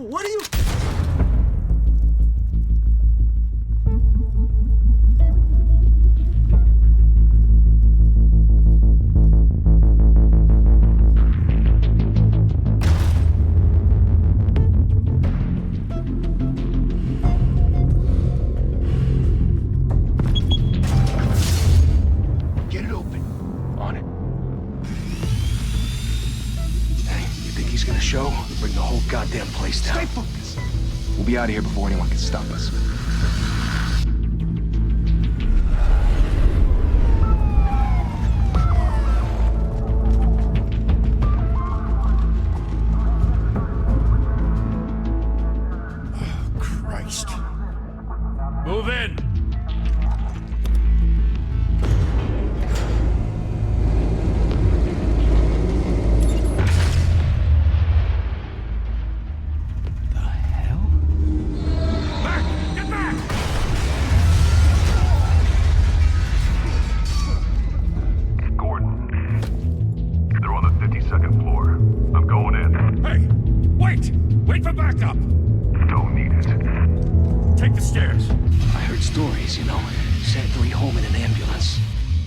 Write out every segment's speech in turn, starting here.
What are you... Get it open. On it. Hey, you think he's gonna show? Bring the whole goddamn place down. Stay focused. We'll be out of here before anyone can stop us. Christ. Move in! The hell? Back! Get back! Gordon. They're on the 52nd floor. I'm going in. Hey! Wait! Wait for backup! Don't need it. Take the stairs. I heard stories, you know. Sent 3 home in an ambulance.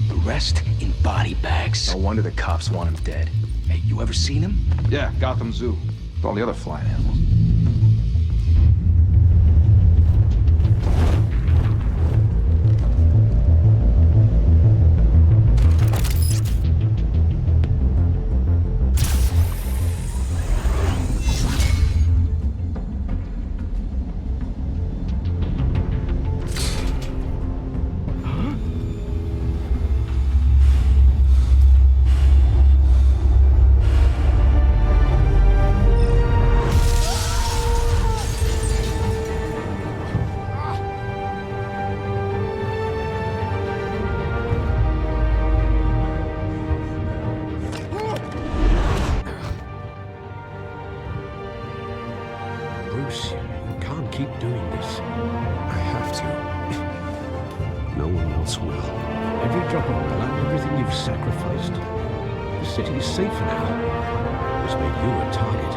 The rest in body bags. No wonder the cops want him dead. Hey, you ever seen him? Yeah, Gotham Zoo. With all the other flying animals. Bruce, you can't keep doing this. I have to. No one else will. Every drop of blood, everything you've sacrificed. The city is safer now. It's made you a target.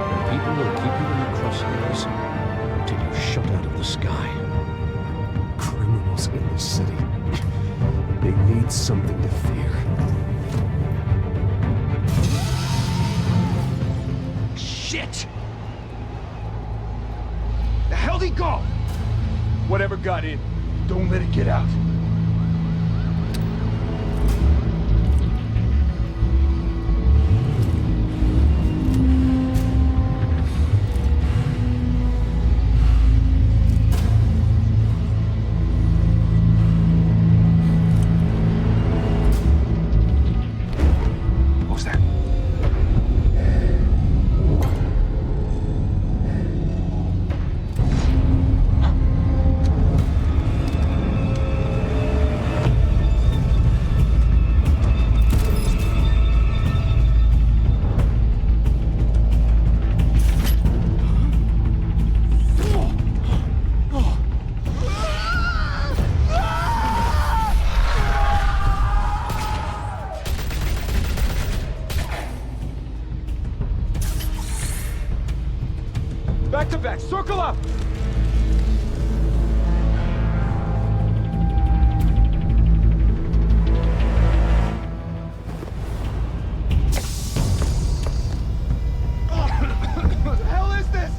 And people will keep you in the crosshairs until you're shot out of the sky. Criminals in this city. They need something to fear. Shit! The hell'd he go? Whatever got in, don't let it get out. What was that? Back to back, circle up! What the hell is this?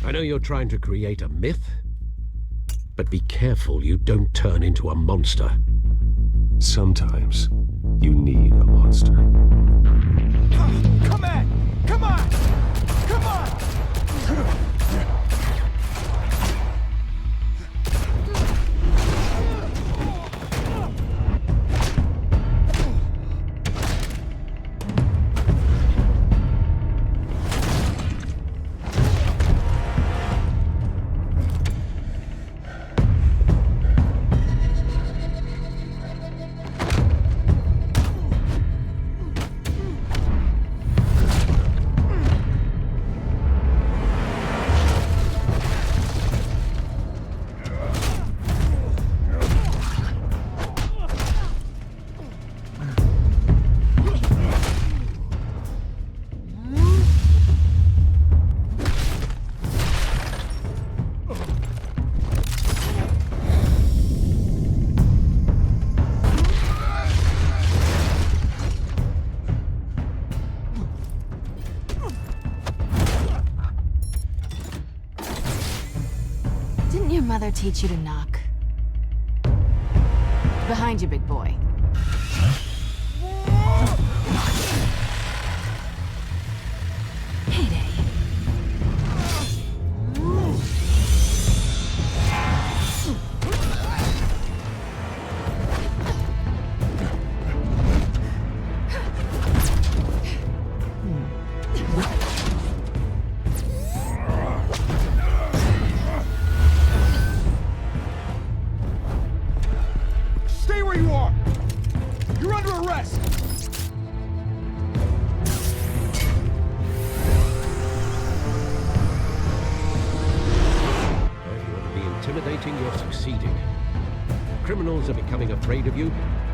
I know you're trying to create a myth, but be careful you don't turn into a monster. Sometimes you need a monster. Come on! Come on! Come on! Didn't your mother teach you to knock? Behind you, big boy. Heyday. Stay where you are! You're under arrest! If you want to be intimidating, you're succeeding. Criminals are becoming afraid of you,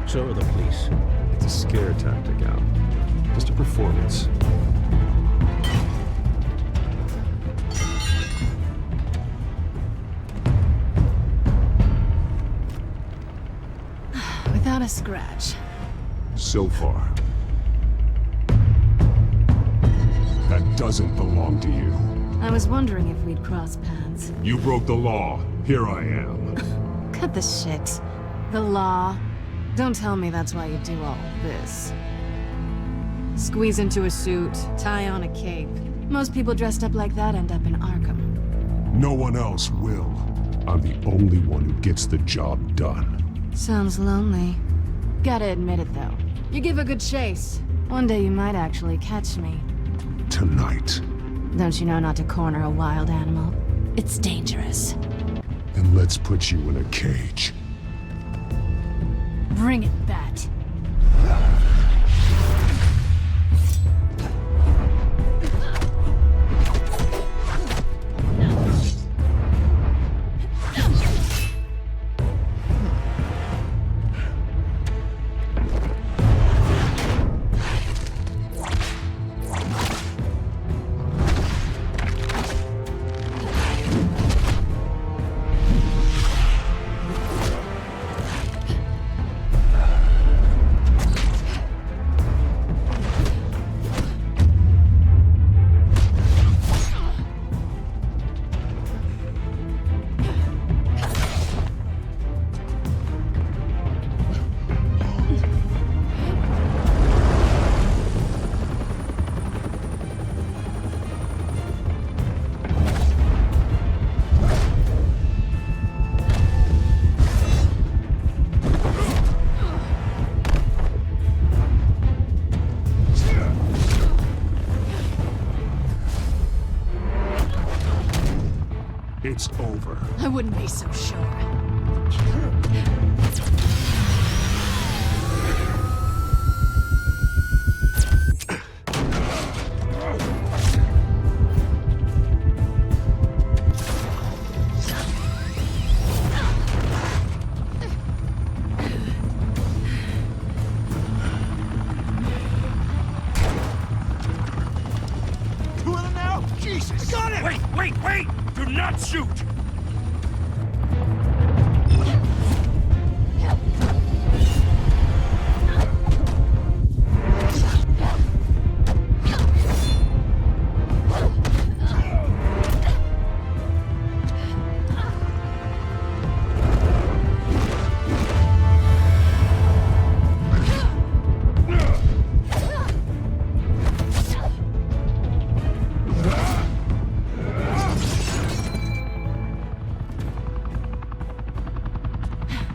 so are the police. It's a scare tactic, Al. Just a performance. Without a scratch. So far. That doesn't belong to you. I was wondering if we'd cross paths. You broke the law. Here I am. Cut the shit. The law. Don't tell me that's why you do all this. Squeeze into a suit, tie on a cape. Most people dressed up like that end up in Arkham. No one else will. I'm the only one who gets the job done. Sounds lonely. Gotta admit it, though. You give a good chase. One day you might actually catch me. Tonight. Don't you know not to corner a wild animal? It's dangerous. Then let's put you in a cage. Bring it, Bat. It's over. I wouldn't be so sure. Two of them now? Jesus! Got him! Wait! Do not shoot!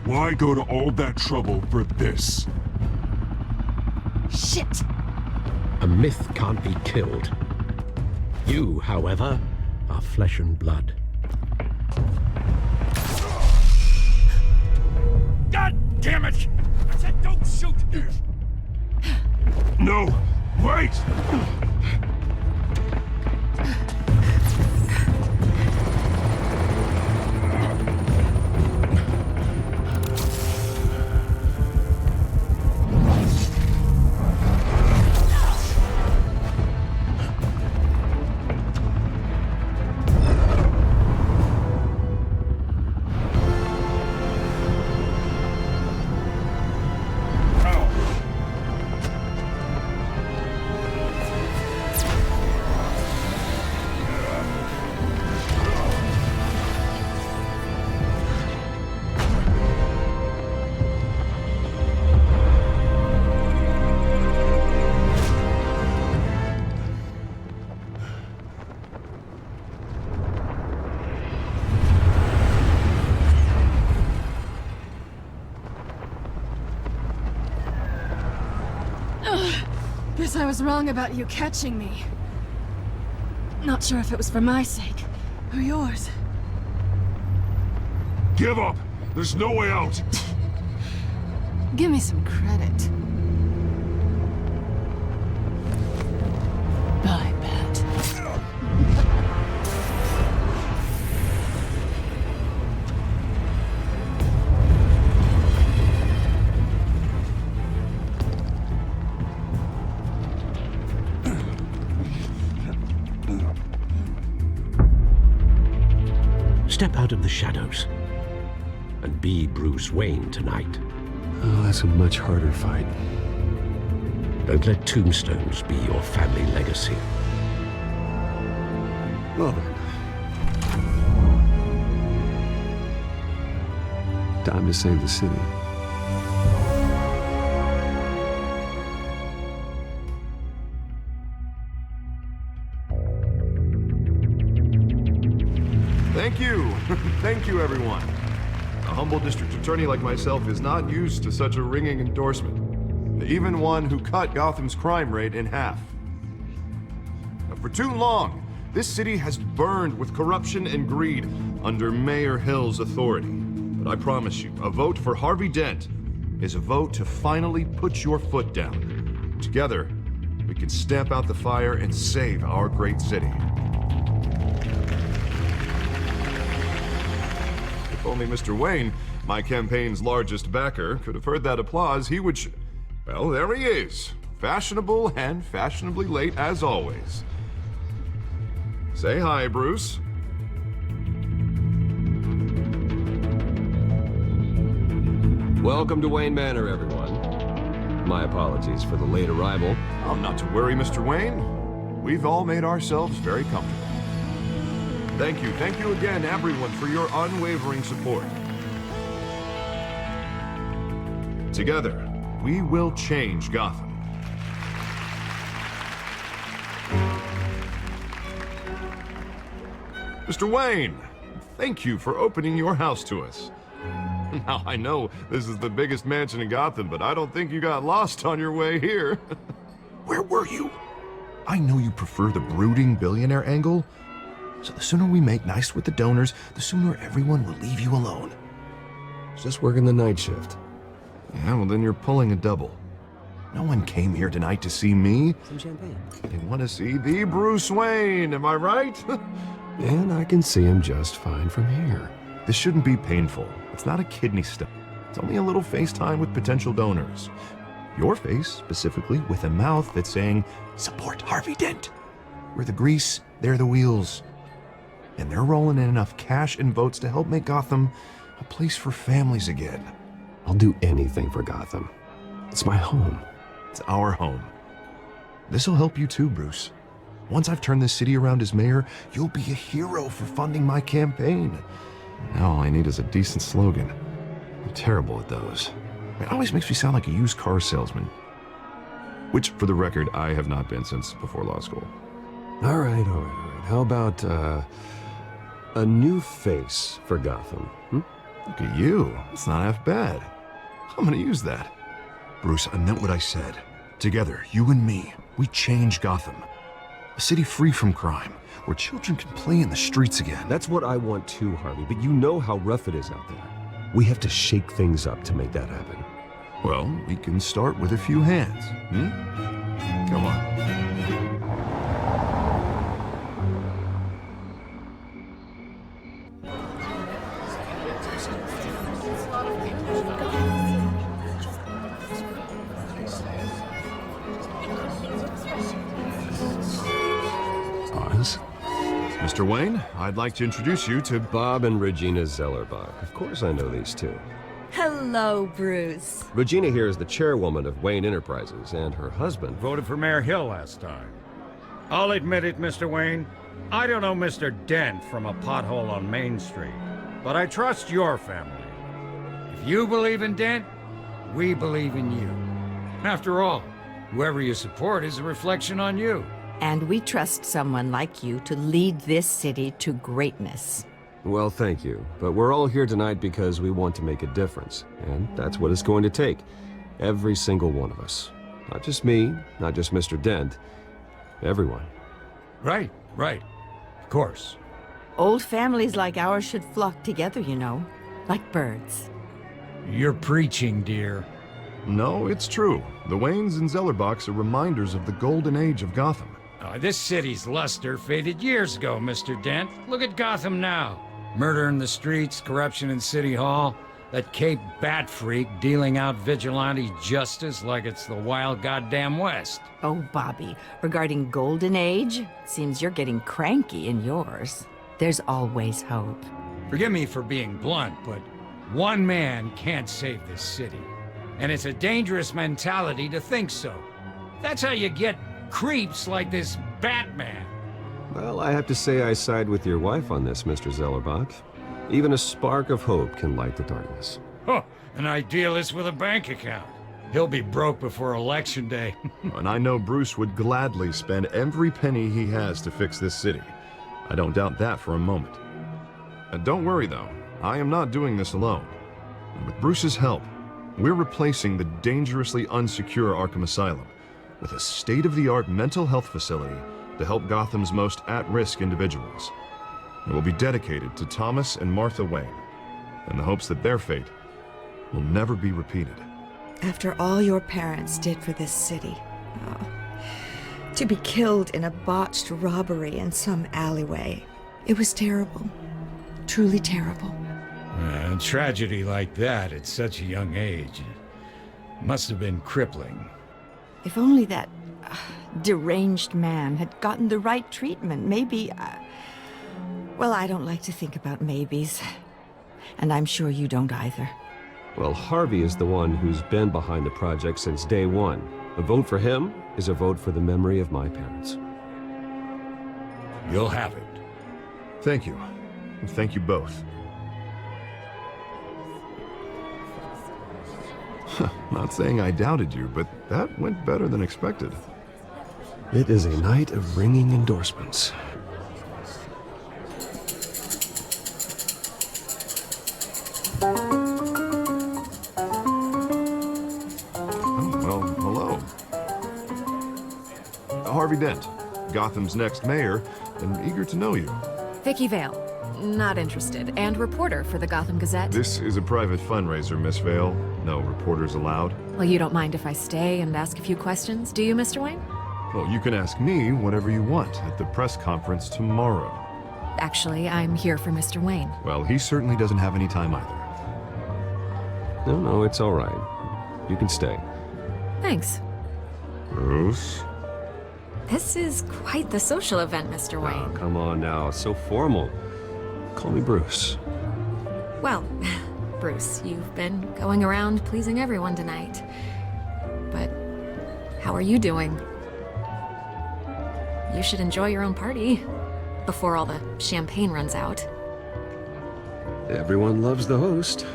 Why go to all that trouble for this? Shit! A myth can't be killed. You, however, are flesh and blood. God damn it! I said don't shoot! No! Wait! Guess I was wrong about you catching me. Not sure if it was for my sake, or yours. Give up! There's no way out! Give me some credit. Bye, Pat. Step out of the shadows and be Bruce Wayne tonight. Oh, that's a much harder fight. Don't let tombstones be your family legacy. Well then. Time to save the city. Thank you. Thank you, everyone. A humble district attorney like myself is not used to such a ringing endorsement. Even one who cut Gotham's crime rate in half. For too long, this city has burned with corruption and greed under Mayor Hill's authority. But I promise you, a vote for Harvey Dent is a vote to finally put your foot down. Together, we can stamp out the fire and save our great city. If only Mr. Wayne, my campaign's largest backer, could have heard that applause, he would well, there he is. Fashionable and fashionably late as always. Say hi, Bruce. Welcome to Wayne Manor, everyone. My apologies for the late arrival. Oh, not to worry, Mr. Wayne. We've all made ourselves very comfortable. Thank you again, everyone, for your unwavering support. Together, we will change Gotham. Mr. Wayne, thank you for opening your house to us. Now, I know this is the biggest mansion in Gotham, but I don't think you got lost on your way here. Where were you? I know you prefer the brooding billionaire angle, so the sooner we make nice with the donors, the sooner everyone will leave you alone. Just working the night shift. Yeah, well then you're pulling a double. No one came here tonight to see me. Some champagne. They want to see the Bruce Wayne, am I right? And I can see him just fine from here. This shouldn't be painful. It's not a kidney stone. It's only a little FaceTime with potential donors. Your face, specifically, with a mouth that's saying, support Harvey Dent. We're the grease, they're the wheels. And they're rolling in enough cash and votes to help make Gotham a place for families again. I'll do anything for Gotham. It's my home. It's our home. This'll help you too, Bruce. Once I've turned this city around as mayor, you'll be a hero for funding my campaign. Now all I need is a decent slogan. I'm terrible at those. It always makes me sound like a used car salesman. Which, for the record, I have not been since before law school. All right. How about, a new face for Gotham, hmm? Look at you. It's not half bad. I'm gonna use that. Bruce, I meant what I said. Together, you and me, we change Gotham. A city free from crime, where children can play in the streets again. That's what I want too, Harvey, but you know how rough it is out there. We have to shake things up to make that happen. Well, we can start with a few hands, hmm? Come on. Mr. Wayne, I'd like to introduce you to Bob and Regina Zellerbach. Of course I know these two. Hello, Bruce. Regina here is the chairwoman of Wayne Enterprises, and her husband... Voted for Mayor Hill last time. I'll admit it, Mr. Wayne. I don't know Mr. Dent from a pothole on Main Street, but I trust your family. If you believe in Dent, we believe in you. After all, whoever you support is a reflection on you. And we trust someone like you to lead this city to greatness. Well, thank you. But we're all here tonight because we want to make a difference. And that's what it's going to take. Every single one of us. Not just me, not just Mr. Dent. Everyone. Right, right. Of course. Old families like ours should flock together, you know, like birds. You're preaching, dear. No, it's true. The Waynes and Zellerbachs are reminders of the golden age of Gotham. This city's luster faded years ago, Mr. Dent. Look at Gotham now. Murder in the streets, corruption in City Hall, that Cape Bat freak dealing out vigilante justice like it's the wild goddamn West. Oh, Bobby, regarding Golden Age, seems you're getting cranky in yours. There's always hope. Forgive me for being blunt, but one man can't save this city. And it's a dangerous mentality to think so. That's how you get creeps like this Batman. Well, I have to say I side with your wife on this, Mr. Zellerbach. Even a spark of hope can light the darkness. Huh, an idealist with a bank account. He'll be broke before Election Day. And I know Bruce would gladly spend every penny he has to fix this city. I don't doubt that for a moment. And don't worry, though. I am not doing this alone. And with Bruce's help, we're replacing the dangerously unsecure Arkham Asylum with a state-of-the-art mental health facility to help Gotham's most at-risk individuals. It will be dedicated to Thomas and Martha Wayne, in the hopes that their fate will never be repeated. After all your parents did for this city, to be killed in a botched robbery in some alleyway, it was terrible. Truly terrible. A tragedy like that at such a young age must have been crippling. If only that deranged man had gotten the right treatment, maybe... well, I don't like to think about maybes. And I'm sure you don't either. Well, Harvey is the one who's been behind the project since day one. A vote for him is a vote for the memory of my parents. You'll have it. Thank you. Thank you both. Not saying I doubted you, but that went better than expected. It is a night of ringing endorsements. Well, hello. Harvey Dent, Gotham's next mayor, and eager to know you. Vicky Vale. Not interested. And reporter for the Gotham Gazette. This is a private fundraiser, Miss Vale. No reporters allowed. Well, you don't mind if I stay and ask a few questions, do you, Mr. Wayne? Well, you can ask me whatever you want at the press conference tomorrow. Actually, I'm here for Mr. Wayne. Well, he certainly doesn't have any time either. No, it's all right. You can stay. Thanks. Bruce? This is quite the social event, Mr. Wayne. Oh, come on now. So formal. Call me Bruce. Well, Bruce, you've been going around pleasing everyone tonight. But how are you doing? You should enjoy your own party before all the champagne runs out. Everyone loves the host.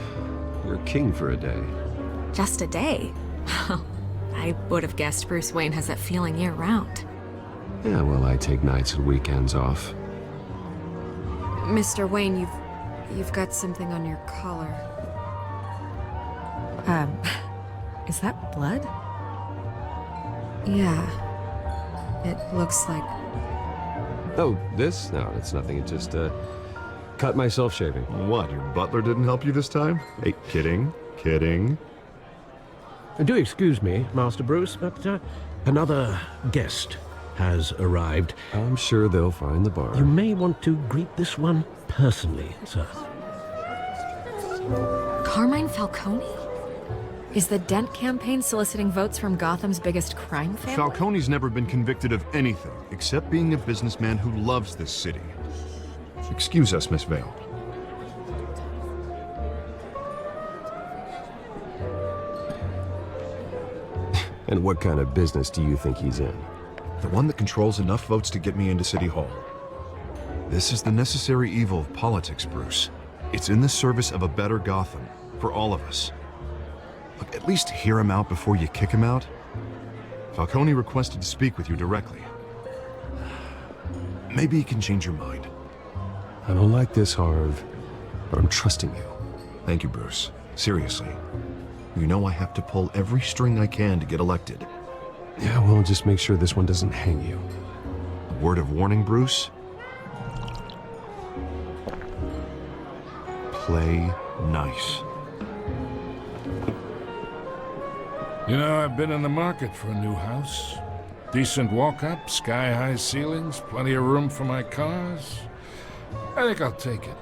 You're king for a day. Just a day? I would have guessed Bruce Wayne has that feeling year-round. Yeah, well, I take nights and weekends off. Mr. Wayne, you've got something on your collar. Is that blood? Yeah. It looks like... Oh, this? No, it's nothing. It just, cut myself shaving. What, your butler didn't help you this time? Hey, kidding. Do excuse me, Master Bruce, but another guest has arrived. I'm sure they'll find the bar. You may want to greet this one personally, sir. Carmine Falcone? Is the Dent campaign soliciting votes from Gotham's biggest crime family? Falcone's never been convicted of anything except being a businessman who loves this city. Excuse us, Miss Vale. And what kind of business do you think he's in? The one that controls enough votes to get me into City Hall. This is the necessary evil of politics, Bruce. It's in the service of a better Gotham, for all of us. Look, at least hear him out before you kick him out. Falcone requested to speak with you directly. Maybe he can change your mind. I don't like this, Harv, but I'm trusting you. Thank you, Bruce. Seriously. You know I have to pull every string I can to get elected. Yeah, well, just make sure this one doesn't hang you. A word of warning, Bruce? Play nice. You know, I've been in the market for a new house. Decent walk-up, sky-high ceilings, plenty of room for my cars. I think I'll take it.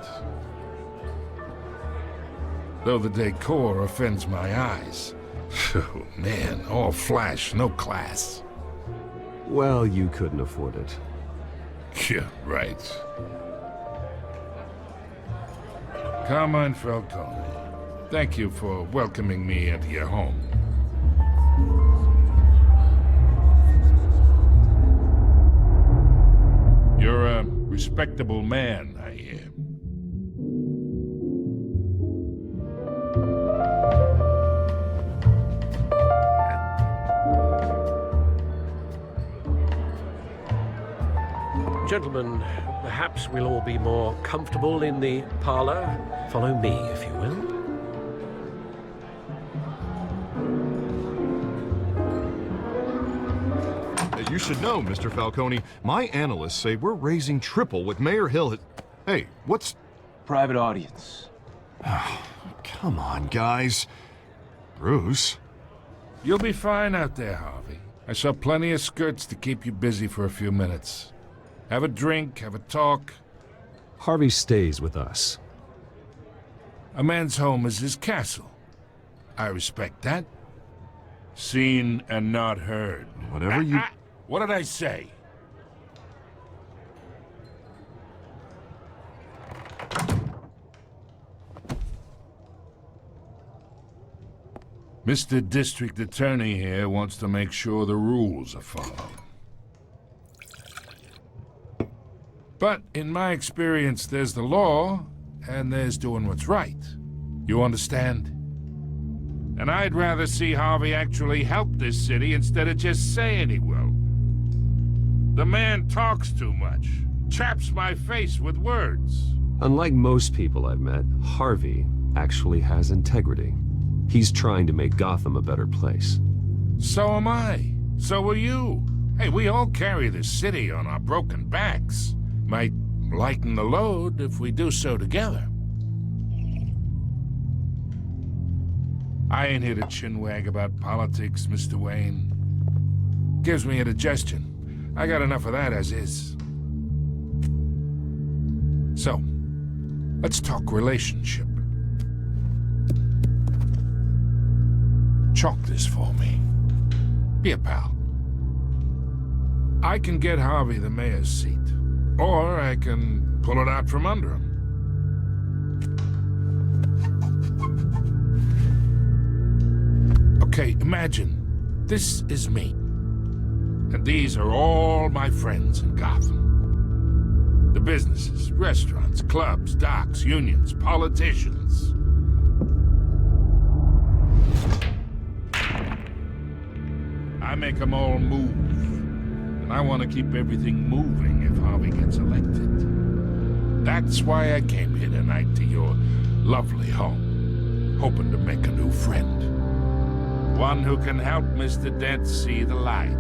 Though the decor offends my eyes. Oh, man, all flash, no class. Well, you couldn't afford it. Yeah, right. Carmine Falcone, thank you for welcoming me into your home. You're a respectable man, I hear. Gentlemen, perhaps we'll all be more comfortable in the parlor. Follow me, if you will. You should know, Mr. Falcone, my analysts say we're raising triple what Mayor Hill had... Hey, what's... Private audience. Come on, guys. Bruce? You'll be fine out there, Harvey. I saw plenty of skirts to keep you busy for a few minutes. Have a drink, have a talk. Harvey stays with us. A man's home is his castle. I respect that. Seen and not heard. Whatever you... What did I say? Mr. District Attorney here wants to make sure the rules are followed. But in my experience, there's the law, and there's doing what's right. You understand? And I'd rather see Harvey actually help this city instead of just saying he will. The man talks too much, chaps my face with words. Unlike most people I've met, Harvey actually has integrity. He's trying to make Gotham a better place. So am I. So are you. Hey, we all carry this city on our broken backs. Might lighten the load if we do so together. I ain't here to chinwag about politics, Mr. Wayne. Gives me indigestion. I got enough of that as is. So, let's talk relationship. Chalk this for me. Be a pal. I can get Harvey the mayor's seat, or I can pull it out from under him. Okay, imagine this is me. And these are all my friends in Gotham. The businesses, restaurants, clubs, docks, unions, politicians. I make them all move. And I want to keep everything moving if Harvey gets elected. That's why I came here tonight to your lovely home, hoping to make a new friend. One who can help Mr. Dent see the light,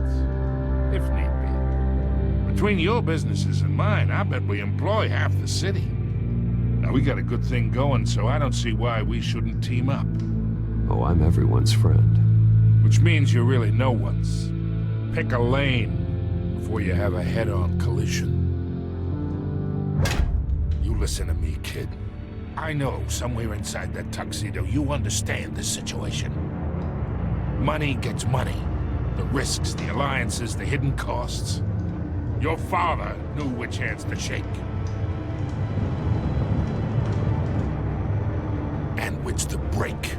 if need be. Between your businesses and mine, I bet we employ half the city. Now, we got a good thing going, so I don't see why we shouldn't team up. Oh, I'm everyone's friend. Which means you're really no one's. Pick a lane before you have a head-on collision. You listen to me, kid. I know somewhere inside that tuxedo you understand this situation. Money gets money. The risks, the alliances, the hidden costs. Your father knew which hands to shake. And which to break.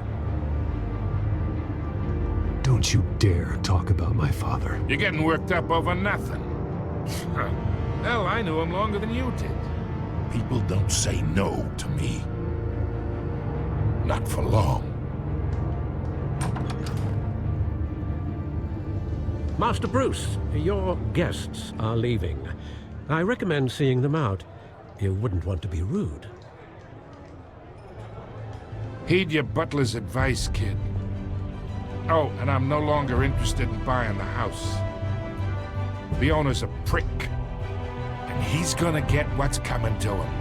Don't you dare talk about my father. You're getting worked up over nothing. Hell, I knew him longer than you did. People don't say no to me. Not for long. Master Bruce, your guests are leaving. I recommend seeing them out. You wouldn't want to be rude. Heed your butler's advice, kid. Oh, and I'm no longer interested in buying the house. The owner's a prick, and he's gonna get what's coming to him.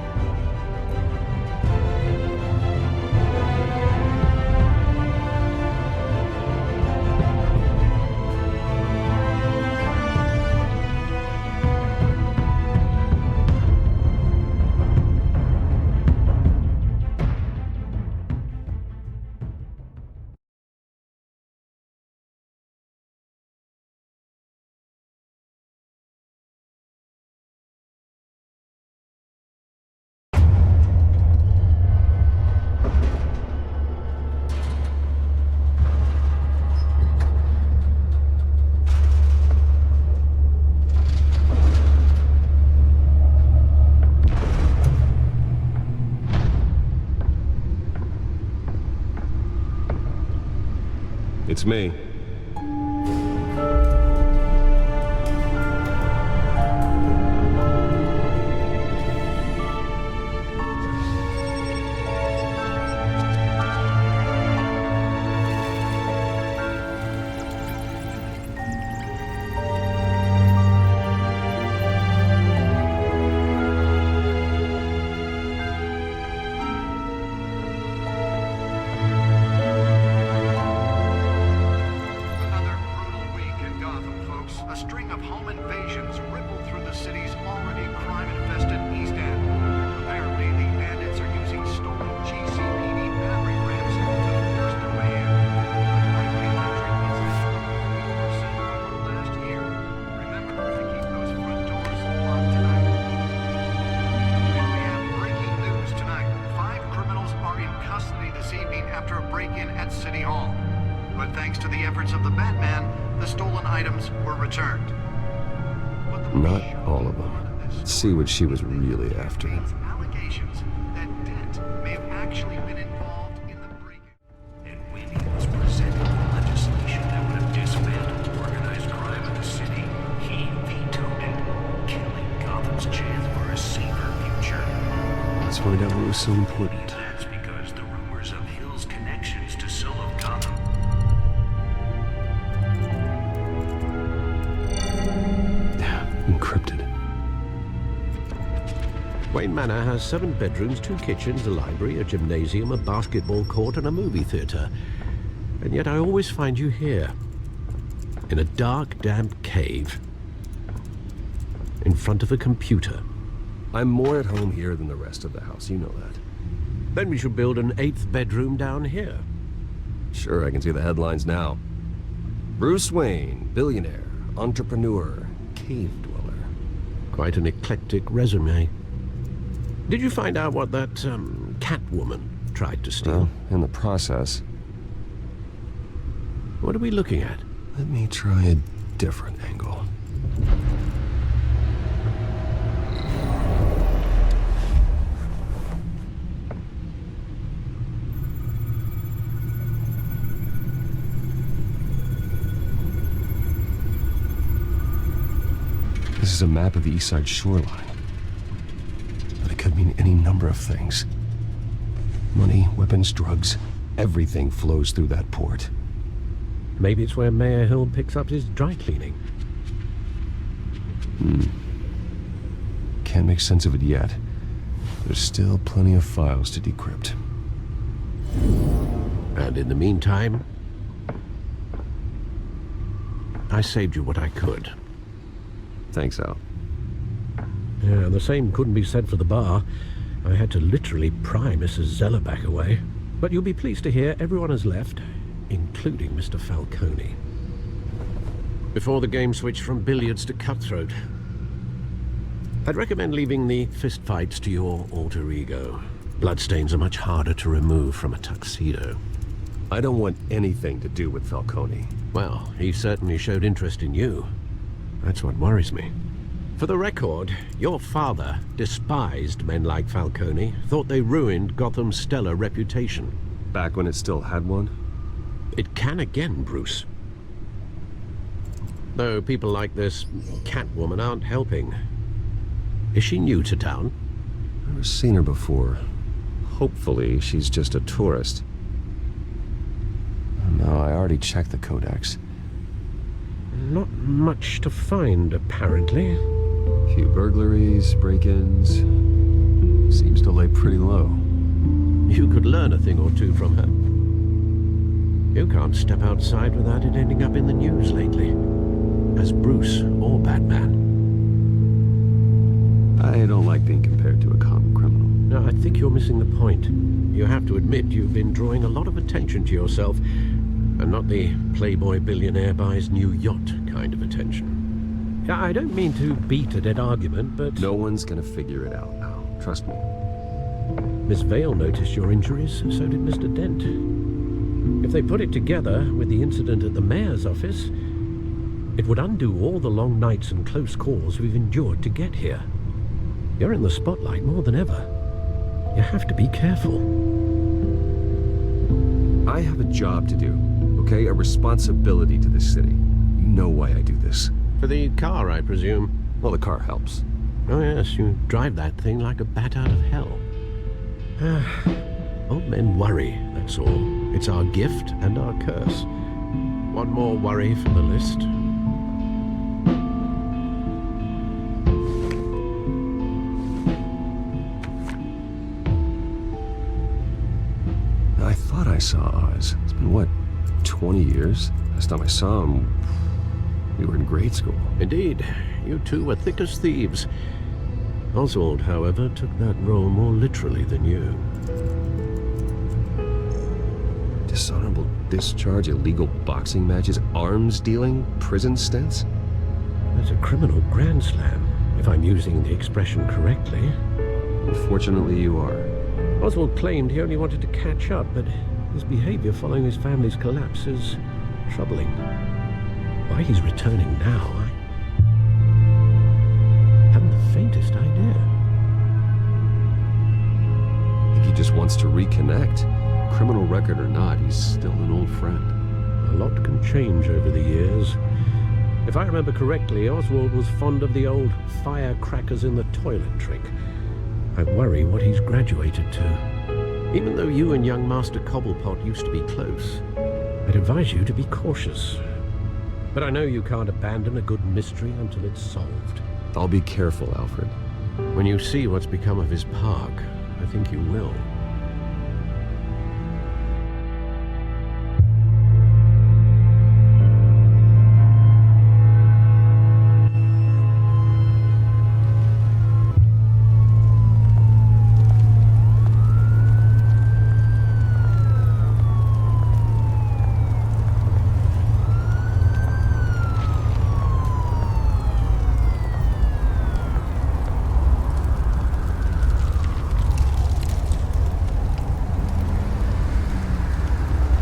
It's me. Not all of them. Let's see what she was really after. Allegations that Dent may have actually been involved in the break-in. And when he was presented with legislation that would have dismantled organized crime in the city, he vetoed it, killing Gotham's chance for a safer future. Let's find out what was so important. That's because the rumors of Hill's connections to some of Gotham. Encrypted. Wayne Manor has 7 bedrooms, 2 kitchens, a library, a gymnasium, a basketball court, and a movie theater. And yet I always find you here, in a dark, damp cave, in front of a computer. I'm more at home here than the rest of the house, you know that. Then we should build an 8th bedroom down here. Sure, I can see the headlines now. Bruce Wayne, billionaire, entrepreneur, cave dweller. Quite an eclectic resume. Did you find out what that, Catwoman tried to steal? Well, in the process. What are we looking at? Let me try a different angle. This is a map of the East Side shoreline. But it could mean any number of things. Money, weapons, drugs, everything flows through that port. Maybe it's where Mayor Hill picks up his dry cleaning. Can't make sense of it yet. There's still plenty of files to decrypt. And in the meantime, I saved you what I could. Thanks, Al. Yeah, the same couldn't be said for the bar. I had to literally pry Mrs. Zeller back away. But you'll be pleased to hear everyone has left, including Mr. Falcone. Before the game switched from billiards to cutthroat. I'd recommend leaving the fistfights to your alter ego. Bloodstains are much harder to remove from a tuxedo. I don't want anything to do with Falcone. Well, he certainly showed interest in you. That's what worries me. For the record, your father despised men like Falcone, thought they ruined Gotham's stellar reputation. Back when it still had one? It can again, Bruce. Though people like this Catwoman aren't helping. Is she new to town? Never seen her before. Hopefully, she's just a tourist. No, I already checked the codex. Not much to find, apparently. Few burglaries, break-ins. Seems to lay pretty low. You could learn a thing or two from her. You can't step outside without it ending up in the news lately. As Bruce or Batman. I don't like being compared to a common criminal. No, I think you're missing the point. You have to admit you've been drawing a lot of attention to yourself, and not the playboy billionaire buys new yacht kind of attention. I don't mean to beat a dead argument, but... No one's gonna figure it out now. Trust me. Miss Vale noticed your injuries, so did Mr. Dent. If they put it together with the incident at the mayor's office, it would undo all the long nights and close calls we've endured to get here. You're in the spotlight more than ever. You have to be careful. I have a job to do, okay? A responsibility to this city. You know why I do this. For the car, I presume? Well, the car helps. Oh yes, you drive that thing like a bat out of hell. Old men worry, that's all. It's our gift and our curse. One more worry from the list. I thought I saw Oz. It's been, what, 20 years? Last time I saw him, we were in grade school. Indeed. You two were thick as thieves. Oswald, however, took that role more literally than you. Dishonorable discharge, illegal boxing matches, arms dealing, prison stints? That's a criminal grand slam, if I'm using the expression correctly. Unfortunately, you are. Oswald claimed he only wanted to catch up, but his behavior following his family's collapse is troubling. Why he's returning now, I haven't the faintest idea. I think he just wants to reconnect. Criminal record or not, he's still an old friend. A lot can change over the years. If I remember correctly, Oswald was fond of the old firecrackers in the toilet trick. I worry what he's graduated to. Even though you and young Master Cobblepot used to be close, I'd advise you to be cautious. But I know you can't abandon a good mystery until it's solved. I'll be careful, Alfred. When you see what's become of his park, I think you will.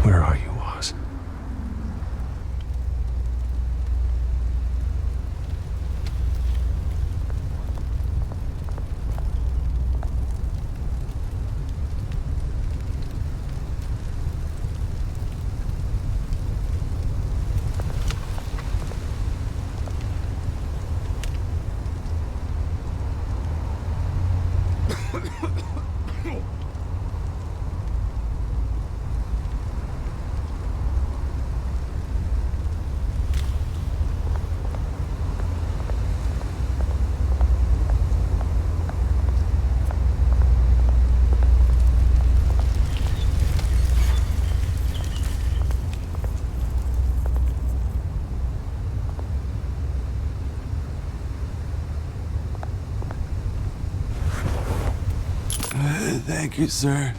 Where are you, Oz? Thank you, sir.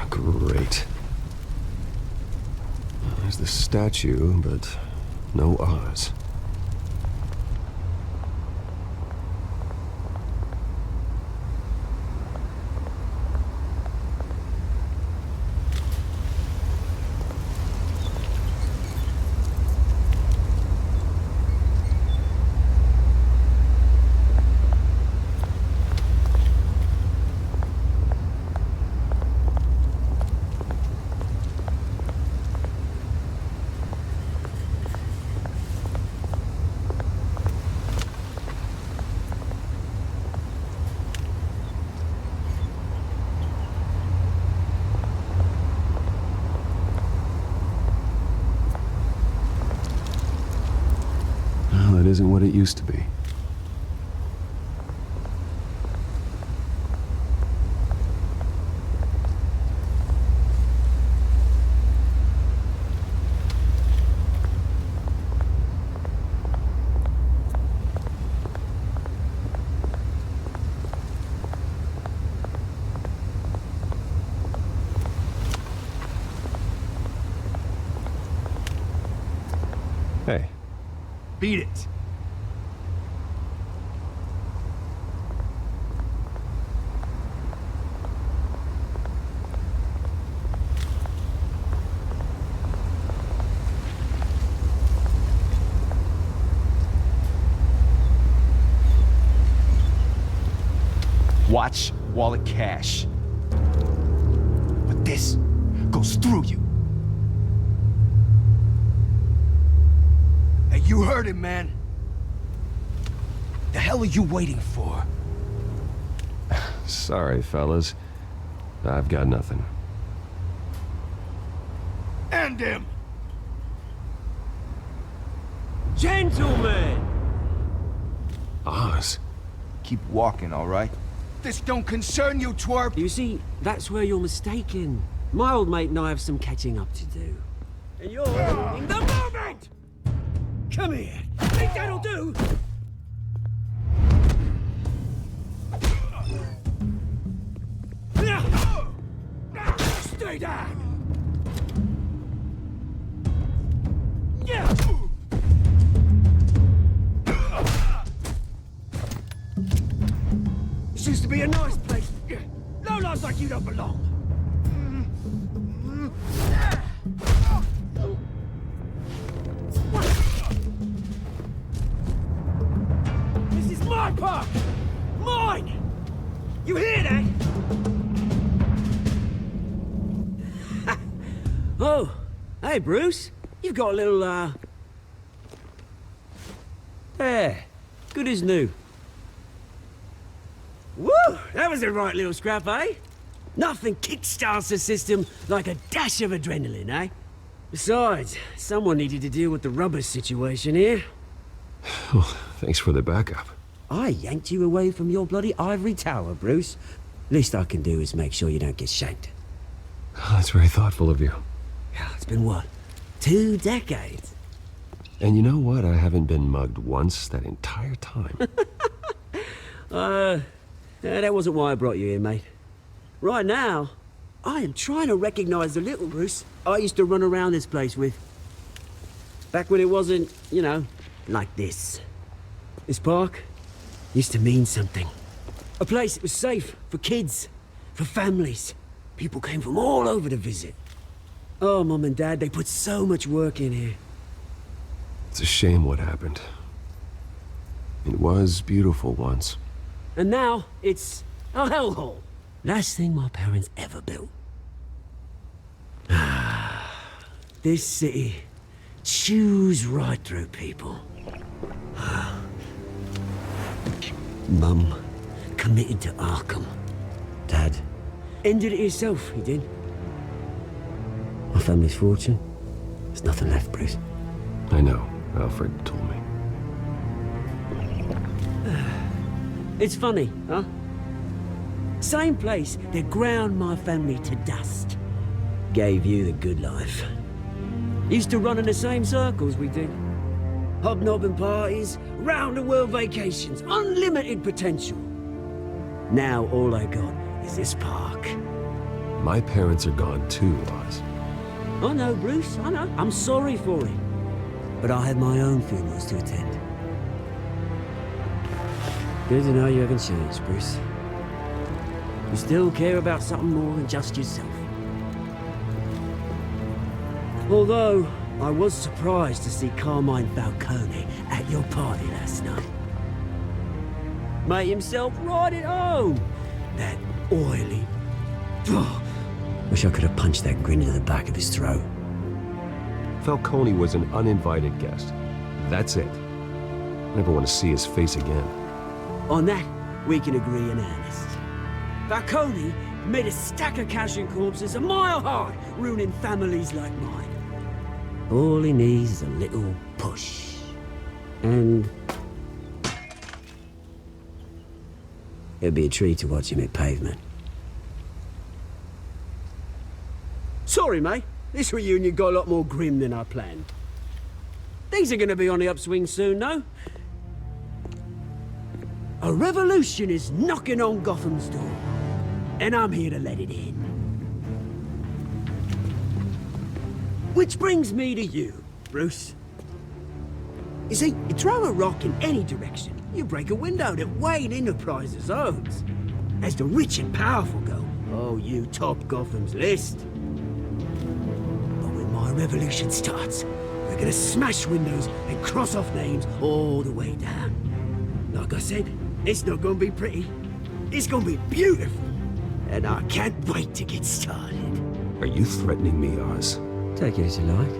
Great. There's the statue, but no Oz. isn't what it used to be. Hey. Beat it. Watch wallet cash. But this goes through you. Hey, you heard it, man. The hell are you waiting for? Sorry, fellas. I've got nothing. End him! Gentlemen! Oz. Keep walking, all right? This don't concern you, twerp! You see, that's where you're mistaken. My old mate and I have some catching up to do. And you're ruining the moment! Come here. Think that'll do? Stay down! This used to be a nice place. No lives like you don't belong. This is my park! Mine! You hear that? Oh, hey Bruce. You've got a little, There. Good as new. Woo! That was a right little scrap, eh? Nothing kickstarts the system like a dash of adrenaline, eh? Besides, someone needed to deal with the rubber situation here. Oh, thanks for the backup. I yanked you away from your bloody ivory tower, Bruce. Least I can do is make sure you don't get shanked. Oh, that's very thoughtful of you. It's been what? 2 decades? And you know what? I haven't been mugged once that entire time. That wasn't why I brought you here, mate. Right now, I am trying to recognize the little Bruce I used to run around this place with. Back when it wasn't, you know, like this. This park used to mean something. A place that was safe for kids, for families. People came from all over to visit. Oh, Mum and Dad, they put so much work in here. It's a shame what happened. It was beautiful once. And now, it's a hellhole. Last thing my parents ever built. This city chews right through people. Mum committed to Arkham. Dad ended it himself, he did. My family's fortune. There's nothing left, Bruce. I know. Alfred told me. It's funny, huh? Same place that ground my family to dust. Gave you the good life. Used to run in the same circles we did. Hobnobbing parties, round-the-world vacations, unlimited potential. Now all I got is this park. My parents are gone too, Oz. I know, Bruce, I know. I'm sorry for it. But I have my own funerals to attend. Good to know you haven't changed, Bruce. You still care about something more than just yourself. Although, I was surprised to see Carmine Falcone at your party last night. Made himself right at home. That oily... Wish I could have punched that grin into the back of his throat. Falcone was an uninvited guest. That's it. Never want to see his face again. On that, we can agree in earnest. Falcone made a stack of cash and corpses a mile high, ruining families like mine. All he needs is a little push. And it'd be a treat to watch him hit pavement. Sorry, mate. This reunion got a lot more grim than I planned. Things are gonna be on the upswing soon, though. A revolution is knocking on Gotham's door, and I'm here to let it in. Which brings me to you, Bruce. You see, you throw a rock in any direction, you break a window that Wayne Enterprises owns. As the rich and powerful go, oh, you top Gotham's list. But when my revolution starts, we're gonna smash windows and cross off names all the way down. Like I said, it's not gonna be pretty. It's gonna be beautiful. And I can't wait to get started. Are you threatening me, Oz? Take it as you like.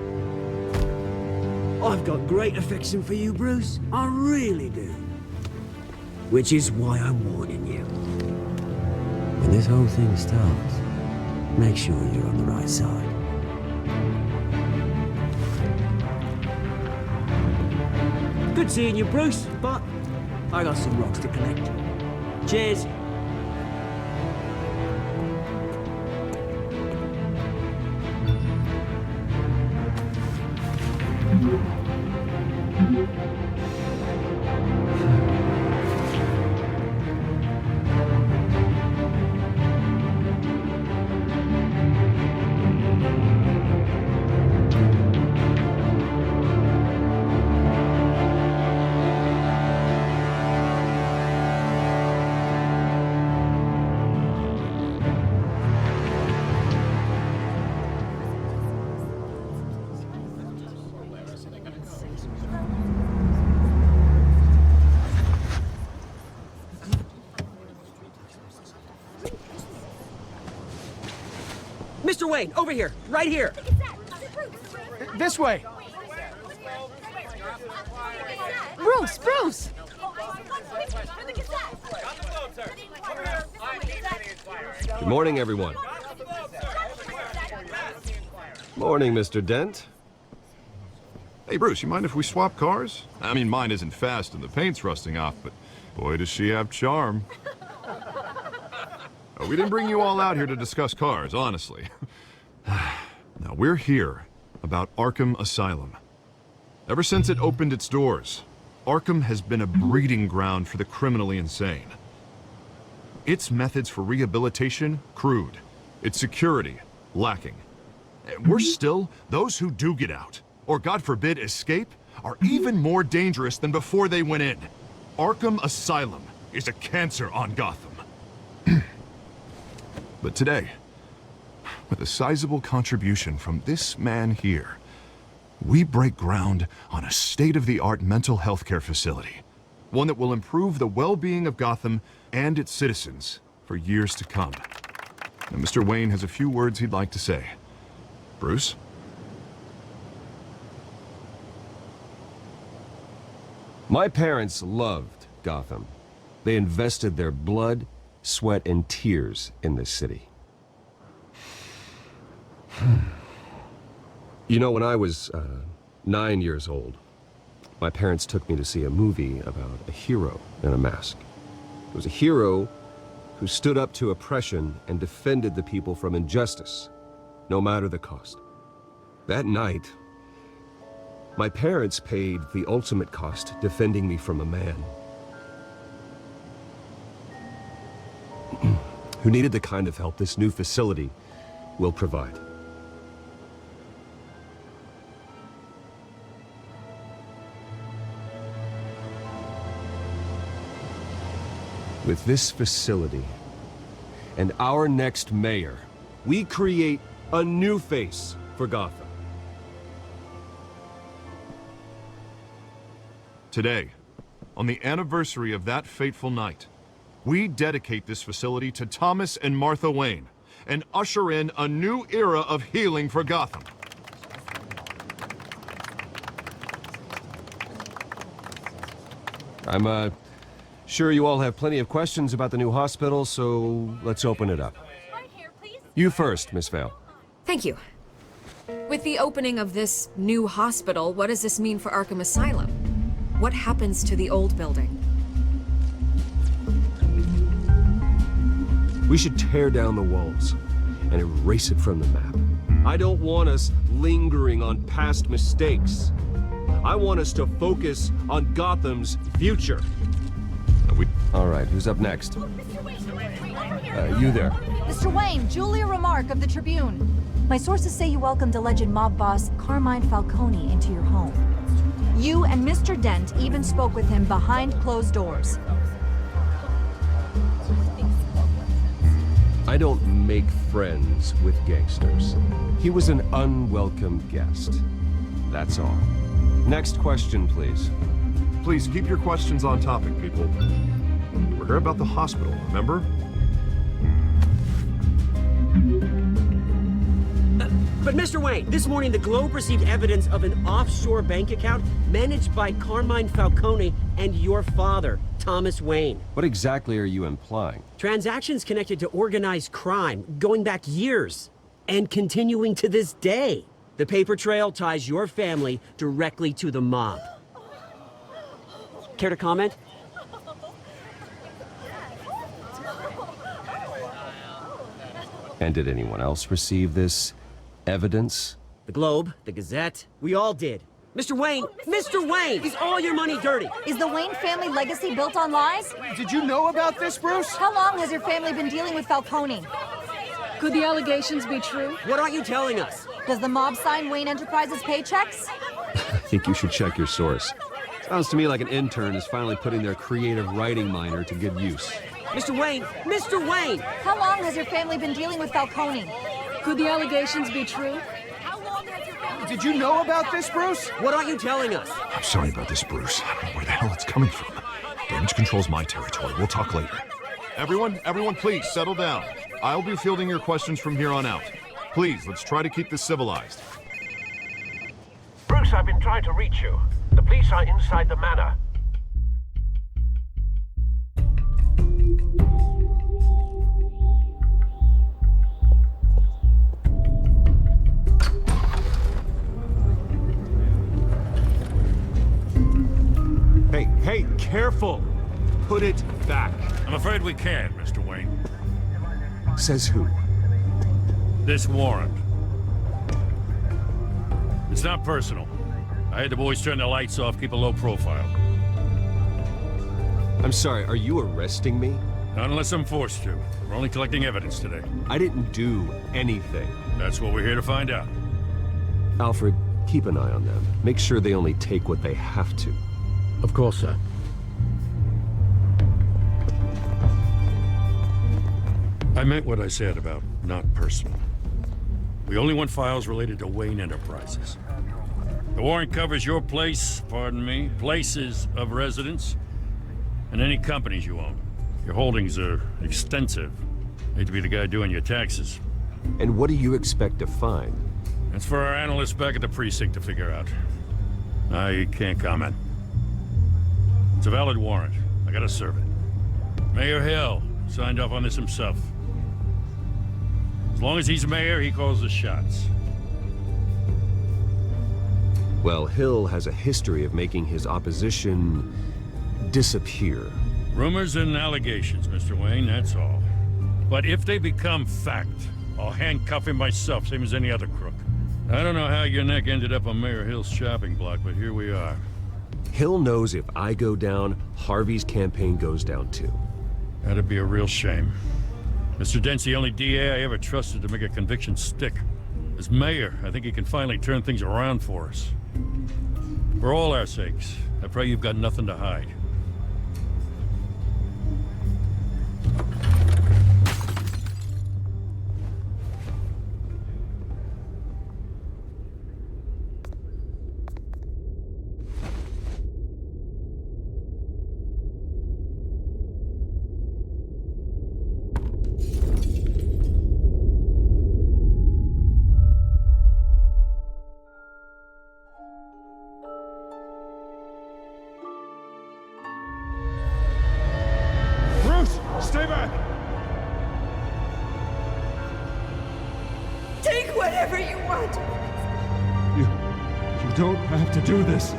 I've got great affection for you, Bruce. I really do. Which is why I'm warning you. When this whole thing starts, make sure you're on the right side. Good seeing you, Bruce, but I got some rocks to collect. Cheers. Mr. Wayne, over here, right here. This way. Bruce, Bruce! Good morning, everyone. Morning, Mr. Dent. Hey, Bruce, you mind if we swap cars? I mean, mine isn't fast and the paint's rusting off, but boy, does she have charm. We didn't bring you all out here to discuss cars, honestly. Now, we're here about Arkham Asylum. Ever since it opened its doors, Arkham has been a breeding ground for the criminally insane. Its methods for rehabilitation, crude. Its security, lacking. Worse still, those who do get out, or God forbid, escape, are even more dangerous than before they went in. Arkham Asylum is a cancer on Gotham. But today, with a sizable contribution from this man here, we break ground on a state-of-the-art mental health care facility. One that will improve the well-being of Gotham and its citizens for years to come. Now, Mr. Wayne has a few words he'd like to say. Bruce? My parents loved Gotham. They invested their blood, sweat, and tears in this city. You know, when I was 9 years old, my parents took me to see a movie about a hero in a mask. It was a hero who stood up to oppression and defended the people from injustice, no matter the cost. That night, my parents paid the ultimate cost defending me from a man who needed the kind of help this new facility will provide. With this facility and our next mayor, we create a new face for Gotham. Today, on the anniversary of that fateful night, we dedicate this facility to Thomas and Martha Wayne and usher in a new era of healing for Gotham. I'm sure you all have plenty of questions about the new hospital, so let's open it up. You first, Miss Vale. Thank you. With the opening of this new hospital, what does this mean for Arkham Asylum? What happens to the old building? We should tear down the walls and erase it from the map. I don't want us lingering on past mistakes. I want us to focus on Gotham's future. All right, who's up next? You there. Mr. Wayne, Julia Remark of the Tribune. My sources say you welcomed alleged mob boss Carmine Falcone into your home. You and Mr. Dent even spoke with him behind closed doors. I don't make friends with gangsters. He was an unwelcome guest. That's all. Next question, please. Please keep your questions on topic, people. We're here about the hospital, remember? But Mr. Wayne, this morning the Globe received evidence of an offshore bank account managed by Carmine Falcone and your father, Thomas Wayne. What exactly are you implying? Transactions connected to organized crime, going back years, and continuing to this day. The paper trail ties your family directly to the mob. Care to comment? And did anyone else receive this evidence? The Globe, the Gazette, we all did. Mr. Wayne, Mr. Wayne, is all your money dirty? Is the Wayne family legacy built on lies? Did you know about this, Bruce? How long has your family been dealing with Falcone? Could the allegations be true? What aren't you telling us? Does the mob sign Wayne Enterprises paychecks? I think you should check your source. Sounds to me like an intern is finally putting their creative writing minor to good use. Mr. Wayne! Mr. Wayne! How long has your family been dealing with Falcone? Could the allegations be true? Did you know about this, Bruce? What aren't you telling us? I'm sorry about this, Bruce. I don't know where the hell it's coming from. Damage control's my territory. We'll talk later. Everyone, please settle down. I'll be fielding your questions from here on out. Please, let's try to keep this civilized. Bruce, I've been trying to reach you. The police are inside the manor. Hey, careful! Put it back. I'm afraid we can't, Mr. Wayne. Says who? This warrant. It's not personal. I had the boys turn the lights off, keep a low profile. I'm sorry, are you arresting me? Not unless I'm forced to. We're only collecting evidence today. I didn't do anything. That's what we're here to find out. Alfred, keep an eye on them. Make sure they only take what they have to. Of course, sir. I meant what I said about not personal. We only want files related to Wayne Enterprises. The warrant covers your place, pardon me, places of residence, and any companies you own. Your holdings are extensive. Hate to be the guy doing your taxes. And what do you expect to find? That's for our analysts back at the precinct to figure out. I can't comment. It's a valid warrant. I gotta serve it. Mayor Hill signed off on this himself. As long as he's mayor, he calls the shots. Well, Hill has a history of making his opposition disappear. Rumors and allegations, Mr. Wayne, that's all. But if they become fact, I'll handcuff him myself, same as any other crook. I don't know how your neck ended up on Mayor Hill's chopping block, but here we are. Hill knows if I go down, Harvey's campaign goes down too. That'd be a real shame. Mr. Dent's the only DA I ever trusted to make a conviction stick. As mayor, I think he can finally turn things around for us. For all our sakes, I pray you've got nothing to hide. Stay back! Take whatever you want. You don't have to do this.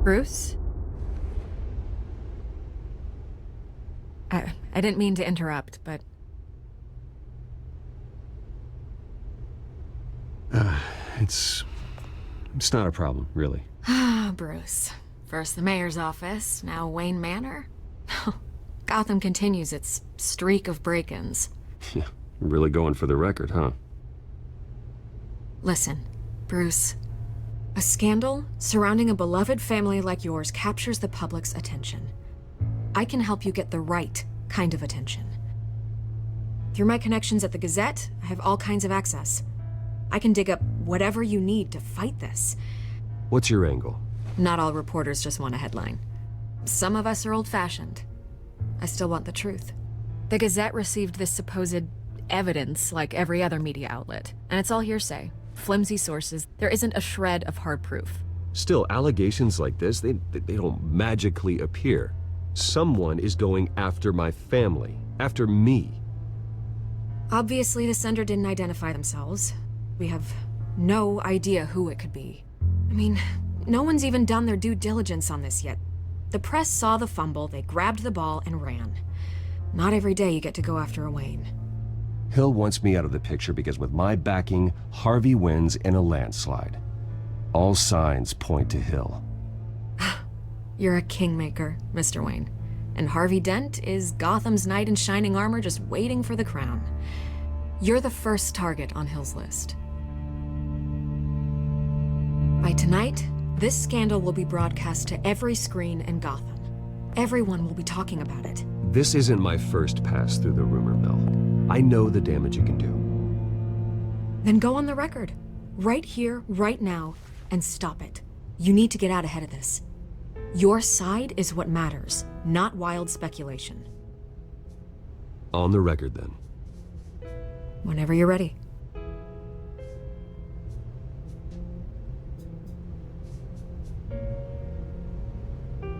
Bruce? I didn't mean to interrupt, but... It's not a problem, really. Ah, Bruce. First the mayor's office, now Wayne Manor. Gotham continues its streak of break-ins. Yeah, really going for the record, huh? Listen, Bruce. A scandal surrounding a beloved family like yours captures the public's attention. I can help you get the right kind of attention. Through my connections at the Gazette, I have all kinds of access. I can dig up whatever you need to fight this. What's your angle? Not all reporters just want a headline. Some of us are old-fashioned. I still want the truth. The Gazette received this supposed evidence like every other media outlet, and it's all hearsay. Flimsy sources. There isn't a shred of hard proof. Still, allegations like this, they don't magically appear. Someone is going after my family, after me. Obviously, the sender didn't identify themselves. We have no idea who it could be. I mean, no one's even done their due diligence on this yet. The press saw the fumble, they grabbed the ball and ran. Not every day you get to go after a Wayne. Hill wants me out of the picture because with my backing, Harvey wins in a landslide. All signs point to Hill. You're a kingmaker, Mr. Wayne. And Harvey Dent is Gotham's knight in shining armor just waiting for the crown. You're the first target on Hill's list. By tonight, this scandal will be broadcast to every screen in Gotham. Everyone will be talking about it. This isn't my first pass through the rumor mill. I know the damage it can do. Then go on the record. Right here, right now, and stop it. You need to get out ahead of this. Your side is what matters, not wild speculation. On the record, then. Whenever you're ready.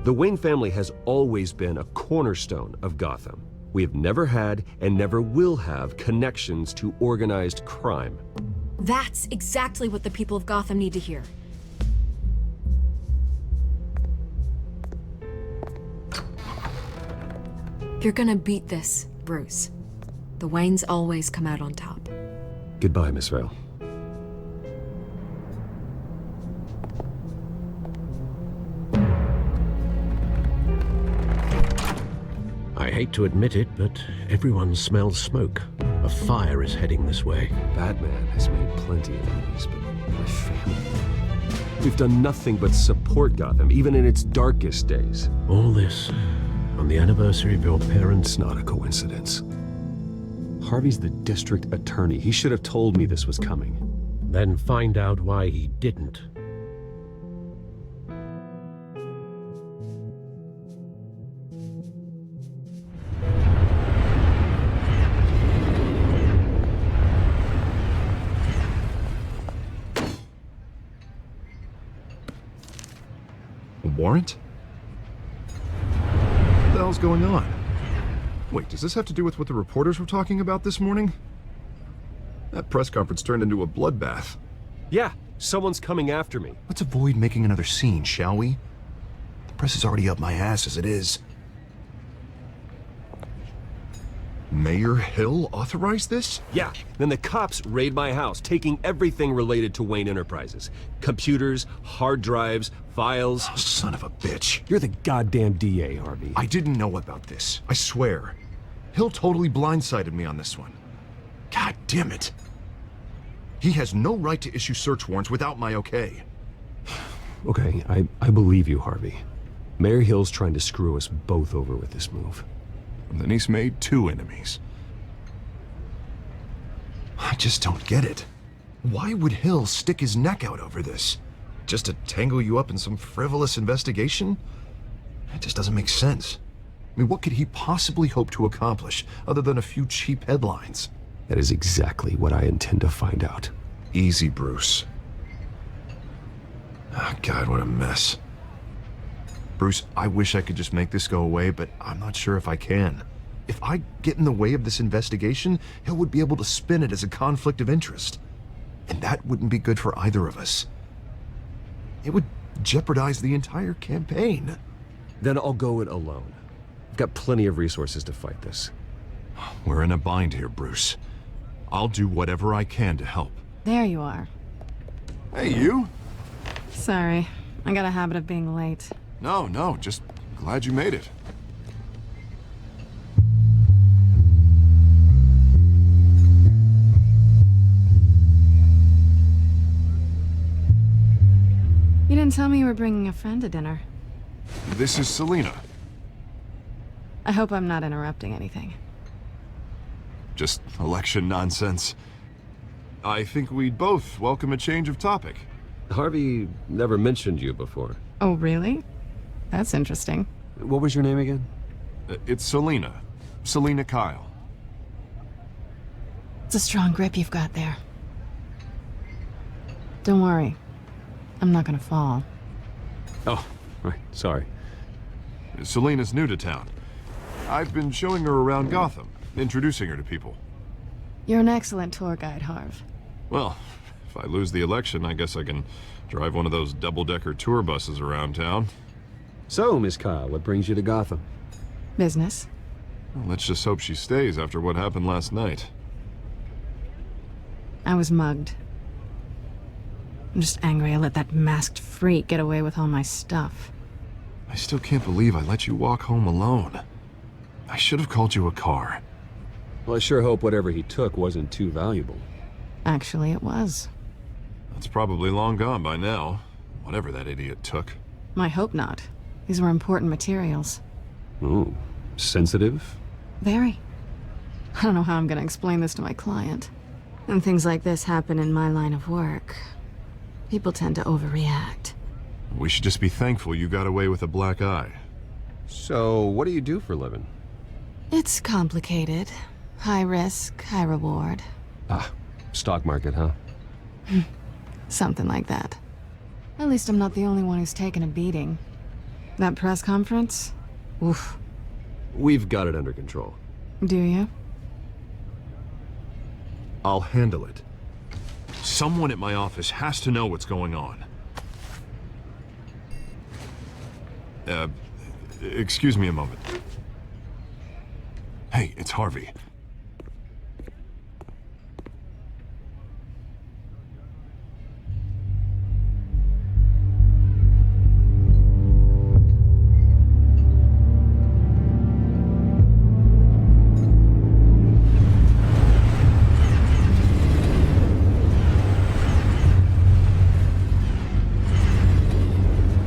The Wayne family has always been a cornerstone of Gotham. We have never had and never will have connections to organized crime. That's exactly what the people of Gotham need to hear. You're gonna beat this, Bruce. The Waynes always come out on top. Goodbye, Miss Vale. I hate to admit it, but everyone smells smoke. A fire is heading this way. Batman has made plenty of enemies, but my family... We've done nothing but support Gotham, even in its darkest days. All this on the anniversary of your parents'... Not a coincidence. Harvey's the district attorney. He should have told me this was coming. Then find out why he didn't. A warrant? What the hell's going on? Wait, does this have to do with what the reporters were talking about this morning? That press conference turned into a bloodbath. Yeah, someone's coming after me. Let's avoid making another scene, shall we? The press is already up my ass as it is. Mayor Hill authorized this? Yeah, then the cops raid my house, taking everything related to Wayne Enterprises. Computers, hard drives, files. Oh, son of a bitch. You're the goddamn DA, Harvey. I didn't know about this. I swear. Hill totally blindsided me on this one. God damn it. He has no right to issue search warrants without my okay. Okay, I believe you, Harvey. Mayor Hill's trying to screw us both over with this move. And then he's made two enemies. I just don't get it. Why would Hill stick his neck out over this? Just to tangle you up in some frivolous investigation? It just doesn't make sense. I mean, what could he possibly hope to accomplish other than a few cheap headlines? That is exactly what I intend to find out. Easy, Bruce. Oh, God, what a mess. Bruce, I wish I could just make this go away, but I'm not sure if I can. If I get in the way of this investigation, Hill would be able to spin it as a conflict of interest. And that wouldn't be good for either of us. It would jeopardize the entire campaign. Then I'll go it alone. I've got plenty of resources to fight this. We're in a bind here, Bruce. I'll do whatever I can to help. There you are. Hey, you? Sorry, I got a habit of being late. No, just glad you made it. You didn't tell me you were bringing a friend to dinner. This is Selina. I hope I'm not interrupting anything. Just election nonsense. I think we'd both welcome a change of topic. Harvey never mentioned you before. Oh, really? That's interesting. What was your name again? It's Selina. Selina Kyle. It's a strong grip you've got there. Don't worry. I'm not gonna fall. Oh, right. Sorry. Selina's new to town. I've been showing her around Gotham, introducing her to people. You're an excellent tour guide, Harv. Well, if I lose the election, I guess I can drive one of those double-decker tour buses around town. So, Miss Kyle, what brings you to Gotham? Business. Well, let's just hope she stays after what happened last night. I was mugged. I'm just angry I let that masked freak get away with all my stuff. I still can't believe I let you walk home alone. I should have called you a car. Well, I sure hope whatever he took wasn't too valuable. Actually, it was. That's probably long gone by now, whatever that idiot took. I hope not. These were important materials. Ooh, sensitive? Very. I don't know how I'm gonna explain this to my client. When things like this happen in my line of work, people tend to overreact. We should just be thankful you got away with a black eye. So, what do you do for a living? It's complicated. High risk, high reward. Ah, stock market, huh? Something like that. At least I'm not the only one who's taken a beating. That press conference? Oof. We've got it under control. Do you? I'll handle it. Someone at my office has to know what's going on. Excuse me a moment. Hey, it's Harvey.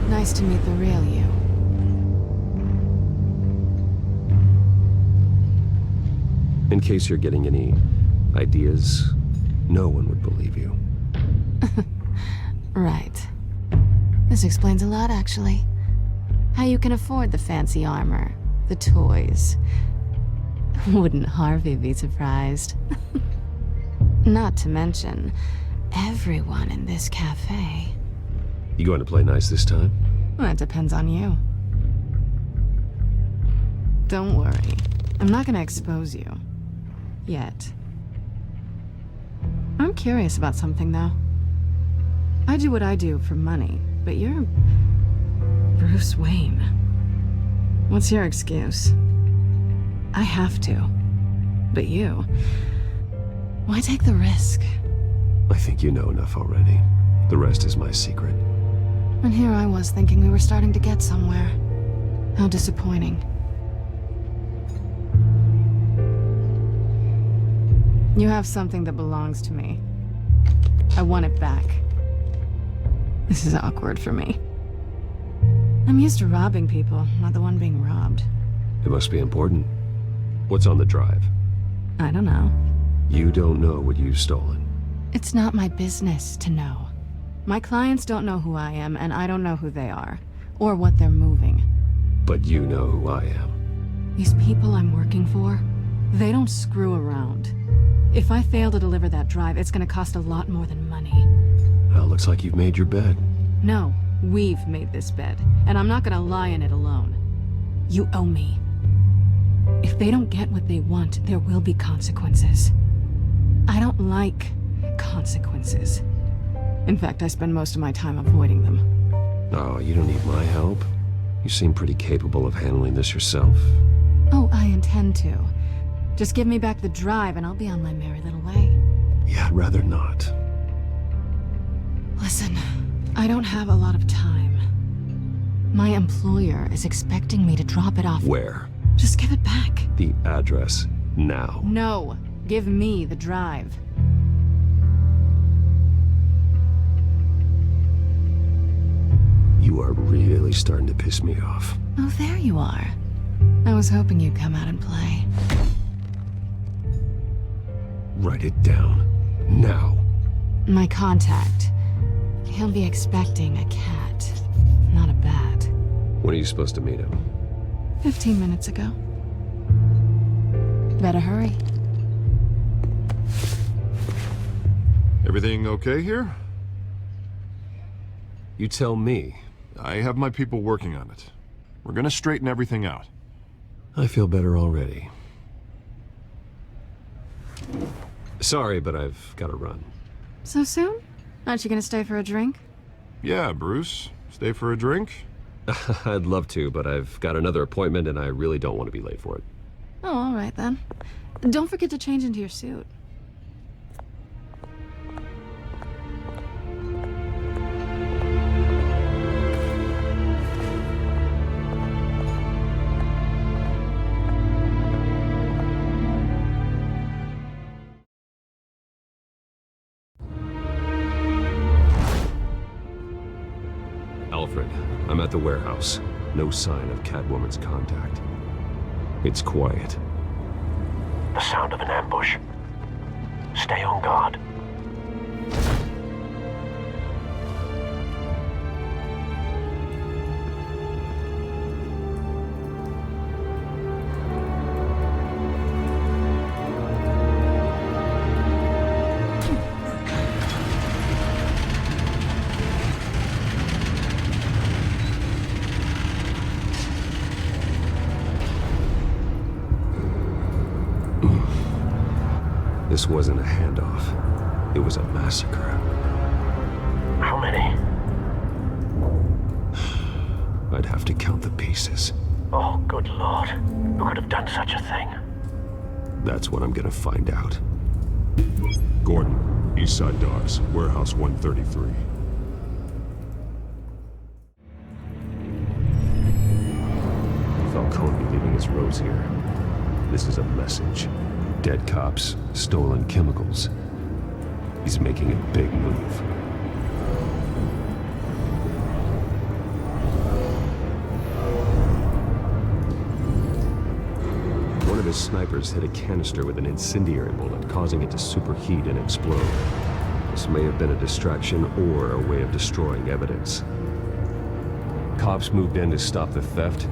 Nice to meet the real you. In case you're getting any ideas, no one would believe you. Right. This explains a lot, actually. How you can afford the fancy armor, the toys. Wouldn't Harvey be surprised? Not to mention, everyone in this cafe. You going to play nice this time? Well, that depends on you. Don't worry. I'm not gonna expose you. Yet. I'm curious about something, though. I do what I do for money, but you're Bruce Wayne. What's your excuse? I have to. But you... why take the risk? I think you know enough already. The rest is my secret. And here I was thinking we were starting to get somewhere. How disappointing. You have something that belongs to me. I want it back. This is awkward for me. I'm used to robbing people, not the one being robbed. It must be important. What's on the drive? I don't know. You don't know what you've stolen. It's not my business to know. My clients don't know who I am, and I don't know who they are, or what they're moving. But you know who I am. These people I'm working for, they don't screw around. If I fail to deliver that drive, it's gonna cost a lot more than money. Well, looks like you've made your bed. No, we've made this bed, and I'm not gonna lie in it alone. You owe me. If they don't get what they want, there will be consequences. I don't like consequences. In fact, I spend most of my time avoiding them. Oh, you don't need my help. You seem pretty capable of handling this yourself. Oh, I intend to. Just give me back the drive and I'll be on my merry little way. Yeah, I'd rather not. Listen, I don't have a lot of time. My employer is expecting me to drop it off. Where? Just give it back. The address, now. No, give me the drive. You are really starting to piss me off. Oh, there you are. I was hoping you'd come out and play. Write it down. Now. My contact. He'll be expecting a cat, not a bat. When are you supposed to meet him? 15 minutes ago. Better hurry. Everything okay here? You tell me. I have my people working on it. We're gonna straighten everything out. I feel better already. Sorry, but I've got to run. So soon? Aren't you gonna stay for a drink? Yeah, Bruce. Stay for a drink? I'd love to, but I've got another appointment and I really don't want to be late for it. Oh, all right then. Don't forget to change into your suit. Alfred, I'm at the warehouse. No sign of Catwoman's contact. It's quiet. The sound of an ambush. Stay on guard. This wasn't a handoff. It was a massacre. How many? I'd have to count the pieces. Oh, good lord. Who could have done such a thing? That's what I'm gonna find out. Gordon, Eastside Docks, Warehouse 133. Falcone leaving his rose here. This is a message. Dead cops, stolen chemicals. He's making a big move. One of his snipers hit a canister with an incendiary bullet, causing it to superheat and explode. This may have been a distraction or a way of destroying evidence. Cops moved in to stop the theft.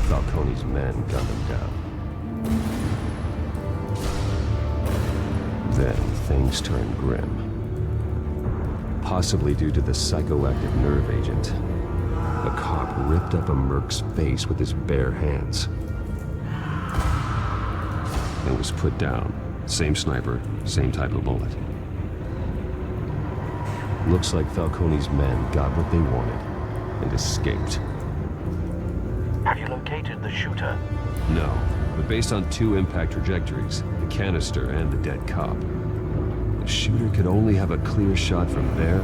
Falcone's men gunned him down. Then things turned grim. Possibly due to the psychoactive nerve agent. A cop ripped up a merc's face with his bare hands. And was put down. Same sniper, same type of bullet. Looks like Falcone's men got what they wanted and escaped. Have you located the shooter? No, but based on two impact trajectories, the canister and the dead cop, the shooter could only have a clear shot from there,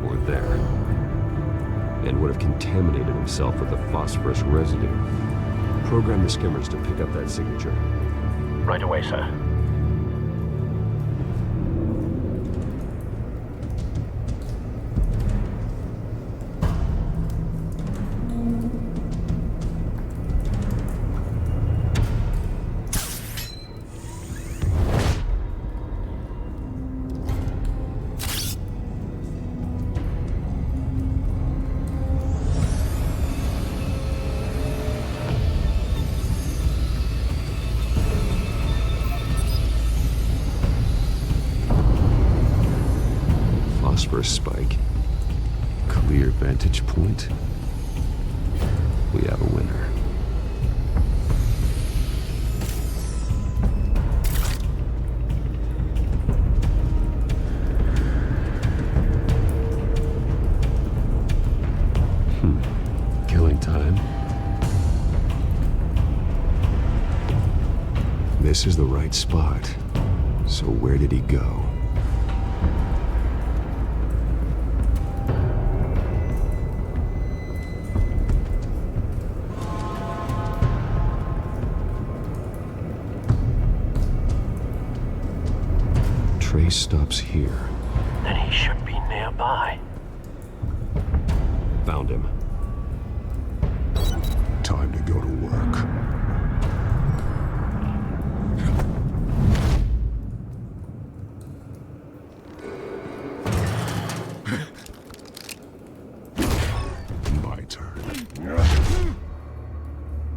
or there, and would have contaminated himself with the phosphorus residue. Program the skimmers to pick up that signature. Right away, sir. Phosphorus spike. Clear vantage point. We have a winner. Killing time. This is the right spot. So where did he go? Trace stops here. Then he should be nearby. Found him. Time to go to work. My turn.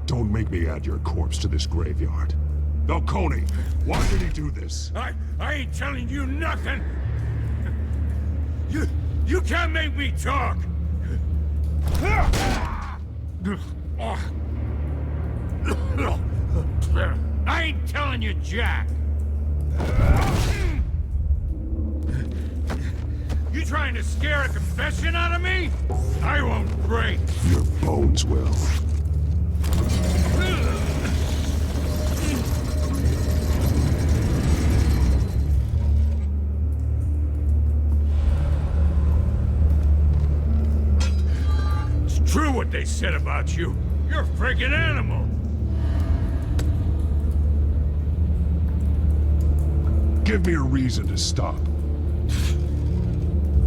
Don't make me add your corpse to this graveyard. Falcone, why did he do this? I ain't telling you nothing. You can't make me talk. I ain't telling you jack. You trying to scare a confession out of me? I won't break. Your bones will. It's true what they said about you. You're a freaking animal. Give me a reason to stop.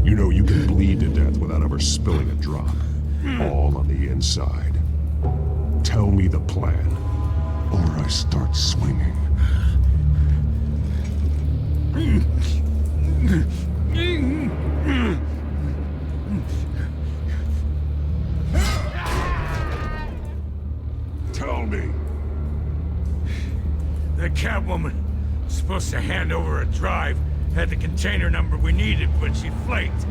You know you can bleed to death without ever spilling a drop. All on the inside. Tell me the plan, or I start swinging. Tell me. The Catwoman was supposed to hand over a drive. Had the container number we needed, but she flaked.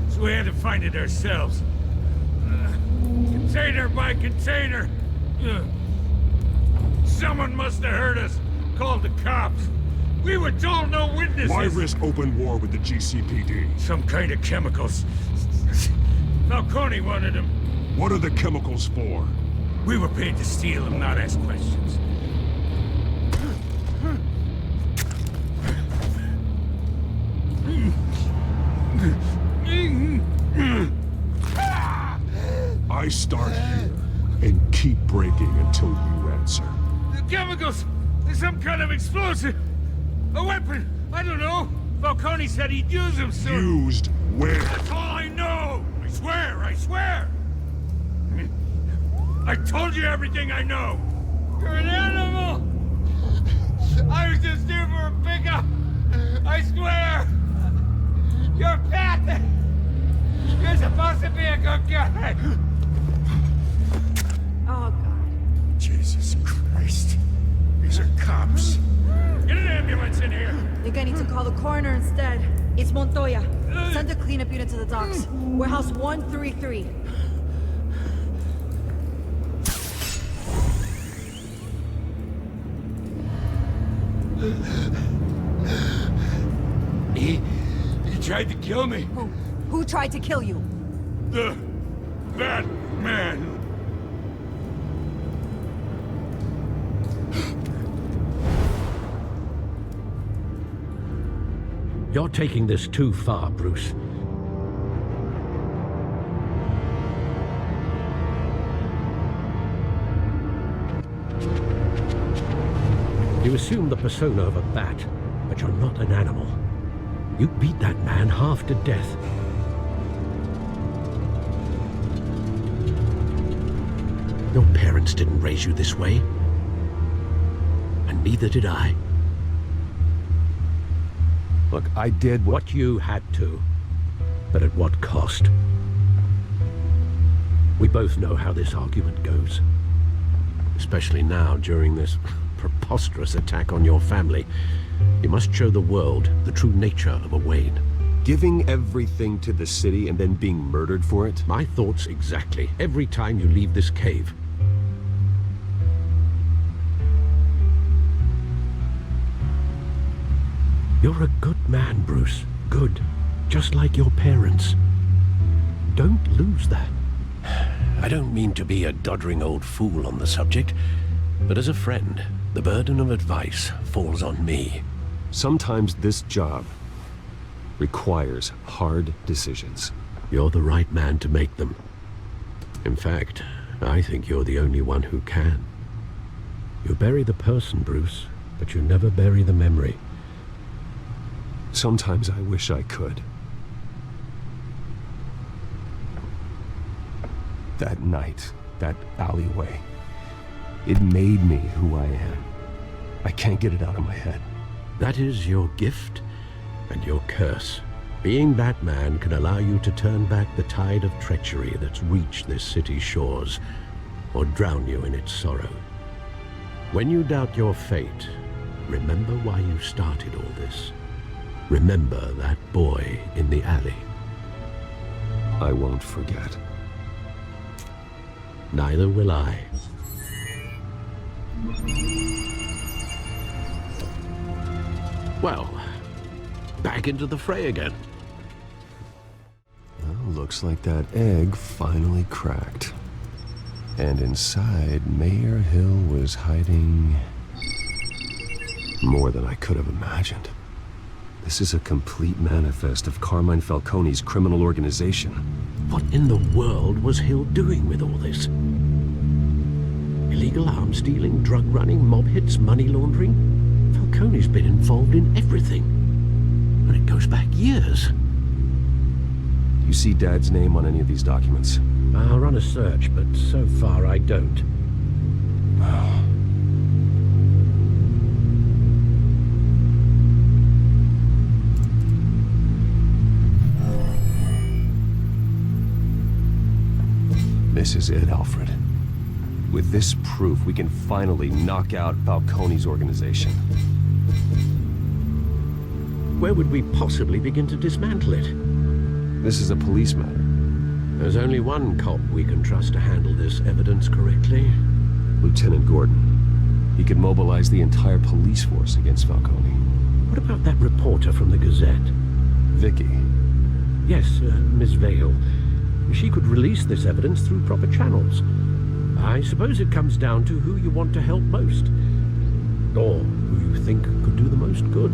So we had to find it ourselves. Container by container. Someone must have heard us. Called the cops. We were told no witnesses. Why risk open war with the GCPD? Some kind of chemicals. Falcone wanted them. What are the chemicals for? We were paid to steal them, not ask questions. I start here and keep breaking until you answer. The chemicals! There's some kind of explosive! A weapon! I don't know! Falcone said he'd use them soon! Used where? That's all I know! I swear! I swear! I told you everything I know! You're an animal! I was just here for a pickup! I swear! You're a pet! You're supposed to be a good guy! Oh, God. Jesus Christ. These are cops. Get an ambulance in here! Think I need to call the coroner instead. It's Montoya. Send a cleanup unit to the docks. Warehouse 133. He tried to kill me. Who tried to kill you? The Batman. You're taking this too far, Bruce. You assume the persona of a bat, but you're not an animal. You beat that man half to death. Your parents didn't raise you this way. And neither did I. Look, I did what you had to, but at what cost? We both know how this argument goes. Especially now, during this preposterous attack on your family. You must show the world the true nature of a Wayne. Giving everything to the city and then being murdered for it? My thoughts exactly. Every time you leave this cave. You're a good man, Bruce. Good. Just like your parents. Don't lose that. I don't mean to be a doddering old fool on the subject, but as a friend, the burden of advice falls on me. Sometimes this job requires hard decisions. You're the right man to make them. In fact, I think you're the only one who can. You bury the person, Bruce, but you never bury the memory. Sometimes I wish I could. That night, that alleyway, it made me who I am. I can't get it out of my head. That is your gift and your curse. Being Batman can allow you to turn back the tide of treachery that's reached this city's shores, or drown you in its sorrow. When you doubt your fate, remember why you started all this. Remember that boy in the alley. I won't forget. Neither will I. Well, back into the fray again. Well, looks like that egg finally cracked. And inside, Mayor Hill was hiding more than I could have imagined. This is a complete manifest of Carmine Falcone's criminal organization. What in the world was Hill doing with all this? Illegal arms dealing, drug running, mob hits, money laundering? Falcone's been involved in everything. And it goes back years. You see Dad's name on any of these documents? I'll run a search, but so far I don't. This is it, Alfred. With this proof, we can finally knock out Falcone's organization. Where would we possibly begin to dismantle it? This is a police matter. There's only one cop we can trust to handle this evidence correctly. Lieutenant Gordon. He could mobilize the entire police force against Falcone. What about that reporter from the Gazette? Vicky. Yes, Miss Vale. She could release this evidence through proper channels. I suppose it comes down to who you want to help most. Or who you think could do the most good.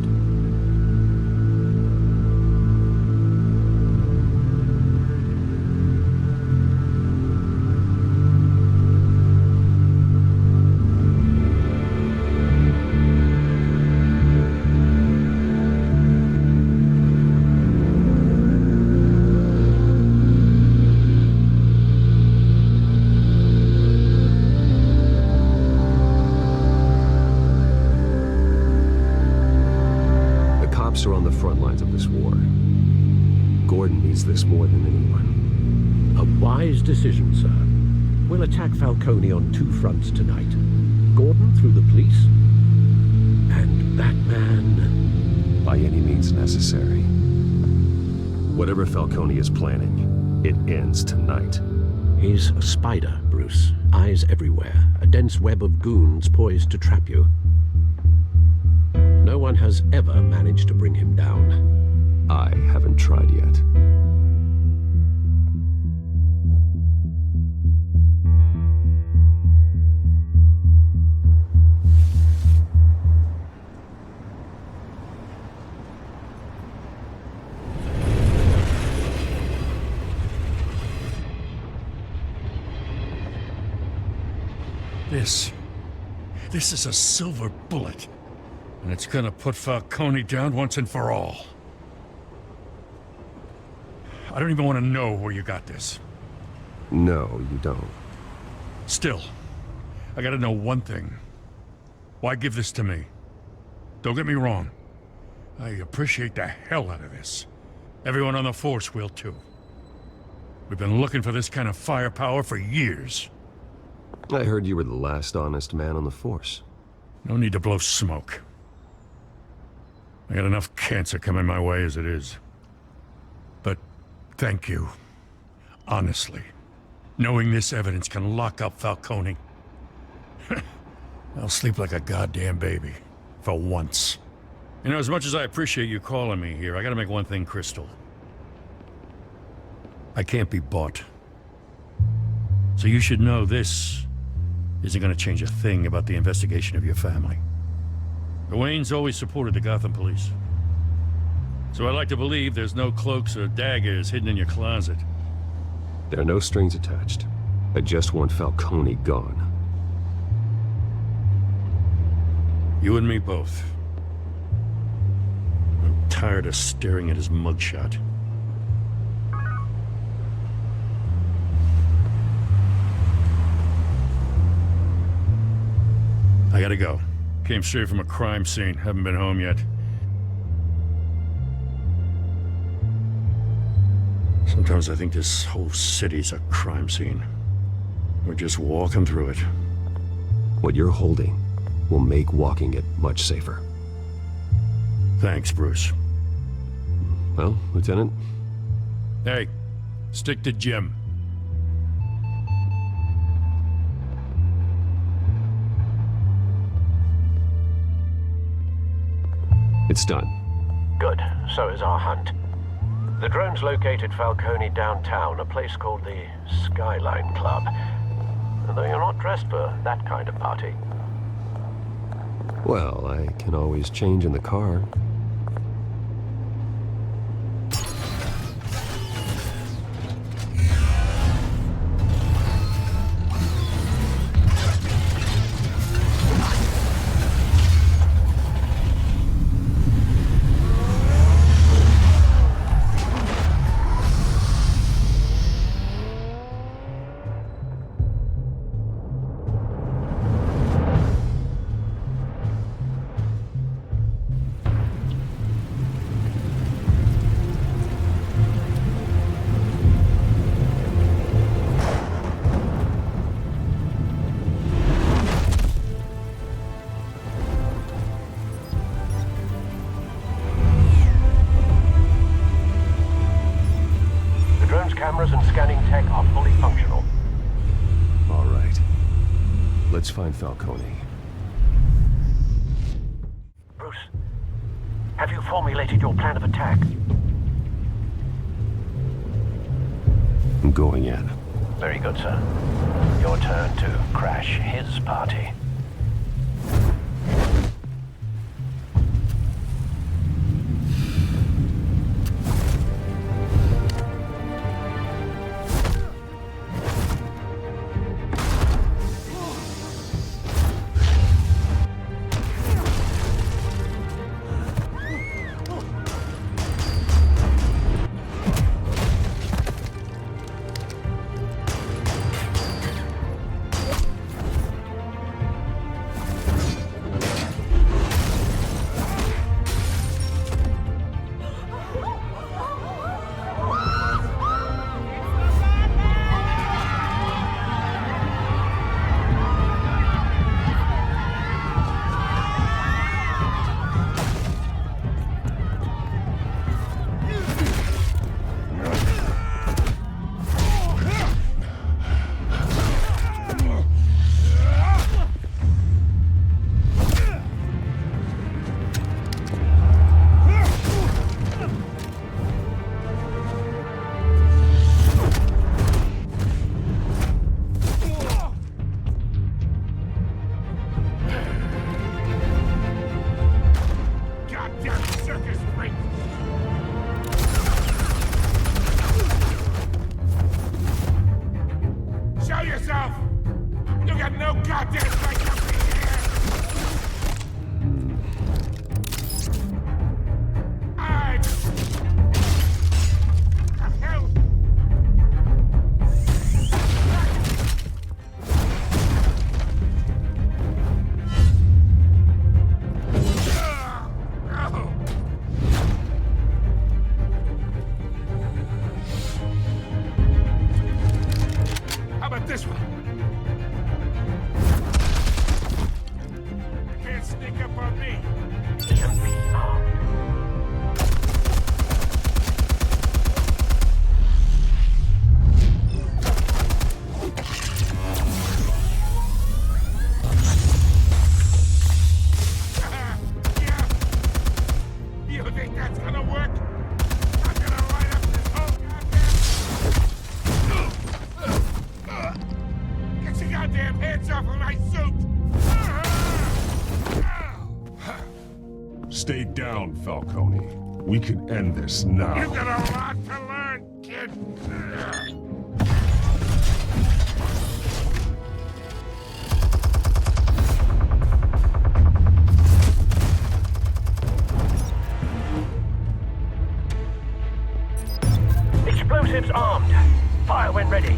Are on the front lines of this war. Gordon needs this more than anyone. A wise decision, sir. We'll attack Falcone on two fronts tonight. Gordon through the police, and Batman... by any means necessary. Whatever Falcone is planning, it ends tonight. He's a spider, Bruce. Eyes everywhere. A dense web of goons poised to trap you. No one has ever managed to bring him down. I haven't tried yet. This is a silver bullet. And it's gonna put Falcone down once and for all. I don't even want to know where you got this. No, you don't. Still, I gotta know one thing. Why give this to me? Don't get me wrong. I appreciate the hell out of this. Everyone on the force will too. We've been looking for this kind of firepower for years. I heard you were the last honest man on the force. No need to blow smoke. I got enough cancer coming my way as it is. But thank you. Honestly. Knowing this evidence can lock up Falcone. I'll sleep like a goddamn baby. For once. You know, as much as I appreciate you calling me here, I gotta make one thing crystal. I can't be bought. So you should know this isn't going to change a thing about the investigation of your family. The Waynes always supported the Gotham police. So I like to believe there's no cloaks or daggers hidden in your closet. There are no strings attached. I just want Falcone gone. You and me both. I'm tired of staring at his mugshot. I gotta go. Came straight from a crime scene. Haven't been home yet. Sometimes I think this whole city's a crime scene. We're just walking through it. What you're holding will make walking it much safer. Thanks, Bruce. Well, Lieutenant? Hey, stick to Jim. It's done. Good. So is our hunt. The drone's located Falcone downtown, a place called the Skyline Club. Though you're not dressed for that kind of party. Well, I can always change in the car. Cameras and scanning tech are fully functional. All right. Let's find Falcone. Bruce, have you formulated your plan of attack? I'm going in. Very good, sir. Your turn to crash his party. hands off of my suit! Stay down, Falcone. We can end this now. You've got a lot to learn, kid. Explosives armed. Fire when ready.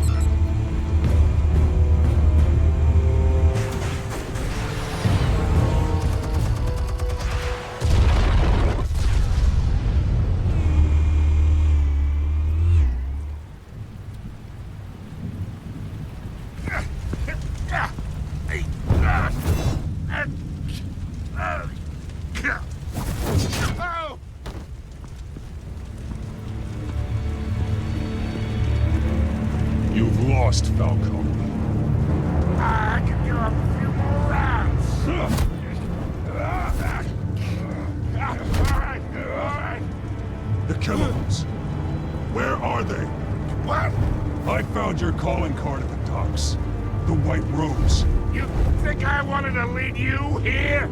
You've lost, Falcone. I can do a few more rounds. All right. The chemicals. Where are they? What? I found your calling card at the docks. The White Rose. You think I wanted to lead you here?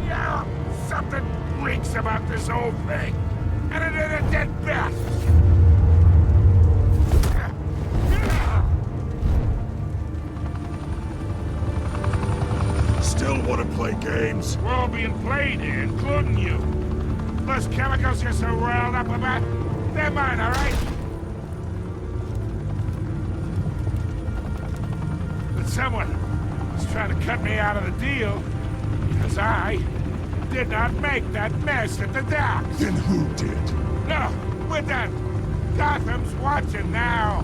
Yeah, something reeks about this whole thing. And it ain't a dead bat. Still want to play games? We're all being played here, including you. Those chemicals you're so riled up about, they're mine, all right? But someone was trying to cut me out of the deal because I did not make that mess at the docks. Then who did? No, we're done. Gotham's watching now.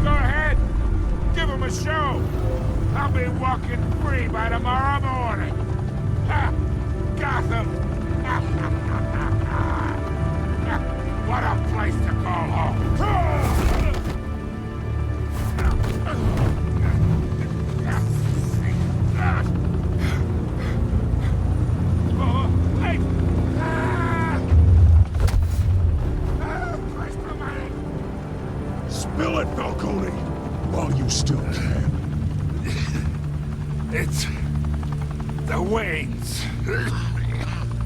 Go ahead. Give him a show. I'll be walking free by tomorrow morning. Ha! Gotham. What a place to call home. Spill it, Falcone, while you still can. It's the Waynes.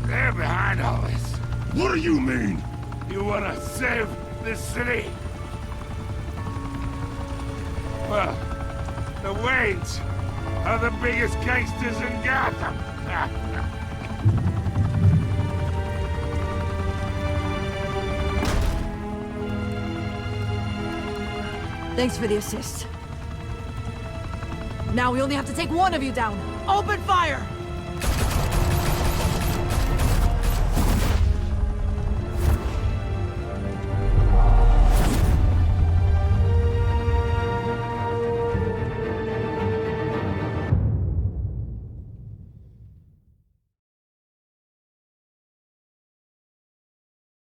They're behind all this. What do you mean? You want to save this city? Well, the Waynes are the biggest gangsters in Gotham. Thanks for the assist. Now we only have to take one of you down. Open fire!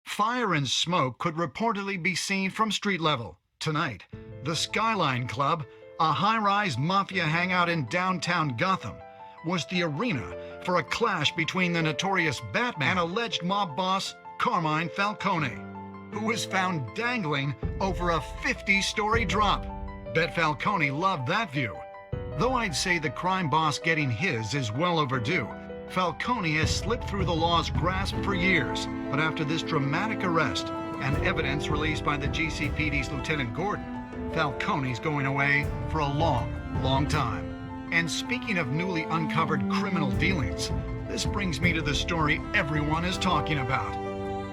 Fire and smoke could reportedly be seen from street level. Tonight, the Skyline Club, a high-rise mafia hangout in downtown Gotham, was the arena for a clash between the notorious Batman and alleged mob boss Carmine Falcone, who was found dangling over a 50-story drop. Bet Falcone loved that view. Though I'd say the crime boss getting his is well overdue, Falcone has slipped through the law's grasp for years. But after this dramatic arrest and evidence released by the GCPD's Lieutenant Gordon, Falcone's going away for a long, long time. And speaking of newly uncovered criminal dealings, this brings me to the story everyone is talking about: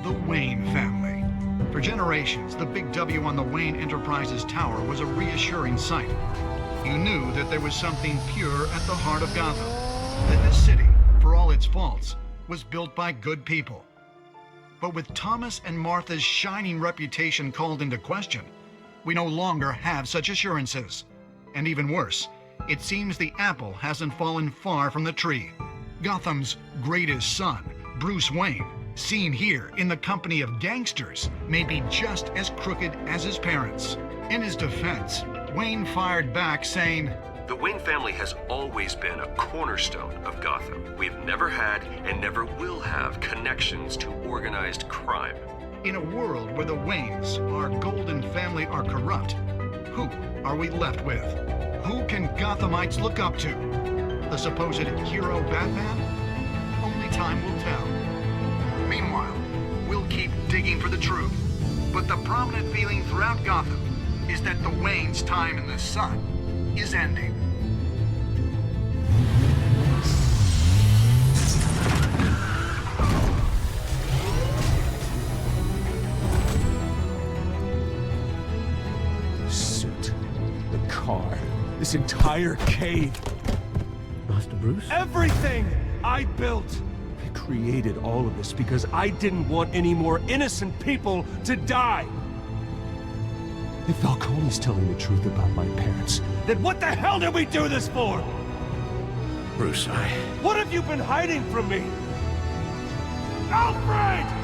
the Wayne family. For generations, the big W on the Wayne Enterprises Tower was a reassuring sight. You knew that there was something pure at the heart of Gotham, that this city, for all its faults, was built by good people. But with Thomas and Martha's shining reputation called into question, we no longer have such assurances. And even worse, it seems the apple hasn't fallen far from the tree. Gotham's greatest son, Bruce Wayne, seen here in the company of gangsters, may be just as crooked as his parents. In his defense, Wayne fired back saying, "The Wayne family has always been a cornerstone of Gotham. We've never had and never will have connections to organized crime. In a world where the Waynes, our golden family, are corrupt, who are we left with? Who can Gothamites look up to? The supposed hero Batman? Only time will tell. Meanwhile, we'll keep digging for the truth. But the prominent feeling throughout Gotham is that the Waynes' time in the sun is ending. Suit, the car, this entire cave. Master Bruce? Everything I built! I created all of this because I didn't want any more innocent people to die! If Falcone's telling the truth about my parents, then what the hell did we do this for? Bruce, What have you been hiding from me? Alfred!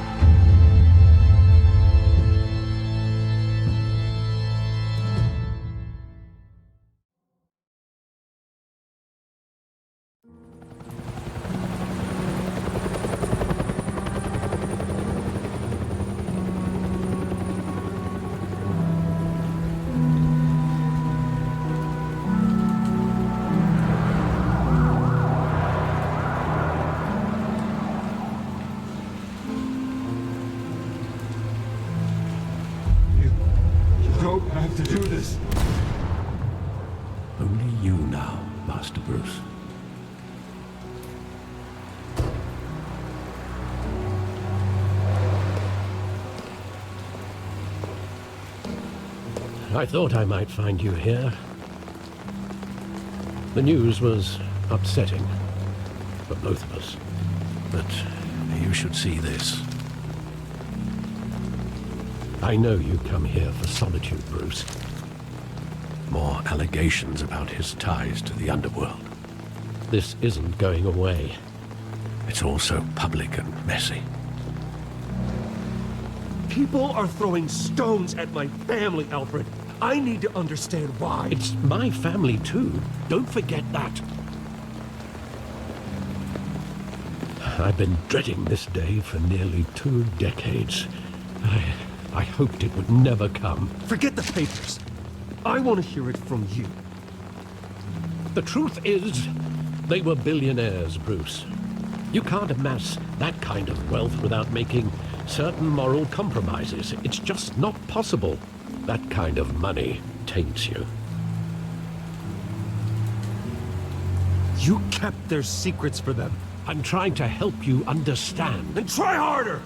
You don't have to do this. Only you now, Master Bruce. I thought I might find you here. The news was upsetting for both of us, but you should see this. I know you come here for solitude, Bruce. More allegations about his ties to the underworld. This isn't going away. It's all so public and messy. People are throwing stones at my family, Alfred. I need to understand why. It's my family too. Don't forget that. I've been dreading this day for nearly 2 decades. I hoped it would never come. Forget the papers. I want to hear it from you. The truth is, they were billionaires, Bruce. You can't amass that kind of wealth without making certain moral compromises. It's just not possible. That kind of money taints you. You kept their secrets for them. I'm trying to help you understand. Then try harder!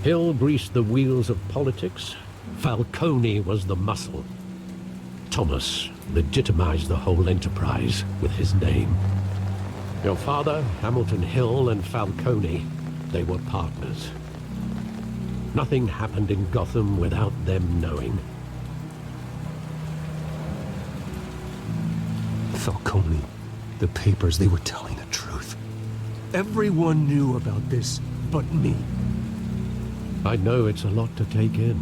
Hill greased the wheels of politics. Falcone was the muscle. Thomas legitimized the whole enterprise with his name. Your father, Hamilton Hill, and Falcone, they were partners. Nothing happened in Gotham without them knowing. Falcone, the papers, they were telling the truth. Everyone knew about this but me. I know it's a lot to take in.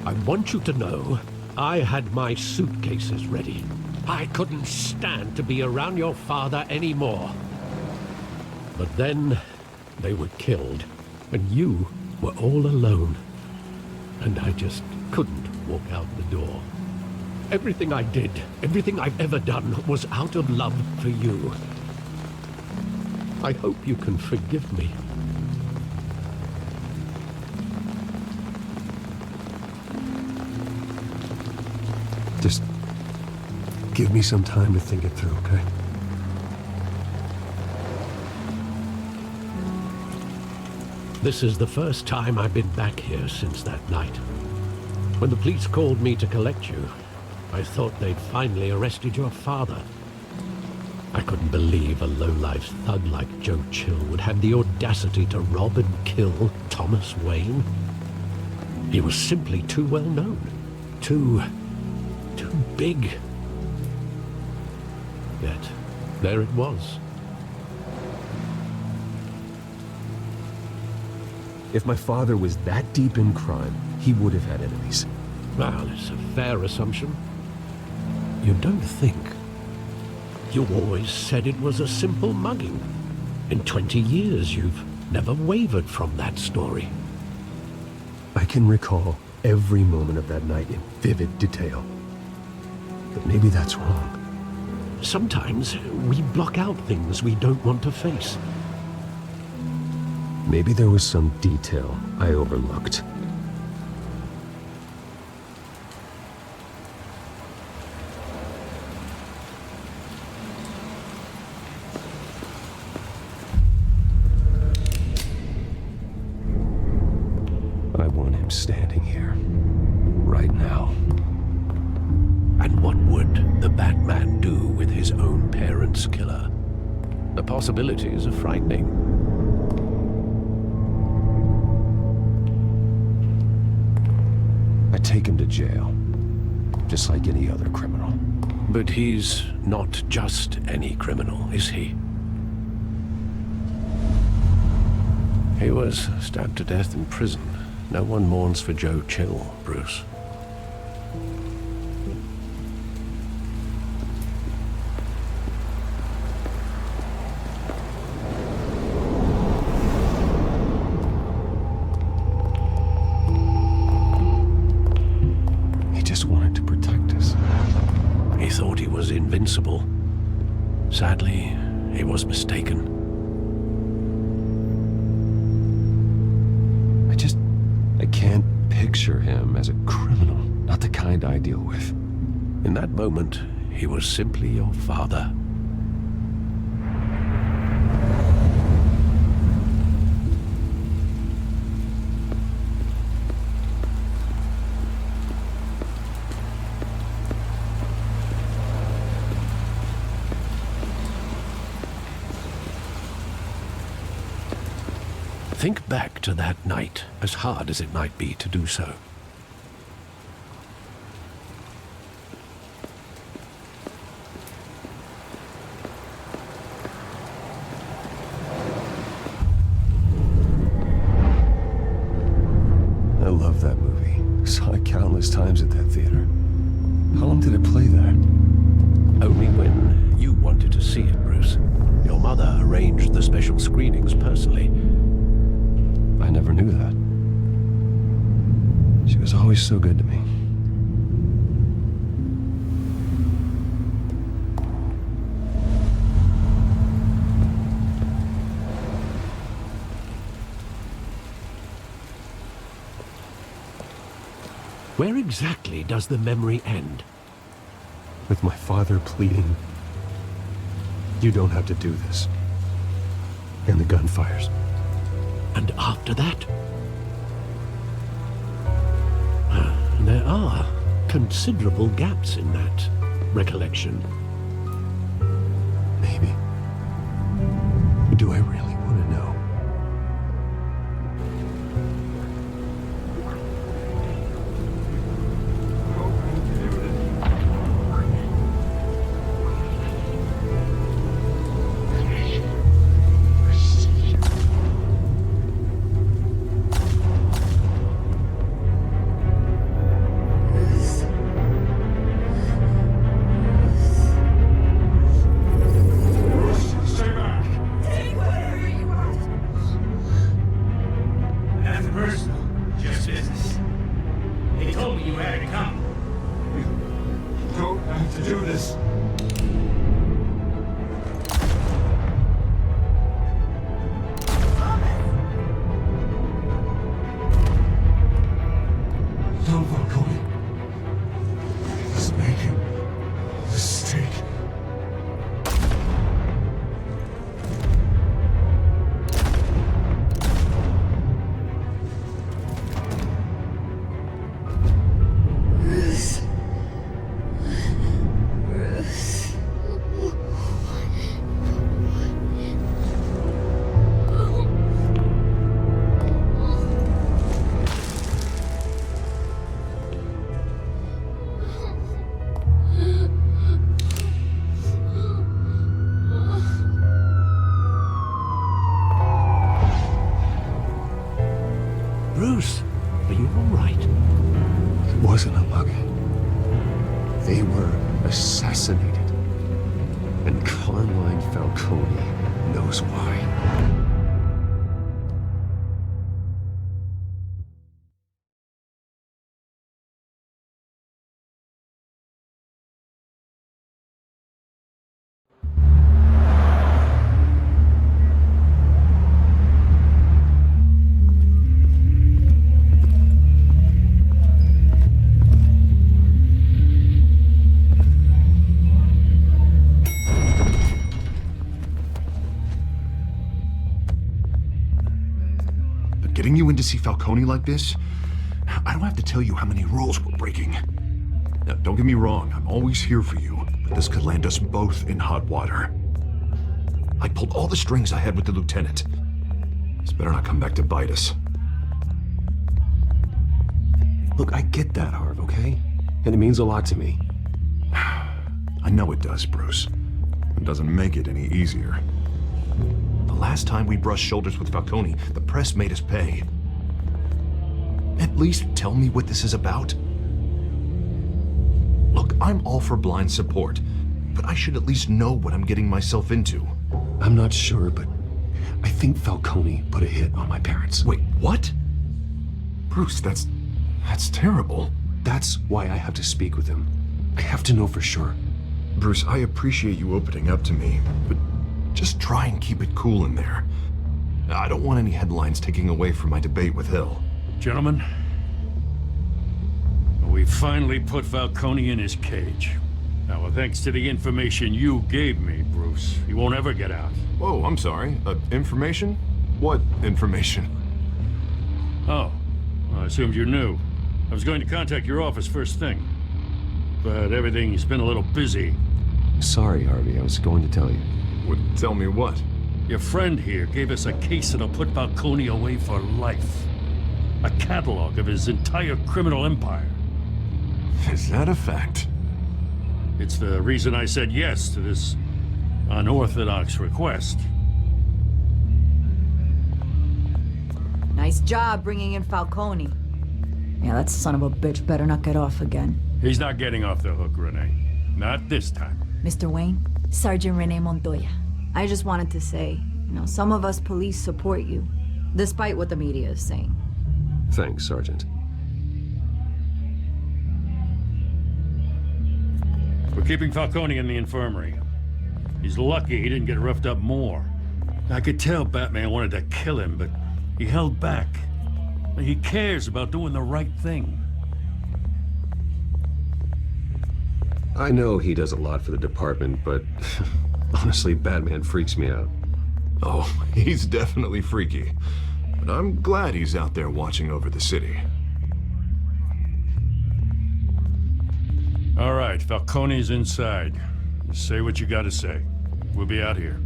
I want you to know I had my suitcases ready. I couldn't stand to be around your father anymore. But then they were killed, and you were all alone. And I just couldn't walk out the door. Everything I did, everything I've ever done, was out of love for you. I hope you can forgive me. Just give me some time to think it through, okay? This is the first time I've been back here since that night. When the police called me to collect you, I thought they'd finally arrested your father. I couldn't believe a low-life thug like Joe Chill would have the audacity to rob and kill Thomas Wayne. He was simply too well known. Too big. Yet, there it was. If my father was that deep in crime, he would have had enemies. Well, it's a fair assumption. You don't think. You always said it was a simple mugging. In 20 years, you've never wavered from that story. I can recall every moment of that night in vivid detail. But maybe that's wrong. Sometimes we block out things we don't want to face. Maybe there was some detail I overlooked. I want him standing here, right now. And what would the Batman do with his own parents' killer? The possibilities are frightening. I take him to jail, just like any other criminal. But he's not just any criminal, is he? He was stabbed to death in prison. No one mourns for Joe Chill, Bruce. He just wanted to protect us. He thought he was invincible. Sadly, he was mistaken. I can't picture him as a criminal, not the kind I deal with. In that moment, he was simply your father. Think back to that night, as hard as it might be to do so. I love that movie. Saw it countless times at that theater. How long did it play there? Only when you wanted to see it, Bruce. Your mother arranged the special screenings personally. I never knew that. She was always so good to me. Where exactly does the memory end? With my father pleading, "You don't have to do this." And the gun fires. And after that? There are considerable gaps in that recollection. Maybe. Do I really want to know? Bruce, are you all right? It wasn't a mugging. They were assassinated and caught Carmine Falcone knows why. Getting you in to see Falcone like this? I don't have to tell you how many rules we're breaking. Now, don't get me wrong, I'm always here for you, but this could land us both in hot water. I pulled all the strings I had with the lieutenant. This better not come back to bite us. Look, I get that, Harv, okay? And it means a lot to me. I know it does, Bruce. It doesn't make it any easier. The last time we brushed shoulders with Falcone, the press made us pay. At least tell me what this is about. Look, I'm all for blind support, but I should at least know what I'm getting myself into. I'm not sure, but I think Falcone put a hit on my parents. Wait, what? Bruce, that's terrible. That's why I have to speak with him. I have to know for sure. Bruce, I appreciate you opening up to me, but just try and keep it cool in there. I don't want any headlines taking away from my debate with Hill. Gentlemen, we finally put Falcone in his cage. Now, thanks to the information you gave me, Bruce, he won't ever get out. Whoa, I'm sorry. Information? What information? Oh, well, I assumed you knew. I was going to contact your office first thing, but everything's been a little busy. Sorry, Harvey, I was going to tell you. Tell me what? Your friend here gave us a case that'll put Falcone away for life. A catalog of his entire criminal empire. Is that a fact? It's the reason I said yes to this unorthodox request. Nice job bringing in Falcone. Yeah, that son of a bitch better not get off again. He's not getting off the hook, Renee. Not this time. Mr. Wayne, Sergeant Renee Montoya. I just wanted to say, some of us police support you, despite what the media is saying. Thanks, Sergeant. We're keeping Falcone in the infirmary. He's lucky he didn't get roughed up more. I could tell Batman wanted to kill him, but he held back. He cares about doing the right thing. I know he does a lot for the department, but honestly, Batman freaks me out. Oh, he's definitely freaky. But I'm glad he's out there watching over the city. All right, Falcone's inside. Say what you gotta say. We'll be out here.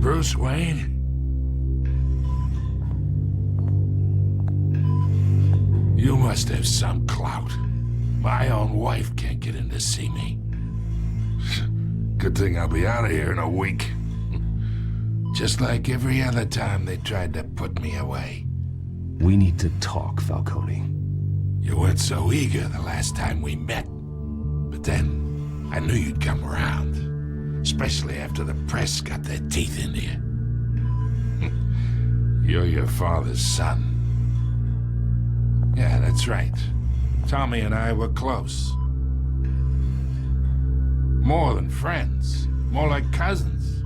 Bruce Wayne? You must have some clout. My own wife can't get in to see me. Good thing I'll be out of here in a week. Just like every other time they tried to put me away. We need to talk, Falcone. You weren't so eager the last time we met. But then, I knew you'd come around. Especially after the press got their teeth into you. You're your father's son. Yeah, that's right. Tommy and I were close. More than friends. More like cousins.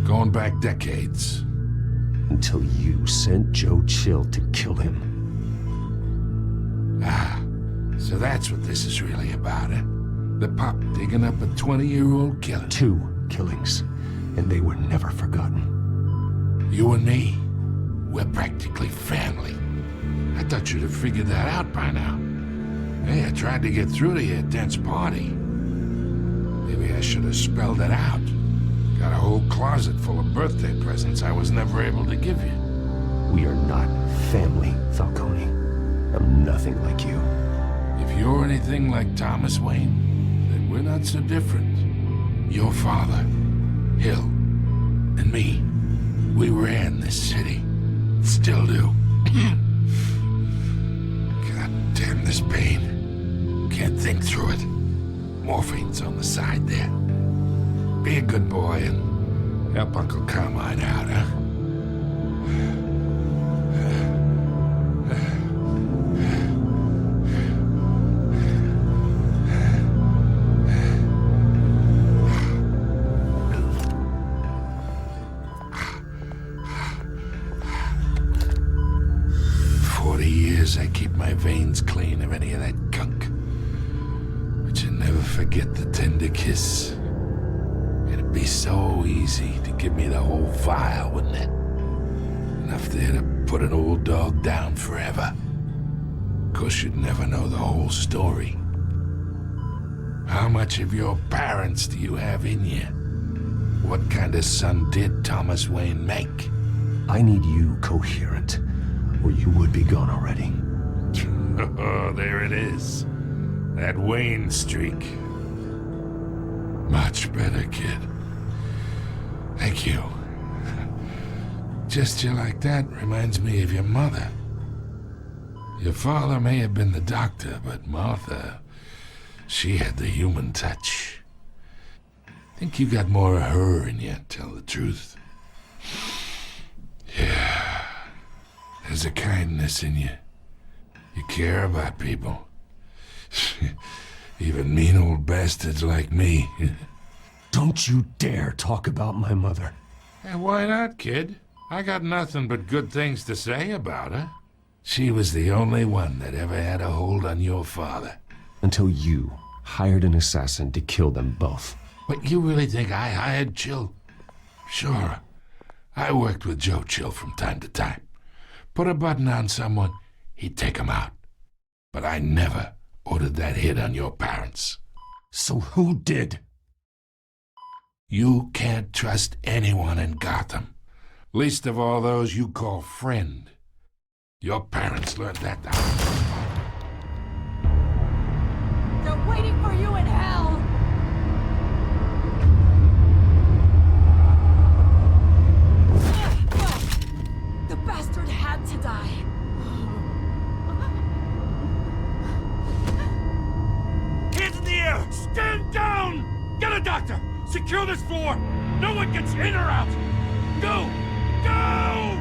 Going back decades. Until you sent Joe Chill to kill him. Ah, so that's what this is really about, eh? The pup digging up a 20-year-old killer. 2 killings, and they were never forgotten. You and me, we're practically family. I thought you'd have figured that out by now. Hey, I tried to get through to your dense party. Maybe I should have spelled it out. Got a whole closet full of birthday presents I was never able to give you. We are not family, Falcone. I'm nothing like you. If you're anything like Thomas Wayne, then we're not so different. Your father, Hill, and me, we ran this city. Still do. God damn this pain. Can't think through it. Morphine's on the side there. Be a good boy and help Uncle Carmine out, huh? 40 years I keep my veins clean of any of that gunk. But you never forget the tender kiss. It'd be so easy to give me the whole vial, wouldn't it? Enough there to put an old dog down forever. Of course, you'd never know the whole story. How much of your parents do you have in you? What kind of son did Thomas Wayne make? I need you coherent, or you would be gone already. Oh, there it is. That Wayne streak. Much better, kid. Thank you. Gesture like that reminds me of your mother. Your father may have been the doctor, but Martha, she had the human touch. Think you got more of her in you, tell the truth. Yeah. There's a kindness in you. You care about people. Even mean old bastards like me. Don't you dare talk about my mother. And why not, kid? I got nothing but good things to say about her. She was the only one that ever had a hold on your father. Until you hired an assassin to kill them both. But you really think I hired Chill? Sure. I worked with Joe Chill from time to time. Put a button on someone, he'd take him out. But I never ordered that hit on your parents. So who did? You can't trust anyone in Gotham. Least of all those you call friend. Your parents learned that the hard way. They're waiting for you in hell! The bastard had to die. Hands in the air! Stand down! Get a doctor! Secure this floor! No one gets in or out! Go! Go!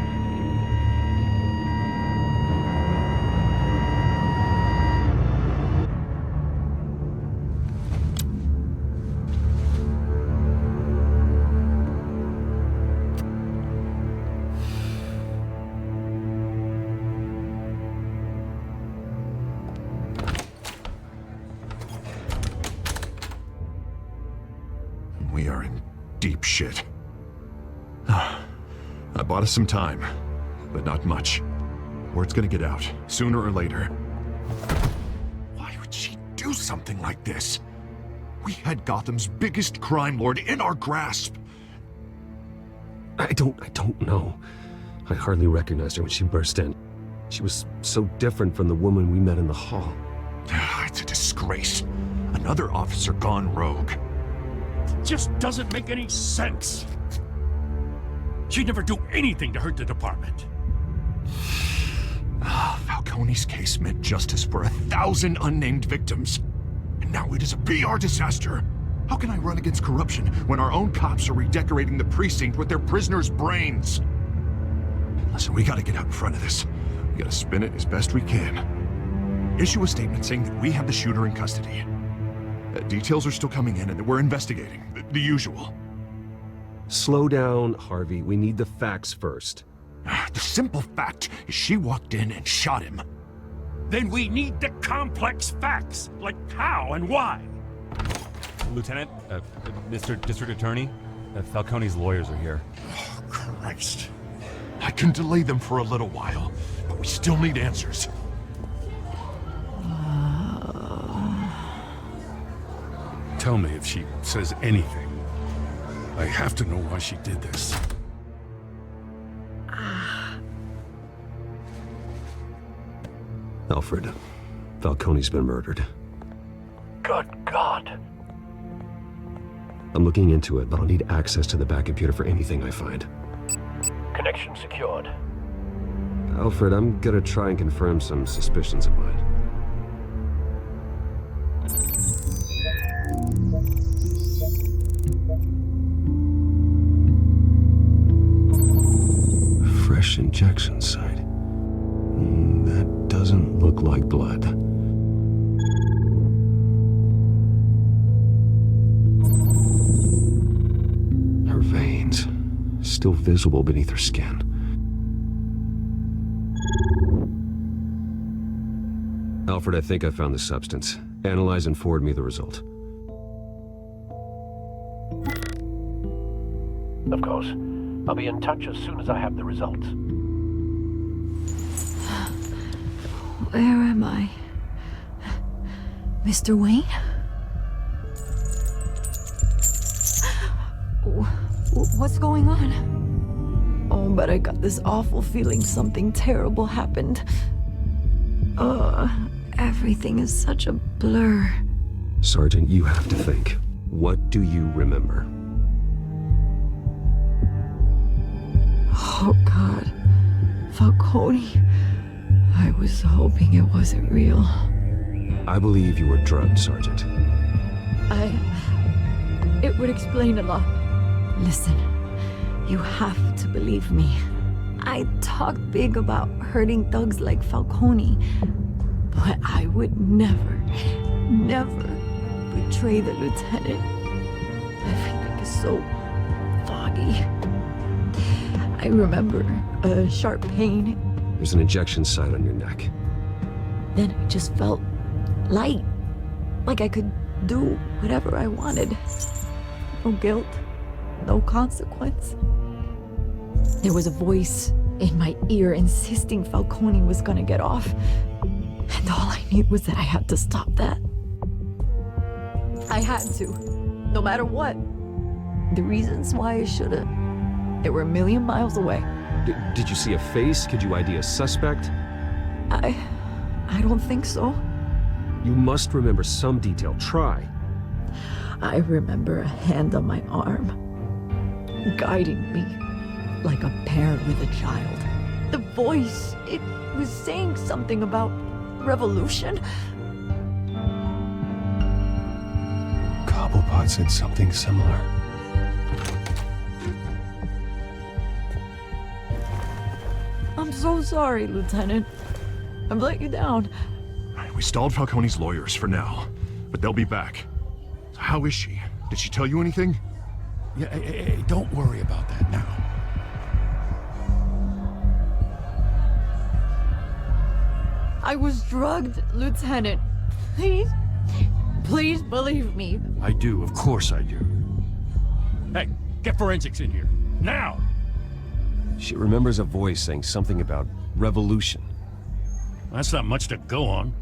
We are in deep shit. I bought us some time, but not much. Word's gonna get out, sooner or later. Why would she do something like this? We had Gotham's biggest crime lord in our grasp. I don't know. I hardly recognized her when she burst in. She was so different from the woman we met in the hall. It's a disgrace. Another officer gone rogue. Just doesn't make any sense. She'd never do anything to hurt the department. Falcone's case meant justice for 1,000 unnamed victims. And now it is a PR disaster. How can I run against corruption when our own cops are redecorating the precinct with their prisoners' brains? Listen, we gotta get out in front of this. We gotta spin it as best we can. Issue a statement saying that we have the shooter in custody. Details are still coming in and that we're investigating. The usual. Slow down, Harvey. We need the facts first. The simple fact is she walked in and shot him. Then we need the complex facts, like how and why. Lieutenant, Mr. District Attorney, Falcone's lawyers are here. Oh, Christ. I can delay them for a little while, but we still need answers. tell me if she says anything. I have to know why she did this. Alfred, Falcone's been murdered. Good God. I'm looking into it, but I'll need access to the back computer for anything I find. Connection secured. Alfred, I'm gonna try and confirm some suspicions of mine. Fresh injection site. That doesn't look like blood. Her veins, still visible beneath her skin. Alfred, I think I found the substance. Analyze and forward me the result. Of course. I'll be in touch as soon as I have the results. Where am I? Mr. Wayne? What's going on? Oh, but I got this awful feeling something terrible happened. Everything is such a blur. Sergeant, you have to think. What do you remember? Oh, God. Falcone. I was hoping it wasn't real. I believe you were drugged, Sergeant. It would explain a lot. Listen, you have to believe me. I talk big about hurting thugs like Falcone, but I would never betray the lieutenant. Everything is so foggy. I remember a sharp pain. There's an injection site on your neck. Then I just felt light, like I could do whatever I wanted. No guilt, no consequence. There was a voice in my ear insisting Falcone was gonna get off. And all I knew was that I had to stop that. I had to, no matter what. The reasons why I should've, they were a million miles away. Did you see a face? Could you ID a suspect? I don't think so. You must remember some detail. Try. I remember a hand on my arm, guiding me like a parent with a child. The voice, it was saying something about revolution. Cobblepot said something similar. I'm so sorry, Lieutenant. I've let you down. We stalled Falcone's lawyers for now, but they'll be back. How is she? Did she tell you anything? Yeah, hey, don't worry about that now. I was drugged, Lieutenant. Please believe me. I do, of course I do. Hey, get forensics in here, now! She remembers a voice saying something about revolution. That's not much to go on.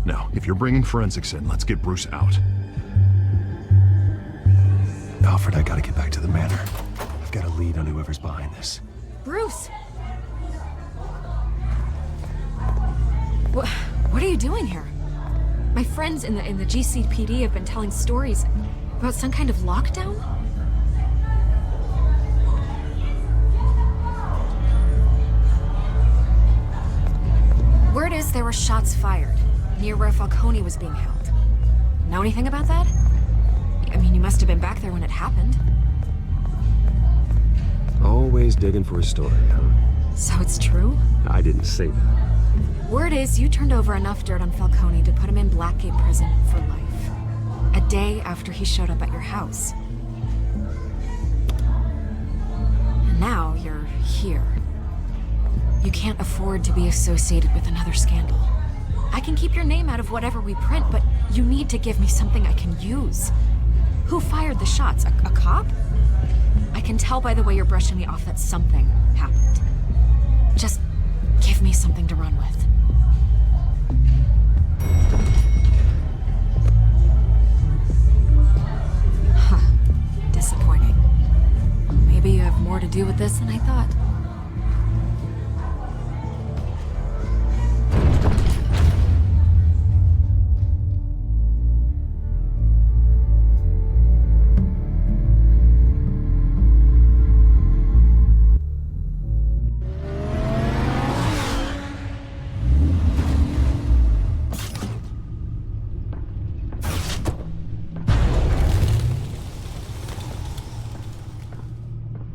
Now, if you're bringing forensics in, let's get Bruce out. Alfred, I gotta get back to the manor. I've got a lead on whoever's behind this. Bruce! What are you doing here? My friends in the GCPD have been telling stories about some kind of lockdown? Word is there were shots fired near where Falcone was being held. Know anything about that? I mean, you must have been back there when it happened. Always digging for a story, huh? So it's true? I didn't say that. Word is you turned over enough dirt on Falcone to put him in Blackgate Prison for life. A day after he showed up at your house. And now you're here. You can't afford to be associated with another scandal. I can keep your name out of whatever we print, but you need to give me something I can use. Who fired the shots? A cop? I can tell by the way you're brushing me off that something happened. Just give me something to run with. more to do with this than I thought.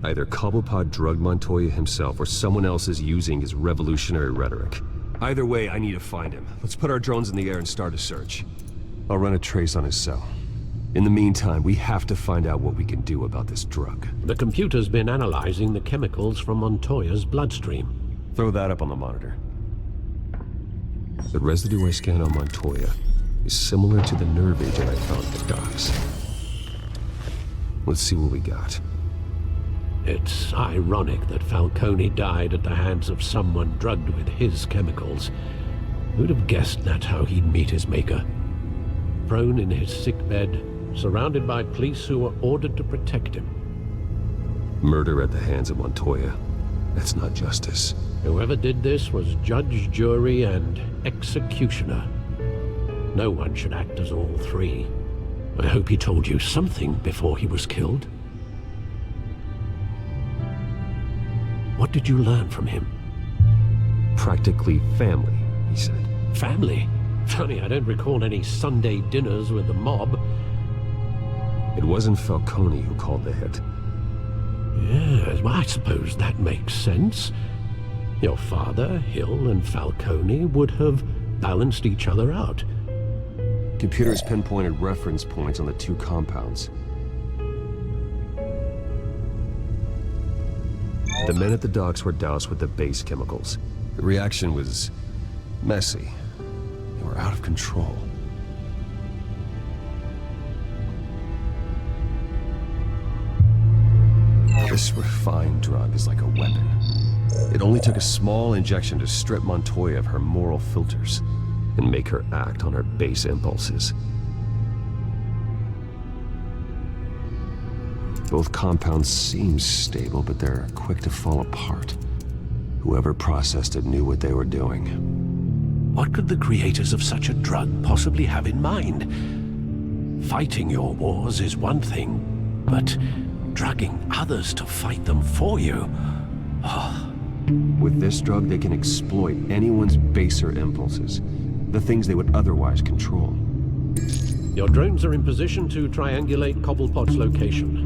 Either Cobblepot drugged Montoya himself, or someone else is using his revolutionary rhetoric. Either way, I need to find him. Let's put our drones in the air and start a search. I'll run a trace on his cell. In the meantime, we have to find out what we can do about this drug. The computer's been analyzing the chemicals from Montoya's bloodstream. Throw that up on the monitor. The residue I scanned on Montoya is similar to the nerve agent I found at the docks. Let's see what we got. It's ironic that Falcone died at the hands of someone drugged with his chemicals. Who'd have guessed that's how he'd meet his maker? Prone in his sickbed, surrounded by police who were ordered to protect him. Murder at the hands of Montoya. That's not justice. Whoever did this was judge, jury, and executioner. No one should act as all three. I hope he told you something before he was killed. What did you learn from him? Practically family, he said. Family? Funny, I don't recall any Sunday dinners with the mob. It wasn't Falcone who called the hit. Yes, well, I suppose that makes sense. Your father, Hill, and Falcone would have balanced each other out. Computers pinpointed reference points on the two compounds. The men at the docks were doused with the base chemicals. The reaction was messy. They were out of control. This refined drug is like a weapon. It only took a small injection to strip Montoya of her moral filters and make her act on her base impulses. Both compounds seem stable, but they're quick to fall apart. Whoever processed it knew what they were doing. What could the creators of such a drug possibly have in mind? Fighting your wars is one thing, but drugging others to fight them for you? Oh. With this drug, they can exploit anyone's baser impulses, the things they would otherwise control. Your drones are in position to triangulate Cobblepot's location.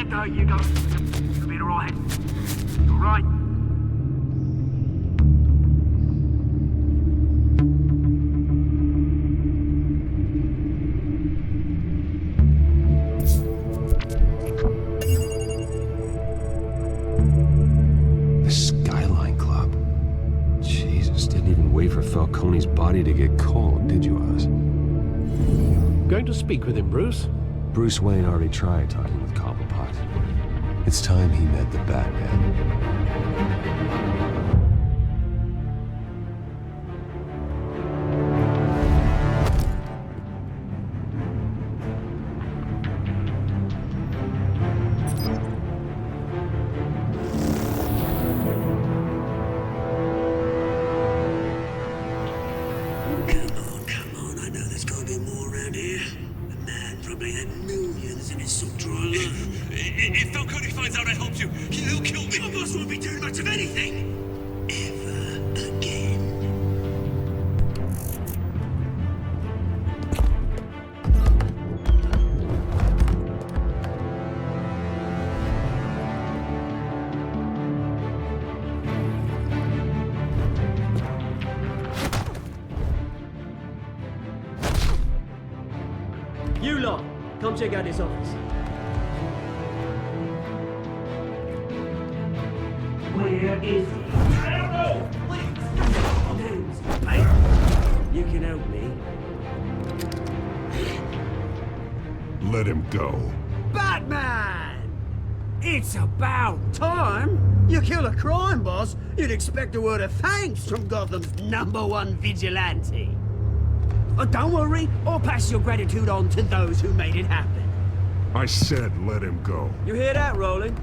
There you go. You'll be alright. Alright. wait for Falcone's body to get cold, did you, Oz? Going to speak with him, Bruce? Bruce Wayne already tried talking with Cobblepot. It's time he met the Batman. If Falcone finds out I helped you, he'll kill me. Your boss won't be doing much of anything. Ever again. You lot, come check out this office. Where is he? I don't know! Please! Mate, you can help me. Let him go. Batman! It's about time! You kill a crime boss, you'd expect a word of thanks from Gotham's #1 vigilante. Oh, don't worry, I'll pass your gratitude on to those who made it happen. I said let him go. You hear that, Roland?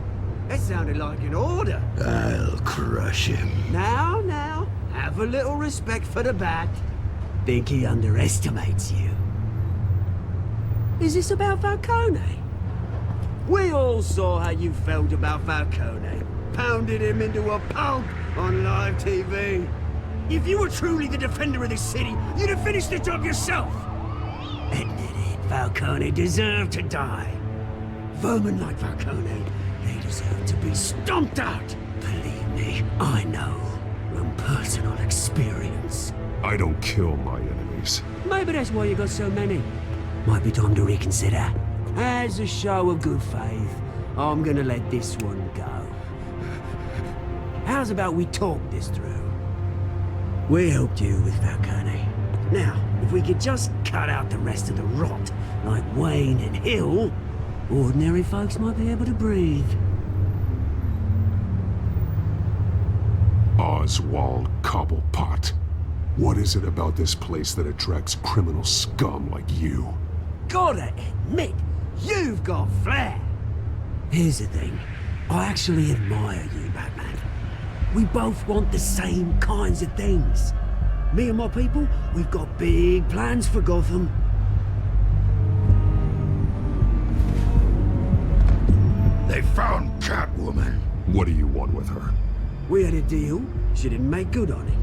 That sounded like an order. I'll crush him. Now, have a little respect for the Bat. Think he underestimates you. Is this about Falcone? We all saw how you felt about Falcone. Pounded him into a pulp on live TV. If you were truly the defender of this city, you'd have finished the job yourself. Admit it, Falcone deserved to die. Vermin like Falcone, they deserve to be stomped out. Believe me, I know from personal experience. I don't kill my enemies. Maybe that's why you got so many. Might be time to reconsider. As a show of good faith, I'm gonna let this one go. How's about we talk this through? We helped you with Falcone. Now, if we could just cut out the rest of the rot, like Wayne and Hill, ordinary folks might be able to breathe. Oswald Cobblepot. What is it about this place that attracts criminal scum like you? Gotta admit, you've got flair. Here's the thing. I actually admire you, Batman. We both want the same kinds of things. Me and my people, we've got big plans for Gotham. They found Catwoman. What do you want with her? We had a deal. She didn't make good on it.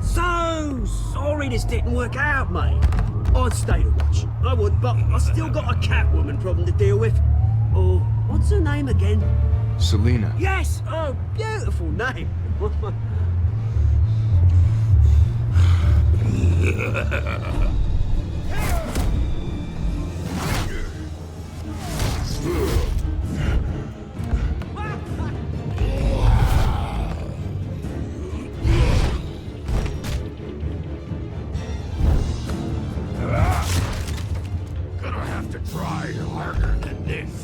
So sorry this didn't work out, mate. I'd stay to watch. I would, but I still got a Catwoman problem to deal with. Or, what's her name again? Selina. Yes! Oh, beautiful name. Gonna have to try harder than this.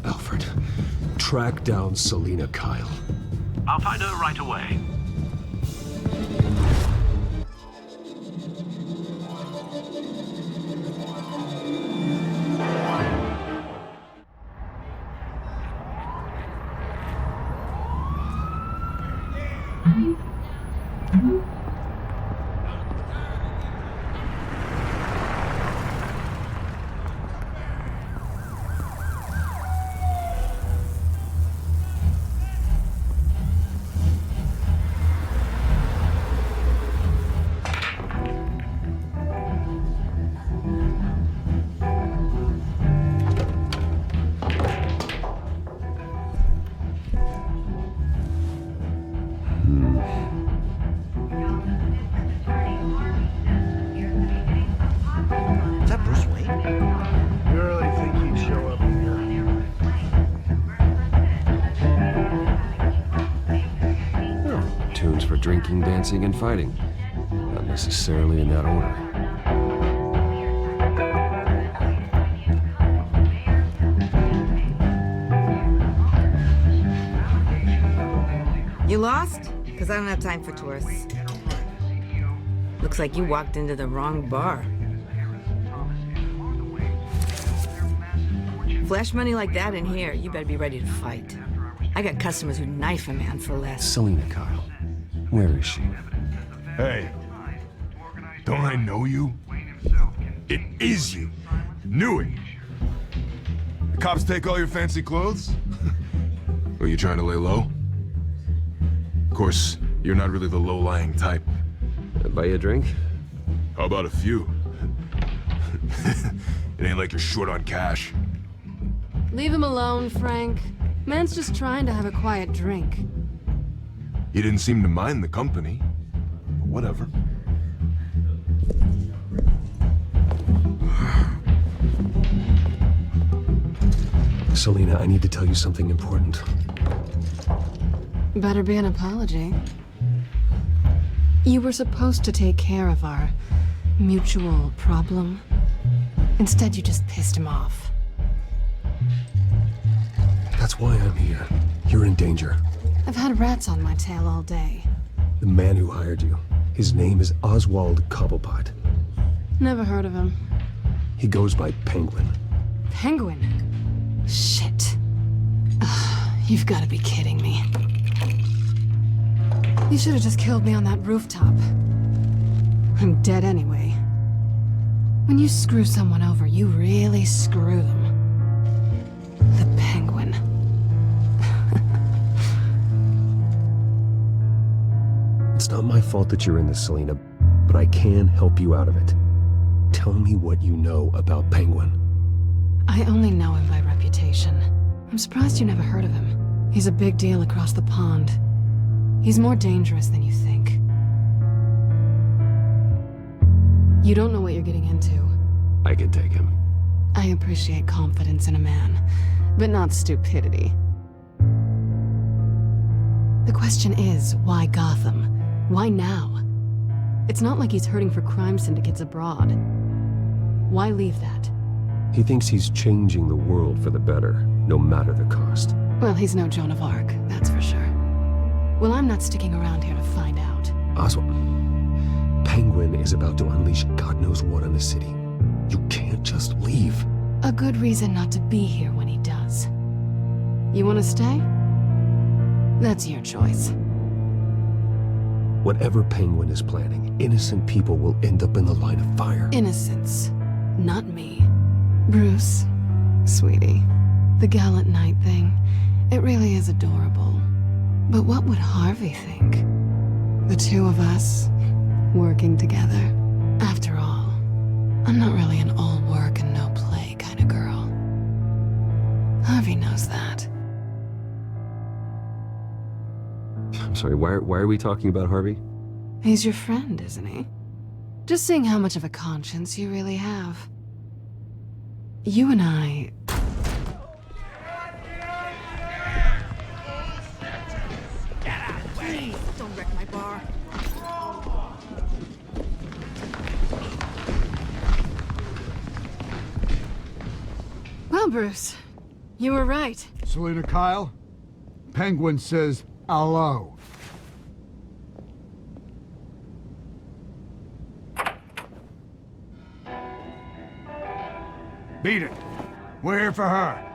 Alfred, track down Selina Kyle. I'll find her right away. drinking, dancing, and fighting. Not necessarily in that order. You lost? Because I don't have time for tourists. Looks like you walked into the wrong bar. Flash money like that in here, you better be ready to fight. I got customers who'd knife a man for less. Selina Kyle. Where is she? Hey. Don't I know you? It is you. Knew it. The cops take all your fancy clothes? Were you trying to lay low? Of course, you're not really the low-lying type. Buy you a drink? How about a few? It ain't like you're short on cash. Leave him alone, Frank. Man's just trying to have a quiet drink. He didn't seem to mind the company. But whatever. Selina, I need to tell you something important. Better be an apology. You were supposed to take care of our mutual problem. Instead, you just pissed him off. That's why I'm here. You're in danger. I've had rats on my tail all day. The man who hired you, his name is Oswald Cobblepot. Never heard of him. He goes by Penguin. Penguin? Shit. Ugh, you've got to be kidding me. You should have just killed me on that rooftop. I'm dead anyway. When you screw someone over, you really screw them. The Penguin. It's not my fault that you're in this, Selina, but I can help you out of it. Tell me what you know about Penguin. I only know him by reputation. I'm surprised you never heard of him. He's a big deal across the pond. He's more dangerous than you think. You don't know what you're getting into. I can take him. I appreciate confidence in a man, but not stupidity. The question is, why Gotham? Why now? It's not like he's hurting for crime syndicates abroad. Why leave that? He thinks he's changing the world for the better, no matter the cost. Well, he's no Joan of Arc, that's for sure. Well, I'm not sticking around here to find out. Oswald, Penguin is about to unleash God knows what on the city. You can't just leave. A good reason not to be here when he does. You want to stay? That's your choice. Whatever Penguin is planning, innocent people will end up in the line of fire. Innocence, not me. Bruce, sweetie, the gallant knight thing, it really is adorable. But what would Harvey think? The two of us, working together. After all, I'm not really an all work and no play kind of girl. Harvey knows that. I'm sorry, why are we talking about Harvey? He's your friend, isn't he? Just seeing how much of a conscience you really have. You and I... Please, don't wreck my bar. Well, Bruce, you were right. Selina Kyle, Penguin says hello. Beat it. We're here for her.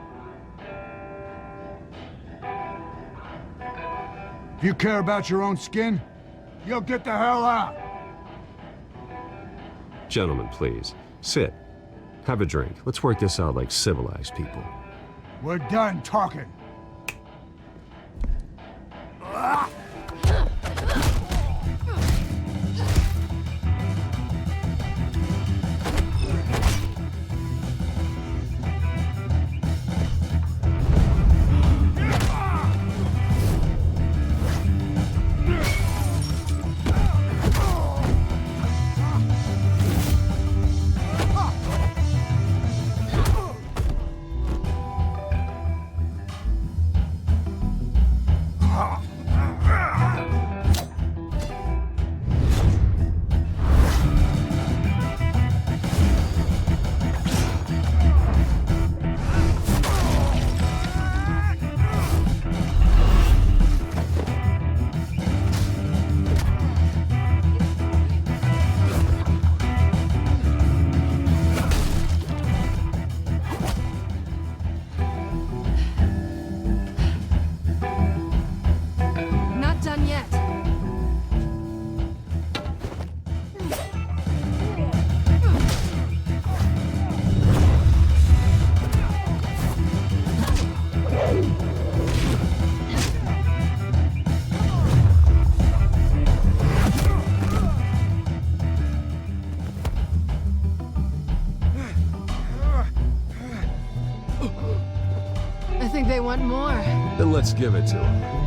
If you care about your own skin, you'll get the hell out. Gentlemen, please, sit. Have a drink. Let's work this out like civilized people. We're done talking. they want more. Then let's give it to him.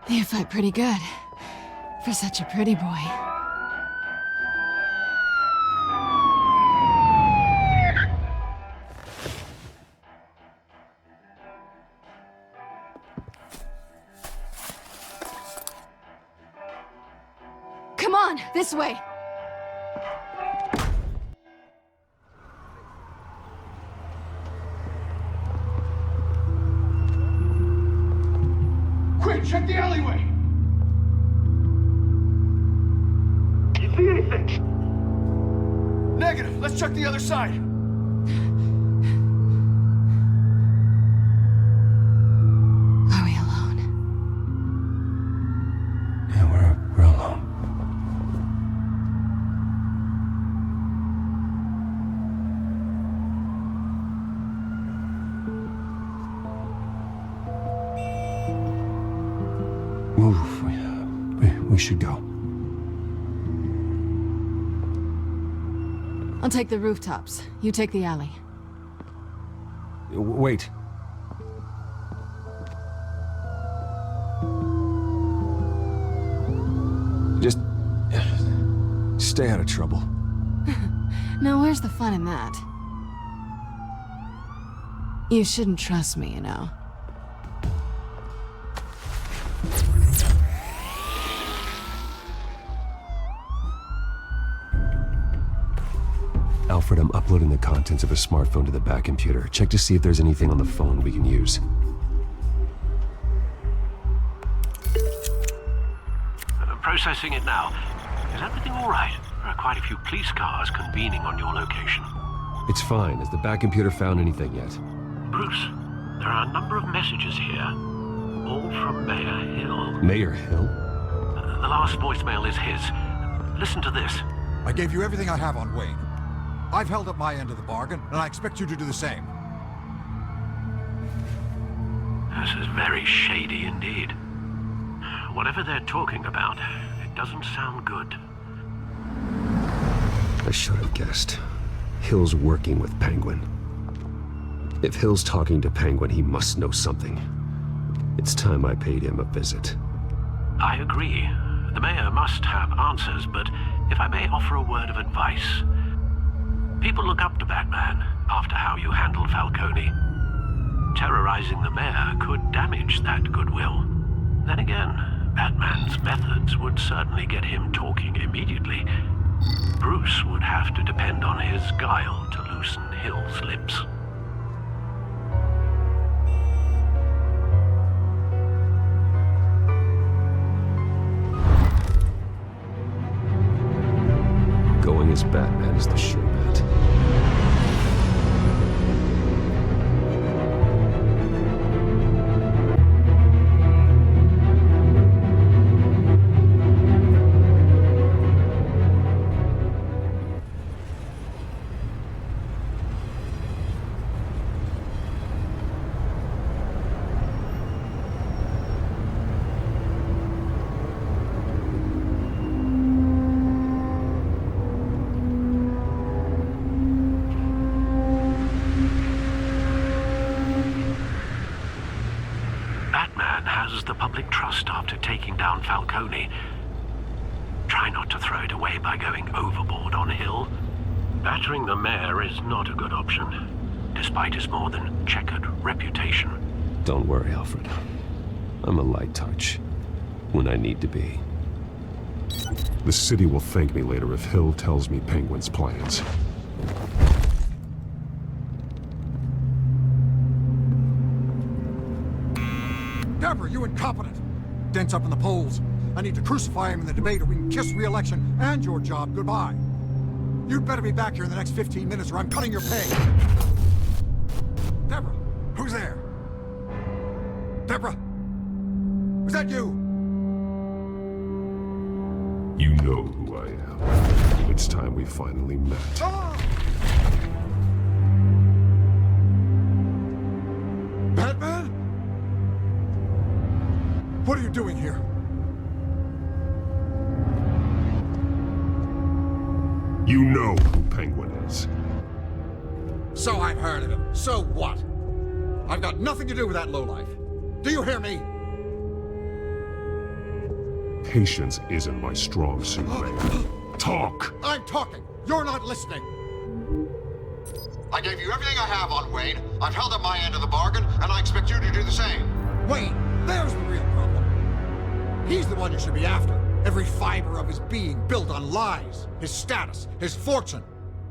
You fight pretty good. For such a pretty boy. Come on, this way! Quick, check the alleyway! You see anything? Negative. Let's check the other side. Are we alone? Yeah, we're alone. Move. We should go. I'll take the rooftops. You take the alley. Wait. Just stay out of trouble. Now, where's the fun in that? You shouldn't trust me, you know. Alfred, I'm uploading the contents of a smartphone to the back computer. Check to see if there's anything on the phone we can use. Processing it now. Is everything all right? There are quite a few police cars convening on your location. It's fine. Has the back computer found anything yet? Bruce, there are a number of messages here. All from Mayor Hill. Mayor Hill? The last voicemail is his. Listen to this. I gave you everything I have on Wayne. I've held up my end of the bargain, and I expect you to do the same. This is very shady indeed. Whatever they're talking about, it doesn't sound good. I should have guessed. Hill's working with Penguin. If Hill's talking to Penguin, he must know something. It's time I paid him a visit. I agree. The mayor must have answers, but if I may offer a word of advice. People look up to Batman after how you handled Falcone. Terrorizing the mayor could damage that goodwill. Then again, Batman's methods would certainly get him talking immediately. Bruce would have to depend on his guile to loosen Hill's lips. Going as Batman is the sure bet. The public trust after taking down Falcone. Try not to throw it away by going overboard on Hill. Battering the mayor is not a good option, despite his more than checkered reputation. Don't worry, Alfred. I'm a light touch when I need to be. The city will thank me later if Hill tells me Penguin's plans. Pepper, you incompetent! Dents up in the poles. I need to crucify him in the debate or we can kiss re-election and your job goodbye. You'd better be back here in the next 15 minutes or I'm cutting your pay. Deborah, who's there? Deborah, was that you? You know who I am. It's time we finally met. Batman? What are you doing here? You know who Penguin is. So I've heard of him. So what? I've got nothing to do with that lowlife. Do you hear me? Patience isn't my strong suit, man. Talk! I'm talking. You're not listening. I gave you everything I have on Wayne. I've held up my end of the bargain, and I expect you to do the same. Wayne, there's the real problem. He's the one you should be after. Every fiber of his being built on lies, his status, his fortune.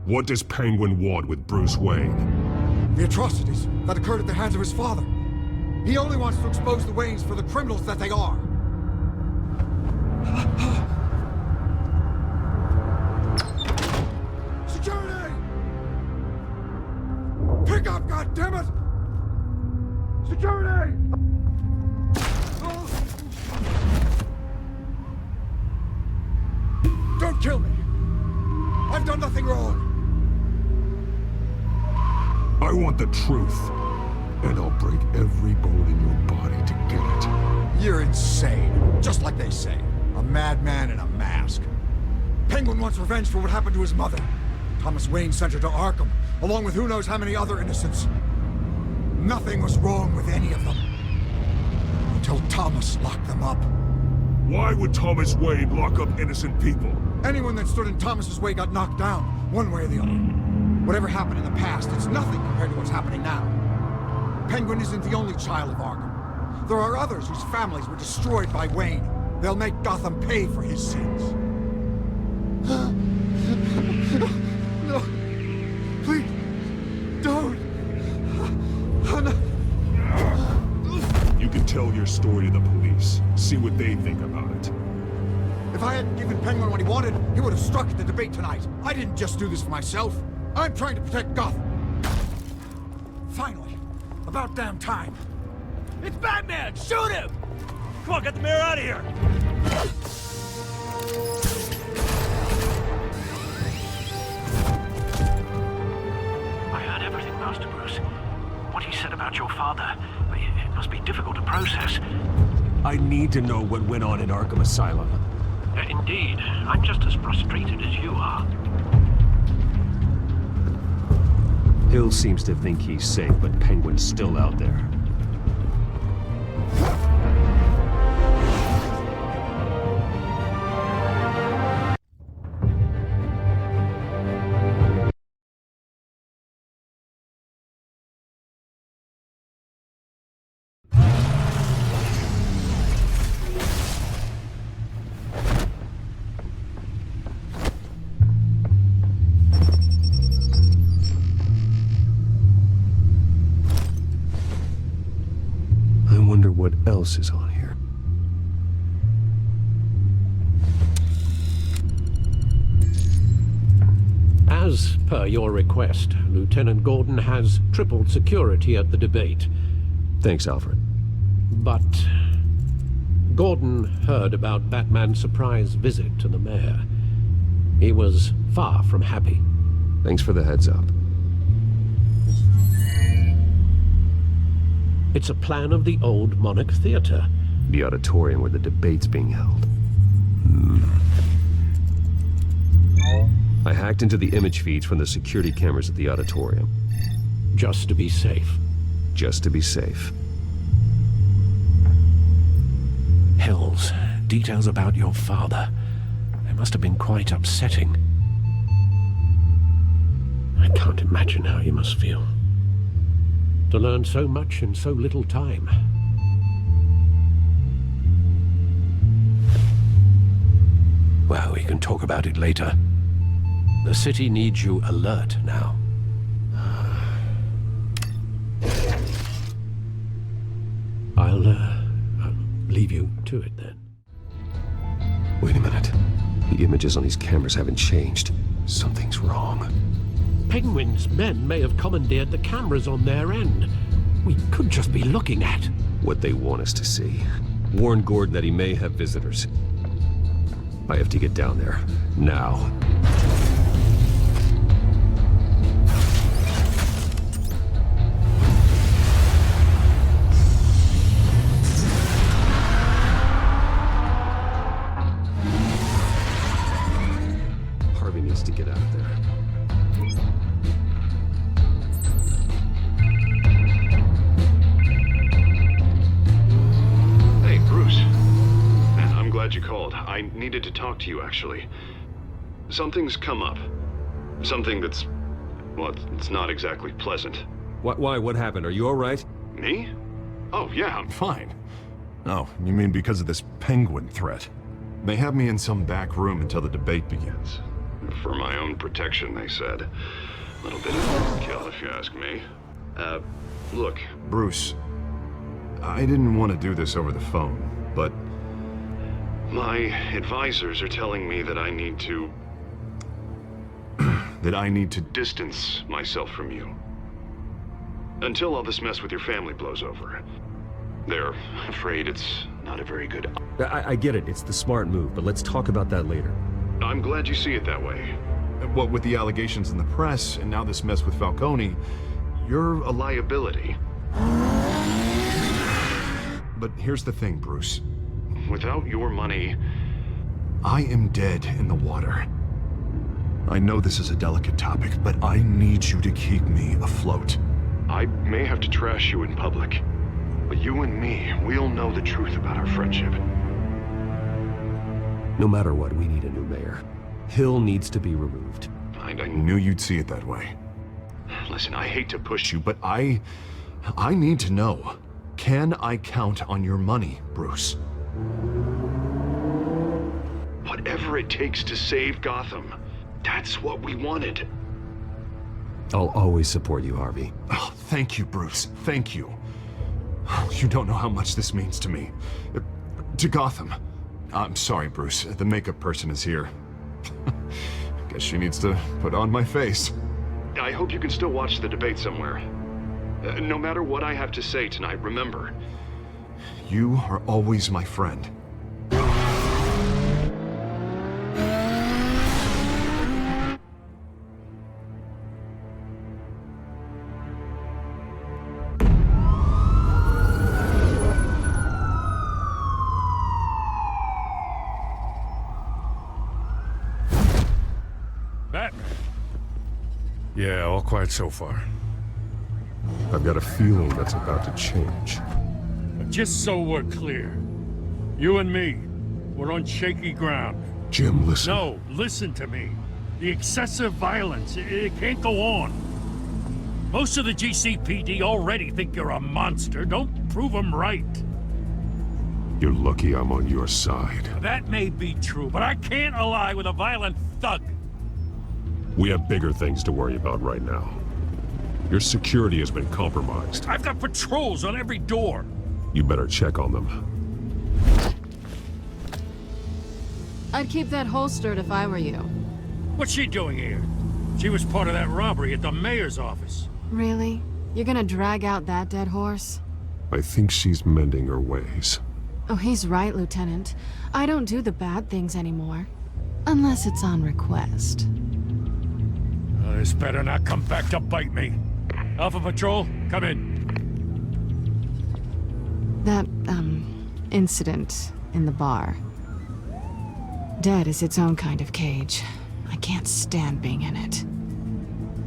What does Penguin want with Bruce Wayne? The atrocities that occurred at the hands of his father. He only wants to expose the Waynes for the criminals that they are. Security! Pick up, goddammit! Security! Don't kill me! I've done nothing wrong! I want the truth, and I'll break every bone in your body to get it. You're insane, just like they say. A madman in a mask. Penguin wants revenge for what happened to his mother. Thomas Wayne sent her to Arkham, along with who knows how many other innocents. Nothing was wrong with any of them. Until Thomas locked them up. Why would Thomas Wayne lock up innocent people? Anyone that stood in Thomas's way got knocked down, one way or the other. Whatever happened in the past, it's nothing compared to what's happening now. Penguin isn't the only child of Arkham. There are others whose families were destroyed by Wayne. They'll make Gotham pay for his sins. No. Please. Don't. No. You can tell your story to the police. See what they think about it. If I hadn't given Penguin what he wanted, he would have struck at the debate tonight. I didn't just do this for myself. I'm trying to protect Gotham. Finally. About damn time. It's Batman! Shoot him! Come on, get the mayor out of here! I heard everything, Master Bruce. What he said about your father, it must be difficult to process. I need to know what went on in Arkham Asylum. Indeed. I'm just as frustrated as you are. Hill seems to think he's safe, but Penguin's still out there. What else is on here? As per your request, Lieutenant Gordon has tripled security at the debate. Thanks, Alfred. But Gordon heard about Batman's surprise visit to the mayor. He was far from happy. Thanks for the heads up. It's a plan of the old Monarch Theater. The auditorium where the debate's being held. I hacked into the image feeds from the security cameras at the auditorium. Just to be safe. Just to be safe. Hells, details about your father. They must have been quite upsetting. I can't imagine how you must feel. To learn so much in so little time. Well, we can talk about it later. The city needs you alert now. I'll leave you to it then. Wait a minute. The images on these cameras haven't changed. Something's wrong. Penguin's men may have commandeered the cameras on their end. We could just be looking at what they want us to see. Warn Gordon that he may have visitors. I have to get down there. Now. Harvey needs to get out of there. Hey, Bruce. Man, I'm glad you called. I needed to talk to you, actually. Something's come up. Something that's... well, it's not exactly pleasant. Why? What happened? Are you all right? Me? Oh, yeah, I'm fine. Oh, you mean because of this penguin threat? They have me in some back room until the debate begins. For my own protection, they said. A little bit of overkill, if you ask me. Look. Bruce, I didn't want to do this over the phone, but... my advisors are telling me that I need to... that I need to distance myself from you. Until all this mess with your family blows over. They're afraid it's not a very good... I get it. It's the smart move, but let's talk about that later. I'm glad you see it that way. What with the allegations in the press, and now this mess with Falcone, you're a liability. But here's the thing, Bruce. Without your money... I am dead in the water. I know this is a delicate topic, but I need you to keep me afloat. I may have to trash you in public, but you and me, we'll know the truth about our friendship. No matter what, we need a new mayor. Hill needs to be removed. I knew you'd see it that way. Listen, I hate to push you, but I need to know. Can I count on your money, Bruce? Whatever it takes to save Gotham. That's what we wanted. I'll always support you, Harvey. Oh, thank you, Bruce. Thank you. You don't know how much this means to me. To Gotham. I'm sorry, Bruce. The makeup person is here. Guess she needs to put on my face. I hope you can still watch the debate somewhere. No matter what I have to say tonight, remember. You are always my friend. Yeah, all quiet so far. I've got a feeling that's about to change. Just so we're clear, you and me, we're on shaky ground. Jim, listen. No, listen to me. The excessive violence, it can't go on. Most of the GCPD already think you're a monster. Don't prove them right. You're lucky I'm on your side. That may be true, but I can't ally with a violent thug. We have bigger things to worry about right now. Your security has been compromised. I've got patrols on every door. You better check on them. I'd keep that holstered if I were you. What's she doing here? She was part of that robbery at the mayor's office. Really? You're gonna drag out that dead horse? I think she's mending her ways. Oh, he's right, Lieutenant. I don't do the bad things anymore. Unless it's on request. This better not come back to bite me. Alpha Patrol, come in. That, incident in the bar. Dead is its own kind of cage. I can't stand being in it.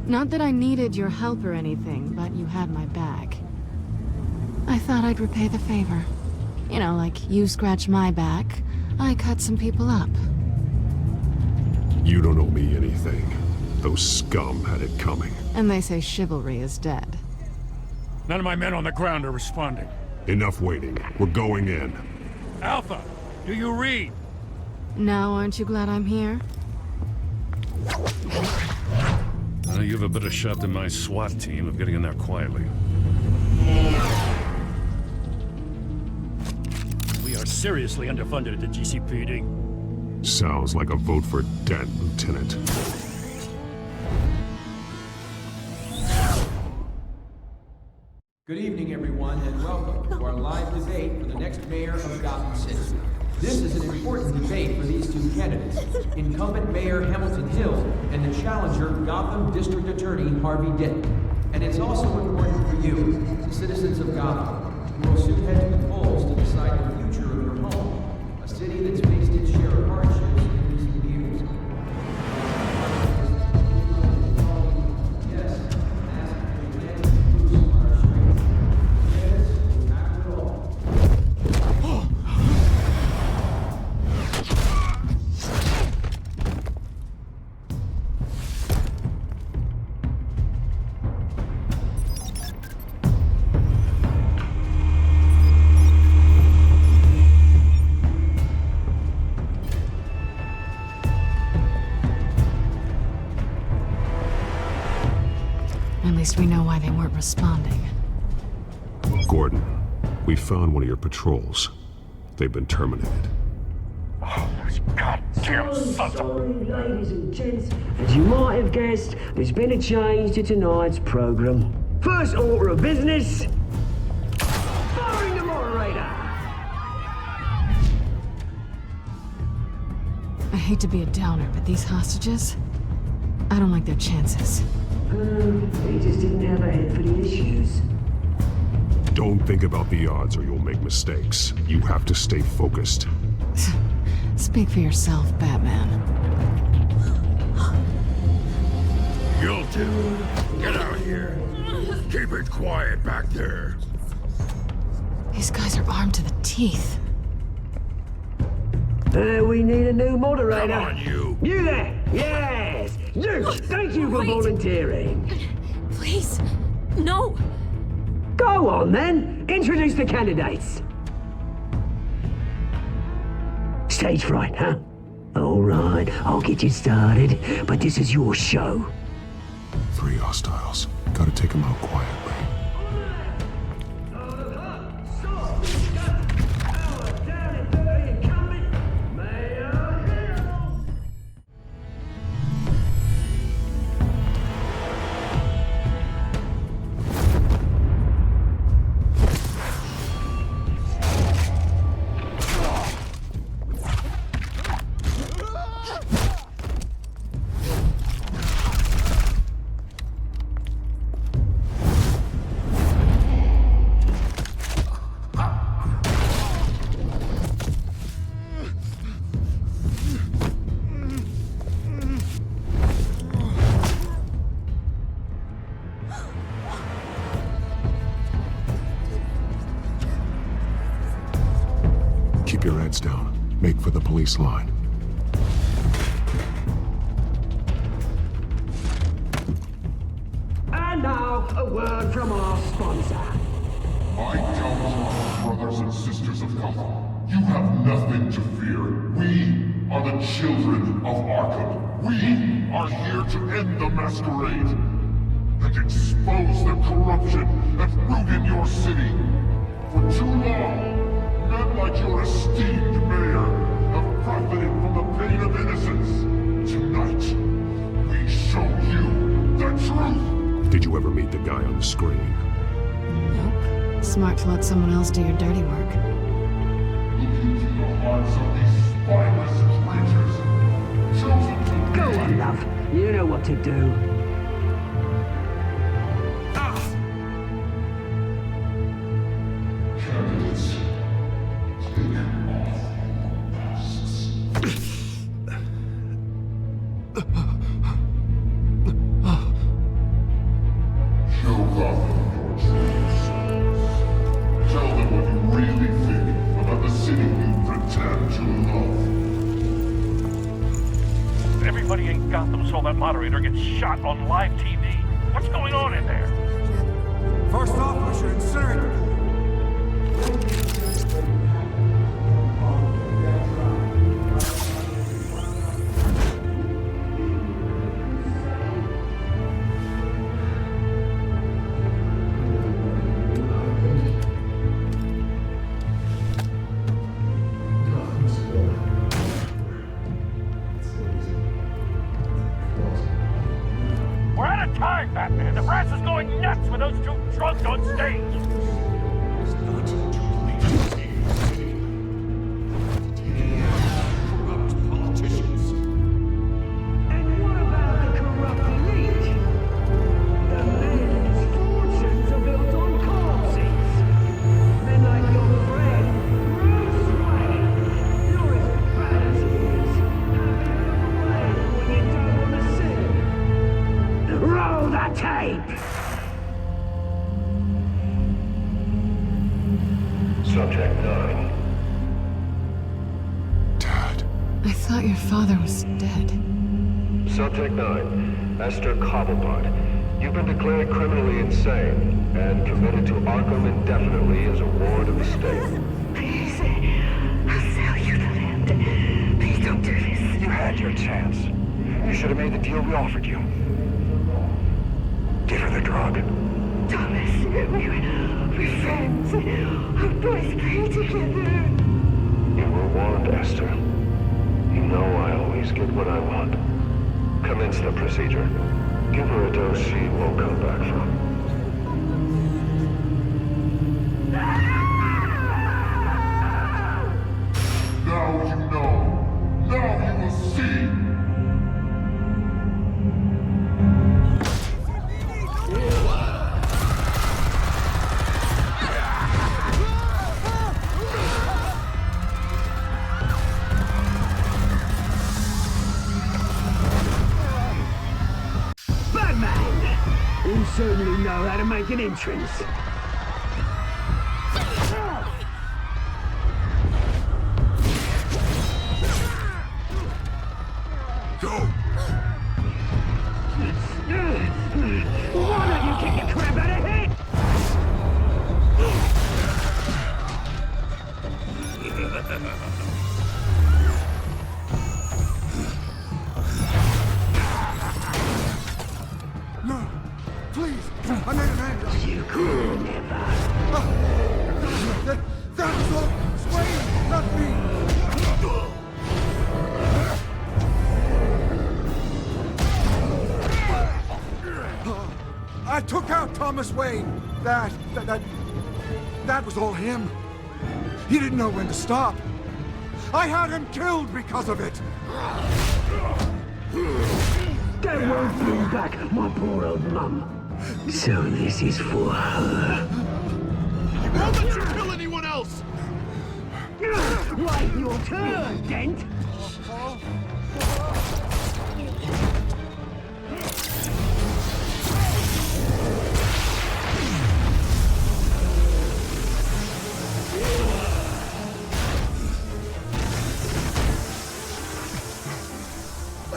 Not that I needed your help or anything, but you had my back. I thought I'd repay the favor. You know, like you scratch my back, I cut some people up. You don't owe me anything. Those scum had it coming. And they say chivalry is dead. None of my men on the ground are responding. Enough waiting. We're going in. Alpha, do you read? Now, aren't you glad I'm here? You have a better shot than my SWAT team of getting in there quietly. We are seriously underfunded at the GCPD. Sounds like a vote for Dent, Lieutenant. Good evening, everyone, and welcome to our live debate for the next mayor of Gotham City. This is an important debate for these two candidates, incumbent Mayor Hamilton Hill and the challenger Gotham District Attorney Harvey Dent. And it's also important for you, the citizens of Gotham, who will soon head to the polls to decide the future of your home, a city that's faced its share of hardships in recent years. Yes, At least we know why they weren't responding. Gordon, we found one of your patrols. They've been terminated. Oh, those goddamn sons of... Ladies and gents, as you might have guessed, there's been a change to tonight's program. First order of business, firing the moderator. I hate to be a downer, but these hostages, I don't like their chances. They just didn't have a head for the issues. Don't think about the odds or you'll make mistakes. You have to stay focused. Speak for yourself, Batman. You'll do. Get out of here. Keep it quiet back there. These guys are armed to the teeth. We need a new moderator. Come on, you. You there? Yes. You. Thank you for volunteering. Please, no. Go on then. Introduce the candidates. Stage fright, huh? All right, I'll get you started, but this is your show. 3 hostiles. Gotta take them out quietly. Keep your heads down. Make for the police line. And now, a word from our sponsor. My Council, brothers and sisters of Gotham, you have nothing to fear. We are the children of Arkham. We are here to end the masquerade and expose the corruption that ruined your city. For too long, men like your esteemed mayor have profited from the pain of innocence. Tonight, we show you the truth. Did you ever meet the guy on the screen? Nope. Smart to let someone else do your dirty work. Look into the hearts of these spineless creatures, chosen to Go on, love. You know what to do. Candidates, take off your masks. Show Gotham your true selves. Tell them what you really think about the city you pretend to love. Everybody in Gotham saw that moderator get shot on live TV. What's going on in there? First off, we should incinerate the pool. was too drunk on stage! Corrupt politicians. And what about the corrupt elite? The men's fortunes are built on corpses. Men like your friend, Bruce Wayne. You're as bad as he is. Have it your way when you don't want to see. Roll the tape! Subject 9. I thought your father was dead. Subject 9, Esther Cobblepot. You've been declared criminally insane and committed to Arkham indefinitely as a ward of the state. Please, I'll sell you the land. Please don't do this. You had your chance. You should have made the deal we offered you. Give her the drug. Thomas, we're friends. Our boys play together. You were warned, Esther. You know I always get what I want. Commence the procedure. Give her a dose she won't come back from. Now you know. Now you will see. Batman! You certainly know how to make an entrance. Go! Why don't you kick the crap out of here? No! Please! I made an angle! You could never. That was all Wayne, not me! I took out Thomas Wayne. That was all him. He didn't know when to stop. I had him killed because of it. That won't bring back my poor old mum. So this is for her. I won't let you kill anyone else! Wait your turn, Dent!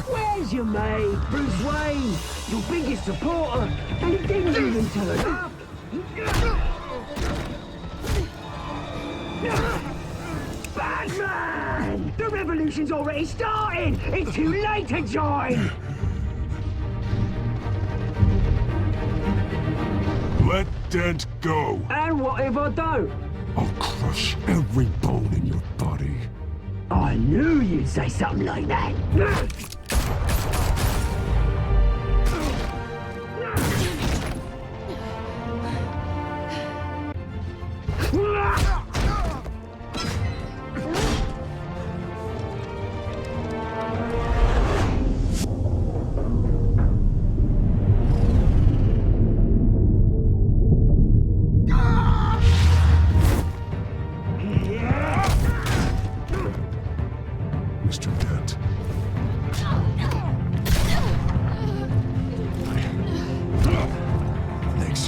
Where's your mate, Bruce Wayne? Your biggest supporter, and he didn't even turn up. Batman! The revolution's already started! It's too late to join! Let Dent go. And what if I don't? I'll crush every bone in your body. I knew you'd say something like that. Mr. Dent. Thanks.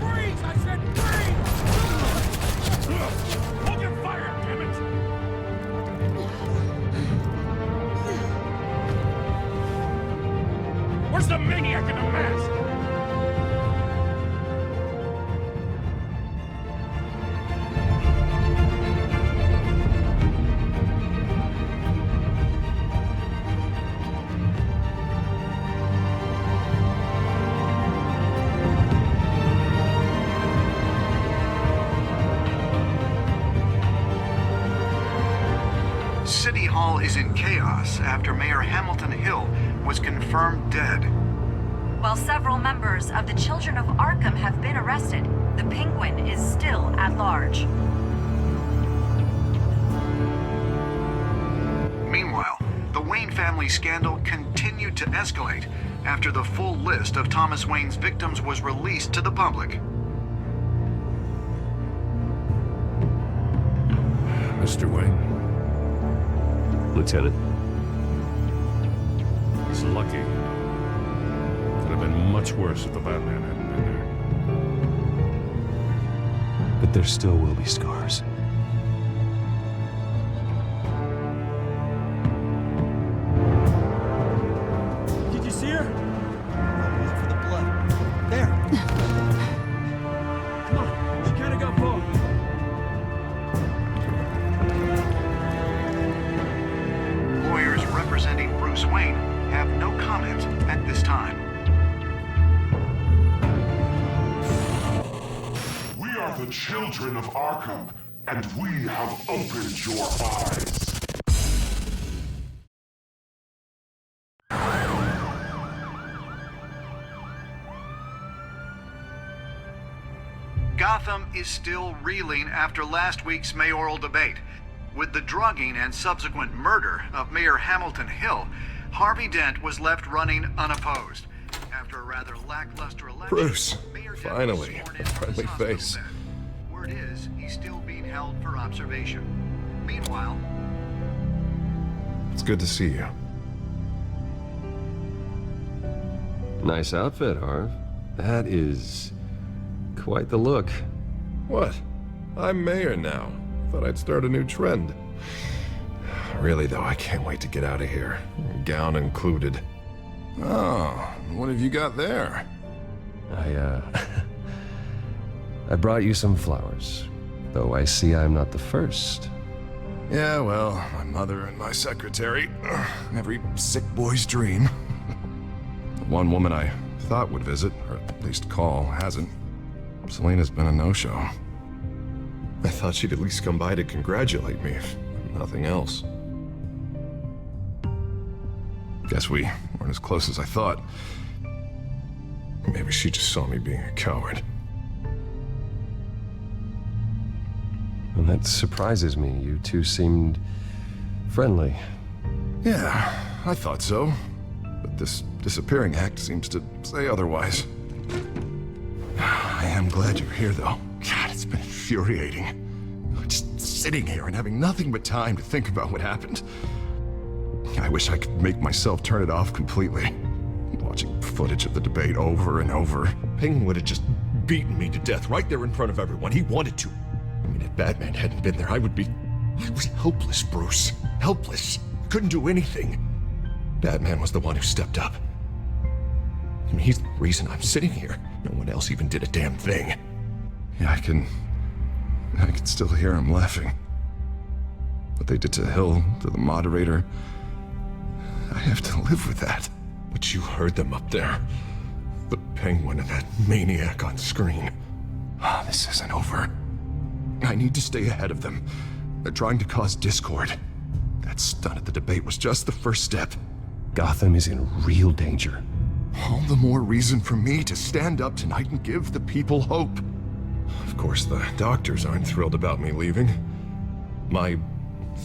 Freeze! I said freeze! Hold your fire, damn it! Where's the maniac in the mask? City Hall is in chaos after Mayor Hamilton Hill was confirmed dead. While several members of the Children of Arkham have been arrested, the Penguin is still at large. Meanwhile, the Wayne family scandal continued to escalate after the full list of Thomas Wayne's victims was released to the public. Mr. Wayne. Lieutenant. He's lucky. Could have been much worse if the Batman hadn't been there. But there still will be scars. Did you see her? Look for the blood. There. Come on, she can't go far. Lawyers representing Bruce Wayne have no comment at this time. We are the children of Arkham, and we have opened your eyes. Gotham is still reeling after last week's mayoral debate. With the drugging and subsequent murder of Mayor Hamilton Hill, Harvey Dent was left running unopposed. After a rather lackluster election, Bruce, Mayor Dent finally, was sworn a in from friendly his hospital face. bed. Word is, he's still being held for observation. Meanwhile, It's good to see you. Nice outfit, Harv. That is quite the look. What? I'm mayor now. Thought I'd start a new trend. Really, though, I can't wait to get out of here. Gown included. Oh, what have you got there? I brought you some flowers. Though I see I'm not the first. Yeah, well, my mother and my secretary. Every sick boy's dream. The one woman I thought would visit, or at least call, hasn't. Selena's been a no-show. I thought she'd at least come by to congratulate me, if nothing else. Guess we weren't as close as I thought. Maybe she just saw me being a coward. And that surprises me. You two seemed friendly. Yeah, I thought so. But this disappearing act seems to say otherwise. I am glad you're here, though. God, it's been infuriating. Just sitting here and having nothing but time to think about what happened. I wish I could make myself turn it off completely. Watching footage of the debate over and over. Penguin would have just beaten me to death right there in front of everyone. He wanted to. I mean, if Batman hadn't been there, I was helpless, Bruce. Helpless. Couldn't do anything. Batman was the one who stepped up. I mean, he's the reason I'm sitting here. No one else even did a damn thing. Yeah, I can still hear him laughing. What they did to Hill, to the moderator, I have to live with that. But you heard them up there. The Penguin and that maniac on screen. This isn't over. I need to stay ahead of them. They're trying to cause discord. That stunt at the debate was just the first step. Gotham is in real danger. All the more reason for me to stand up tonight and give the people hope. Of course, the doctors aren't thrilled about me leaving. My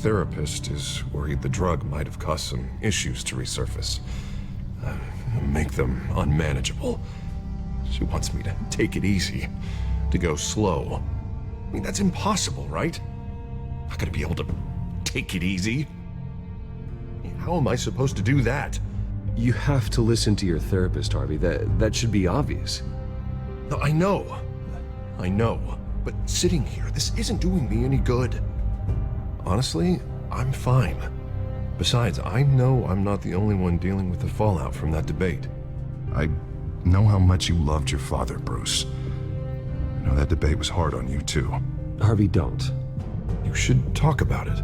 therapist is worried the drug might have caused some issues to resurface. Make them unmanageable. She wants me to take it easy, to go slow. I mean, that's impossible, right? I'm not gonna be able to take it easy. How am I supposed to do that? You have to listen to your therapist, Harvey. That should be obvious. No, I know. But sitting here, this isn't doing me any good. Honestly, I'm fine. Besides, I know I'm not the only one dealing with the fallout from that debate. I know how much you loved your father, Bruce. I know that debate was hard on you, too. Harvey, don't. You should talk about it.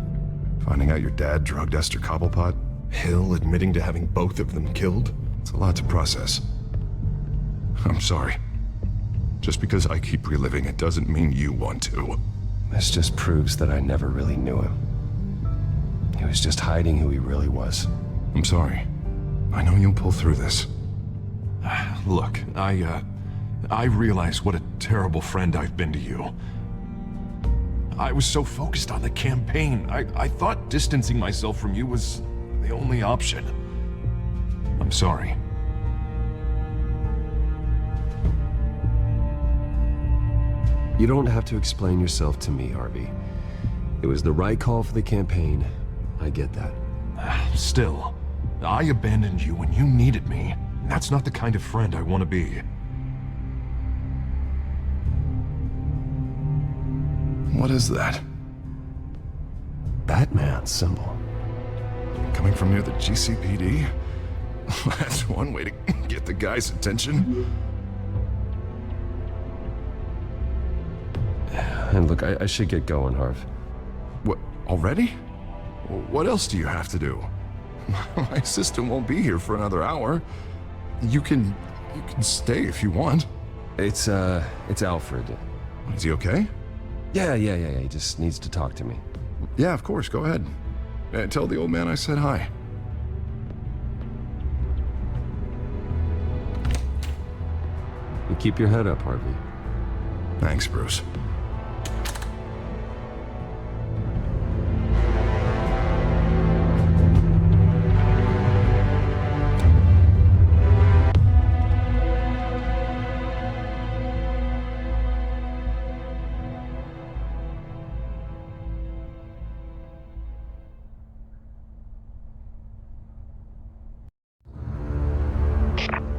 Finding out your dad drugged Esther Cobblepot, Hill admitting to having both of them killed. It's a lot to process. I'm sorry. Just because I keep reliving it doesn't mean you want to. This just proves that I never really knew him. He was just hiding who he really was. I'm sorry. I know you'll pull through this. Look, I realize what a terrible friend I've been to you. I was so focused on the campaign. I thought distancing myself from you was the only option. I'm sorry. You don't have to explain yourself to me, Harvey. It was the right call for the campaign. I get that. Still, I abandoned you when you needed me. That's not the kind of friend I want to be. What is that? Batman symbol. Coming from near the GCPD? That's one way to get the guy's attention. And look, I should get going, Harv. What, already? What else do you have to do? My assistant won't be here for another hour. You can stay if you want. It's Alfred. Is he okay? Yeah. He just needs to talk to me. Yeah, of course. Go ahead. Tell the old man I said hi. You keep your head up, Harvey. Thanks, Bruce.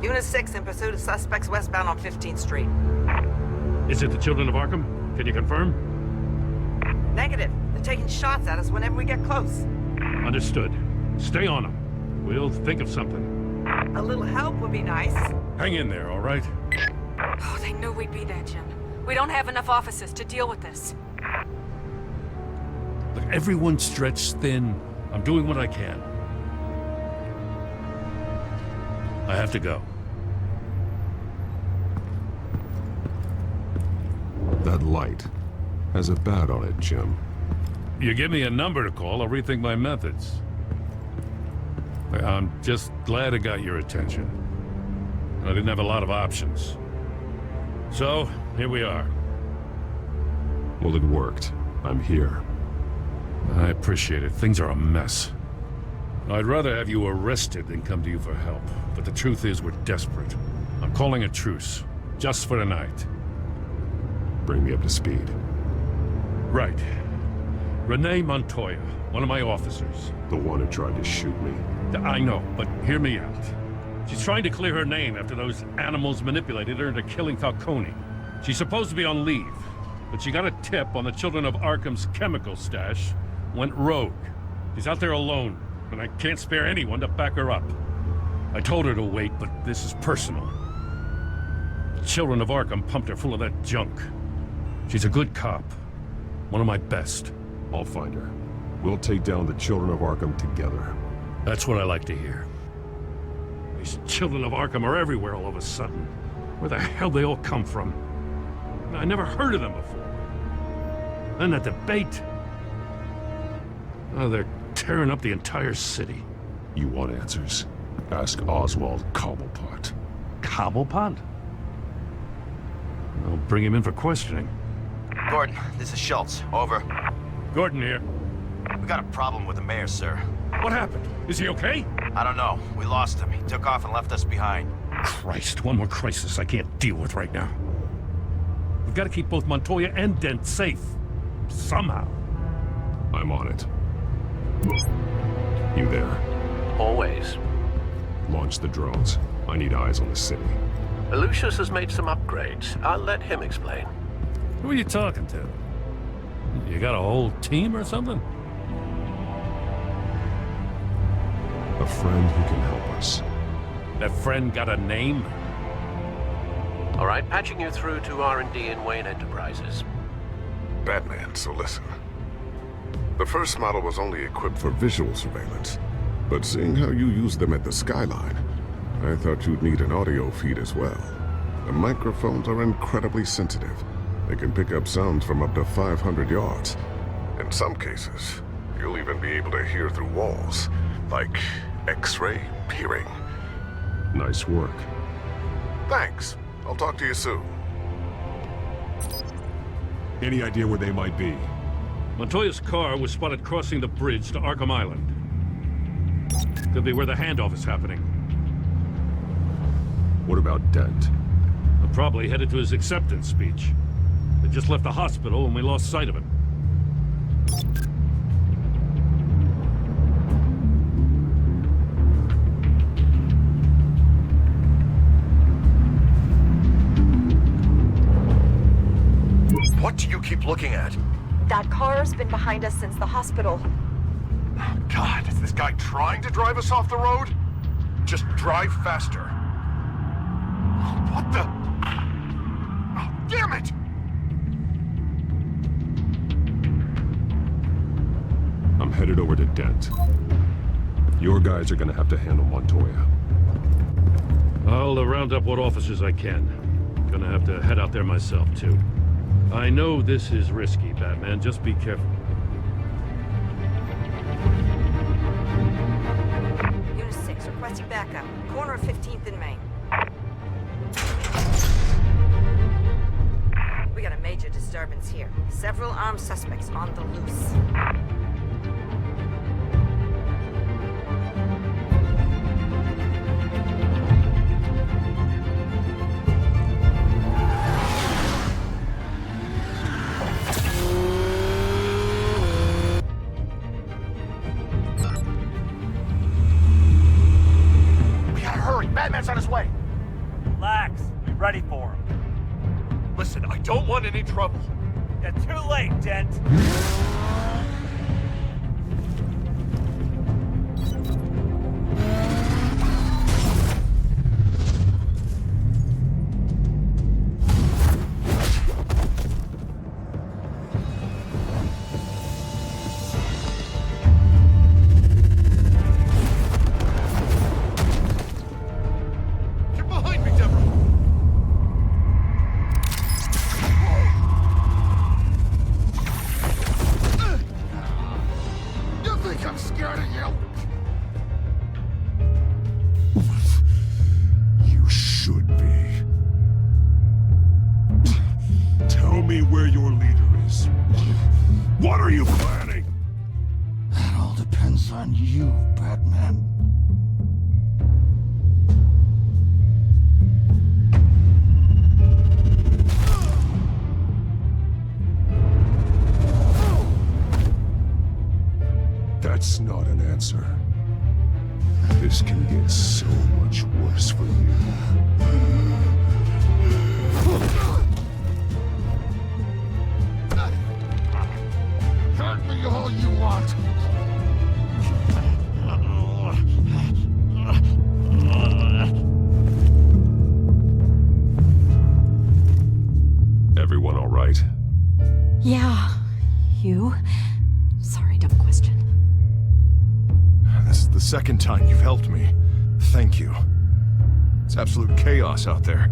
Unit 6 in pursuit of suspects westbound on 15th Street. Is it the Children of Arkham? Can you confirm? Negative. They're taking shots at us whenever we get close. Understood. Stay on them. We'll think of something. A little help would be nice. Hang in there, all right? Oh, they knew we'd be there, Jim. We don't have enough officers to deal with this. Look, everyone's stretched thin. I'm doing what I can. I have to go. That light has a bat on it, Jim. You give me a number to call, I'll rethink my methods. I'm just glad it got your attention. I didn't have a lot of options. So, here we are. Well, it worked. I'm here. I appreciate it. Things are a mess. I'd rather have you arrested than come to you for help. But the truth is, we're desperate. I'm calling a truce. Just for tonight. Bring me up to speed. Right. Renee Montoya, one of my officers. The one who tried to shoot me. I know, but hear me out. She's trying to clear her name after those animals manipulated her into killing Falcone. She's supposed to be on leave, but she got a tip on the Children of Arkham's chemical stash, went rogue. She's out there alone, and I can't spare anyone to back her up. I told her to wait, but this is personal. The Children of Arkham pumped her full of that junk. She's a good cop. One of my best. I'll find her. We'll take down the Children of Arkham together. That's what I like to hear. These Children of Arkham are everywhere all of a sudden. Where the hell they all come from? I never heard of them before. Then that debate. Oh, they're tearing up the entire city. You want answers? Ask Oswald Cobblepot. Cobblepot? I'll bring him in for questioning. Gordon, this is Schultz. Over. Gordon here. We got a problem with the mayor, sir. What happened? Is he okay? I don't know. We lost him. He took off and left us behind. Christ, one more crisis I can't deal with right now. We've got to keep both Montoya and Dent safe. Somehow. I'm on it. You there? Always. Launch the drones. I need eyes on the city. Lucius has made some upgrades. I'll let him explain. Who are you talking to? You got a whole team or something? A friend who can help us. That friend got a name? All right, patching you through to R&D in Wayne Enterprises. Batman, so listen. The first model was only equipped for visual surveillance, but seeing how you use them at the Skyline, I thought you'd need an audio feed as well. The microphones are incredibly sensitive. They can pick up sounds from up to 500 yards. In some cases, you'll even be able to hear through walls, like X-ray peering. Nice work. Thanks. I'll talk to you soon. Any idea where they might be? Montoya's car was spotted crossing the bridge to Arkham Island. Could be where the handoff is happening. What about Dent? I'm probably headed to his acceptance speech. They just left the hospital and we lost sight of him. What do you keep looking at? That car's been behind us since the hospital. God, is this guy trying to drive us off the road? Just drive faster. What the? Oh, damn it! I'm headed over to Dent. Your guys are gonna have to handle Montoya. I'll round up what officers I can. Gonna have to head out there myself, too. I know this is risky, Batman. Just be careful. Unit 6, requesting backup. Corner of 15th and Main. We got a major disturbance here. Several armed suspects on the loose. Batman's on his way. Relax. Be ready for him. Listen, I don't want any trouble. You're too late, Dent. That's not an answer. This can get so much worse for you. Hurt me all you want. Everyone all right? Yeah. You? Sorry, dumb question. This is the second time you've helped me. Thank you. It's absolute chaos out there.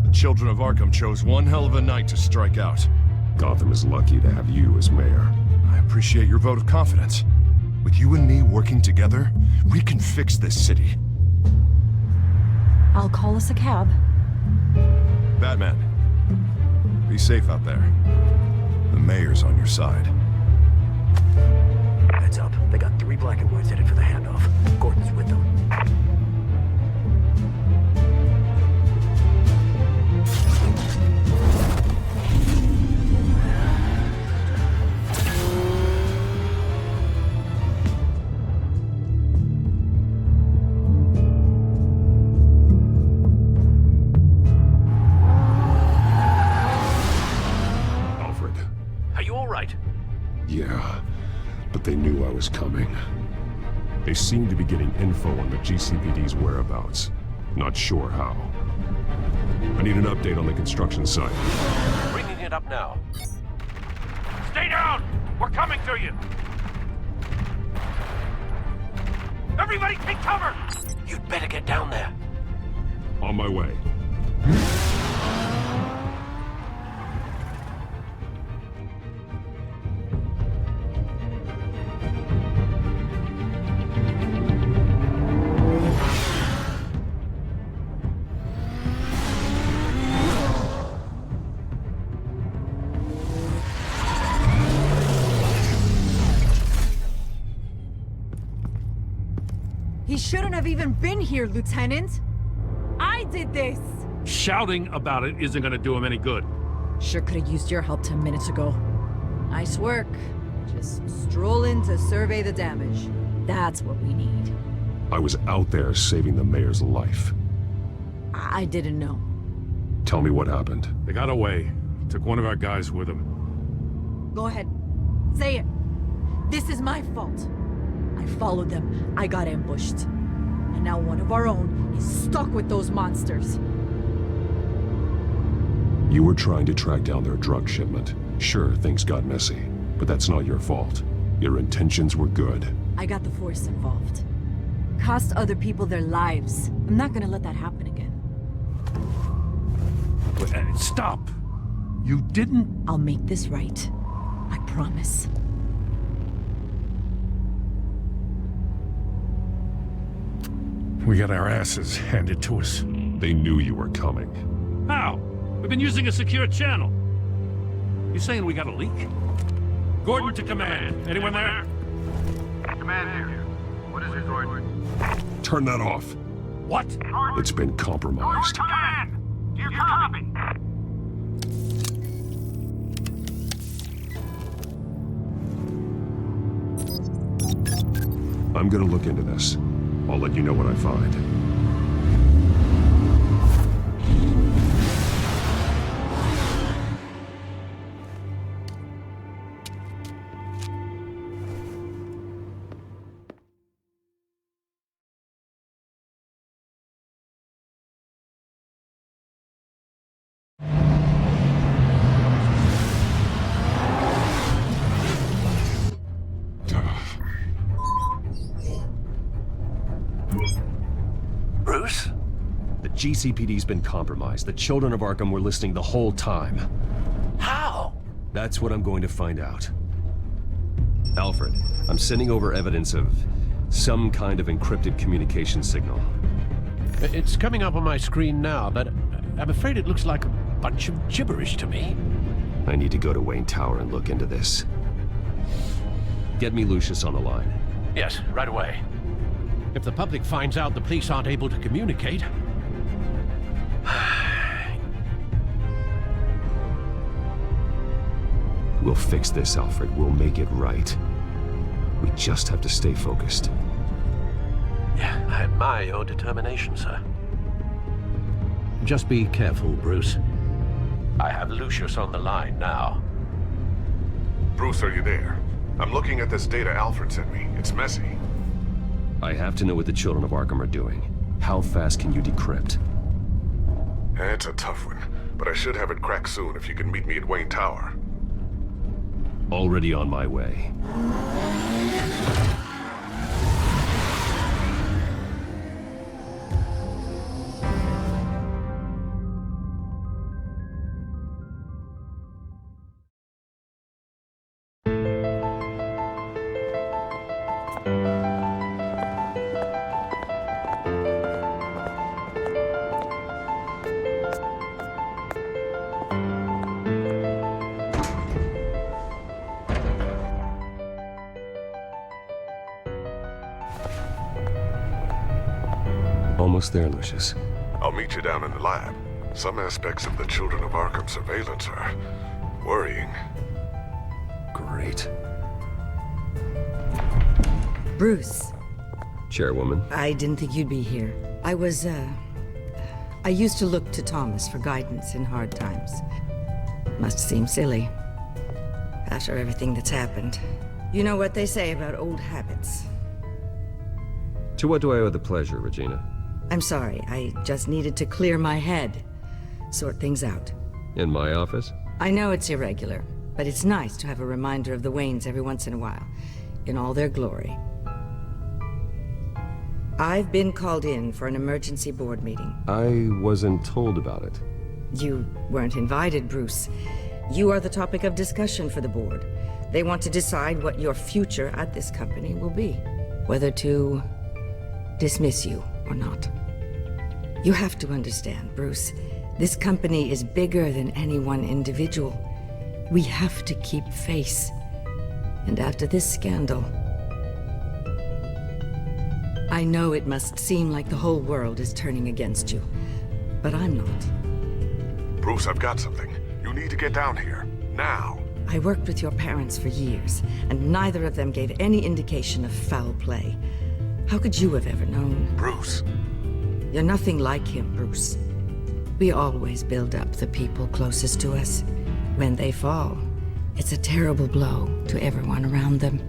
The children of Arkham chose one hell of a night to strike out. Gotham is lucky to have you as mayor. I appreciate your vote of confidence. With you and me working together, we can fix this city. I'll call us a cab. Batman, be safe out there. The mayor's on your side. Heads up. They got 3 black and whites headed for the handoff. Gordon's with them. Alfred. Are you all right? Yeah, but they knew I was coming. They seem to be getting info on the GCPD's whereabouts. Not sure how. I need an update on the construction site. Bringing it up now. Stay down! We're coming to you! Everybody take cover! You'd better get down there. On my way. shouldn't have even been here, Lieutenant. I did this. Shouting about it isn't gonna do him any good. Sure could have used your help 10 minutes ago. Nice work. Just stroll in to survey the damage. That's what we need. I was out there saving the mayor's life. I didn't know. Tell me what happened. They got away. Took one of our guys with them. Go ahead. Say it. This is my fault. I followed them. I got ambushed. And now one of our own is stuck with those monsters. You were trying to track down their drug shipment. Sure, things got messy, but that's not your fault. Your intentions were good. I got the Force involved. Cost other people their lives. I'm not gonna let that happen again. Stop! You didn't... I'll make this right. I promise. We got our asses handed to us. They knew you were coming. How? We've been using a secure channel. You saying we got a leak? Gordon to command. Anyone there? Command here. What is it, Gordon? Turn that off. What? It's been compromised. Command! Do you copy? I'm gonna look into this. I'll let you know what I find. Bruce? The GCPD's been compromised. The children of Arkham were listening the whole time. How? That's what I'm going to find out. Alfred, I'm sending over evidence of some kind of encrypted communication signal. It's coming up on my screen now, but I'm afraid it looks like a bunch of gibberish to me. I need to go to Wayne Tower and look into this. Get me Lucius on the line. Yes, right away. If the public finds out the police aren't able to communicate... We'll fix this, Alfred. We'll make it right. We just have to stay focused. Yeah, I admire your determination, sir. Just be careful, Bruce. I have Lucius on the line now. Bruce, are you there? I'm looking at this data Alfred sent me. It's messy. I have to know what the children of Arkham are doing. How fast can you decrypt? It's a tough one, but I should have it cracked soon if you can meet me at Wayne Tower. Already on my way. Almost there, Lucius. I'll meet you down in the lab. Some aspects of the Children of Arkham surveillance are worrying. Great. Bruce. Chairwoman. I didn't think you'd be here. I used to look to Thomas for guidance in hard times. Must seem silly. After everything that's happened. You know what they say about old habits. To what do I owe the pleasure, Regina? I'm sorry, I just needed to clear my head. Sort things out. In my office? I know it's irregular, but it's nice to have a reminder of the Waynes every once in a while. In all their glory. I've been called in for an emergency board meeting. I wasn't told about it. You weren't invited, Bruce. You are the topic of discussion for the board. They want to decide what your future at this company will be. Whether to dismiss you or not. You have to understand, Bruce. This company is bigger than any one individual. We have to keep face. And after this scandal, I know it must seem like the whole world is turning against you, but I'm not. Bruce, I've got something. You need to get down here. Now. I worked with your parents for years, and neither of them gave any indication of foul play. How could you have ever known? Bruce. You're nothing like him, Bruce. We always build up the people closest to us. When they fall, it's a terrible blow to everyone around them.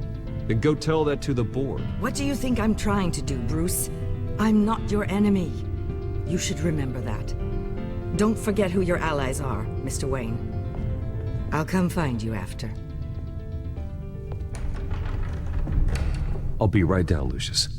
Then go tell that to the board. What do you think I'm trying to do, Bruce? I'm not your enemy. You should remember that. Don't forget who your allies are, Mr. Wayne. I'll come find you after. I'll be right down, Lucius.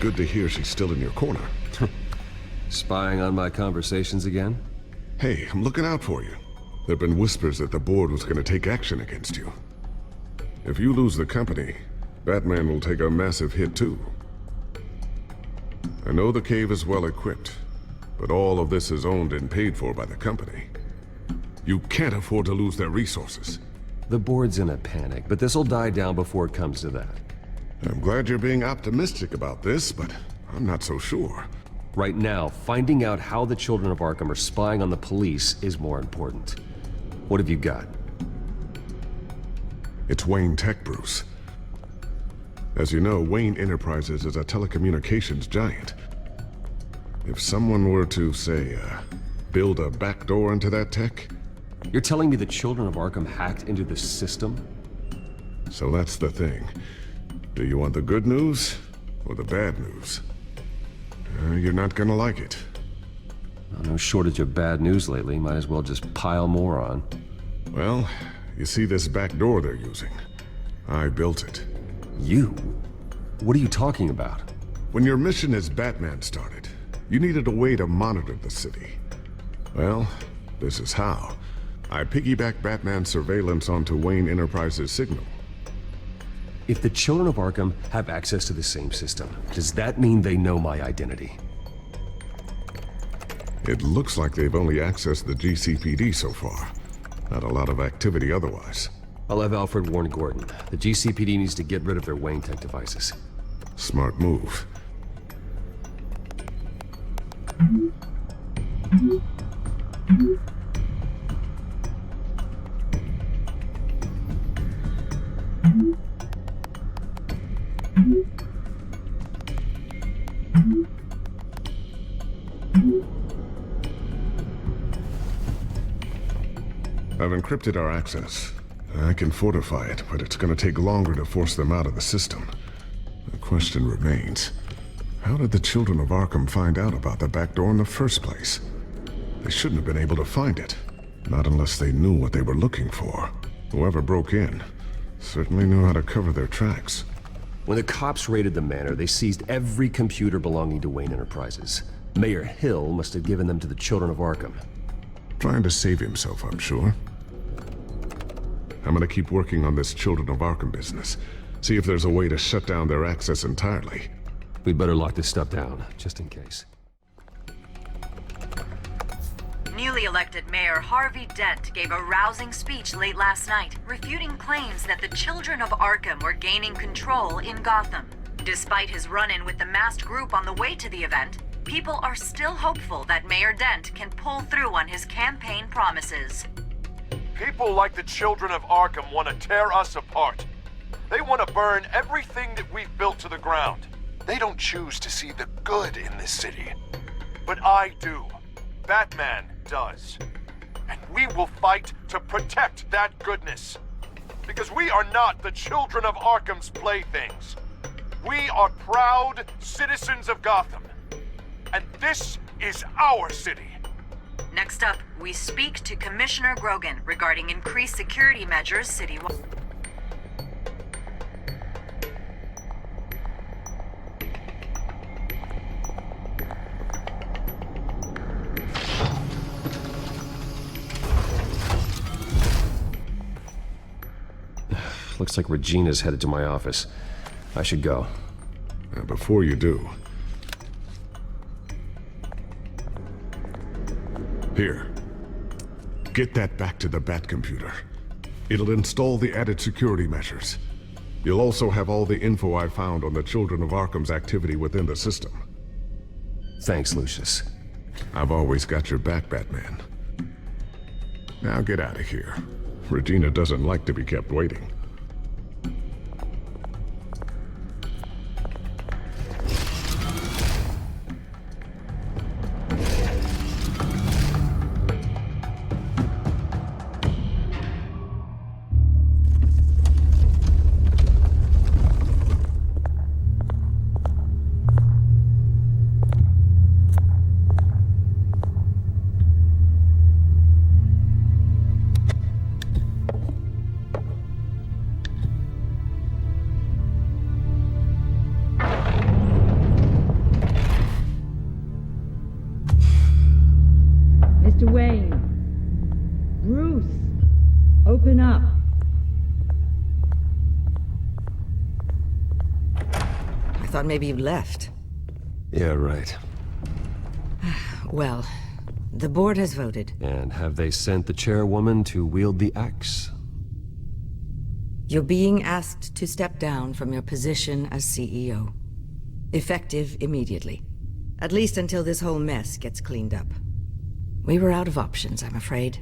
Good to hear she's still in your corner. Spying on my conversations again? Hey, I'm looking out for you. There've been whispers that the board was gonna take action against you. If you lose the company, Batman will take a massive hit too. I know the cave is well equipped, but all of this is owned and paid for by the company. You can't afford to lose their resources. The board's in a panic, but this'll die down before it comes to that. I'm glad you're being optimistic about this, but I'm not so sure. Right now, finding out how the children of Arkham are spying on the police is more important. What have you got? It's Wayne Tech, Bruce. As you know, Wayne Enterprises is a telecommunications giant. If someone were to, say, build a backdoor into that tech... You're telling me the children of Arkham hacked into the system? So that's the thing. Do you want the good news or the bad news? You're not gonna like it. No shortage of bad news lately. Might as well just pile more on. Well, you see this back door they're using? I built it. You? What are you talking about? When your mission as Batman started, you needed a way to monitor the city. Well, this is how. I piggybacked Batman's surveillance onto Wayne Enterprises' signal. If the children of Arkham have access to the same system, does that mean they know my identity? It looks like they've only accessed the GCPD so far. Not a lot of activity otherwise. I'll have Alfred warn Gordon. The GCPD needs to get rid of their Wayne Tech devices. Smart move. I've encrypted our access. I can fortify it, but it's gonna take longer to force them out of the system. The question remains, how did the children of Arkham find out about the back door in the first place? They shouldn't have been able to find it. Not unless they knew what they were looking for. Whoever broke in certainly knew how to cover their tracks. When the cops raided the manor, they seized every computer belonging to Wayne Enterprises. Mayor Hill must have given them to the children of Arkham. Trying to save himself, I'm sure. I'm gonna keep working on this Children of Arkham business. See if there's a way to shut down their access entirely. We'd better lock this stuff down, just in case. Newly elected Mayor Harvey Dent gave a rousing speech late last night, refuting claims that the children of Arkham were gaining control in Gotham. Despite his run-in with the masked group on the way to the event, people are still hopeful that Mayor Dent can pull through on his campaign promises. People like the children of Arkham want to tear us apart. They want to burn everything that we've built to the ground. They don't choose to see the good in this city. But I do. Batman does. And we will fight to protect that goodness. Because we are not the children of Arkham's playthings. We are proud citizens of Gotham. And this is our city. Next up, we speak to Commissioner Grogan regarding increased security measures citywide. Looks like Regina's headed to my office. I should go. Before you do... Here. Get that back to the Batcomputer. It'll install the added security measures. You'll also have all the info I found on the Children of Arkham's activity within the system. Thanks, Lucius. I've always got your back, Batman. Now get out of here. Regina doesn't like to be kept waiting. Mr. Wayne. Bruce. Open up. I thought maybe you'd left. Yeah, right. Well, the board has voted. And have they sent the chairwoman to wield the axe? You're being asked to step down from your position as CEO. Effective immediately. At least until this whole mess gets cleaned up. We were out of options, I'm afraid.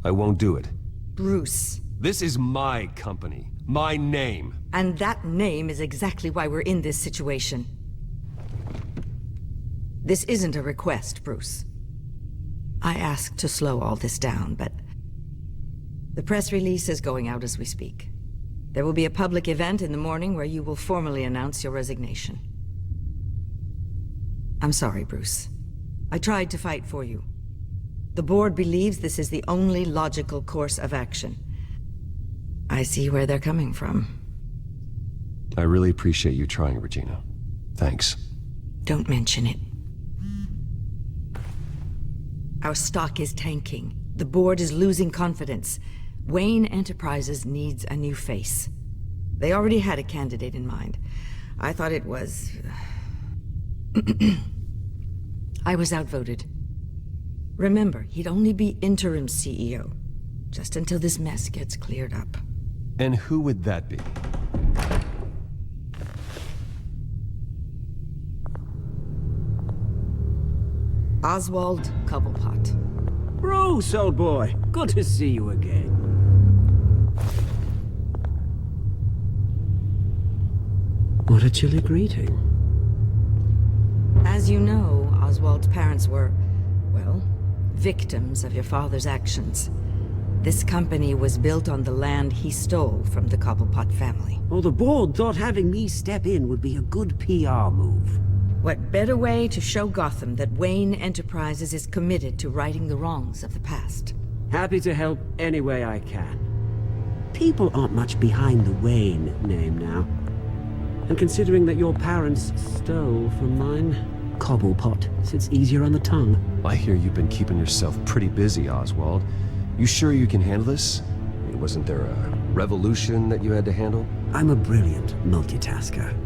I won't do it. Bruce. This is my company. My name. And that name is exactly why we're in this situation. This isn't a request, Bruce. I asked to slow all this down, but... the press release is going out as we speak. There will be a public event in the morning where you will formally announce your resignation. I'm sorry, Bruce. I tried to fight for you. The board believes this is the only logical course of action. I see where they're coming from. I really appreciate you trying, Regina. Thanks. Don't mention it. Our stock is tanking. The board is losing confidence. Wayne Enterprises needs a new face. They already had a candidate in mind. I thought it was... I was outvoted. Remember, he'd only be interim CEO, just until this mess gets cleared up. And who would that be? Oswald Cobblepot. Bruce, old boy. Good to see you again. What a chilly greeting. As you know, Oswald's parents were, well, victims of your father's actions. This company was built on the land he stole from the Cobblepot family. Well, the board thought having me step in would be a good PR move. What better way to show Gotham that Wayne Enterprises is committed to righting the wrongs of the past? Happy to help any way I can. People aren't much behind the Wayne name now. And considering that your parents stole from mine, Cobblepot sits easier on the tongue. I hear you've been keeping yourself pretty busy, Oswald. You sure you can handle this? I mean, wasn't there a revolution that you had to handle? I'm a brilliant multitasker.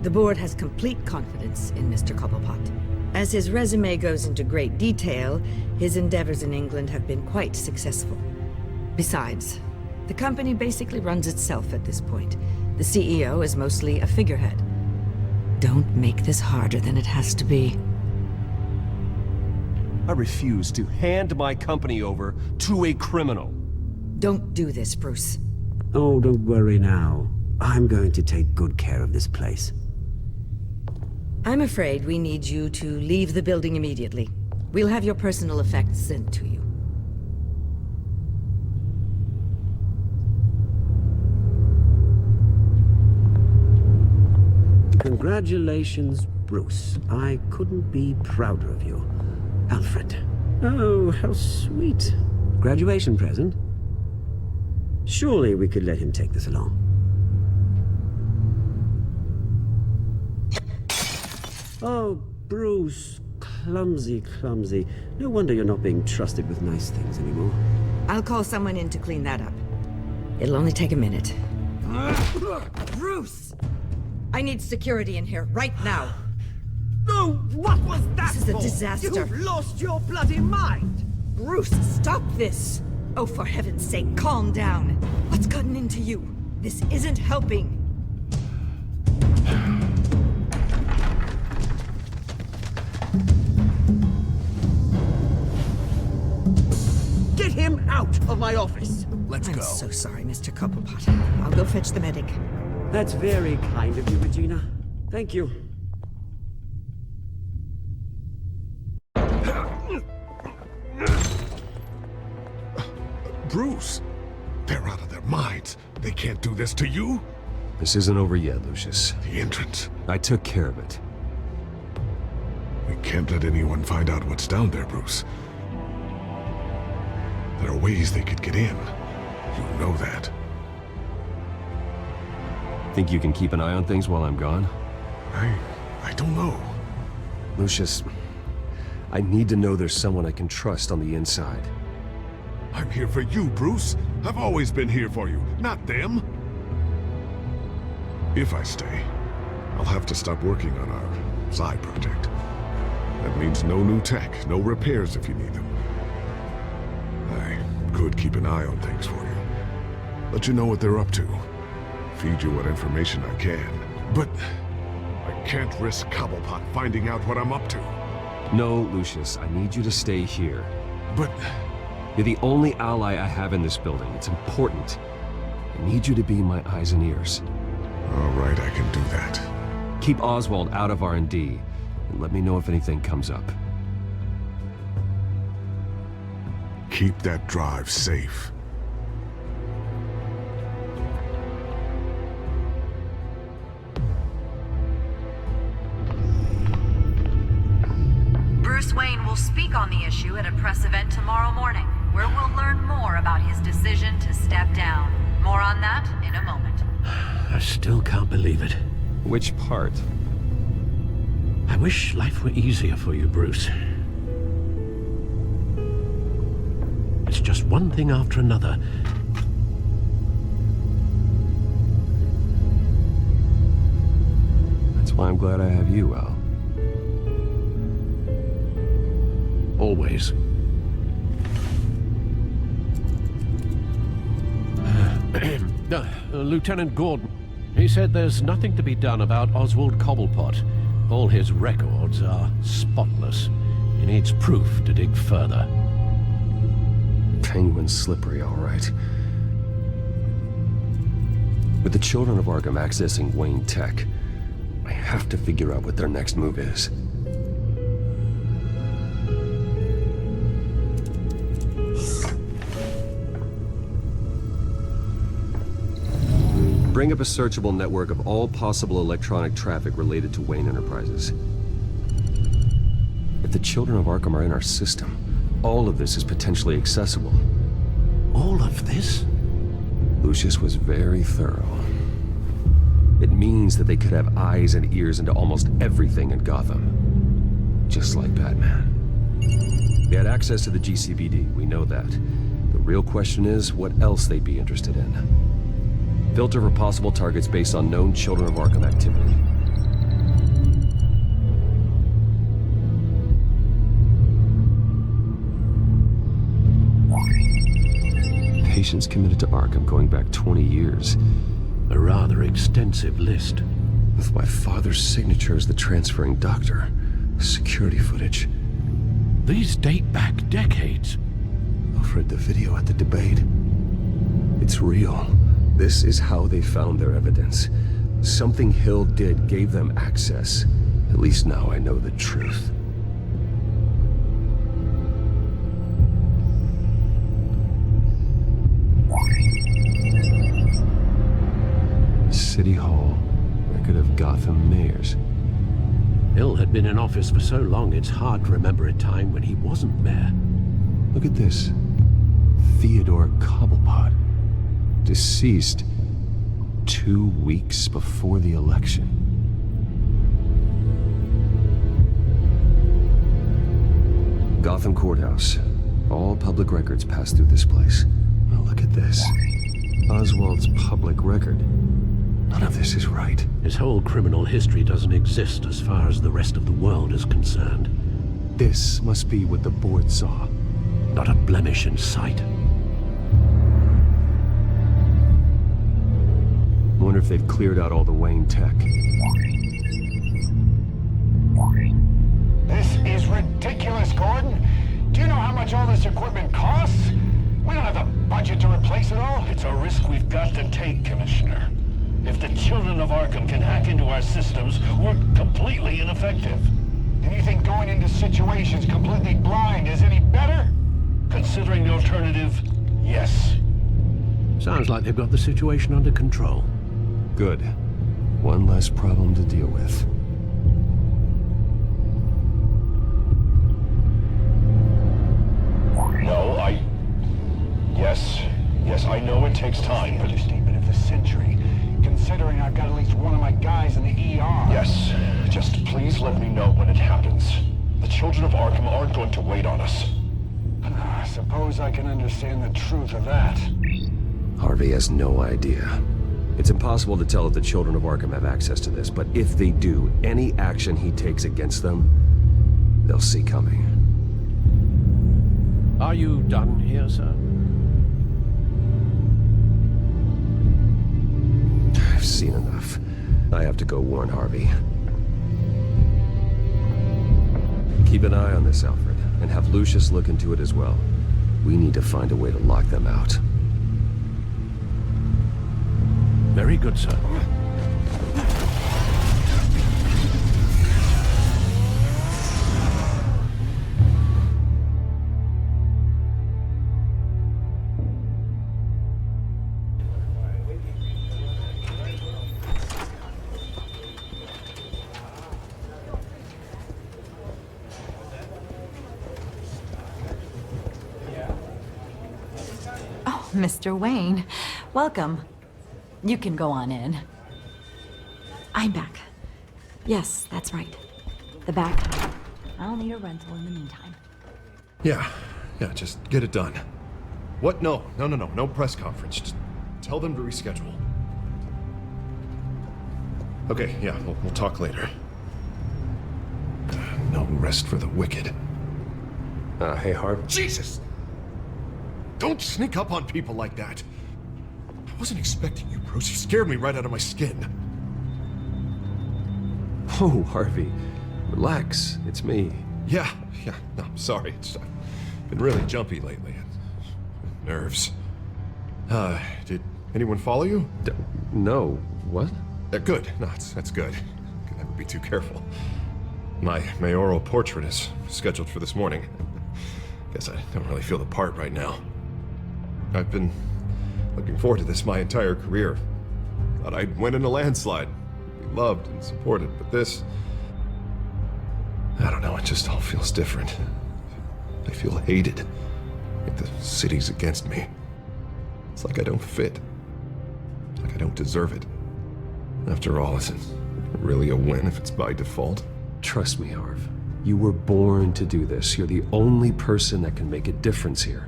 The board has complete confidence in Mr. Cobblepot. As his resume goes into great detail, his endeavors in England have been quite successful. Besides, the company basically runs itself at this point. The CEO is mostly a figurehead. Don't make this harder than it has to be. I refuse to hand my company over to a criminal. Don't do this, Bruce. Oh, don't worry now. I'm going to take good care of this place. I'm afraid we need you to leave the building immediately. We'll have your personal effects sent to you. Congratulations, Bruce. I couldn't be prouder of you. Alfred. Oh, how sweet. Graduation present? Surely we could let him take this along. Oh, Bruce. Clumsy, clumsy. No wonder you're not being trusted with nice things anymore. I'll call someone in to clean that up. It'll only take a minute. Bruce! I need security in here, right now. Oh, what was that This is a disaster. You've lost your bloody mind! Bruce, stop this! Oh, for heaven's sake, calm down. What's gotten into you? This isn't helping. Get him out of my office! I'm so sorry, Mr. Cobblepot. I'll go fetch the medic. That's very kind of you, Regina. Thank you. Bruce, they're out of their minds. They can't do this to you. This isn't over yet, Lucius. The entrance. I took care of it. We can't let anyone find out what's down there, Bruce. There are ways they could get in. You know that. Think you can keep an eye on things while I'm gone? I don't know. Lucius, I need to know there's someone I can trust on the inside. I'm here for you, Bruce. I've always been here for you, not them. If I stay, I'll have to stop working on our side project. That means no new tech, no repairs if you need them. I could keep an eye on things for you. Let you know what they're up to. Feed you what information I can. But I can't risk Cobblepot finding out what I'm up to. No, Lucius, I need you to stay here. But you're the only ally I have in this building. It's important. I need you to be my eyes and ears. All right, I can do that. Keep Oswald out of R&D, and let me know if anything comes up. Keep that drive safe. Bruce Wayne will speak on the issue at a press event tomorrow morning, where we'll learn more about his decision to step down. More on that in a moment. I still can't believe it. Which part? I wish life were easier for you, Bruce. It's just one thing after another. That's why I'm glad I have you, Al. Always. Lieutenant Gordon, he said there's nothing to be done about Oswald Cobblepot. All his records are spotless. He needs proof to dig further. Penguin's slippery, all right. With the children of Arkham accessing Wayne Tech, I have to figure out what their next move is. Bring up a searchable network of all possible electronic traffic related to Wayne Enterprises. If the children of Arkham are in our system, all of this is potentially accessible. All of this? Lucius was very thorough. It means that they could have eyes and ears into almost everything in Gotham. Just like Batman. They had access to the GCPD, we know that. The real question is what else they'd be interested in. Filter for possible targets based on known Children of Arkham activity. Patients committed to Arkham going back 20 years. A rather extensive list. With my father's signature as the transferring doctor. Security footage. These date back decades. I've read the video at the debate. It's real. This is how they found their evidence. Something Hill did gave them access. At least now I know the truth. City Hall. Record of Gotham mayors. Hill had been in office for so long, it's hard to remember a time when he wasn't mayor. Look at this. Theodore Cobblepot. Deceased 2 weeks before the election. Gotham Courthouse. All public records pass through this place. Well, look at this. Oswald's public record. None of this is right. His whole criminal history doesn't exist as far as the rest of the world is concerned. This must be what the board saw. Not a blemish in sight. I wonder if they've cleared out all the Wayne tech. This is ridiculous, Gordon. Do you know how much all this equipment costs? We don't have the budget to replace it all. It's a risk we've got to take, Commissioner. If the children of Arkham can hack into our systems, we're completely ineffective. And you think going into situations completely blind is any better? Considering the alternative, yes. Sounds like they've got the situation under control. Good. One less problem to deal with. No, Yes, I know it takes time, but... statement of the century. Considering I've got at least one of my guys in the ER. Yes, just please let me know when it happens. The children of Arkham aren't going to wait on us. I suppose I can understand the truth of that. Harvey has no idea. It's impossible to tell if the children of Arkham have access to this, but if they do, any action he takes against them, they'll see coming. Are you done here, sir? I've seen enough. I have to go warn Harvey. Keep an eye on this, Alfred, and have Lucius look into it as well. We need to find a way to lock them out. Very good, sir. Mr. Wayne, welcome. You can go on in. I'm back. Yes, that's right. The back. I'll need a rental in the meantime. Yeah, just get it done. What? No press conference. Just tell them to reschedule. Okay, yeah, we'll talk later. No rest for the wicked. Hey, Harv. Jesus! Don't sneak up on people like that. I wasn't expecting you, Bruce. You scared me right out of my skin. Oh, Harvey. Relax. It's me. Yeah. No, I'm sorry. I've been really jumpy lately. Nerves. Did anyone follow you? No. What? Good. No, that's good. Could never be too careful. My mayoral portrait is scheduled for this morning. Guess I don't really feel the part right now. I've been looking forward to this my entire career. Thought I'd win in a landslide. Be loved and supported, but this... I don't know, it just all feels different. I feel hated. Like the city's against me. It's like I don't fit. Like I don't deserve it. After all, is it really a win if it's by default? Trust me, Harv. You were born to do this. You're the only person that can make a difference here.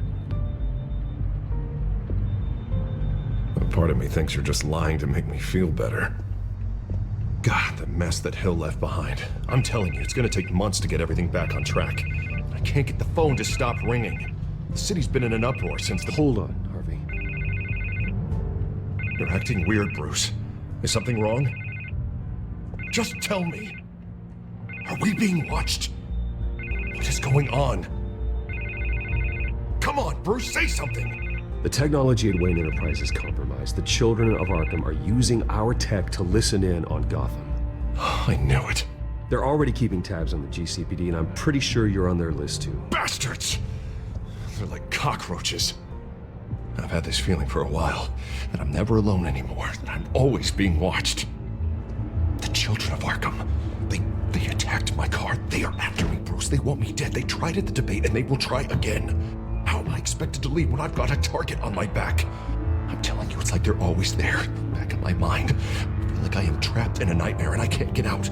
A part of me thinks you're just lying to make me feel better. God, the mess that Hill left behind. I'm telling you, it's gonna take months to get everything back on track. I can't get the phone to stop ringing. The city's been in an uproar since the... Hold on, Harvey. You're acting weird, Bruce. Is something wrong? Just tell me. Are we being watched? What is going on? Come on, Bruce, say something! The technology at Wayne Enterprise is compromised. The children of Arkham are using our tech to listen in on Gotham. I knew it. They're already keeping tabs on the GCPD, and I'm pretty sure you're on their list too. Bastards! They're like cockroaches. I've had this feeling for a while, that I'm never alone anymore, that I'm always being watched. The children of Arkham, they attacked my car. They are after me, Bruce. They want me dead. They tried at the debate, and they will try again. How am I expected to leave when I've got a target on my back? I'm telling you, it's like they're always there, back in my mind. I feel like I am trapped in a nightmare, and I can't get out.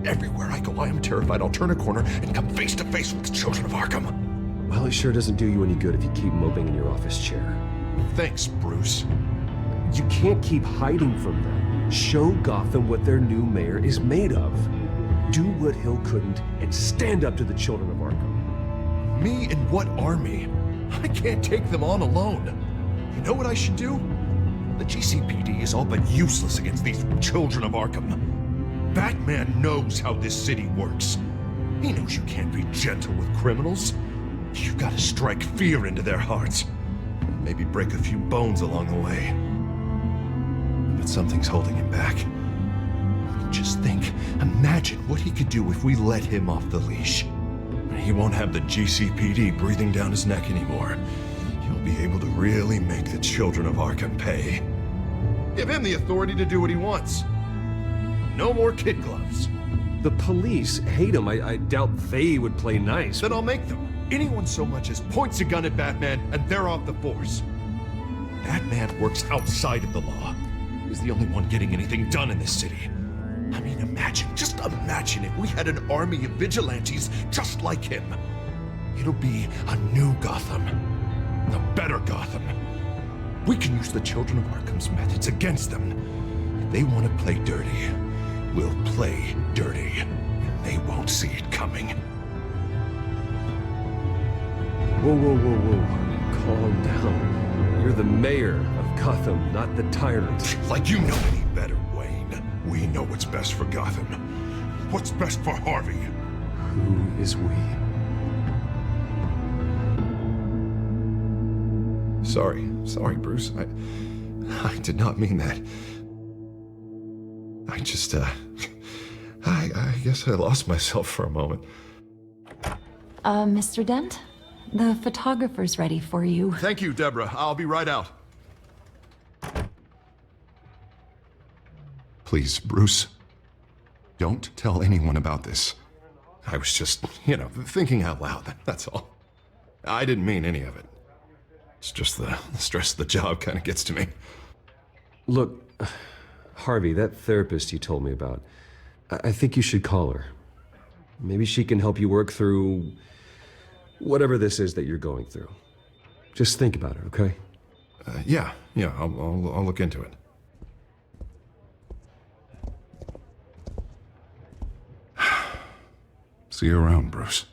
Everywhere I go, I am terrified I'll turn a corner and come face to face with the children of Arkham. Well, it sure doesn't do you any good if you keep moping in your office chair. Thanks, Bruce. You can't keep hiding from them. Show Gotham what their new mayor is made of. Do what Hill couldn't and stand up to the children of Arkham. Me and what army? I can't take them on alone. You know what I should do? The GCPD is all but useless against these children of Arkham. Batman knows how this city works. He knows you can't be gentle with criminals. You've got to strike fear into their hearts. Maybe break a few bones along the way. But something's holding him back. Just think, imagine what he could do if we let him off the leash. He won't have the GCPD breathing down his neck anymore. He'll be able to really make the children of Arkham pay. Give him the authority to do what he wants. No more kid gloves. The police hate him. I doubt they would play nice. Then I'll make them. Anyone so much as points a gun at Batman, and they're off the force. Batman works outside of the law. He's the only one getting anything done in this city. I mean, just imagine if we had an army of vigilantes just like him. It'll be a new Gotham. A better Gotham. We can use the children of Arkham's methods against them. If they want to play dirty, we'll play dirty. And they won't see it coming. Whoa, whoa, whoa, whoa. Calm down. You're the mayor of Gotham, not the tyrant. Like you know any better, Wayne. We know what's best for Gotham. What's best for Harvey. Who is we? Sorry, Bruce. I did not mean that. I just, I guess I lost myself for a moment. Mr. Dent? The photographer's ready for you. Thank you, Deborah. I'll be right out. Please, Bruce, don't tell anyone about this. I was just, thinking out loud, that's all. I didn't mean any of it. It's just the stress of the job kind of gets to me. Look, Harvey, that therapist you told me about, I think you should call her. Maybe she can help you work through whatever this is that you're going through. Just think about it, okay? Yeah, I'll look into it. See you around, Bruce.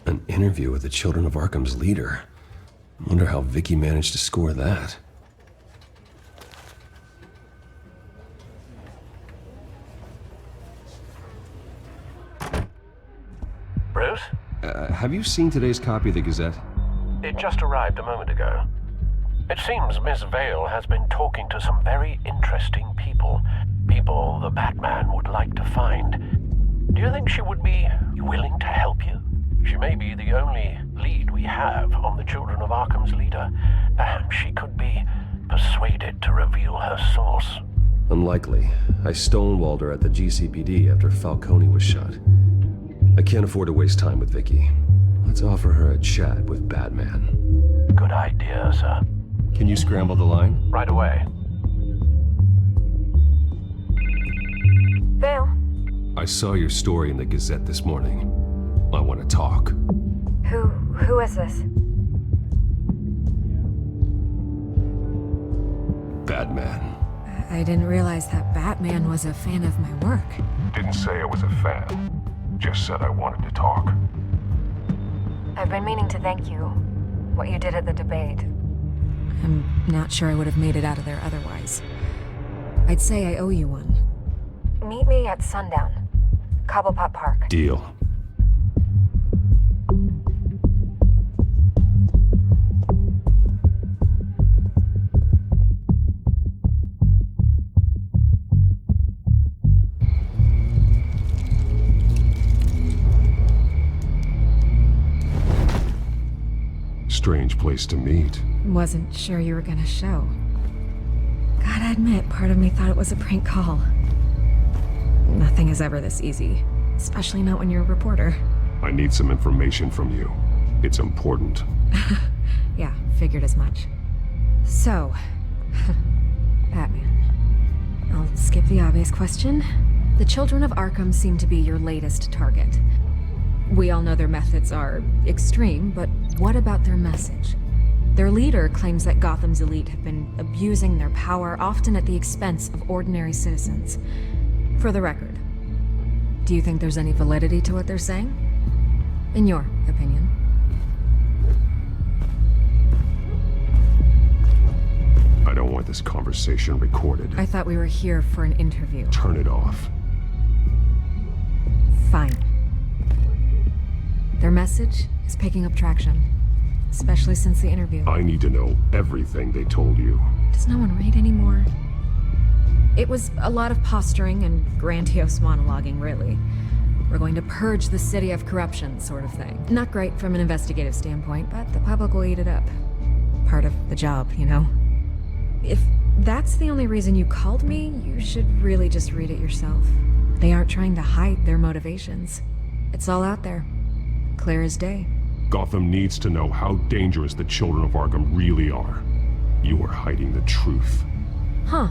An interview with the Children of Arkham's leader. I wonder how Vicky managed to score that. Bruce? Have you seen today's copy of the Gazette? It just arrived a moment ago. It seems Miss Vale has been talking to some very interesting people. People the Batman would like to find. Do you think she would be willing to help you? She may be the only lead we have on the Children of Arkham's leader. Perhaps she could be persuaded to reveal her source. Unlikely. I stonewalled her at the GCPD after Falcone was shot. I can't afford to waste time with Vicky. Let's offer her a chat with Batman. Good idea, sir. Can you scramble the line? Right away. Vale. I saw your story in the Gazette this morning. I want to talk. Who is this? Batman. I didn't realize that Batman was a fan of my work. Didn't say I was a fan. Just said I wanted to talk. I've been meaning to thank you. What you did at the debate. I'm not sure I would have made it out of there otherwise. I'd say I owe you one. Meet me at sundown. Cobblepot Park. Deal. Strange place to meet. Wasn't sure you were gonna show. Gotta admit, part of me thought it was a prank call. Nothing is ever this easy, especially not when you're a reporter. I need some information from you. It's important. Yeah, figured as much. So, Batman. I'll skip the obvious question. The children of Arkham seem to be your latest target. We all know their methods are extreme, but what about their message? Their leader claims that Gotham's elite have been abusing their power, often at the expense of ordinary citizens. For the record, do you think there's any validity to what they're saying? In your opinion? I don't want this conversation recorded. I thought we were here for an interview. Turn it off. Fine. Their message is picking up traction, especially since the interview. I need to know everything they told you. Does no one read anymore? It was a lot of posturing and grandiose monologuing, really. We're going to purge the city of corruption, sort of thing. Not great from an investigative standpoint, but the public will eat it up. Part of the job, you know? If that's the only reason you called me, you should really just read it yourself. They aren't trying to hide their motivations. It's all out there. Clear as day. Gotham needs to know how dangerous the children of Arkham really are. You are hiding the truth. Huh.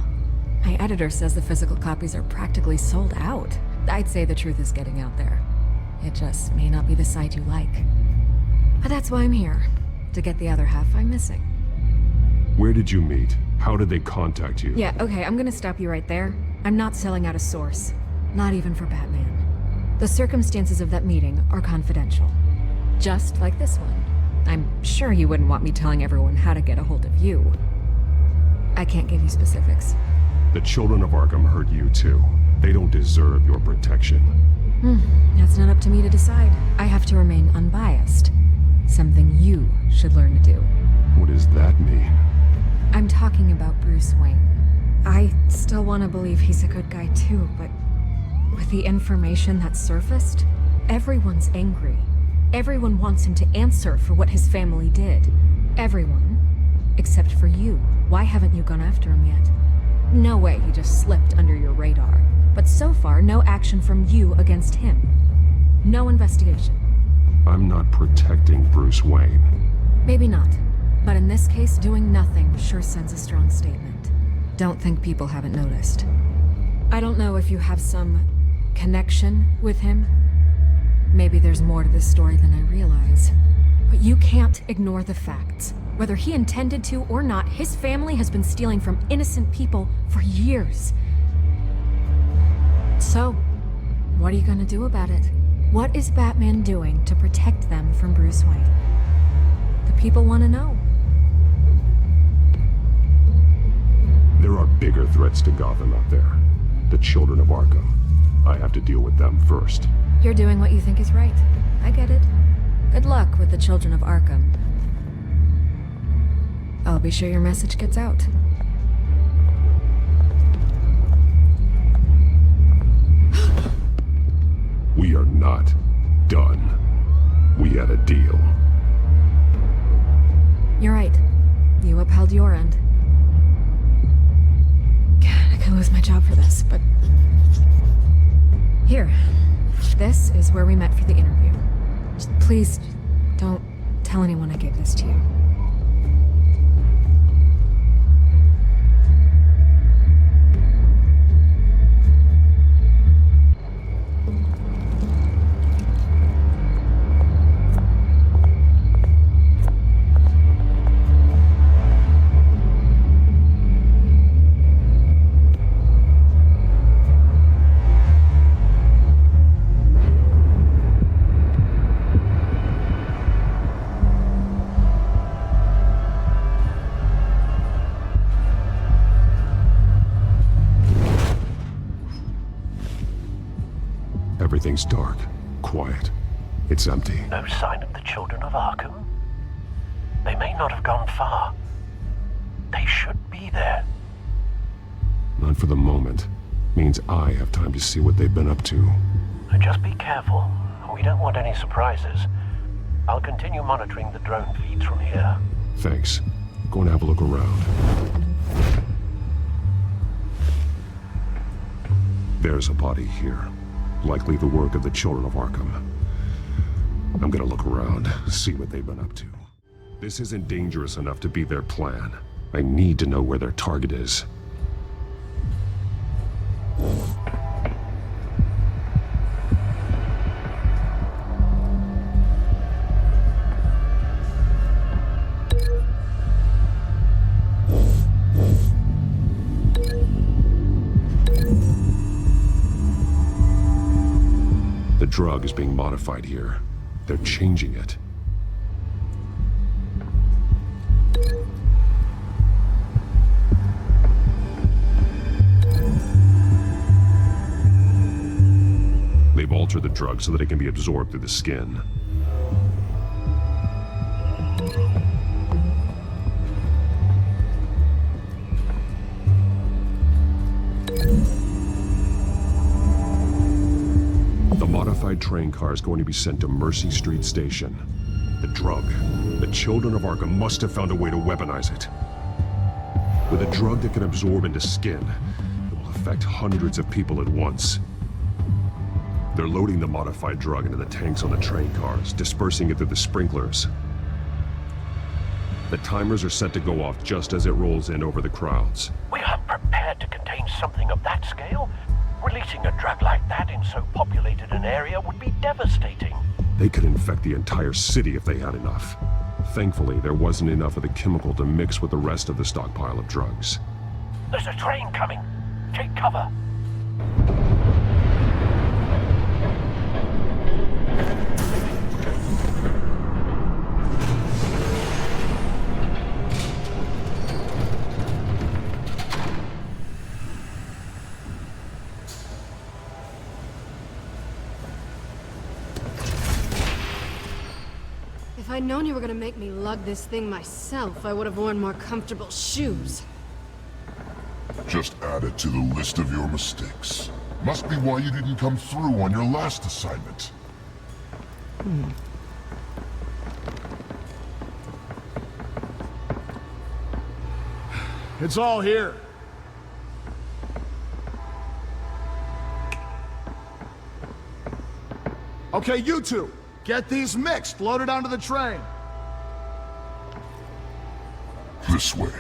My editor says the physical copies are practically sold out. I'd say the truth is getting out there. It just may not be the side you like. But that's why I'm here. To get the other half I'm missing. Where did you meet? How did they contact you? Yeah, okay, I'm gonna stop you right there. I'm not selling out a source. Not even for Batman. The circumstances of that meeting are confidential. Just like this one. I'm sure you wouldn't want me telling everyone how to get a hold of you. I can't give you specifics. The children of Arkham hurt you too. They don't deserve your protection. That's not up to me to decide. I have to remain unbiased. Something you should learn to do. What does that mean? I'm talking about Bruce Wayne. I still want to believe he's a good guy too, but with the information that surfaced, everyone's angry. Everyone wants him to answer for what his family did. Everyone. Except for you. Why haven't you gone after him yet? No way he just slipped under your radar. But so far, no action from you against him. No investigation. I'm not protecting Bruce Wayne. Maybe not. But in this case, doing nothing sure sends a strong statement. Don't think people haven't noticed. I don't know if you have some connection with him. Maybe there's more to this story than I realize. But you can't ignore the facts. Whether he intended to or not, his family has been stealing from innocent people for years. So, what are you gonna do about it? What is Batman doing to protect them from Bruce Wayne? The people want to know. There are bigger threats to Gotham out there. The children of Arkham. I have to deal with them first. You're doing what you think is right. I get it. Good luck with the children of Arkham. I'll be sure your message gets out. We are not done. We had a deal. You're right. You upheld your end. God, I could lose my job for this, but... Here. This is where we met for the interview. Just please, don't tell anyone I gave this to you. Everything's dark, quiet. It's empty. No sign of the children of Arkham? They may not have gone far. They should be there. Not for the moment. Means I have time to see what they've been up to. Just be careful. We don't want any surprises. I'll continue monitoring the drone feeds from here. Thanks. Go and have a look around. There's a body here. Likely the work of the children of Arkham. I'm gonna look around, see what they've been up to. This isn't dangerous enough to be their plan. I need to know where their target is. The drug is being modified here. They're changing it. They've altered the drug so that it can be absorbed through the skin. The modified train car is going to be sent to Mercy Street Station. The drug. The children of Arkham must have found a way to weaponize it. With a drug that can absorb into skin, it will affect hundreds of people at once. They're loading the modified drug into the tanks on the train cars, dispersing it through the sprinklers. The timers are set to go off just as it rolls in over the crowds. We aren't prepared to contain something of that scale. Releasing a drug like that in so populated an area would be devastating. They could infect the entire city if they had enough. Thankfully, there wasn't enough of the chemical to mix with the rest of the stockpile of drugs. There's a train coming. Take cover. If I'd known you were gonna make me lug this thing myself, I would have worn more comfortable shoes. Just add it to the list of your mistakes. Must be why you didn't come through on your last assignment. It's all here. Okay, you two, get these mixed, loaded onto the train. This way.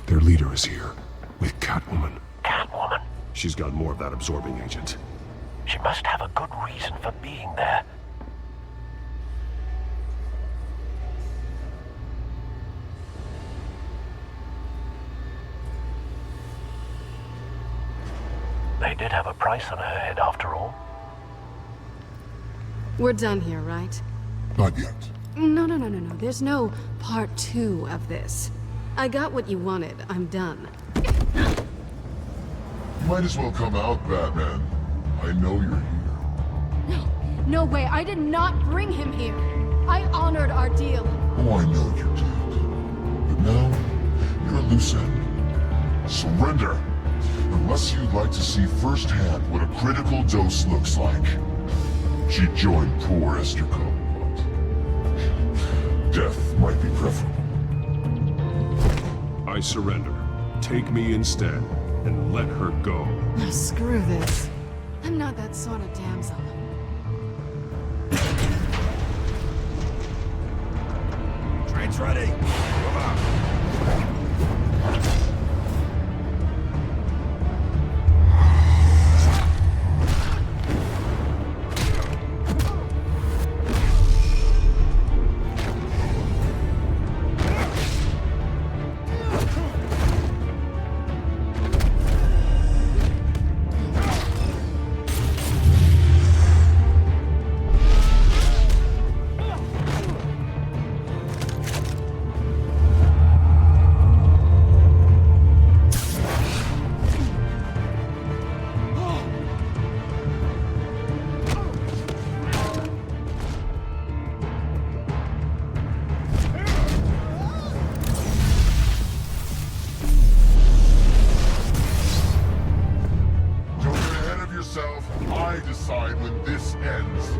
Their leader is here, with Catwoman. Catwoman? She's got more of that absorbing agent. She must have a good reason for being there. They did have a price on her head after all. We're done here, right? Not yet. No. There's no part 2 of this. I got what you wanted. I'm done. You might as well come out, Batman. I know you're here. No way. I did not bring him here. I honored our deal. Oh, I know you did. But now, you're a loose end. Surrender. Unless you'd like to see firsthand what a critical dose looks like. She joined poor Esther Cobblepot. Death might be preferable. I surrender. Take me instead, and let her go. Oh, screw this. I'm not that sort of damsel. Train's ready. Come on. decide when this ends.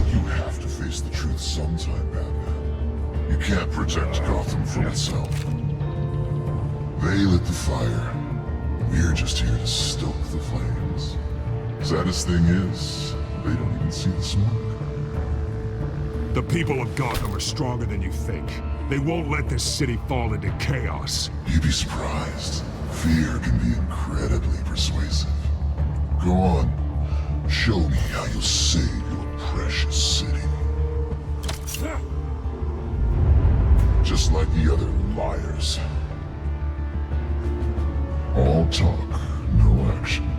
You have to face the truth sometime, Batman. You can't protect Gotham from itself. They lit the fire. We're just here to stoke the flames. Saddest thing is, they don't even see the smoke. The people of Gotham are stronger than you think. They won't let this city fall into chaos. You'd be surprised. Fear can be incredibly persuasive. Go on. Show me how you'll save your precious city. Just like the other liars. All talk, no action.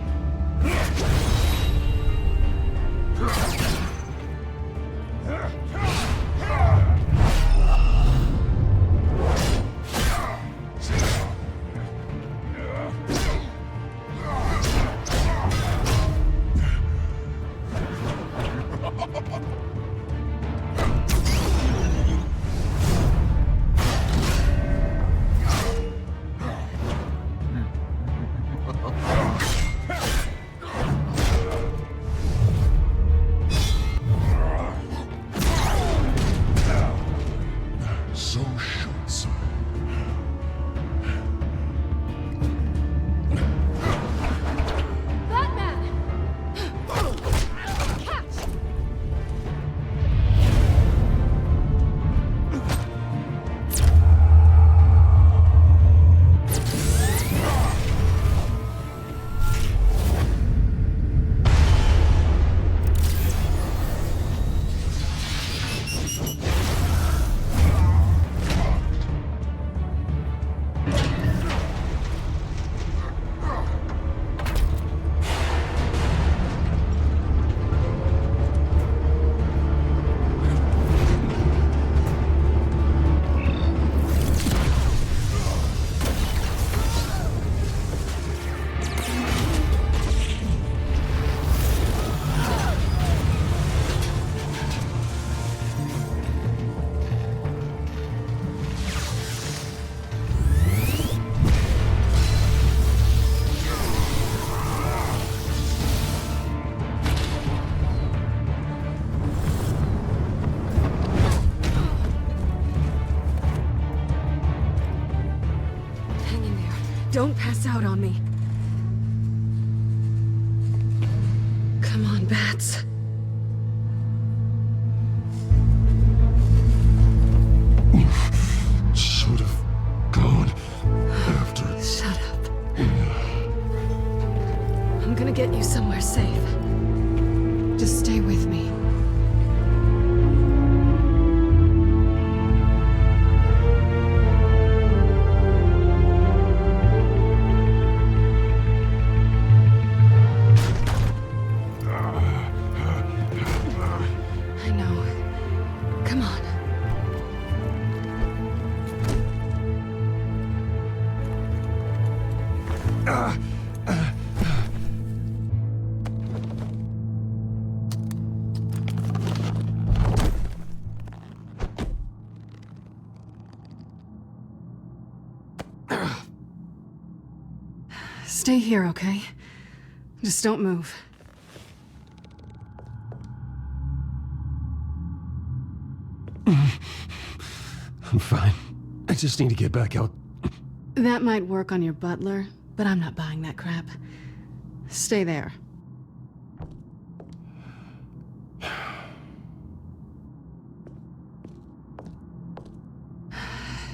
Don't pass out on me. Come on, Bats. Should have gone after. Shut up. I'm gonna get you somewhere safe. Just stay with me. Stay here, okay? Just don't move. I'm fine. I just need to get back out. That might work on your butler, but I'm not buying that crap. Stay there.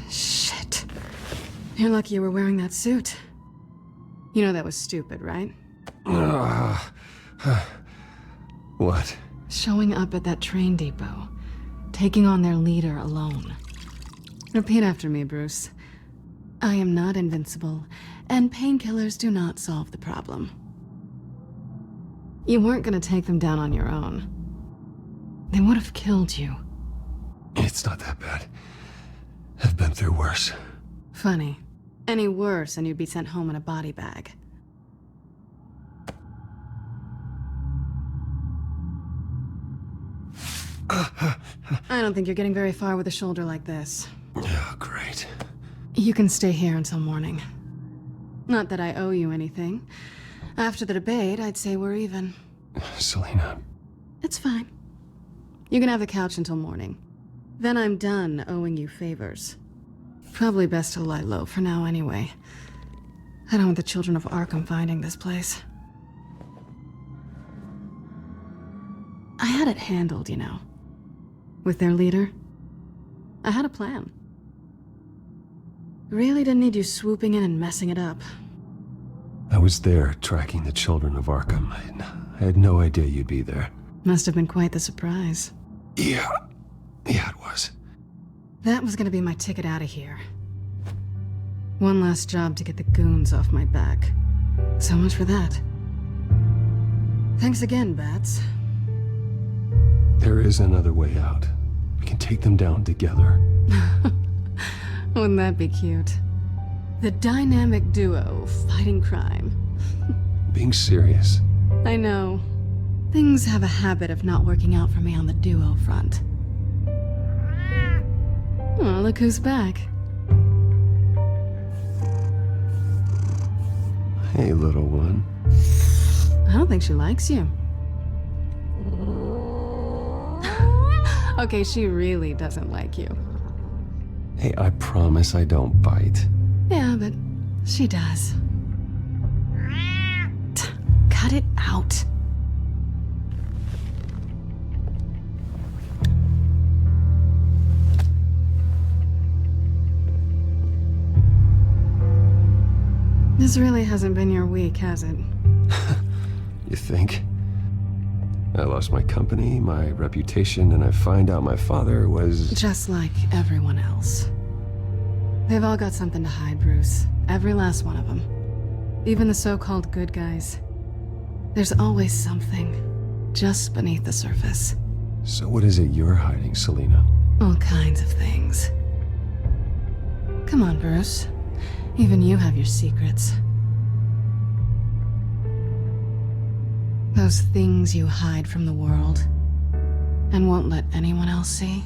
Shit. You're lucky you were wearing that suit. You know that was stupid, right? What? Showing up at that train depot. Taking on their leader alone. Repeat after me, Bruce. I am not invincible, and painkillers do not solve the problem. You weren't gonna take them down on your own. They would have killed you. It's not that bad. I've been through worse. Funny. Any worse and you'd be sent home in a body bag. I don't think you're getting very far with a shoulder like this. Oh, great. You can stay here until morning. Not that I owe you anything. After the debate, I'd say we're even. Selina. It's fine. You can have the couch until morning. Then I'm done owing you favors. Probably best to lie low for now anyway. I don't want the children of Arkham finding this place. I had it handled, you know. With their leader. I had a plan. Really didn't need you swooping in and messing it up. I was there tracking the children of Arkham. I had no idea you'd be there. Must have been quite the surprise. Yeah, it was. That was gonna be my ticket out of here. One last job to get the goons off my back. So much for that. Thanks again, Bats. There is another way out. We can take them down together. Wouldn't that be cute? The dynamic duo fighting crime. Being serious. I know. Things have a habit of not working out for me on the duo front. Oh, look who's back. Hey, little one. I don't think she likes you. Okay, she really doesn't like you. Hey, I promise I don't bite. Yeah, but she does. Cut it out. This really hasn't been your week, has it? You think? I lost my company, my reputation, and I find out my father was... Just like everyone else. They've all got something to hide, Bruce. Every last one of them. Even the so-called good guys. There's always something just beneath the surface. So what is it you're hiding, Selina? All kinds of things. Come on, Bruce. Even you have your secrets. Those things you hide from the world and won't let anyone else see.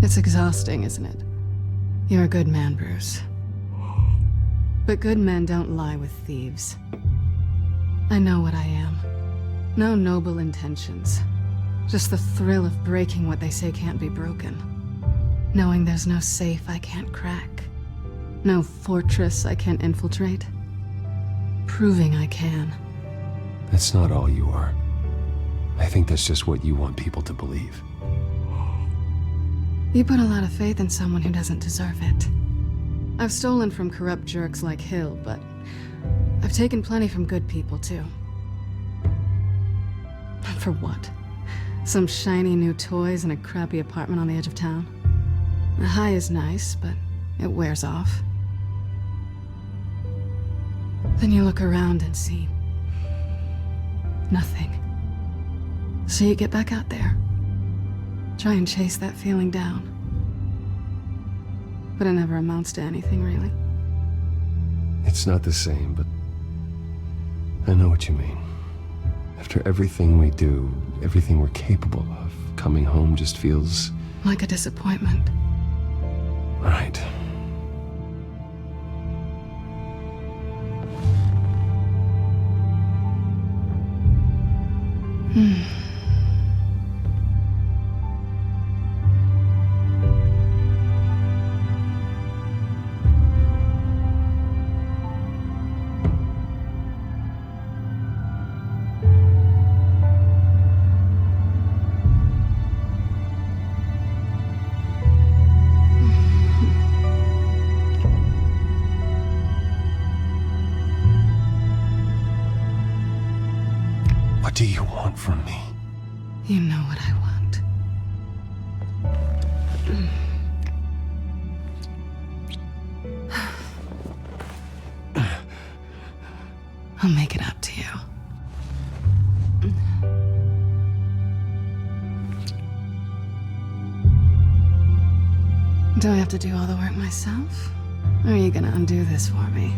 It's exhausting, isn't it? You're a good man, Bruce. But good men don't lie with thieves. I know what I am. No noble intentions. Just the thrill of breaking what they say can't be broken. Knowing there's no safe I can't crack. No fortress I can't infiltrate. Proving I can. That's not all you are. I think that's just what you want people to believe. You put a lot of faith in someone who doesn't deserve it. I've stolen from corrupt jerks like Hill, but I've taken plenty from good people, too. And for what? Some shiny new toys in a crappy apartment on the edge of town? The high is nice, but it wears off. Then you look around and see nothing. So you get back out there. Try and chase that feeling down. But it never amounts to anything, really. It's not the same, but I know what you mean. After everything we do, everything we're capable of, coming home just feels... like a disappointment. Right. What do you want from me? You know what I want. I'll make it up to you. Do I have to do all the work myself? Or are you gonna undo this for me?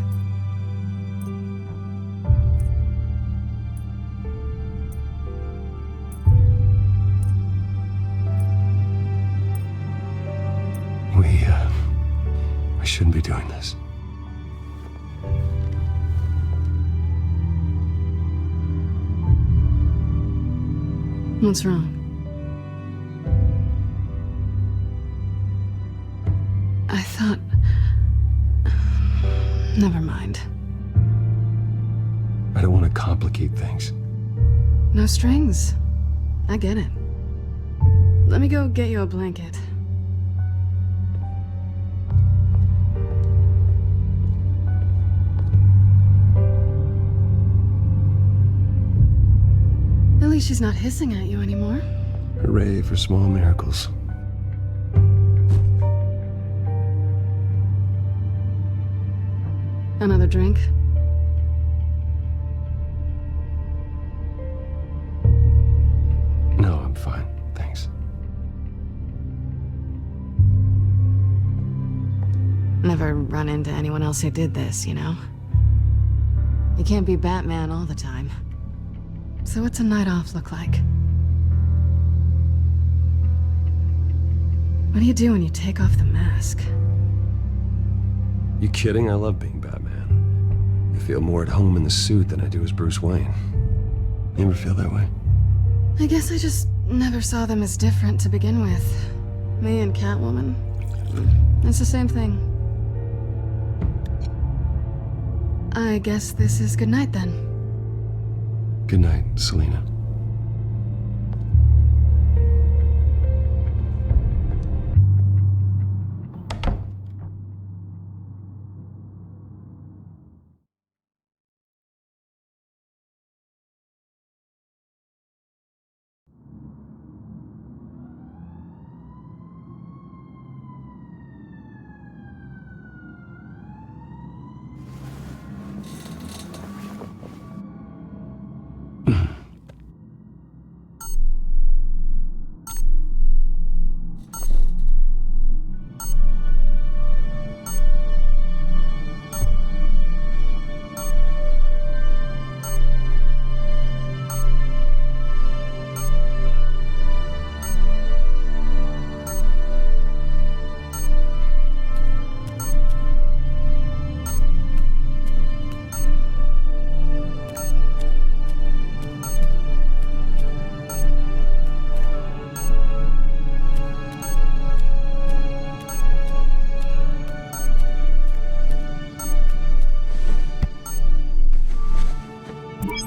shouldn't be doing this. What's wrong? I thought... Never mind. I don't want to complicate things. No strings. I get it. Let me go get you a blanket. At least she's not hissing at you anymore. Hooray for small miracles. Another drink? No, I'm fine. Thanks. Never run into anyone else who did this, you know? You can't be Batman all the time. So what's a night off look like? What do you do when you take off the mask? You kidding? I love being Batman. I feel more at home in the suit than I do as Bruce Wayne. You ever feel that way? I guess I just never saw them as different to begin with. Me and Catwoman. It's the same thing. I guess this is good night then. Good night, Selina.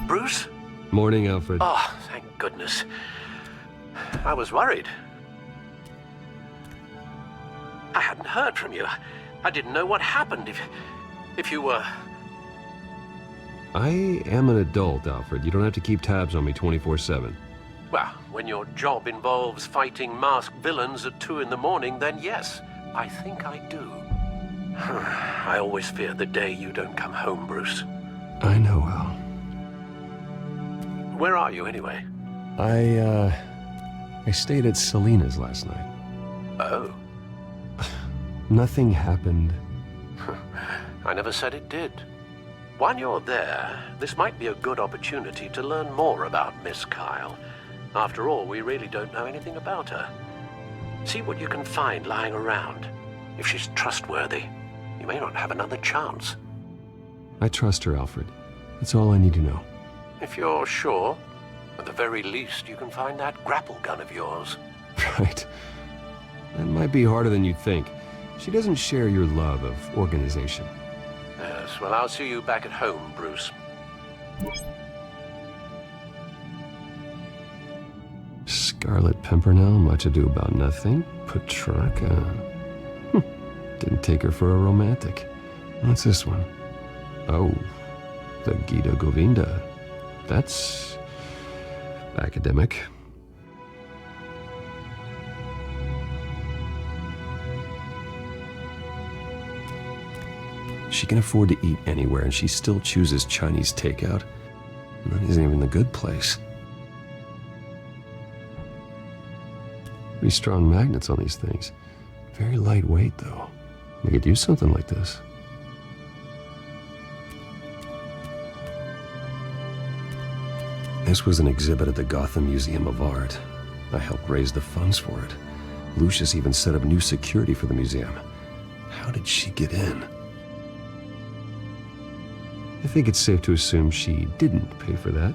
Bruce? Morning, Alfred. Oh, thank goodness. I was worried. I hadn't heard from you. I didn't know what happened if you were... I am an adult, Alfred. You don't have to keep tabs on me 24/7. Well, when your job involves fighting masked villains at 2 in the morning, then yes, I think I do. I always fear the day you don't come home, Bruce. I know, Al. Where are you, anyway? I stayed at Selina's last night. Oh. Nothing happened. I never said it did. While you're there, this might be a good opportunity to learn more about Miss Kyle. After all, we really don't know anything about her. See what you can find lying around. If she's trustworthy, you may not have another chance. I trust her, Alfred. That's all I need to know. If you're sure, at the very least, you can find that grapple gun of yours. Right. That might be harder than you'd think. She doesn't share your love of organization. Yes, well, I'll see you back at home, Bruce. Scarlet Pimpernel, much ado about nothing. Petrarca. Didn't take her for a romantic. What's this one? Oh, the Gita Govinda. That's academic. She can afford to eat anywhere, and she still chooses Chinese takeout. And that isn't even the good place. Pretty strong magnets on these things. Very lightweight, though. I could use something like this. This was an exhibit at the Gotham Museum of Art. I helped raise the funds for it. Lucius even set up new security for the museum. How did she get in? I think it's safe to assume she didn't pay for that.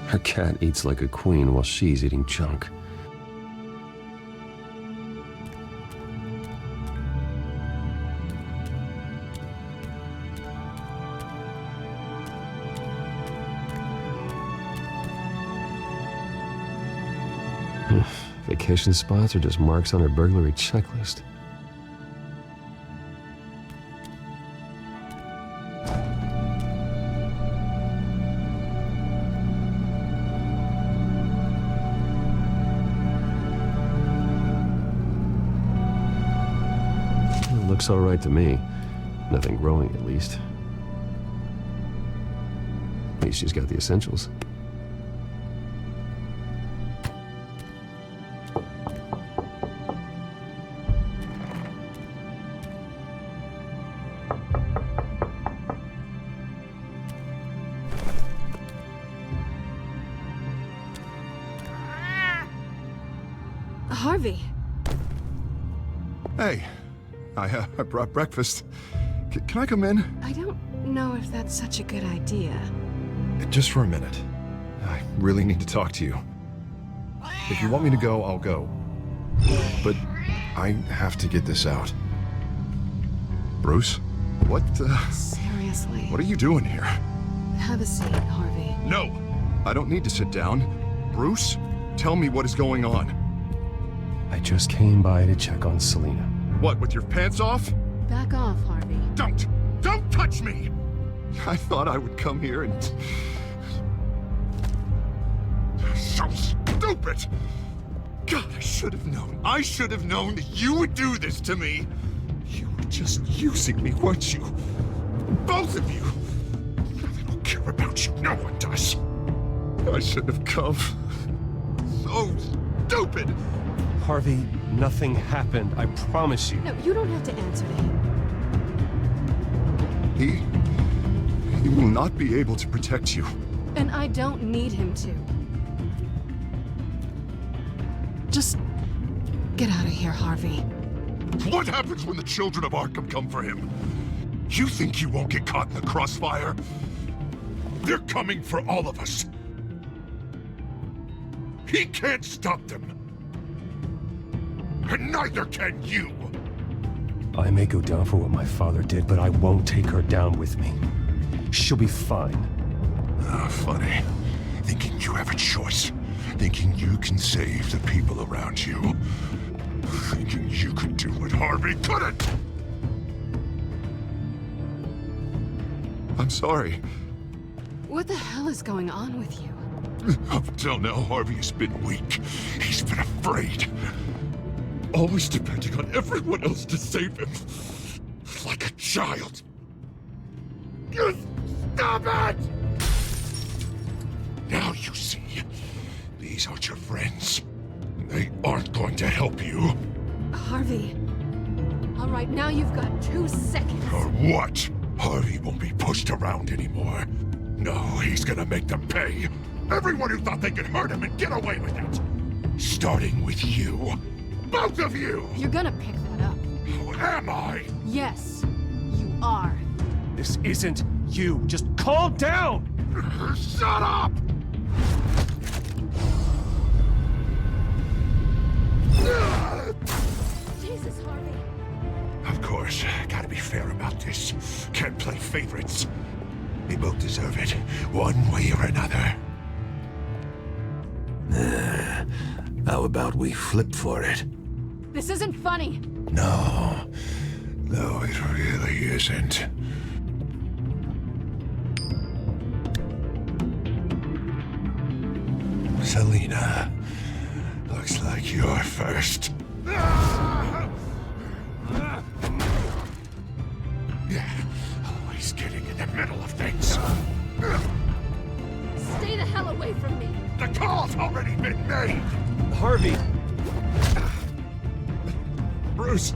Her cat eats like a queen while she's eating junk. Vacation spots are just marks on her burglary checklist. It looks all right to me. Nothing growing, at least. At least she's got the essentials. Harvey. Hey, I brought breakfast. Can I come in? I don't know if that's such a good idea. Just for a minute. I really need to talk to you. If you want me to go, I'll go. But I have to get this out. Bruce? What, Seriously. What are you doing here? Have a seat, Harvey. No! I don't need to sit down. Bruce, tell me what is going on. I just came by to check on Selina. What, with your pants off? Back off, Harvey. Don't touch me! I thought I would come here and... So stupid! God, I should have known. I should have known that you would do this to me. You were just using me, weren't you? Both of you. I don't care about you. No one does. I shouldn't have come. So stupid. Harvey, nothing happened. I promise you. No, you don't have to answer to him. He will not be able to protect you. And I don't need him to. Just get out of here, Harvey. What happens when the children of Arkham come for him? You think you won't get caught in the crossfire? They're coming for all of us. He can't stop them. And neither can you. I may go down for what my father did, but I won't take her down with me. She'll be fine. Funny. Thinking you have a choice. Thinking you can save the people around you. Thinking you could do what Harvey couldn't. I'm sorry. What the hell is going on with you? Up until now, Harvey has been weak. He's been afraid. Always depending on everyone else to save him. Like a child. Stop it! Now you see. These aren't your friends. They aren't going to help you. Harvey. All right, now you've got 2 seconds. Or what? Harvey won't be pushed around anymore. No, he's gonna make them pay. Everyone who thought they could hurt him and get away with it. Starting with you. Both of you! You're gonna pick that up. Who am I? Yes, you are. This isn't you. Just calm down! Shut up! Jesus, Harvey. Of course, gotta be fair about this. Can't play favorites. They both deserve it, one way or another. How about we flip for it? This isn't funny. No, it really isn't. Selina, looks like you're first. Always getting in the middle of things. Stay the hell away from me. The call's already been made! Harvey! Bruce!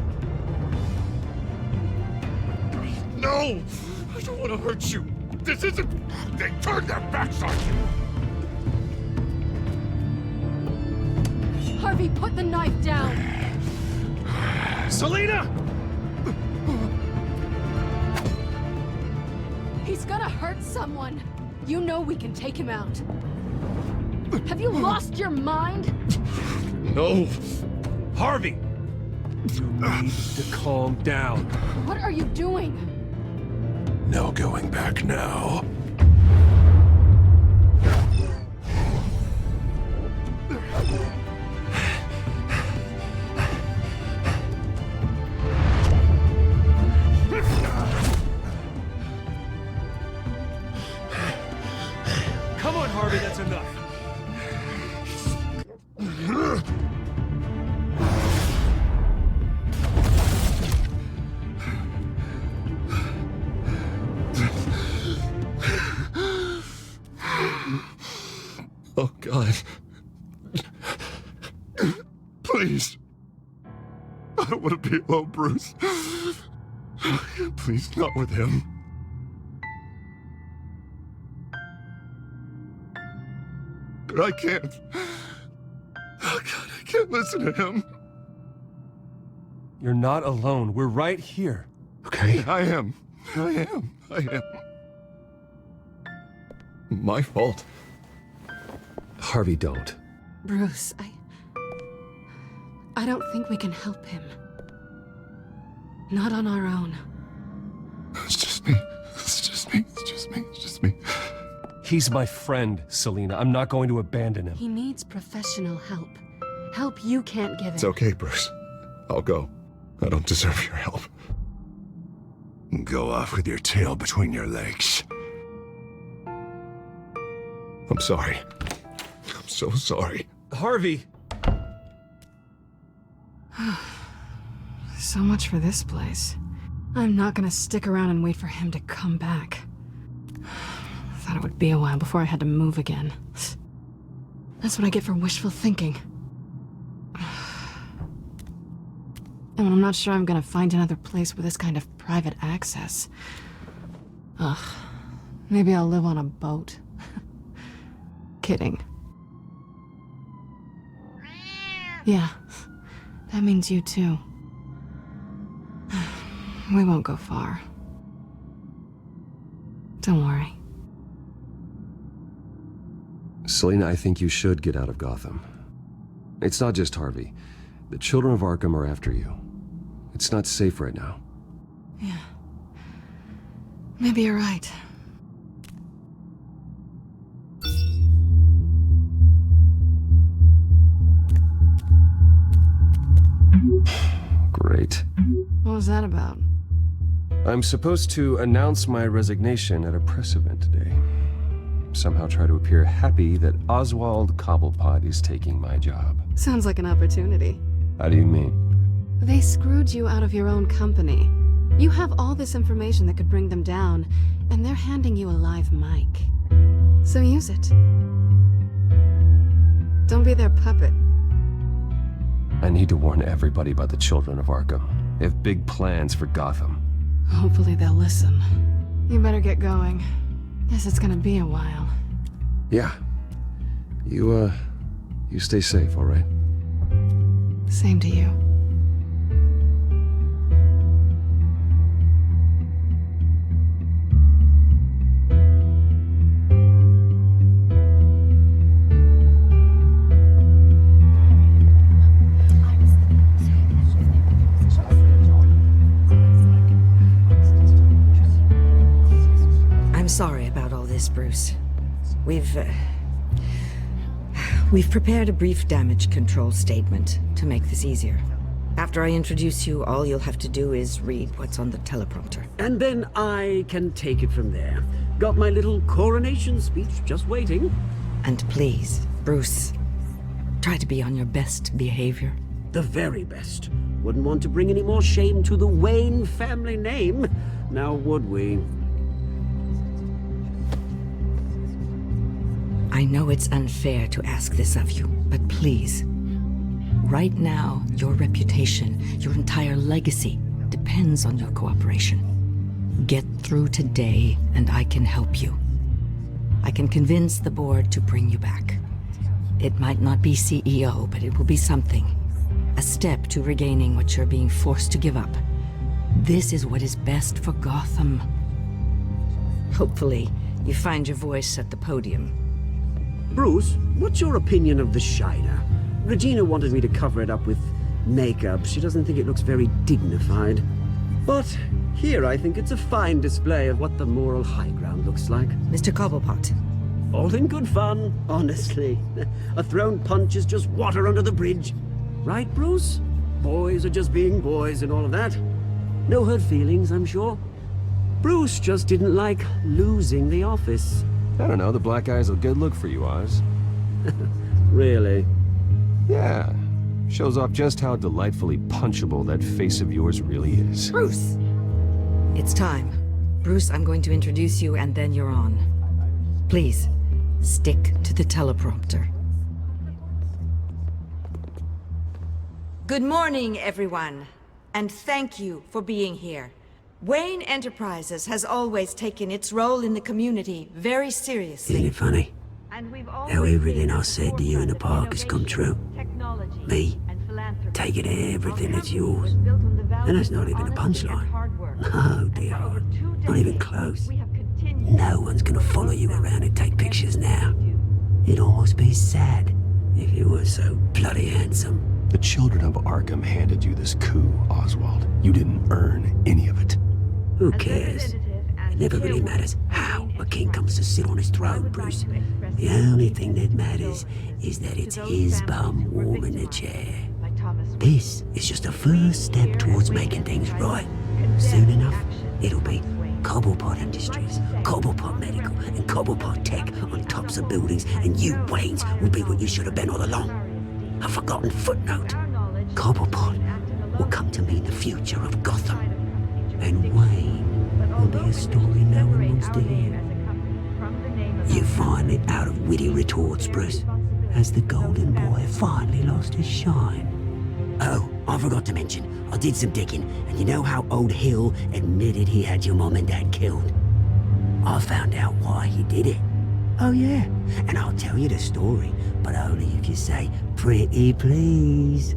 No! I don't want to hurt you. This isn't... They turned their backs on you! Harvey, put the knife down! Selina! He's gonna hurt someone. You know we can take him out. Have you lost your mind? No! Harvey! You need to calm down. What are you doing? No going back now. Come on, Harvey, that's enough. Oh, God. Please. I don't want to be alone, Bruce. Please, not with him. But I can't. Oh, God, I can't listen to him. You're not alone. We're right here. Okay. I am. My fault. Harvey, don't. Bruce, I don't think we can help him. Not on our own. It's just me. He's my friend, Selina. I'm not going to abandon him. He needs professional help. Help you can't give him. It's okay, Bruce. I'll go. I don't deserve your help. Go off with your tail between your legs. I'm sorry. I'm so sorry. Harvey! So much for this place. I'm not gonna stick around and wait for him to come back. Thought it would be a while before I had to move again. That's what I get for wishful thinking. And I'm not sure I'm gonna find another place with this kind of private access. Ugh. Maybe I'll live on a boat. Kidding. Yeah. That means you too. We won't go far. Don't worry. Selina, I think you should get out of Gotham. It's not just Harvey. The children of Arkham are after you. It's not safe right now. Yeah. Maybe you're right. Great. What was that about? I'm supposed to announce my resignation at a press event today. Somehow try to appear happy that Oswald Cobblepot is taking my job. Sounds like an opportunity. How do you mean? They screwed you out of your own company. You have all this information that could bring them down, and they're handing you a live mic. So use it. Don't be their puppet. I need to warn everybody about the children of Arkham. They have big plans for Gotham. Hopefully they'll listen. You better get going. Guess it's gonna be a while. Yeah. You stay safe, all right? Same to you. I'm sorry about all this, Bruce. We've prepared a brief damage control statement to make this easier. After I introduce you, all you'll have to do is read what's on the teleprompter. And then I can take it from there. Got my little coronation speech just waiting. And please, Bruce, try to be on your best behavior. The very best. Wouldn't want to bring any more shame to the Wayne family name, now would we? I know it's unfair to ask this of you, but please. Right now, your reputation, your entire legacy, depends on your cooperation. Get through today, and I can help you. I can convince the board to bring you back. It might not be CEO, but it will be something. A step to regaining what you're being forced to give up. This is what is best for Gotham. Hopefully, you find your voice at the podium. Bruce, what's your opinion of the Shiner? Regina wanted me to cover it up with makeup. She doesn't think it looks very dignified. But here I think it's a fine display of what the moral high ground looks like. Mr. Cobblepot. All in good fun, honestly. A thrown punch is just water under the bridge. Right, Bruce? Boys are just being boys and all of that. No hurt feelings, I'm sure. Bruce just didn't like losing the office. I don't know, the black eye's a good look for you, Oz. Really? Yeah. Shows off just how delightfully punchable that face of yours really is. Bruce! It's time. Bruce, I'm going to introduce you and then you're on. Please, stick to the teleprompter. Good morning, everyone. And thank you for being here. Wayne Enterprises has always taken its role in the community very seriously. Isn't it funny? How everything I said to you in the park has come true. Me, taking everything that's yours. And that's not even a punchline. No, dear heart. Not even close. No one's gonna follow you around and take pictures now. It'd almost be sad if you were so bloody handsome. The children of Arkham handed you this coup, Oswald. You didn't earn any of it. Who cares? It never really matters how a king comes to sit on his throne, Bruce. The only thing that matters is that it's his bum warm in the chair. This is just a first step towards making things right. Soon enough, it'll be Cobblepot Industries, Cobblepot Medical, and Cobblepot Tech on tops of buildings, and you, Waynes, will be what you should have been all along. A forgotten footnote. Cobblepot will come to mean the future of Gotham. And Wayne will be a story no one wants to hear. You find it out of witty retorts, Bruce, as the golden boy finally lost his shine. Oh, I forgot to mention, I did some digging, and you know how old Hill admitted he had your mom and dad killed? I found out why he did it. Oh yeah, and I'll tell you the story, but only if you say, pretty please.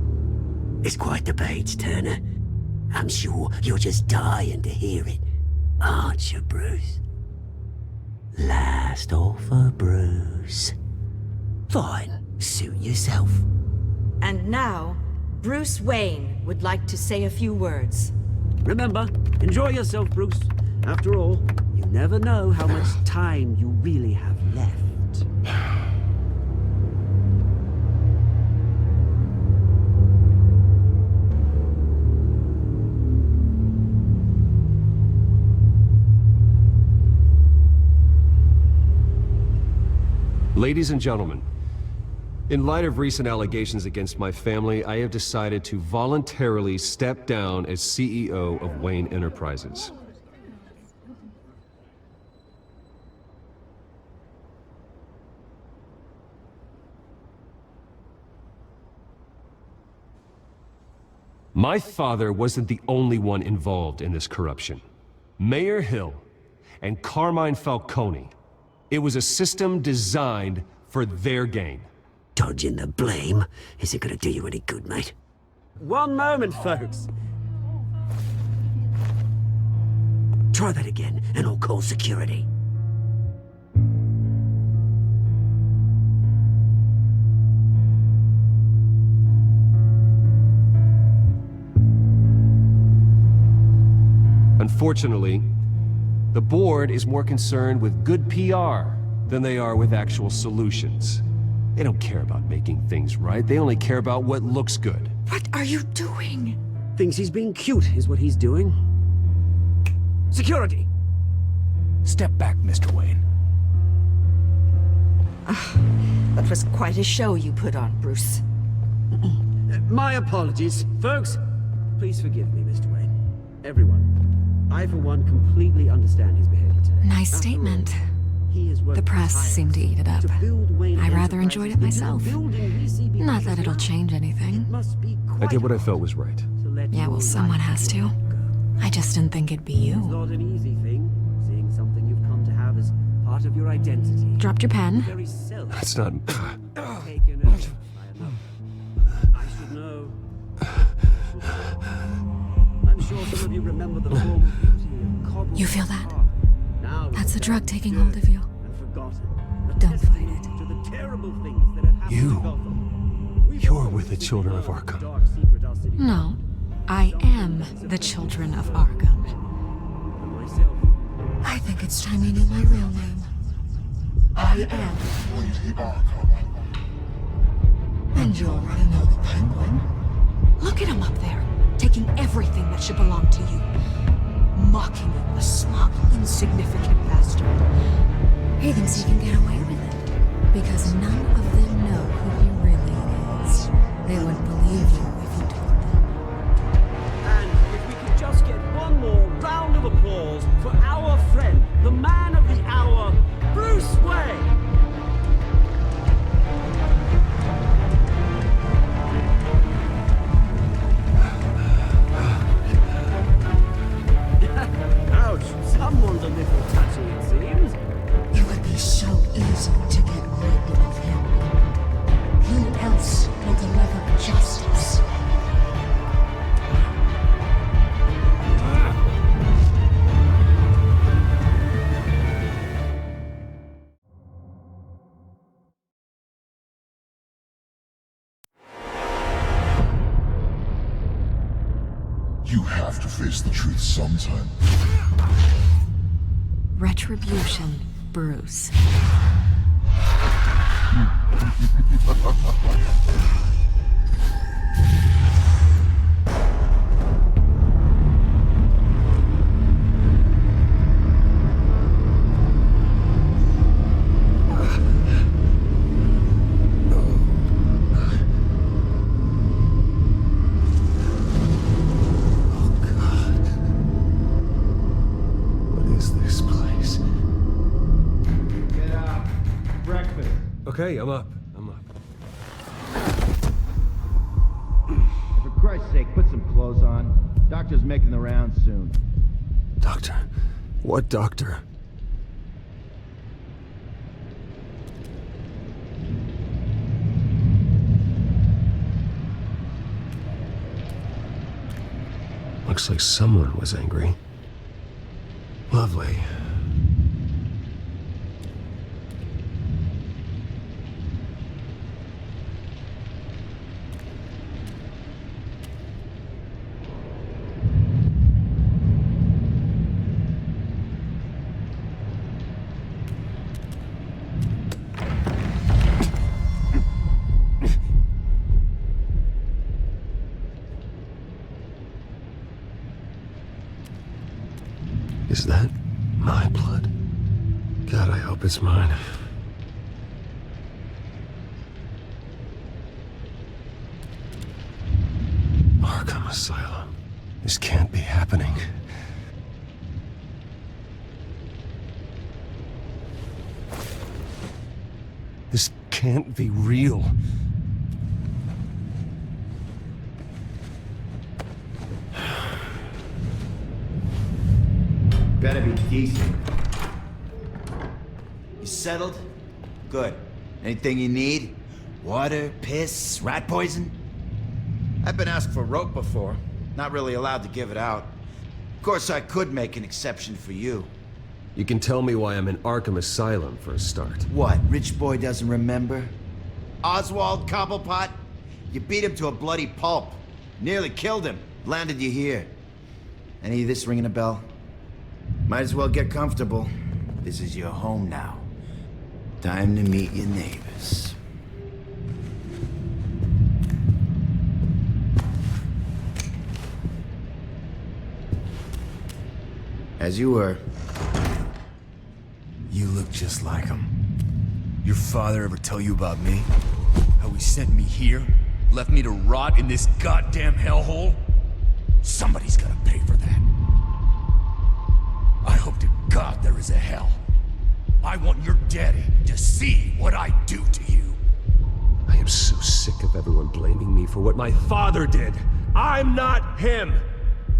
It's quite the page, Turner. I'm sure you're just dying to hear it, aren't you, Bruce? Last offer, Bruce. Fine, suit yourself. And now, Bruce Wayne would like to say a few words. Remember, enjoy yourself, Bruce. After all, you never know how much time you really have left. Ladies and gentlemen, in light of recent allegations against my family, I have decided to voluntarily step down as CEO of Wayne Enterprises. My father wasn't the only one involved in this corruption. Mayor Hill and Carmine Falcone. It was a system designed for their gain. Dodging the blame isn't gonna do you any good, mate. One moment, folks. Try that again, and I'll call security. Unfortunately, the board is more concerned with good PR than they are with actual solutions. They don't care about making things right. They only care about what looks good. What are you doing? Thinks he's being cute, is what he's doing. Security! Step back, Mr. Wayne. That was quite a show you put on, Bruce. My apologies. Folks, please forgive me, Mr. Wayne. Everyone. I, for one, completely understand his behavior today. Nice statement. The press seemed to eat it up. I rather enjoyed it myself. Not that it'll change anything. I did what I felt was right. Yeah, well, someone has to. I just didn't think it'd be you. It's not an easy thing, seeing something you've come to have as part of your identity. Dropped your pen? Very self. That's not... Taken over by another. I should know. I'm sure some of you remember the form of beauty of cobble. You feel that? Now That's the drug taking hold of you. and forgotten. Don't fight it. To the terrible things that have happened You. to Gotham. You're with the children of Arkham. Dark secret our city. No, I am the children of Arkham. And myself. I think it's time you knew my real name. I am. And you're another penguin. Look at him up there, taking everything that should belong to you. Mocking you, a smug, insignificant bastard. He thinks he can get away with it. Because none of them know who he really is. They wouldn't believe you if you told them. And if we could just get one more round of applause for our friend, the man of the hour, Bruce Wayne. Ouch, someone's a little touchy, it seems. It would be so easy to get rid of him. Who else will deliver justice? You have to face the truth sometime. Retribution, Bruce. Okay, I'm up. I'm up. For Christ's sake, put some clothes on. Doctor's making the rounds soon. Doctor? What doctor? Looks like someone was angry. Lovely. Is that my blood? God, I hope it's mine. Arkham Asylum. This can't be happening. This can't be real. Better be decent. You settled? Good. Anything you need? Water, piss, rat poison? I've been asked for rope before. Not really allowed to give it out. Of course, I could make an exception for you. You can tell me why I'm in Arkham Asylum for a start. What, rich boy doesn't remember? Oswald Cobblepot? You beat him to a bloody pulp. Nearly killed him. Landed you here. Any of this ringing a bell? Might as well get comfortable. This is your home now. Time to meet your neighbors. As you were. You look just like him. Your father ever tell you about me? How he sent me here? Left me to rot in this goddamn hellhole? Somebody's gotta pay for that. I hope to God there is a hell. I want your daddy to see what I do to you. I am so sick of everyone blaming me for what my father did. I'm not him!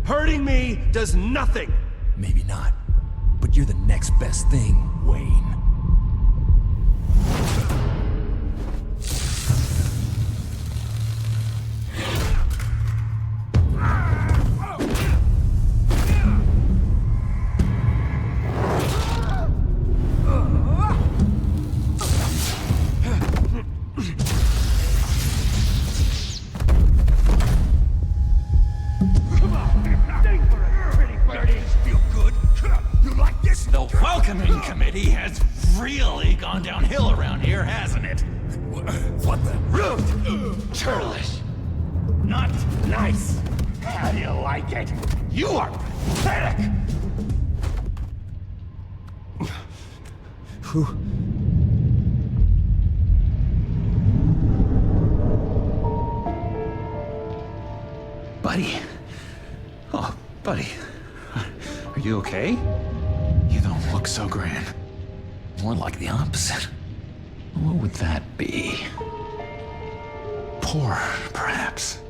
Hurting me does nothing! Maybe not. But you're the next best thing, Wayne. The welcoming committee has really gone downhill around here, hasn't it? What the? Rude! Churlish! Not nice! How do you like it? You are pathetic! Who? Buddy. Oh, buddy. Are you okay? You don't look so grand. More like the opposite. What would that be? Poor, perhaps.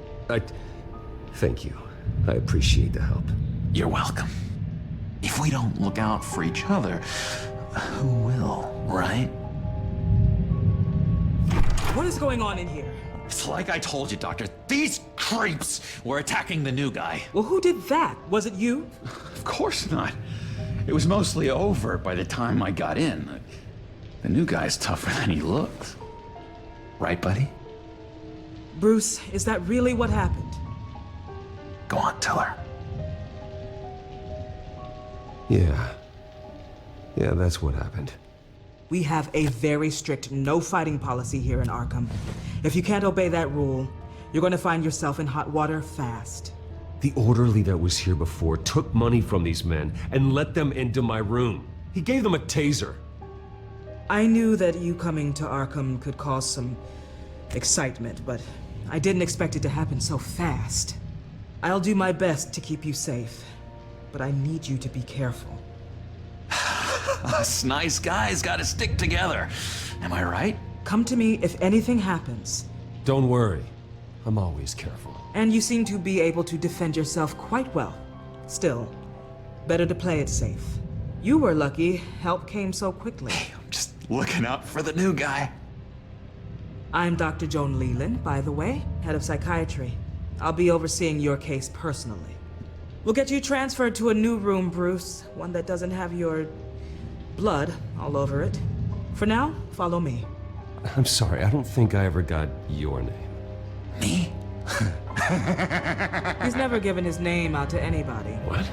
Thank you. I appreciate the help. You're welcome. If we don't look out for each other, who will, right? What is going on in here? It's like I told you, Doctor. These creeps were attacking the new guy. Well, who did that? Was it you? Of course not. It was mostly over by the time I got in. The new guy's tougher than he looks. Right, buddy? Bruce, is that really what happened? Go on, tell her. Yeah, that's what happened. We have a very strict no fighting policy here in Arkham. If you can't obey that rule, you're going to find yourself in hot water fast. The orderly that was here before took money from these men and let them into my room. He gave them a taser. I knew that you coming to Arkham could cause some excitement, but I didn't expect it to happen so fast. I'll do my best to keep you safe, but I need you to be careful. Us nice guys gotta stick together. Am I right? Come to me if anything happens. Don't worry. I'm always careful. And you seem to be able to defend yourself quite well. Still, better to play it safe. You were lucky help came so quickly. I'm just looking out for the new guy. I'm Dr. Joan Leland, by the way, head of psychiatry. I'll be overseeing your case personally. We'll get you transferred to a new room, Bruce. One that doesn't have your blood all over it. For now, follow me. I'm sorry, I don't think I ever got your name. Me? He's never given his name out to anybody. What?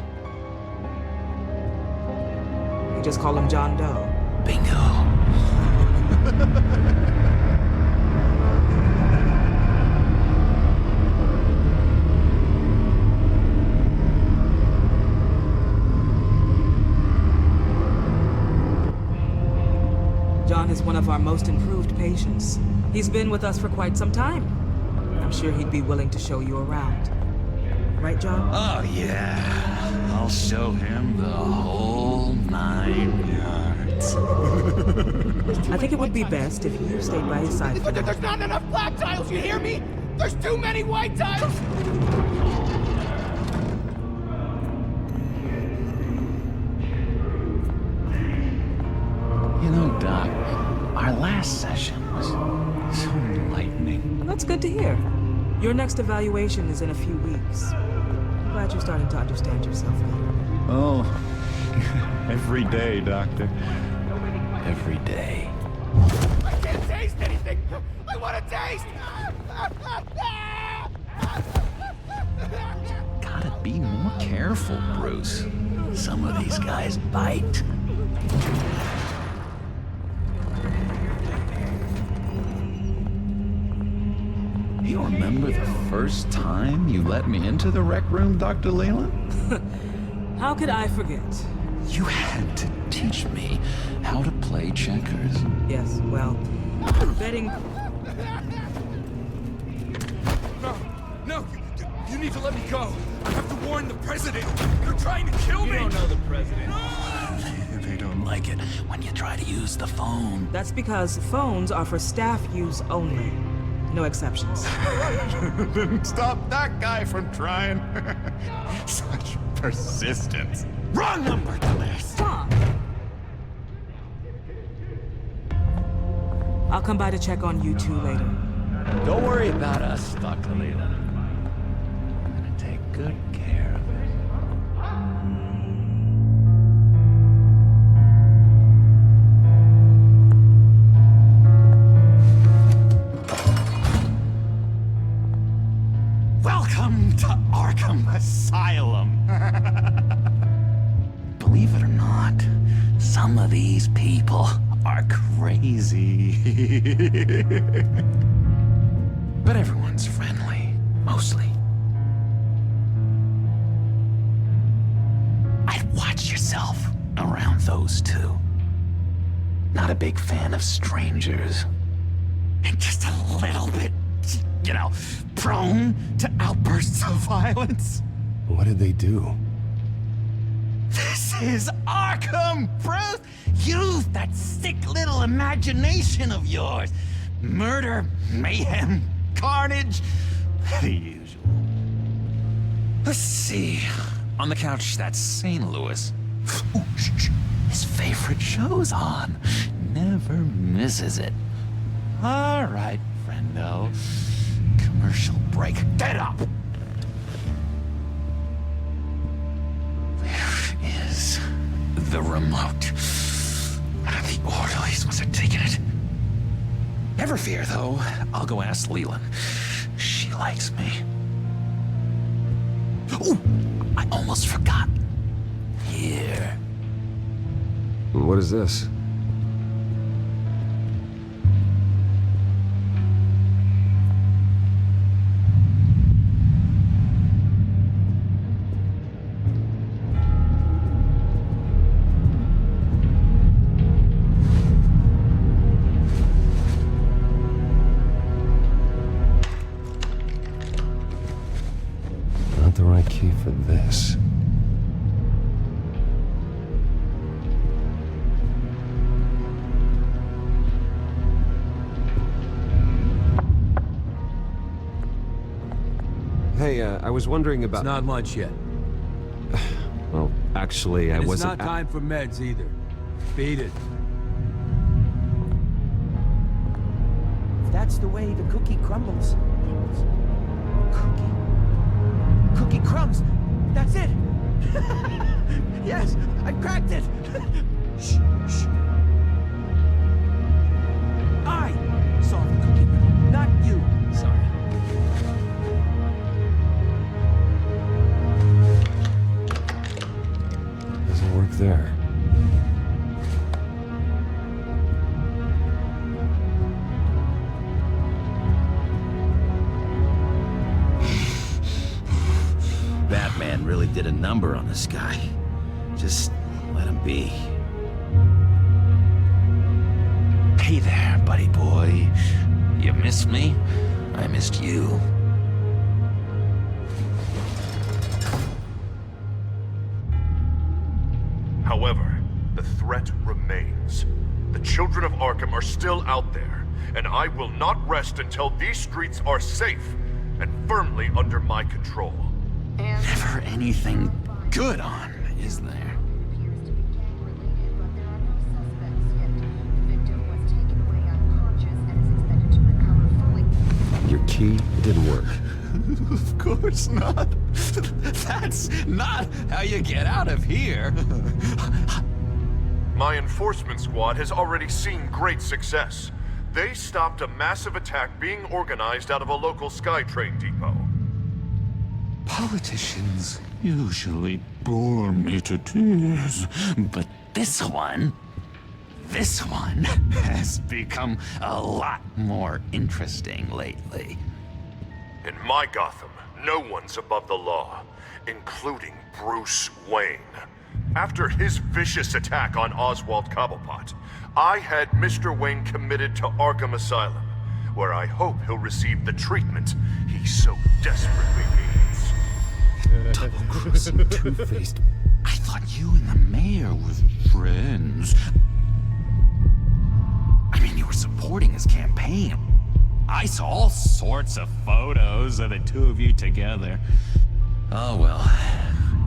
We just call him John Doe. Bingo. John is one of our most improved patients. He's been with us for quite some time. I'm sure he'd be willing to show you around. Right, John? Oh, yeah. I'll show him the whole 9 yards. I think it would be best if you stayed by his side. But there's not enough black tiles, you hear me? There's too many white tiles! You know, Doc, our last session was so enlightening. That's good to hear. Your next evaluation is in a few weeks. I'm glad you're starting to understand yourself better. Oh, every day, Doctor. Every day. I can't taste anything! I want to taste! Gotta be more careful, Bruce. Some of these guys bite. You remember the first time you let me into the rec room, Dr. Leland? How could I forget? You had to teach me how to play checkers. Yes, well, betting... No, you need to let me go. I have to warn the president. They're trying to kill me. You don't know the president. They don't like it when you try to use the phone. That's because phones are for staff use only. No exceptions. Then stop that guy from trying. Such persistence. Wrong number to list. Stop! I'll come by to check on you two later. Don't worry about us, Dr. Leland. I'm gonna take good care of it. Welcome to Arkham Asylum. Believe it or not, some of these people are crazy. But everyone's friendly, mostly. I'd watch yourself around those two. Not a big fan of strangers. And just a little bit, you know, prone to outbursts of violence. What did they do? This is Arkham, Bruce! Use that sick little imagination of yours. Murder, mayhem, carnage, the usual. Let's see. On the couch, that's St. Louis. Ooh, shh. His favorite show's on. Never misses it. All right, friendo. Commercial break. Get up! Where is the remote? The orderlies must have taken it. Never fear, though. I'll go ask Leland. She likes me. Ooh, I almost forgot. Here. What is this? Not the right key for this. Hey, I was wondering about... It's not lunch yet. Well, actually, I It's wasn't... not time for meds either. Beat it. That's the way the cookie crumbles. Cookie crumbs. That's it. Yes, I cracked it. Shh, shh. I solved the cookie riddle, not you. Sorry. Doesn't work there. Batman really did a number on this guy. Just let him be. Hey there, buddy boy. You missed me? I missed you. However, the threat remains. The children of Arkham are still out there, and I will not rest until these streets are safe and firmly under my control. Never anything good on, is there? Your key didn't work. Of course not. That's not how you get out of here. My enforcement squad has already seen great success. They stopped a massive attack being organized out of a local SkyTrain depot. Politicians usually bore me to tears, but this one has become a lot more interesting lately. In my Gotham, no one's above the law, including Bruce Wayne. After his vicious attack on Oswald Cobblepot, I had Mr. Wayne committed to Arkham Asylum, where I hope he'll receive the treatment he so desperately needs. Double-crossing, two-faced. I thought you and the mayor were friends. I mean, you were supporting his campaign. I saw all sorts of photos of the two of you together. Oh well,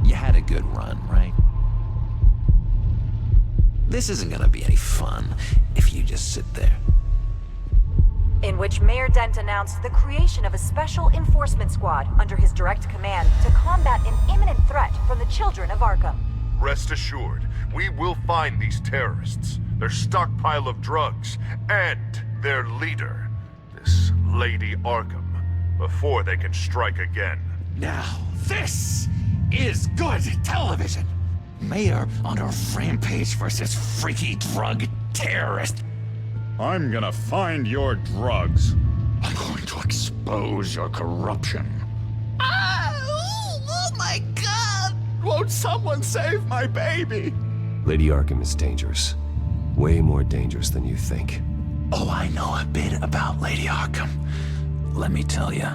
you had a good run, right? This isn't gonna be any fun if you just sit there. In which Mayor Dent announced the creation of a special enforcement squad under his direct command to combat an imminent threat from the children of Arkham. Rest assured, we will find these terrorists, their stockpile of drugs, and their leader, this Lady Arkham, before they can strike again. Now, this is good television. Mayor on a rampage versus freaky drug terrorist. I'm gonna find your drugs. I'm going to expose your corruption. Oh my God! Won't someone save my baby? Lady Arkham is dangerous. Way more dangerous than you think. Oh, I know a bit about Lady Arkham. Let me tell you.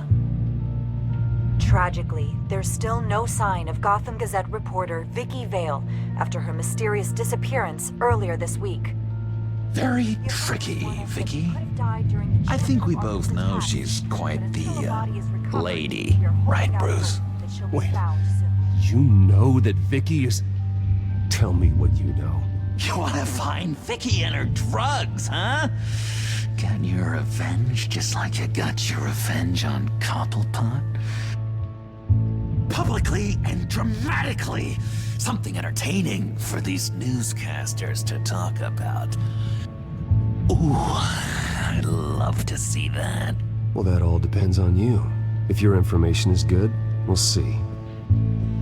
Tragically, there's still no sign of Gotham Gazette reporter Vicky Vale after her mysterious disappearance earlier this week. Very tricky, Vicky. I think we both know she's quite the, lady, right, Bruce? Wait, you know that Vicky is... Tell me what you know. You wanna find Vicky and her drugs, huh? Get your revenge just like you got your revenge on Cobblepot? Publicly and dramatically. Something entertaining for these newscasters to talk about. Ooh, I'd love to see that. Well, that all depends on you. If your information is good, we'll see.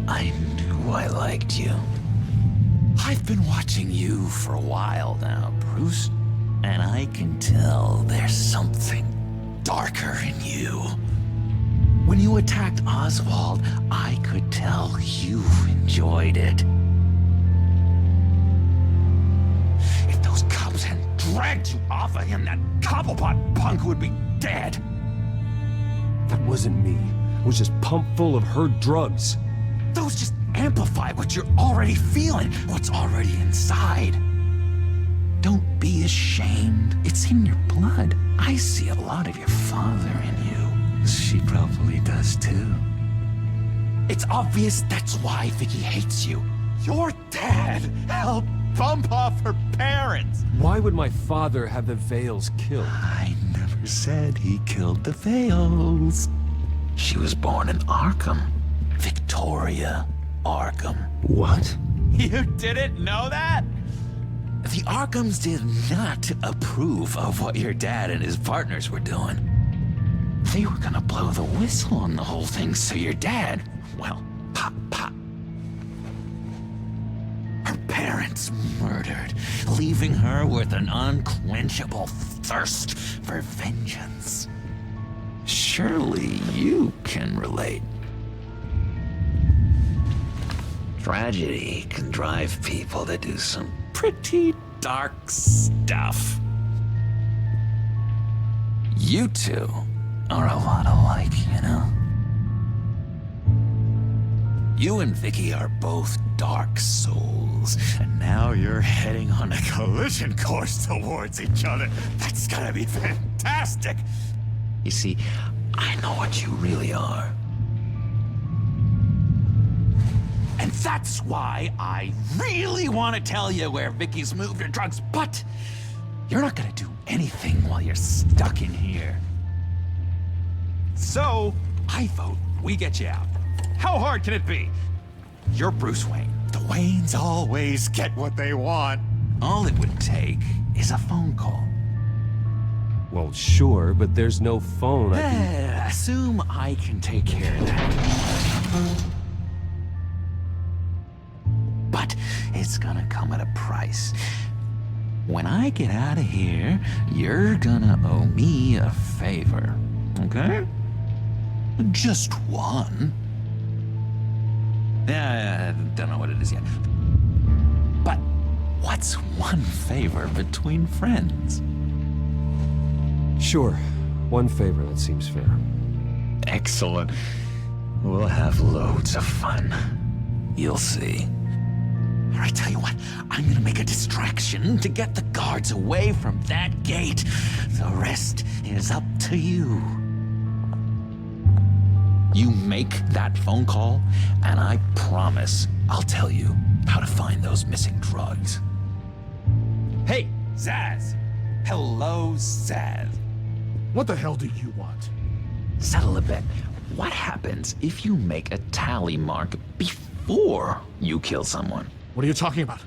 I knew I liked you. I've been watching you for a while now, Bruce. And I can tell there's something darker in you. When you attacked Oswald, I could tell you enjoyed it. If those cops hadn't dragged you off of him, that Cobblepot punk would be dead. That wasn't me. It was just pumped full of her drugs. Those just amplify what you're already feeling, what's already inside. Don't be ashamed. It's in your blood. I see a lot of your father in you. She probably does too. It's obvious that's why Vicky hates you. Your dad helped bump off her parents. Why would my father have the Vales killed? I never said he killed the Vales. She was born in Arkham. Victoria Arkham. What? You didn't know that? The Arkhams did not approve of what your dad and his partners were doing. They were gonna blow the whistle on the whole thing, so your dad, well, pop. Her parents murdered, leaving her with an unquenchable thirst for vengeance. Surely you can relate. Tragedy can drive people to do some pretty dark stuff. You two are a lot alike, you know? You and Vicky are both dark souls, and now you're heading on a collision course towards each other. That's gonna be fantastic! You see, I know what you really are. And that's why I really want to tell you where Vicky's moved her drugs, but you're not gonna do anything while you're stuck in here. So, I vote we get you out. How hard can it be? You're Bruce Wayne. The Waynes always get what they want. All it would take is a phone call. Well, sure, but there's no phone. Assume I can take care of that. But it's gonna come at a price. When I get out of here, you're gonna owe me a favor, okay? Just one. I don't know what it is yet. But what's one favor between friends? Sure. One favor, that seems fair. Excellent. We'll have loads of fun. You'll see. Alright, tell you what, I'm gonna make a distraction to get the guards away from that gate. The rest is up to you. You make that phone call, and I promise I'll tell you how to find those missing drugs. Hey, Zaz! Hello, Zaz. What the hell do you want? Settle a bet. What happens if you make a tally mark before you kill someone? What are you talking about?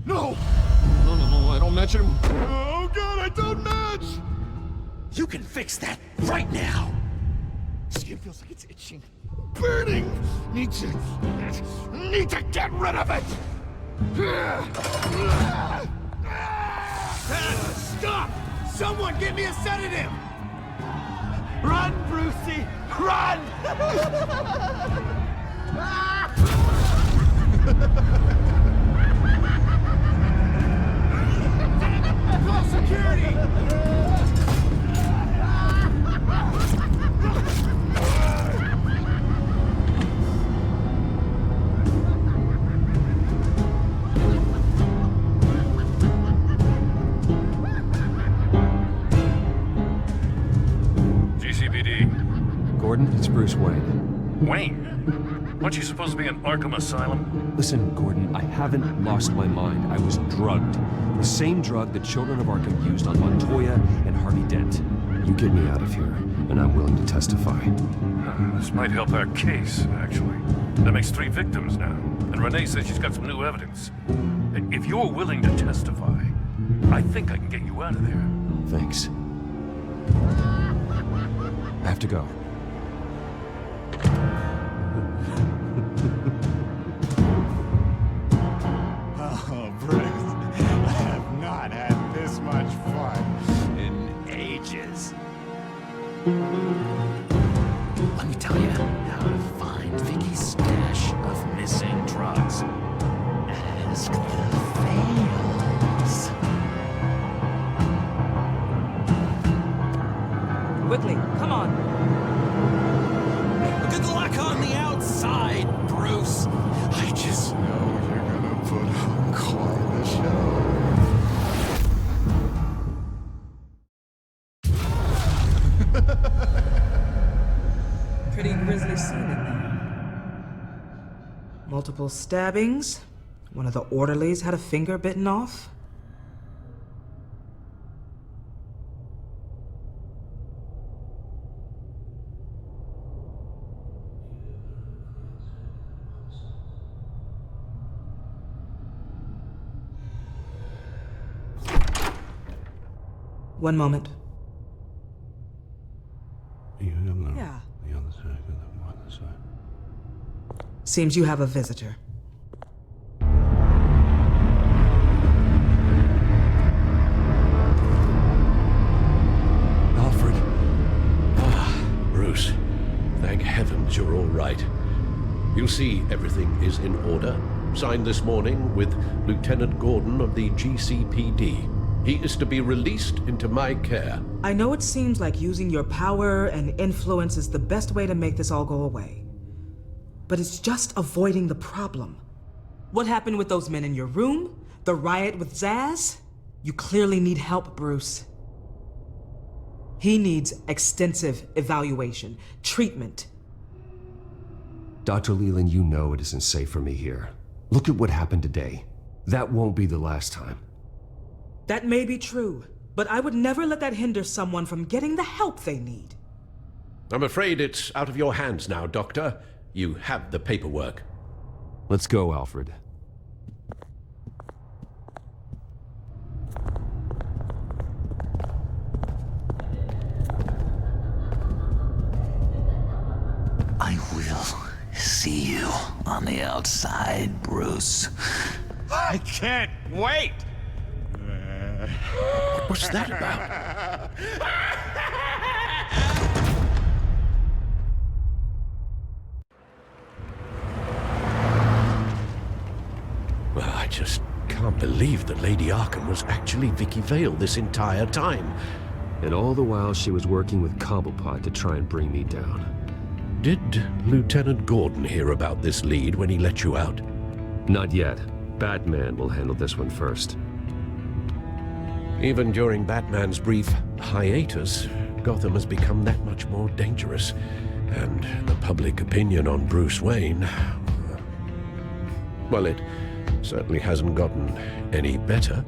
No! No, I don't match him. Oh god, I don't match! You can fix that right now! Skin feels like it's itching. Burning! Need to get rid of it! Stop! Someone give me a sedative! Run, Brucey! Run! Call security! Gordon, it's Bruce Wayne. Wayne? Weren't you supposed to be in Arkham Asylum? Listen, Gordon, I haven't lost my mind. I was drugged. The same drug the children of Arkham used on Montoya and Harvey Dent. You get me out of here, and I'm willing to testify. This might help our case, actually. That makes 3 victims now, and Renee says she's got some new evidence. If you're willing to testify, I think I can get you out of there. Thanks. I have to go. Oh, Bruce, I have not had this much fun in ages. Let me tell you how to find Vicky's stash of missing drugs. Ask the fails. Quickly, come on. Good luck on the outside, Bruce. I just know you're gonna put on quite a show. Pretty grisly scene in there. Multiple stabbings. One of the orderlies had a finger bitten off. One moment. Yeah. The other side, the other side. Seems you have a visitor. Alfred. Ah, Bruce. Thank heavens you're all right. You'll see everything is in order. Signed this morning with Lieutenant Gordon of the GCPD. He is to be released into my care. I know it seems like using your power and influence is the best way to make this all go away. But it's just avoiding the problem. What happened with those men in your room? The riot with Zaz? You clearly need help, Bruce. He needs extensive evaluation, treatment. Dr. Leland, you know it isn't safe for me here. Look at what happened today. That won't be the last time. That may be true, but I would never let that hinder someone from getting the help they need. I'm afraid it's out of your hands now, Doctor. You have the paperwork. Let's go, Alfred. I will see you on the outside, Bruce. I can't wait! What's that about? Well, I just can't believe that Lady Arkham was actually Vicky Vale this entire time. And all the while she was working with Cobblepot to try and bring me down. Did Lieutenant Gordon hear about this lead when he let you out? Not yet. Batman will handle this one first. Even during Batman's brief hiatus, Gotham has become that much more dangerous. And the public opinion on Bruce Wayne... well, it certainly hasn't gotten any better.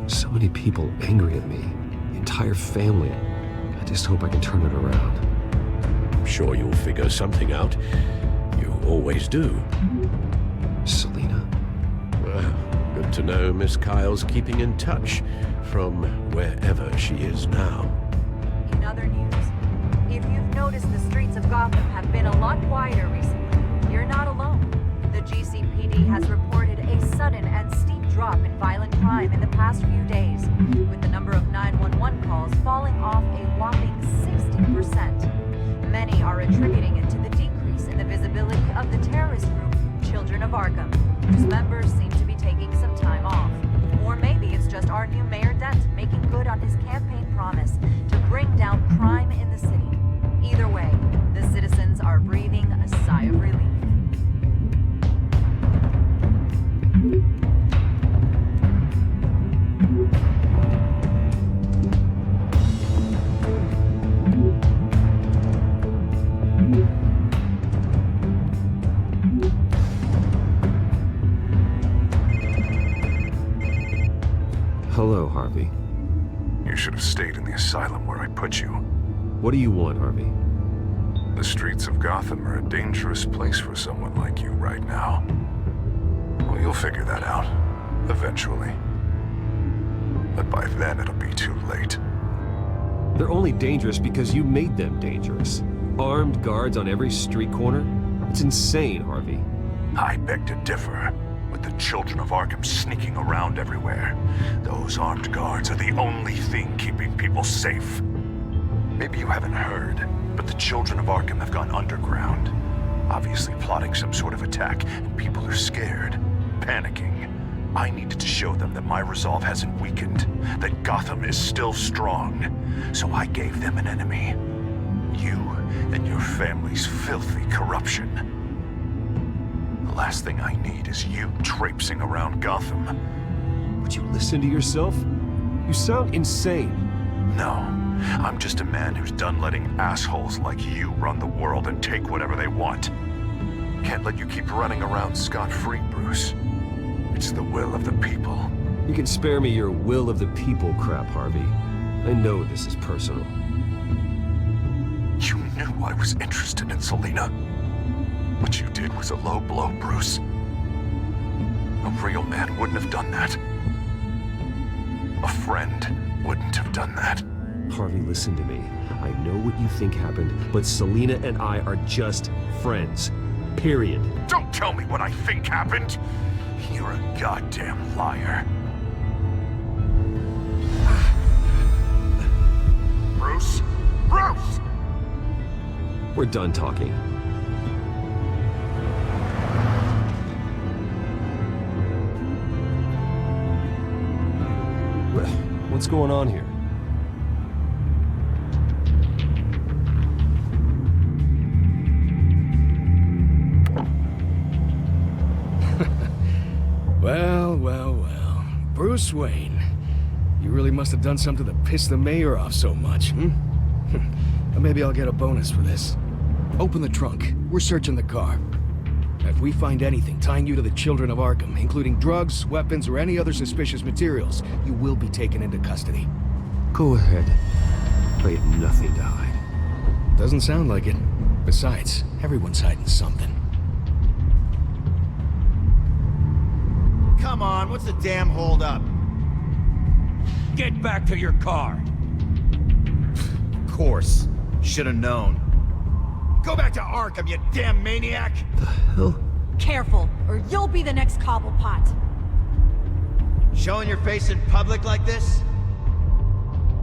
So many people angry at me. The entire family. I just hope I can turn it around. I'm sure you'll figure something out. You always do. Selina? Well, good to know Miss Kyle's keeping in touch from wherever she is now. In other news, if you've noticed, the streets of Gotham have been a lot quieter recently. You're not alone. The GCPD has reported a sudden and steep drop in violent crime in the past few days, with the number of 911 calls falling off a whopping 60%. Many are attributing it to the decrease in the visibility of the terrorist group Children of Arkham, whose members seem to be taking some time off. Or maybe it's just our new Mayor Dent making good on his campaign promise to bring down crime in the city. Either way, the citizens are breathing a sigh of relief. Hello, Harvey. You should have stayed in the asylum where I put you. What do you want, Harvey? The streets of Gotham are a dangerous place for someone like you right now. Well, you'll figure that out. Eventually. But by then, it'll be too late. They're only dangerous because you made them dangerous. Armed guards on every street corner? It's insane, Harvey. I beg to differ. With the Children of Arkham sneaking around everywhere, those armed guards are the only thing keeping people safe. Maybe you haven't heard, but the Children of Arkham have gone underground. Obviously plotting some sort of attack, and people are scared, panicking. I needed to show them that my resolve hasn't weakened, that Gotham is still strong. So I gave them an enemy. You and your family's filthy corruption. The last thing I need is you traipsing around Gotham. Would you listen to yourself? You sound insane. No, I'm just a man who's done letting assholes like you run the world and take whatever they want. Can't let you keep running around scot-free, Bruce. It's the will of the people. You can spare me your will of the people crap, Harvey. I know this is personal. You knew I was interested in Selina. What you did was a low blow, Bruce. A real man wouldn't have done that. A friend wouldn't have done that. Harvey, listen to me. I know what you think happened, but Selina and I are just friends. Period. Don't tell me what I think happened! You're a goddamn liar. Bruce? Bruce! We're done talking. What's going on here? Well. Bruce Wayne. You really must have done something to piss the mayor off so much, hmm? Maybe I'll get a bonus for this. Open the trunk. We're searching the car. If we find anything tying you to the Children of Arkham, including drugs, weapons, or any other suspicious materials, you will be taken into custody. Go ahead. I have nothing to hide. Doesn't sound like it. Besides, everyone's hiding something. Come on, what's the damn holdup? Get back to your car. Of course. Should've known. Go back to Arkham, you damn maniac! The hell? Careful, or you'll be the next Cobblepot. Showing your face in public like this?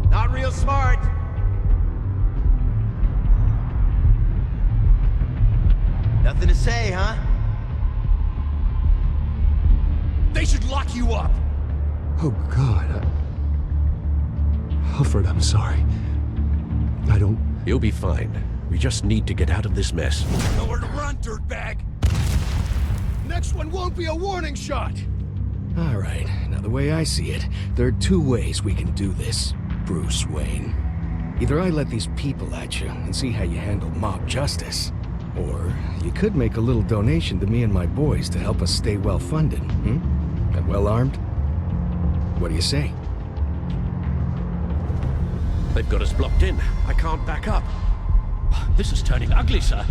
Not real smart. Nothing to say, huh? They should lock you up! Oh, God. Alfred, I'm sorry. I don't You'll be fine. We just need to get out of this mess. Nowhere to run, dirtbag! Next one won't be a warning shot! Alright, now the way I see it, there are two ways we can do this, Bruce Wayne. Either I let these people at you and see how you handle mob justice, or you could make a little donation to me and my boys to help us stay well-funded, and well-armed? What do you say? They've got us blocked in. I can't back up. This is turning ugly, sir.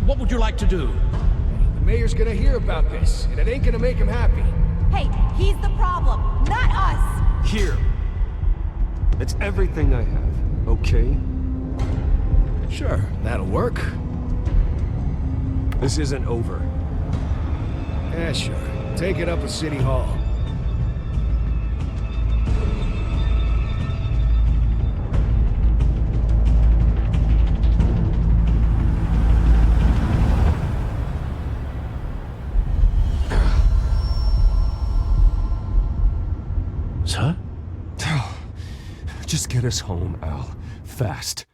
What would you like to do? The mayor's gonna hear about this, and it ain't gonna make him happy. Hey, he's the problem, not us! Here. It's everything I have, okay? Sure, that'll work. This isn't over. Yeah, sure. Take it up with City Hall. Sir? Just get us home, Al. Fast.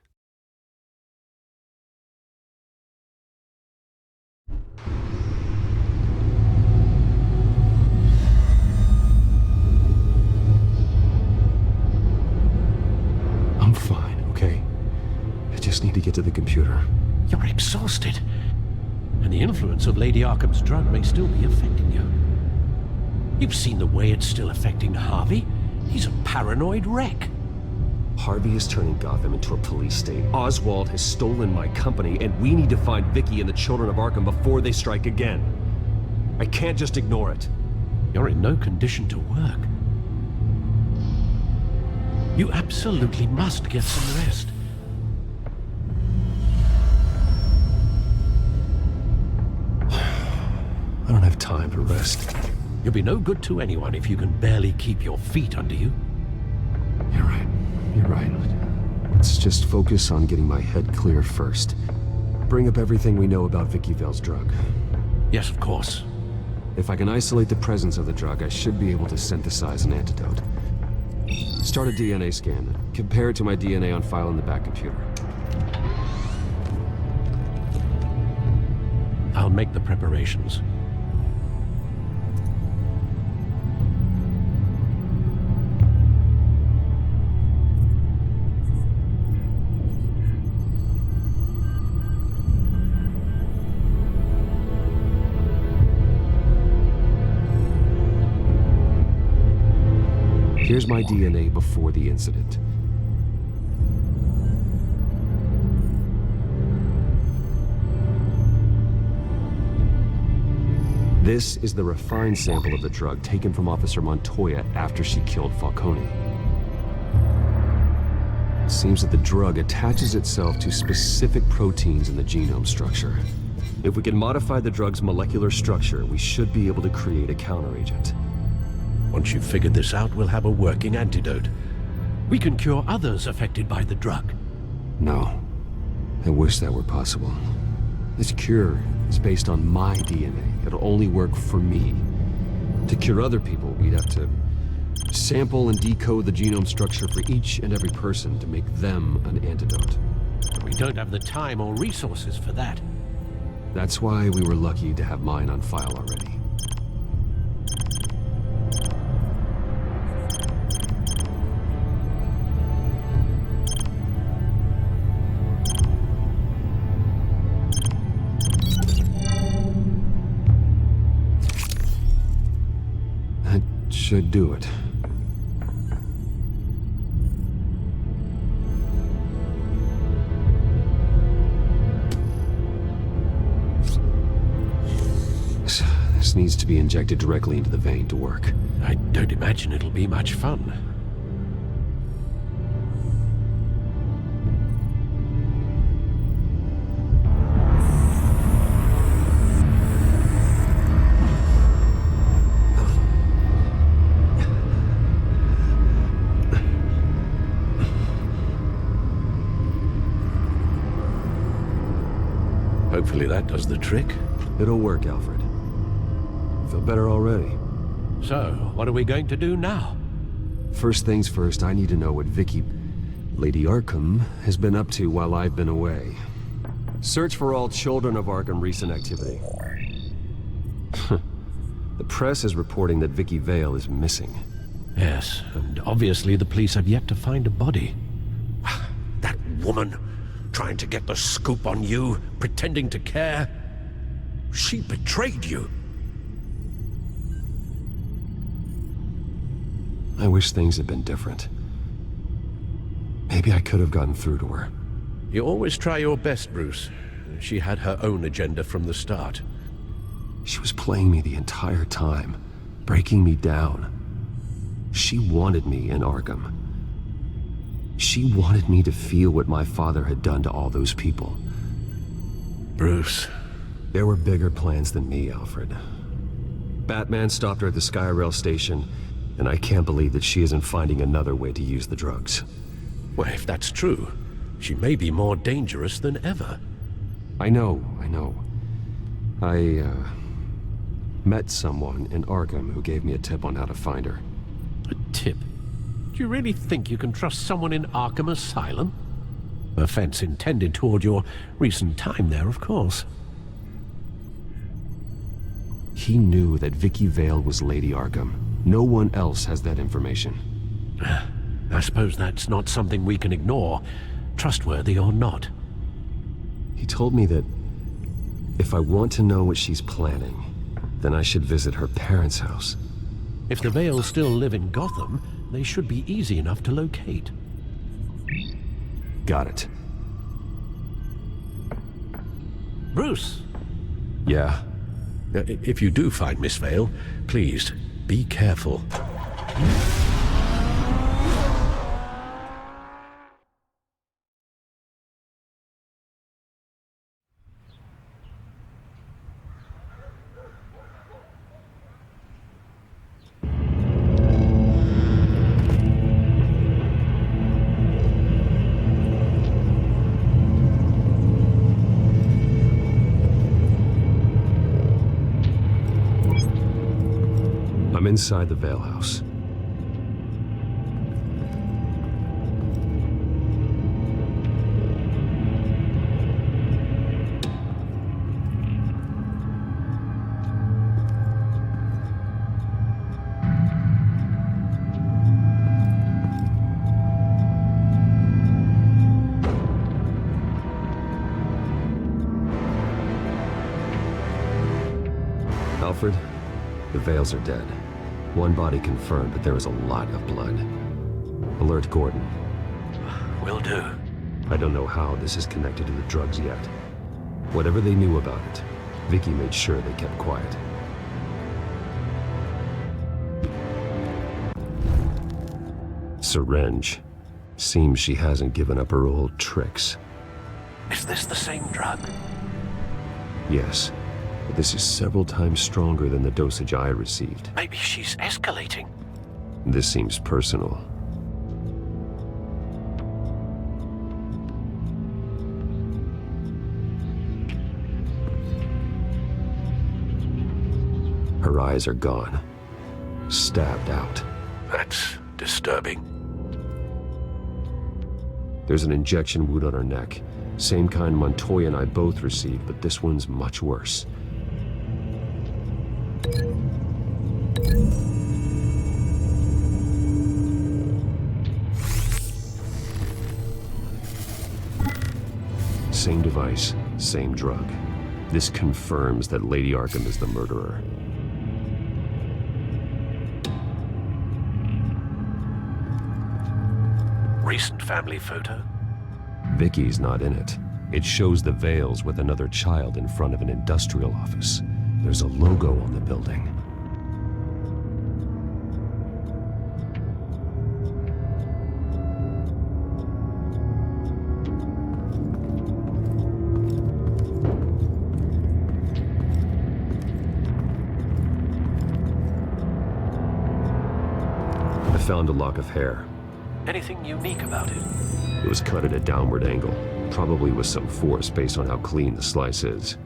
I'm fine, okay? I just need to get to the computer. You're exhausted. And the influence of Lady Arkham's drug may still be affecting you. You've seen the way it's still affecting Harvey. He's a paranoid wreck. Harvey is turning Gotham into a police state. Oswald has stolen my company, and we need to find Vicky and the children of Arkham before they strike again. I can't just ignore it. You're in no condition to work. You absolutely must get some rest. I don't have time to rest. You'll be no good to anyone if you can barely keep your feet under you. You're right. You're right. Let's just focus on getting my head clear first. Bring up everything we know about Vicky Vale's drug. Yes, of course. If I can isolate the presence of the drug, I should be able to synthesize an antidote. Start a DNA scan. Compare it to my DNA on file in the back computer. I'll make the preparations. Here's my DNA before the incident. This is the refined sample of the drug taken from Officer Montoya after she killed Falcone. It seems that the drug attaches itself to specific proteins in the genome structure. If we can modify the drug's molecular structure, we should be able to create a counteragent. Once you've figured this out, we'll have a working antidote. We can cure others affected by the drug. No. I wish that were possible. This cure is based on my DNA. It'll only work for me. To cure other people, we'd have to sample and decode the genome structure for each and every person to make them an antidote. But we don't have the time or resources for that. That's why we were lucky to have mine on file already. Should do it. This needs to be injected directly into the vein to work. I don't imagine it'll be much fun. Hopefully that does the trick. It'll work, Alfred. Feel better already. So, what are we going to do now? First things first, I need to know what Vicky... Lady Arkham has been up to while I've been away. Search for all children of Arkham recent activity. The press is reporting that Vicky Vale is missing. Yes, and obviously the police have yet to find a body. That woman, trying to get the scoop on you, pretending to care. She betrayed you. I wish things had been different. Maybe I could have gotten through to her. You always try your best, Bruce. She had her own agenda from the start. She was playing me the entire time, breaking me down. She wanted me in Arkham. She wanted me to feel what my father had done to all those people. Bruce. There were bigger plans than me, Alfred. Batman stopped her at the Skyrail station, and I can't believe that she isn't finding another way to use the drugs. Well, if that's true, she may be more dangerous than ever. I know. I met someone in Arkham who gave me a tip on how to find her. A tip? Do you really think you can trust someone in Arkham Asylum? Offense intended toward your recent time there, of course. He knew that Vicky Vale was Lady Arkham. No one else has that information. I suppose that's not something we can ignore, trustworthy or not. He told me that if I want to know what she's planning, then I should visit her parents' house. If the Vales still live in Gotham, they should be easy enough to locate. Got it. Bruce! Yeah? If you do find Miss Vale, please, be careful. I'm inside the Vale house. Alfred, the Vales are dead. One body confirmed, but there is a lot of blood. Alert Gordon. Will do. I don't know how this is connected to the drugs yet. Whatever they knew about it, Vicky made sure they kept quiet. Syringe. Seems she hasn't given up her old tricks. Is this the same drug? Yes. But this is several times stronger than the dosage I received. Maybe she's escalating. This seems personal. Her eyes are gone. Stabbed out. That's disturbing. There's an injection wound on her neck. Same kind Montoya and I both received, but this one's much worse. Same device, same drug. This confirms that Lady Arkham is the murderer. Recent family photo? Vicky's not in it. It shows the Vales with another child in front of an industrial office. There's a logo on the building. I found a lock of hair. Anything unique about it? It was cut at a downward angle, probably with some force based on how clean the slice is.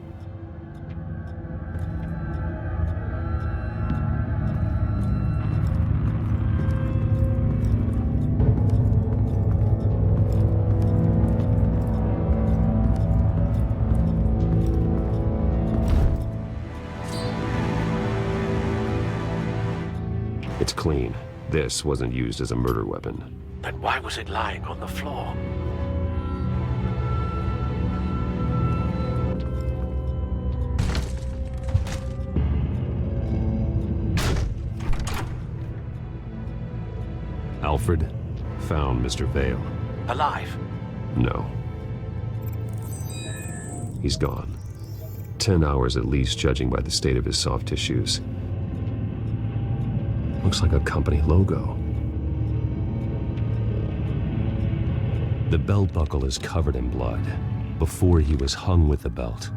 It's clean. This wasn't used as a murder weapon. Then why was it lying on the floor? Alfred found Mr. Vale. Alive? No. He's gone. 10 hours at least, judging by the state of his soft tissues. Looks like a company logo. The belt buckle is covered in blood. Before he was hung with the belt,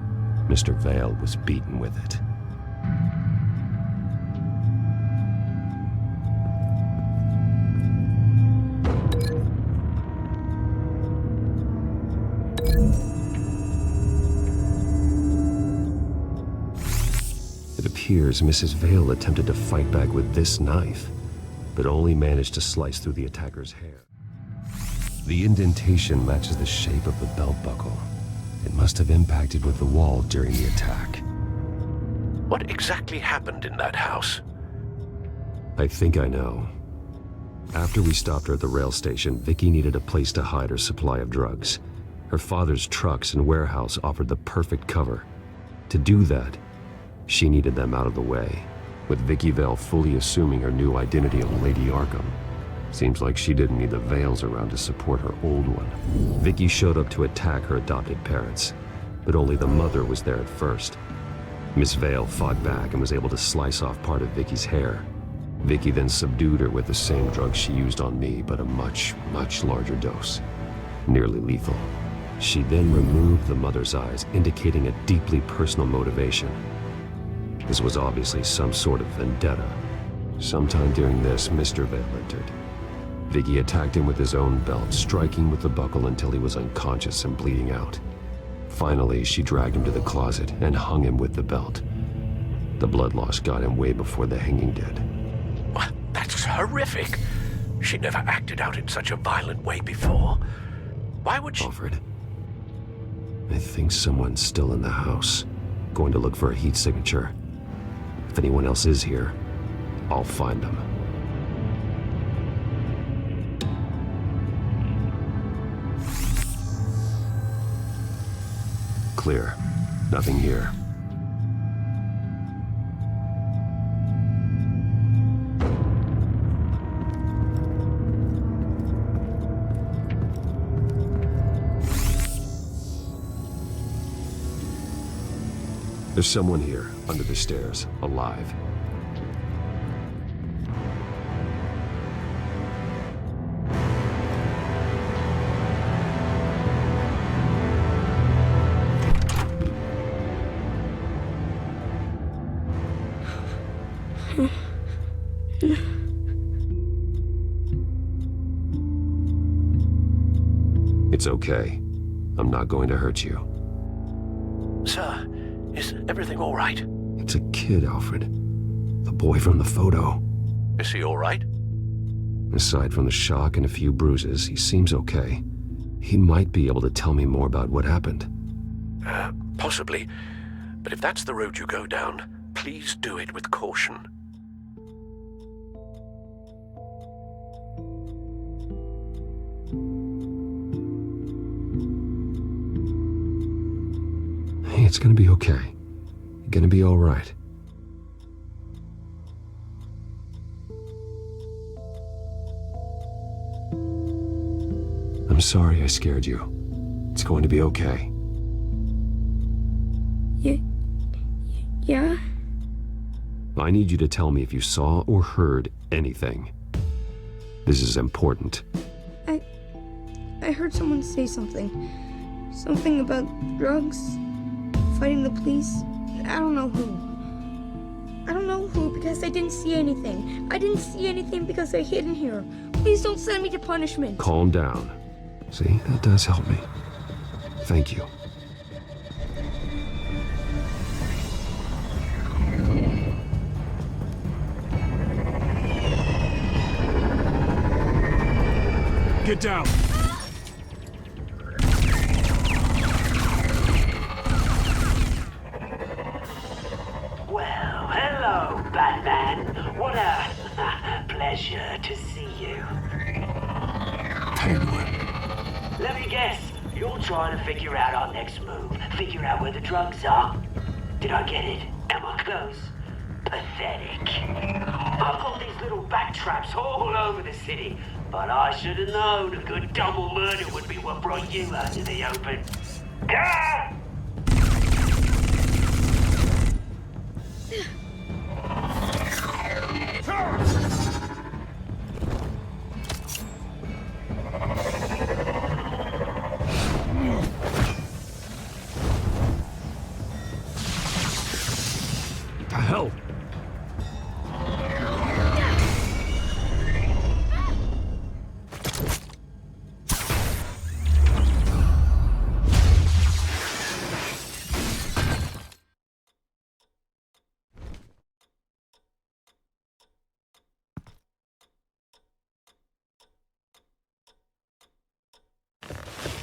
Mr. Vale was beaten with it. It appears Mrs. Vale attempted to fight back with this knife, but only managed to slice through the attacker's hair. The indentation matches the shape of the belt buckle. It must have impacted with the wall during the attack. What exactly happened in that house? I think I know. After we stopped her at the rail station, Vicky needed a place to hide her supply of drugs. Her father's trucks and warehouse offered the perfect cover. To do that, she needed them out of the way, with Vicky Vale fully assuming her new identity of Lady Arkham. Seems like she didn't need the Vales around to support her old one. Vicky showed up to attack her adopted parents, but only the mother was there at first. Miss Vale fought back and was able to slice off part of Vicky's hair. Vicky then subdued her with the same drug she used on me, but a much, much larger dose. Nearly lethal. She then removed the mother's eyes, indicating a deeply personal motivation. This was obviously some sort of vendetta. Sometime during this, Mr. Vale entered. Vicky attacked him with his own belt, striking with the buckle until he was unconscious and bleeding out. Finally, she dragged him to the closet and hung him with the belt. The blood loss got him way before the hanging did. What? That's horrific. She never acted out in such a violent way before. Why would she— Alfred, I think someone's still in the house. Going to look for a heat signature. If anyone else is here, I'll find them. Clear. Nothing here. There's someone here, under the stairs, alive. It's okay. I'm not going to hurt you. Sir, is everything all right? It's a kid, Alfred. The boy from the photo. Is he all right? Aside from the shock and a few bruises, he seems okay. He might be able to tell me more about what happened. Possibly. But if that's the road you go down, please do it with caution. Hey, it's gonna be okay. You're gonna be all right. I'm sorry I scared you. It's going to be okay. Yeah? I need you to tell me if you saw or heard anything. This is important. I heard someone say something. Something about drugs, fighting the police. I don't know who. I don't know who because I didn't see anything. I didn't see anything because I hid in here. Please don't send me to punishment. Calm down. See, that does help me. Thank you. Get down! Well, hello, Batman. What a trying to figure out our next move. Figure out where the drugs are. Did I get it? Am I close? Pathetic. I've got these little bat traps all over the city, but I should have known a good double murder would be what brought you out to the open. Ah! The hell?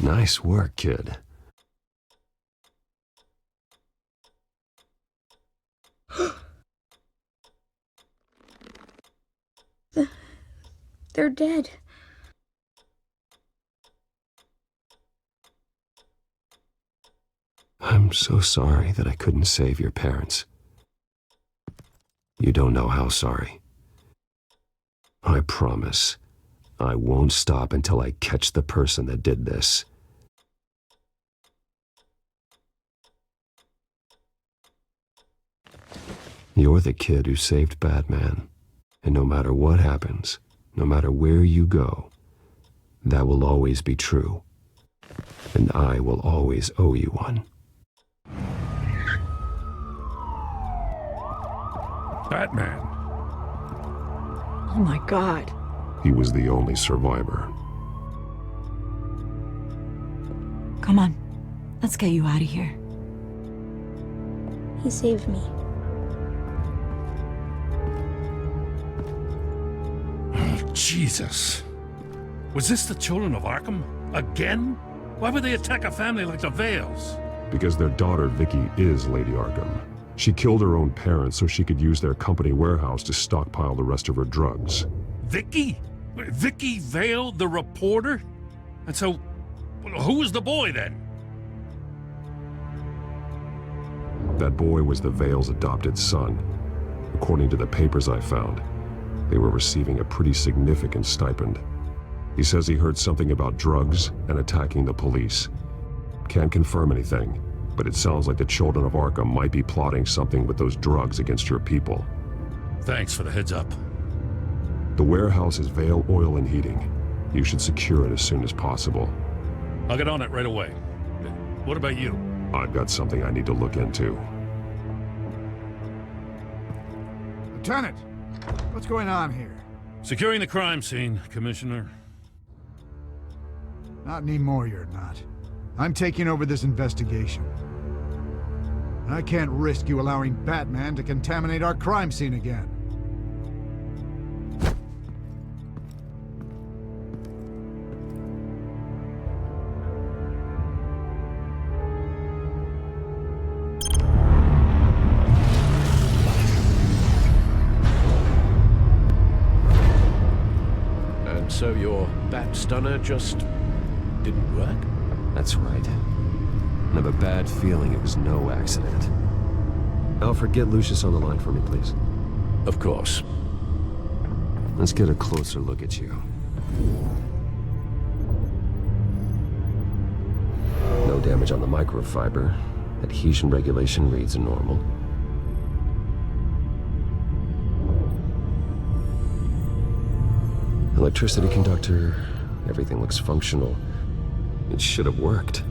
Nice work, kid. They're dead. I'm so sorry that I couldn't save your parents. You don't know how sorry. I promise, I won't stop until I catch the person that did this. You're the kid who saved Batman, and no matter what happens, no matter where you go, that will always be true, and I will always owe you one. Batman. Oh my God. He was the only survivor. Come on. Let's get you out of here. He saved me. Oh, Jesus. Was this the children of Arkham? Again? Why would they attack a family like the Vales? Because their daughter, Vicky, is Lady Arkham. She killed her own parents so she could use their company warehouse to stockpile the rest of her drugs. Vicky? Vicky Vale, the reporter? And so, who was the boy then? That boy was the Vale's adopted son. According to the papers I found, they were receiving a pretty significant stipend. He says he heard something about drugs and attacking the police. Can't confirm anything, but it sounds like the children of Arkham might be plotting something with those drugs against your people. Thanks for the heads up. The warehouse is Vale Oil and Heating. You should secure it as soon as possible. I'll get on it right away. What about you? I've got something I need to look into. Lieutenant, what's going on here? Securing the crime scene, Commissioner. Not anymore, you're not. I'm taking over this investigation. I can't risk you allowing Batman to contaminate our crime scene again. And so your bat stunner just didn't work? That's right. I have a bad feeling it was no accident. Alfred, get Lucius on the line for me, please. Of course. Let's get a closer look at you. No damage on the microfiber. Adhesion regulation reads normal. Electricity conductor, everything looks functional. It should have worked.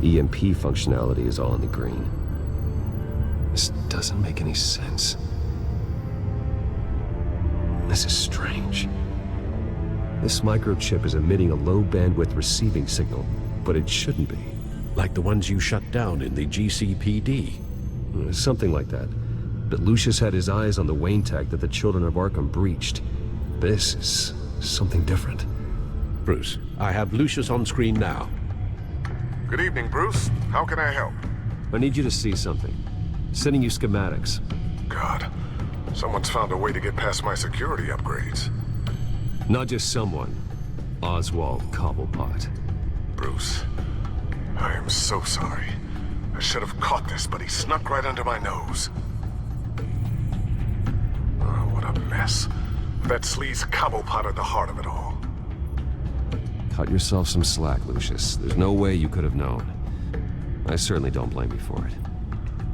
EMP functionality is all in the green. This doesn't make any sense. This is strange. This microchip is emitting a low-bandwidth receiving signal, but it shouldn't be. Like the ones you shut down in the GCPD? Something like that. But Lucius had his eyes on the Wayne tag that the children of Arkham breached. This is something different. Bruce, I have Lucius on screen now. Good evening, Bruce. How can I help? I need you to see something. Sending you schematics. God, someone's found a way to get past my security upgrades. Not just someone. Oswald Cobblepot. Bruce. I am so sorry. I should have caught this, but he snuck right under my nose. Oh, what a mess. That sleaze Cobblepot at the heart of it all. Cut yourself some slack, Lucius. There's no way you could have known. I certainly don't blame you for it.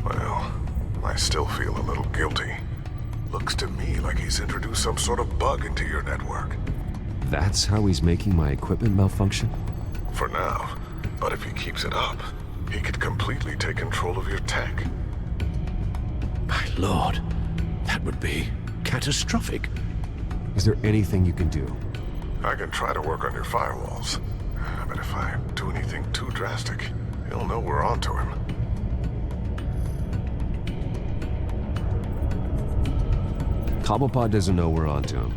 Well, I still feel a little guilty. Looks to me like he's introduced some sort of bug into your network. That's how he's making my equipment malfunction? For now. But if he keeps it up, he could completely take control of your tech. My lord, that would be catastrophic. Is there anything you can do? I can try to work on your firewalls. But if I do anything too drastic, he'll know we're onto him. Cobblepot doesn't know we're onto him.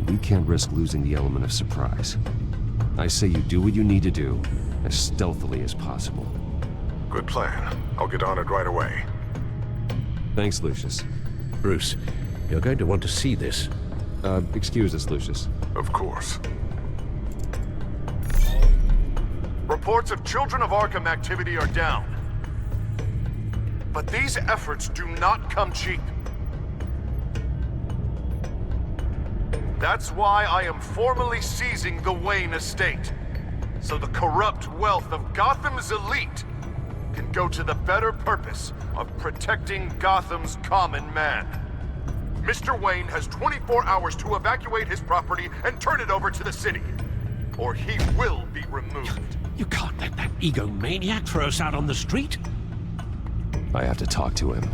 We can't risk losing the element of surprise. I say you do what you need to do, as stealthily as possible. Good plan. I'll get on it right away. Thanks, Lucius. Bruce, you're going to want to see this. Excuse us, Lucius. Of course. Reports of Children of Arkham activity are down. But these efforts do not come cheap. That's why I am formally seizing the Wayne estate, so the corrupt wealth of Gotham's elite can go to the better purpose of protecting Gotham's common man. Mr. Wayne has 24 hours to evacuate his property and turn it over to the city, or he will be removed. You can't let that egomaniac throw us out on the street. I have to talk to him.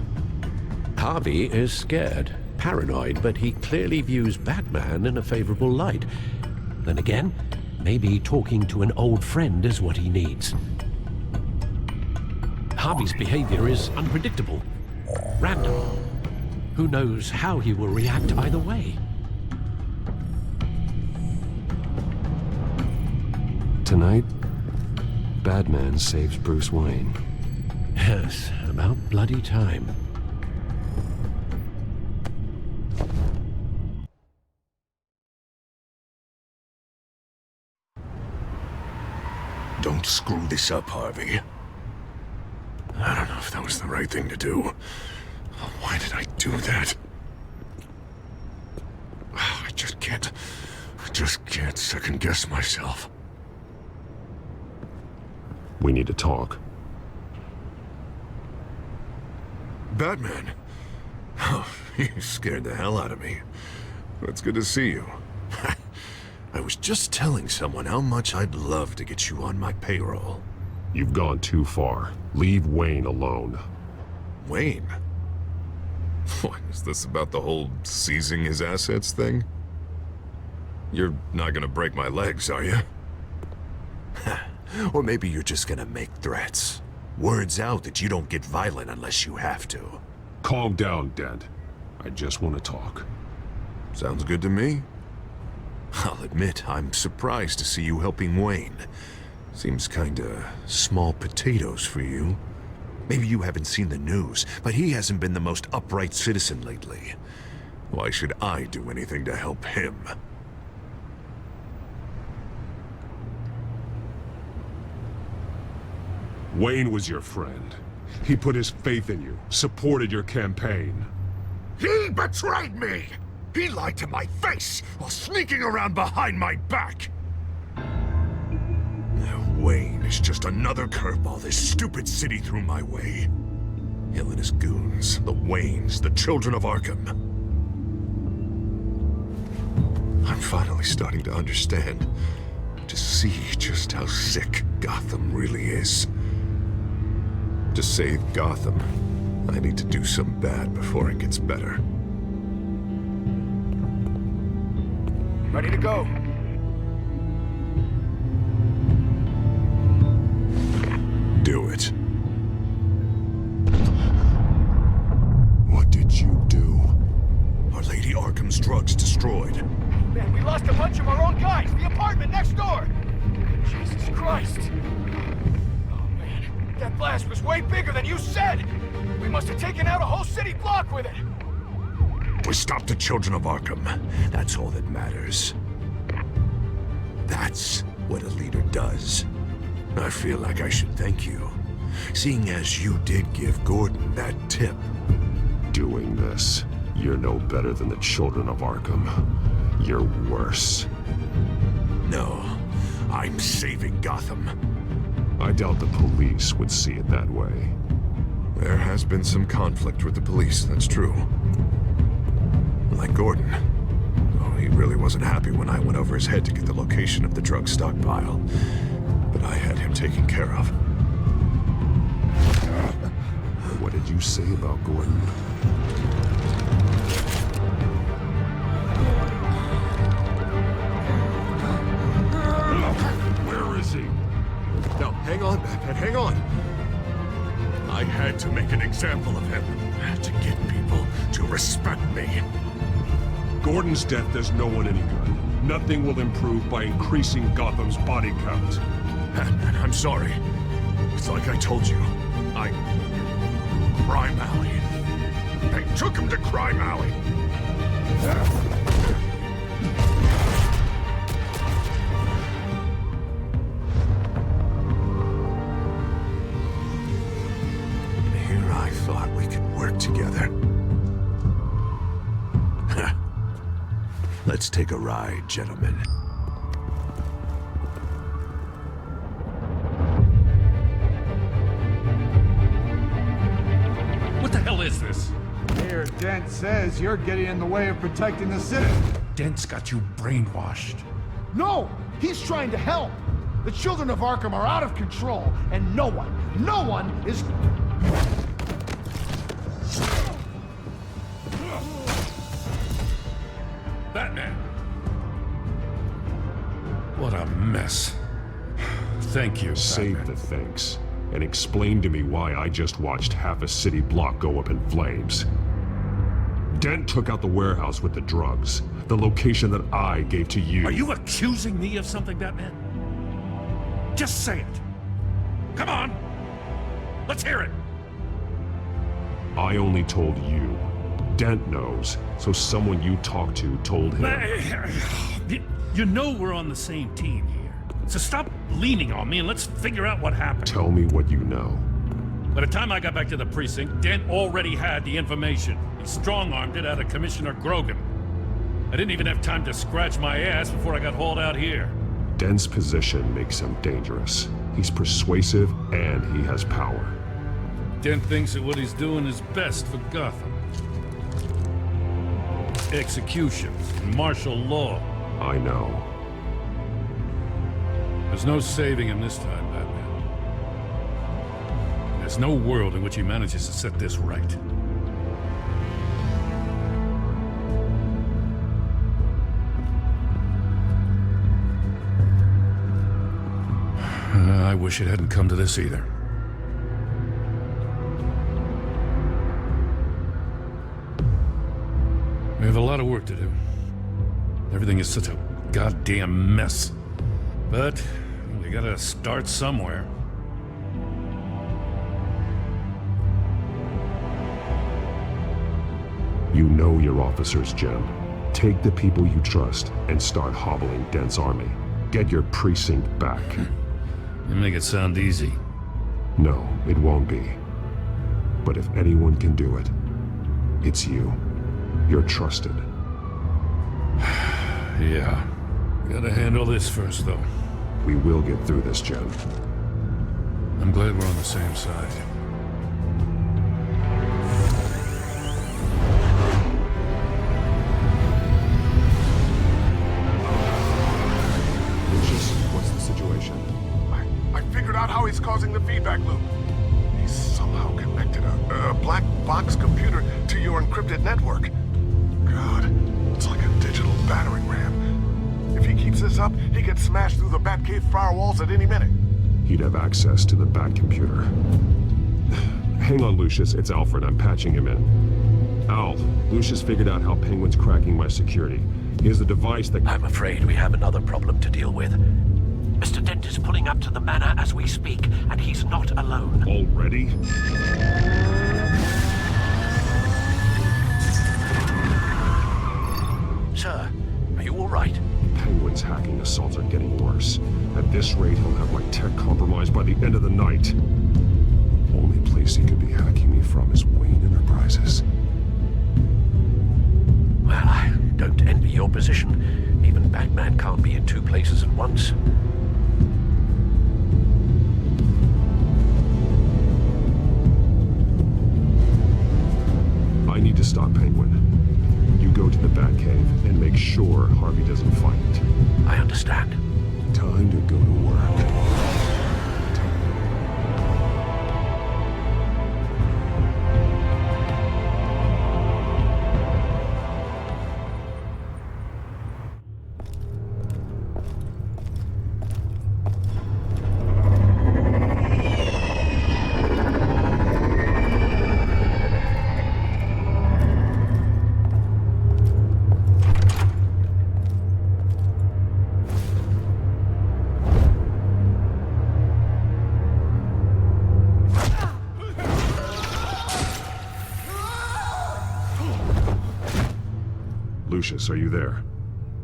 Harvey is scared, paranoid, but he clearly views Batman in a favorable light. Then again, maybe talking to an old friend is what he needs. Harvey's behavior is unpredictable, random. Who knows how he will react either way? Tonight, Batman saves Bruce Wayne. Yes, about bloody time. Don't screw this up, Harvey. I don't know if that was the right thing to do. Why did I do that? I just can't second-guess myself. We need to talk. Batman. Oh, you scared the hell out of me. It's good to see you. I was just telling someone how much I'd love to get you on my payroll. You've gone too far. Leave Wayne alone. Wayne? What, is this about the whole seizing his assets thing? You're not gonna break my legs, are you? Or maybe you're just gonna make threats. Words out that you don't get violent unless you have to. Calm down, Dent. I just want to talk. Sounds good to me. I'll admit, I'm surprised to see you helping Wayne. Seems kinda small potatoes for you. Maybe you haven't seen the news, but he hasn't been the most upright citizen lately. Why should I do anything to help him? Wayne was your friend. He put his faith in you, supported your campaign. He betrayed me! He lied to my face while sneaking around behind my back! Wayne is just another curveball this stupid city threw my way. Him and his goons, the Waynes, the Children of Arkham. I'm finally starting to understand, to see just how sick Gotham really is. To save Gotham, I need to do some bad before it gets better. Ready to go. Do it. What did you do? Our Lady Arkham's drugs destroyed. Man, we lost a bunch of our own guys. The apartment next door. Jesus Christ. Oh, man. That blast was way bigger than you said. We must have taken out a whole city block with it. We stopped the Children of Arkham. That's all that matters. That's what a leader does. I feel like I should thank you, seeing as you did give Gordon that tip. Doing this, you're no better than the children of Arkham. You're worse. No, I'm saving Gotham. I doubt the police would see it that way. There has been some conflict with the police, that's true. Like Gordon. Oh, he really wasn't happy when I went over his head to get the location of the drug stockpile. But I had him taken care of. What did you say about Gordon? Where is he? No, hang on, Batman, hang on. I had to make an example of him, to get people to respect me. Gordon's death does no one any good. Nothing will improve by increasing Gotham's body count. Batman, I'm sorry. It's like I told you. Crime Alley. They took him to Crime Alley. Here I thought we could work together. Let's take a ride, gentlemen. What the hell is this? Mayor Dent says you're getting in the way of protecting the city. Dent's got you brainwashed. No! He's trying to help! The children of Arkham are out of control, and no one is... Batman! What a mess. Thank you, Save Batman. the thanks, and explain to me why I just watched half a city block go up in flames. Dent took out the warehouse with the drugs, the location that I gave to you. Are you accusing me of something, Batman? Just say it. Come on! Let's hear it! I only told you. Dent knows, so someone you talked to told him. You know we're on the same team here. So stop leaning on me and let's figure out what happened. Tell me what you know. By the time I got back to the precinct, Dent already had the information. He strong-armed it out of Commissioner Grogan. I didn't even have time to scratch my ass before I got hauled out here. Dent's position makes him dangerous. He's persuasive and he has power. Dent thinks that what he's doing is best for Gotham. Executions and martial law. I know. There's no saving him this time, Batman. There's no world in which he manages to set this right. I wish it hadn't come to this either. We have a lot of work to do. Everything is such a goddamn mess. But we gotta start somewhere. You know your officers, Jim. Take the people you trust and start hobbling Dent's army. Get your precinct back. You make it sound easy. No, it won't be. But if anyone can do it, it's you. You're trusted. Yeah. Gotta handle this first, though. We will get through this, Jim. I'm glad we're on the same side. Lucius, what's the situation? I figured out how he's causing the feedback loop. He's somehow connected a black box computer to your encrypted network. God, it's like a digital battering ram. If he keeps this up, he could smash through the Batcave firewalls at any minute. He'd have access to the Bat computer. Hang on, Lucius. It's Alfred. I'm patching him in. Al, Lucius figured out how Penguin's cracking my security. He has a device that... I'm afraid we have another problem to deal with. Mr. Dent is pulling up to the manor as we speak, and he's not alone. Already? Sir, are you all right? Penguin's hacking assaults are getting worse. At this rate, he'll have my tech compromised by the end of the night. Only place he could be hacking me from is Wayne Enterprises. Well, I don't envy your position. Even Batman can't be in two places at once. I need to stop Penguin. You go to the Batcave and make sure Harvey doesn't find it. I understand. Time to go to work. Lucius, are you there?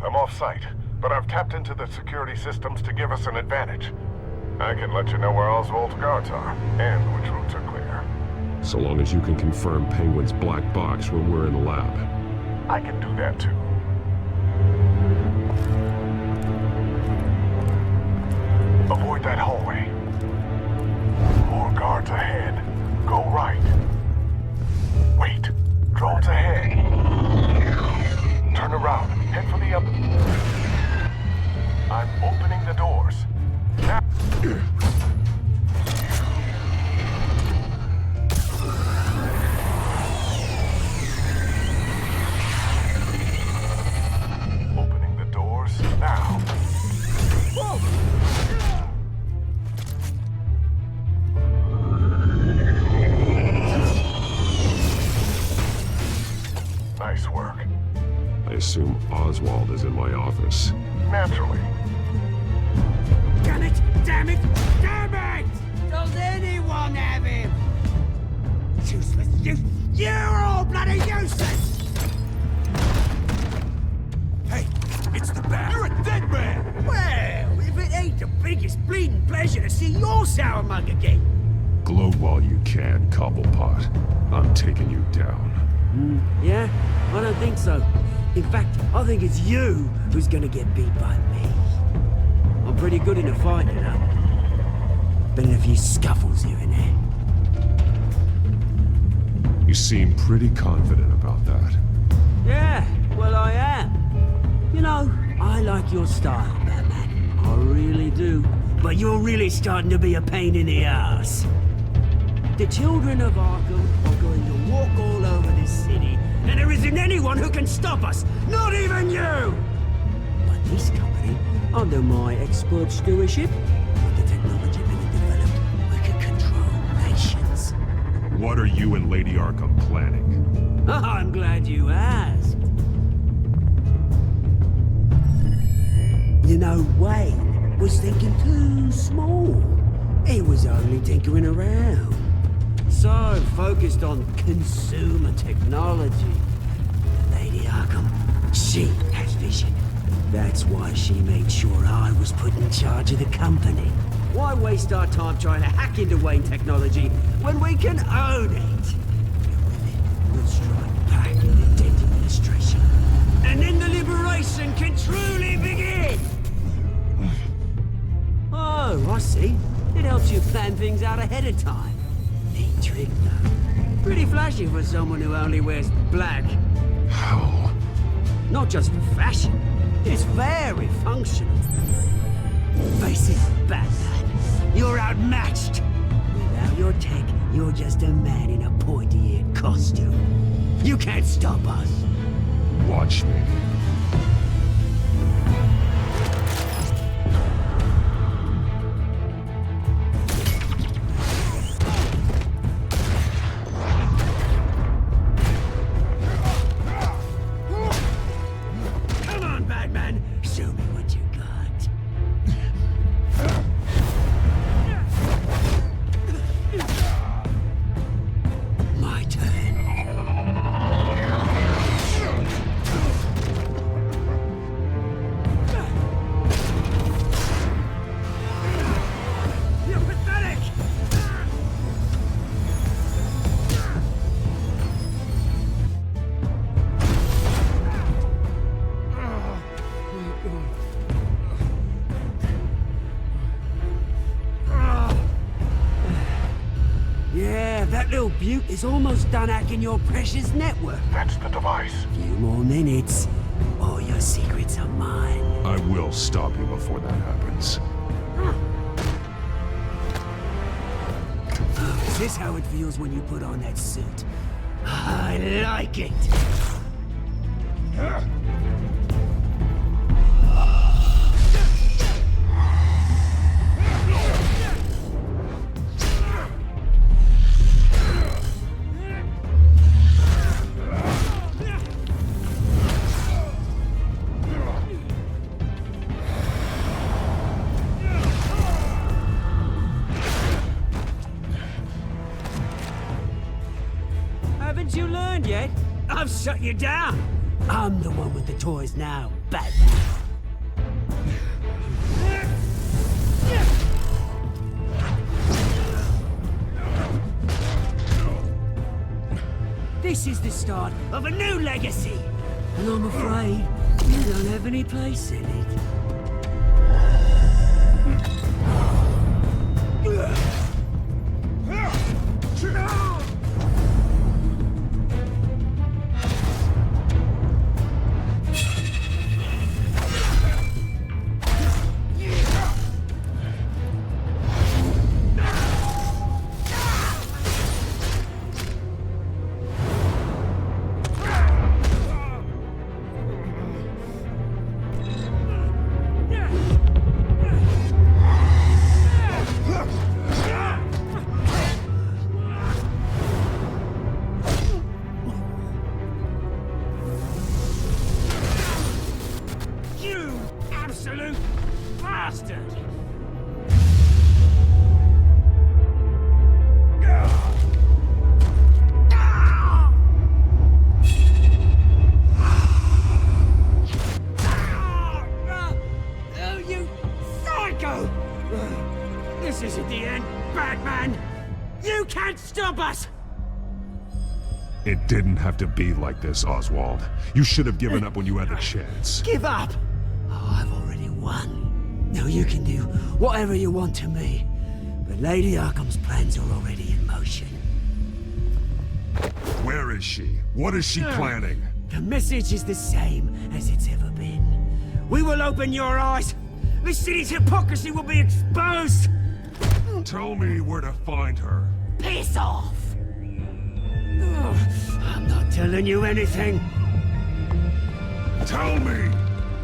I'm off-site, but I've tapped into the security systems to give us an advantage. I can let you know where Oswald's guards are, and which routes are clear. So long as you can confirm Penguin's black box when we're in the lab. I can do that too. Avoid that hallway. More guards ahead. Go right. Wait. Drones ahead. Turn around. Head for the other. I'm opening the doors. Now. Opening the doors now. Nice work. I assume Oswald is in my office. Naturally. Damn it! Damn it! Damn it! Does anyone have him? Useless! You're all bloody useless! Hey, it's the Bat. You're a dead man! Well, if it ain't the biggest bleeding pleasure to see your sour mug again. Gloat while you can, Cobblepot. I'm taking you down. Yeah? I don't think so. In fact, I think it's you who's gonna get beat by me. I'm pretty good in a fight, you know. Been in a few scuffles here and there. You seem pretty confident about that. Yeah, well I am. You know, I like your style, Batman. I really do. But you're really starting to be a pain in the ass. The children of Arkham are going to walk all over this city, and there isn't anyone who can stop us, not even you! But this company, under my expert stewardship, with the technology being developed, we can control nations. What are you and Lady Arkham planning? I'm glad you asked. You know, Wayne was thinking too small. He was only tinkering around. So focused on consumer technology. Lady Arkham, she has vision. That's why she made sure I was put in charge of the company. Why waste our time trying to hack into Wayne technology when we can own it? We'll strike back in the Dent administration. And then the liberation can truly begin! Oh, I see. It helps you plan things out ahead of time. Neat trick, though. Pretty flashy for someone who only wears black. How? Not just for fashion. It's very functional. Face it, Batman. You're outmatched. Without your tech, you're just a man in a pointy-eared costume. You can't stop us. Watch me. Come on, Batman. Show me what you got. My turn. Butte is almost done hacking your precious network. That's the device. Few more minutes. All your secrets are mine. I will stop you before that happens. Is this how it feels when you put on that suit? I like it. Haven't you learned yet? I've shut you down. I'm the one with the toys now, Batman. This is the start of a new legacy, and I'm afraid you don't have any place in it. You absolute bastard! Oh, you psycho! This isn't the end, Batman! You can't stop us! It didn't have to be like this, Oswald. You should have given up when you had the chance. Give up! Oh, I've already won. Now you can do whatever you want to me. But Lady Arkham's plans are already in motion. Where is she? What is she planning? The message is the same as it's ever been. We will open your eyes. The city's hypocrisy will be exposed. Tell me where to find her. Piss off! I'm not telling you anything. Tell me!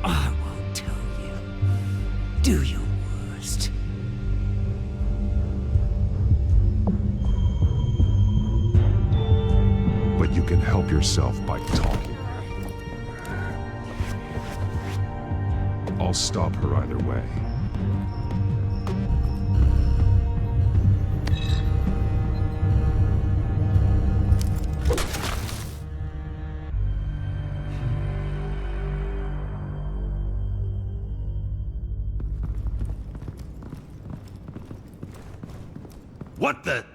I won't tell you. Do your worst. But you can help yourself by talking. I'll stop her either way. What the?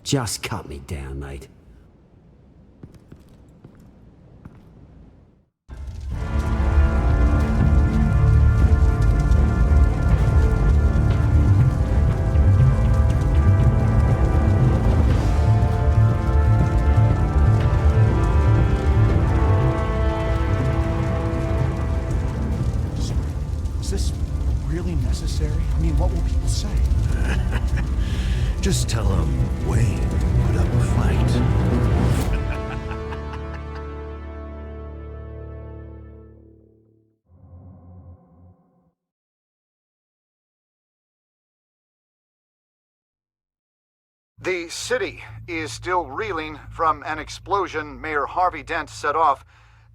Just cut me down, mate. Is this really necessary? I mean, what will people say? Just tell him Wayne put up a fight. The city is still reeling from an explosion Mayor Harvey Dent set off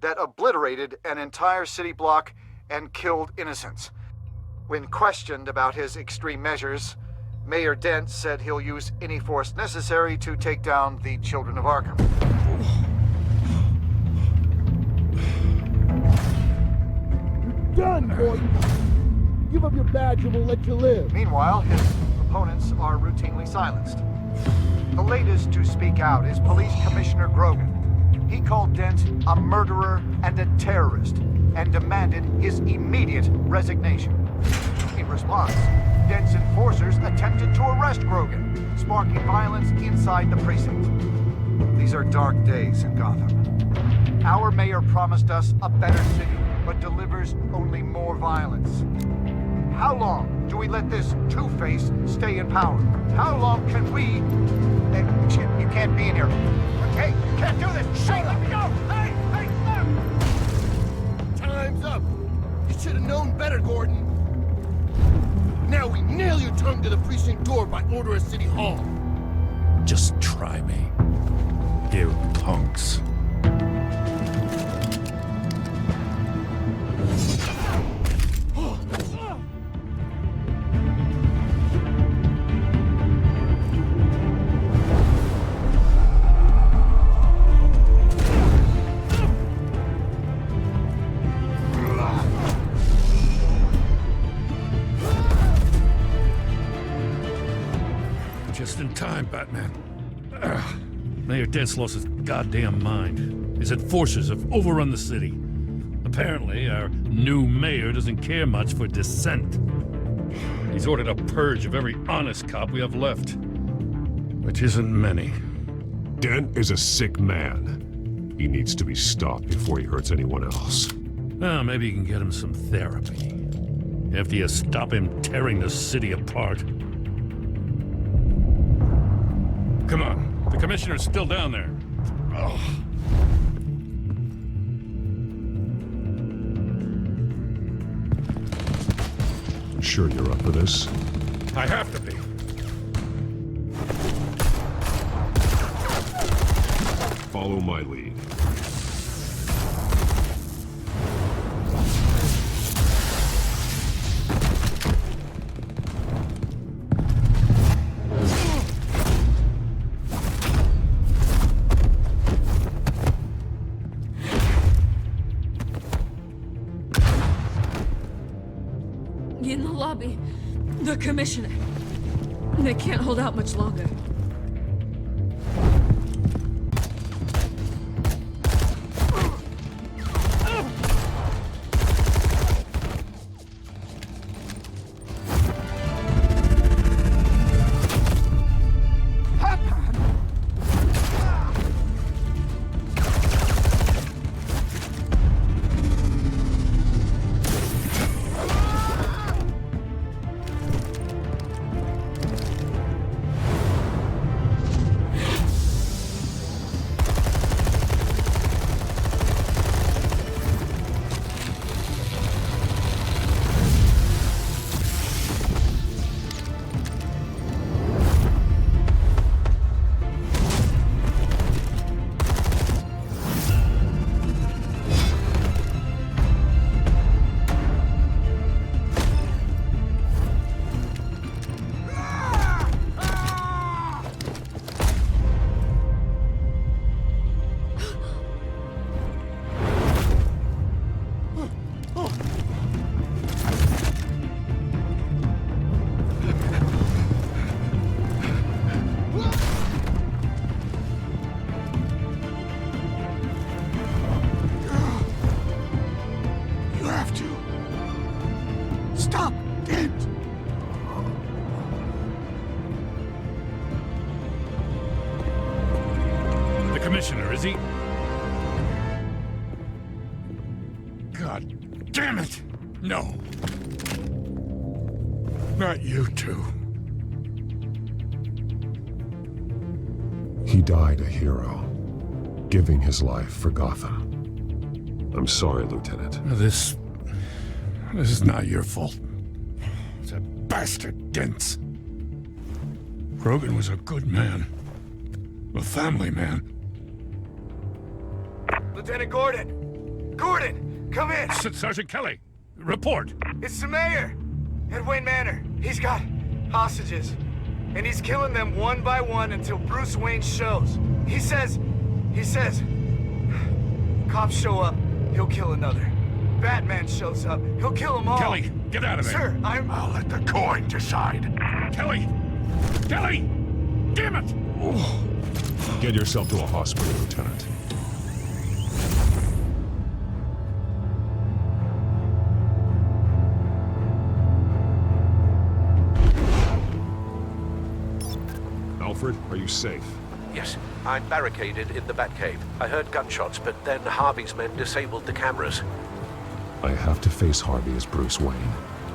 that obliterated an entire city block and killed innocents. When questioned about his extreme measures, Mayor Dent said he'll use any force necessary to take down the Children of Arkham. You're done, boy! Give up your badge and we'll let you live. Meanwhile, his opponents are routinely silenced. The latest to speak out is Police Commissioner Grogan. He called Dent a murderer and a terrorist and demanded his immediate resignation. In response, Dent's enforcers attempted to arrest Grogan, sparking violence inside the precinct. These are dark days in Gotham. Our mayor promised us a better city, but delivers only more violence. How long do we let this Two-Face stay in power? How long can we... Hey, shit, you can't be in here. Hey, you can't do this! Shut up! Let me go! Hey, look! Time's up. You should have known better, Gordon. Now we nail your tongue to the precinct door by order of City Hall. Just try me. You punks. Just in time, Batman. Mayor Dent's lost his goddamn mind. His enforcers have overrun the city. Apparently, our new mayor doesn't care much for dissent. He's ordered a purge of every honest cop we have left. Which isn't many. Dent is a sick man. He needs to be stopped before he hurts anyone else. Well, maybe you can get him some therapy. After you stop him tearing the city apart. Come on. The commissioner's still down there. Oh. Sure you're up for this? I have to be. Follow my lead. In the lobby, the commissioner. They can't hold out much longer. Commissioner, is he? God damn it! No. Not you two. He died a hero, giving his life for Gotham. I'm sorry, Lieutenant. This is not your fault. It's a bastard Dent. Grogan was a good man. A family man. Lieutenant Gordon! Gordon! Come in! Sergeant Kelly! Report! It's the mayor! At Wayne Manor. He's got hostages. And he's killing them one by one until Bruce Wayne shows. He says... Cops show up, he'll kill another. Batman shows up, he'll kill them all. Kelly, get out of there! Sir, I'll let the coin decide. Kelly! Kelly! Damn it! Oh. Get yourself to a hospital, Lieutenant. safe? Yes, I'm barricaded in the Batcave. I heard gunshots, but then Harvey's men disabled the cameras. I have to face Harvey as Bruce Wayne.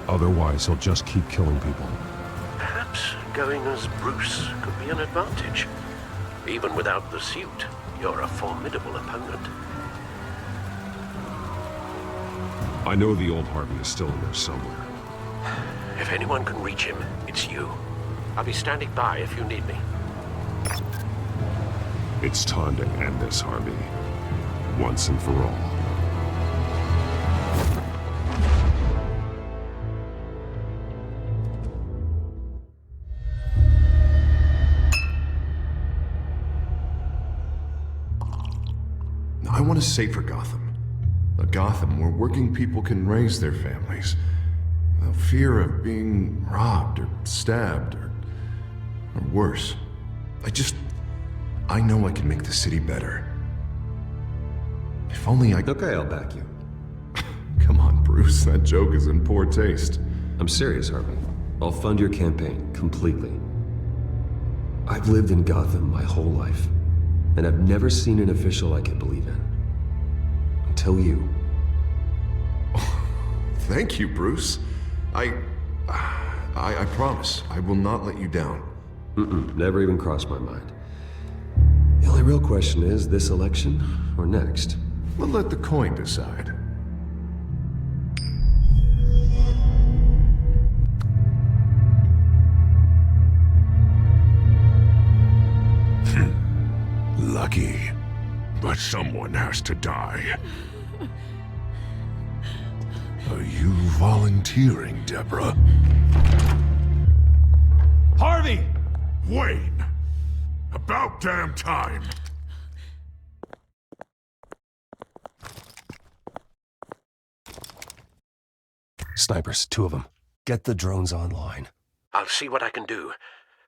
Otherwise, he'll just keep killing people. Perhaps going as Bruce could be an advantage. Even without the suit, you're a formidable opponent. I know the old Harvey is still in there somewhere. If anyone can reach him, it's you. I'll be standing by if you need me. It's time to end this, Harvey. Once and for all. I want a safer Gotham. A Gotham where working people can raise their families without fear of being robbed or stabbed or worse. I know I can make the city better. If only I... Okay, I'll back you. Come on, Bruce, that joke is in poor taste. I'm serious, Harvey. I'll fund your campaign, completely. I've lived in Gotham my whole life, and I've never seen an official I can believe in. Until you. Thank you, Bruce. I promise, I will not let you down. Never even crossed my mind. The only real question is, this election or next? We'll let the coin decide. Lucky. But someone has to die. Are you volunteering, Deborah? Harvey! Wayne! About damn time! Snipers, 2 of them. Get the drones online. I'll see what I can do.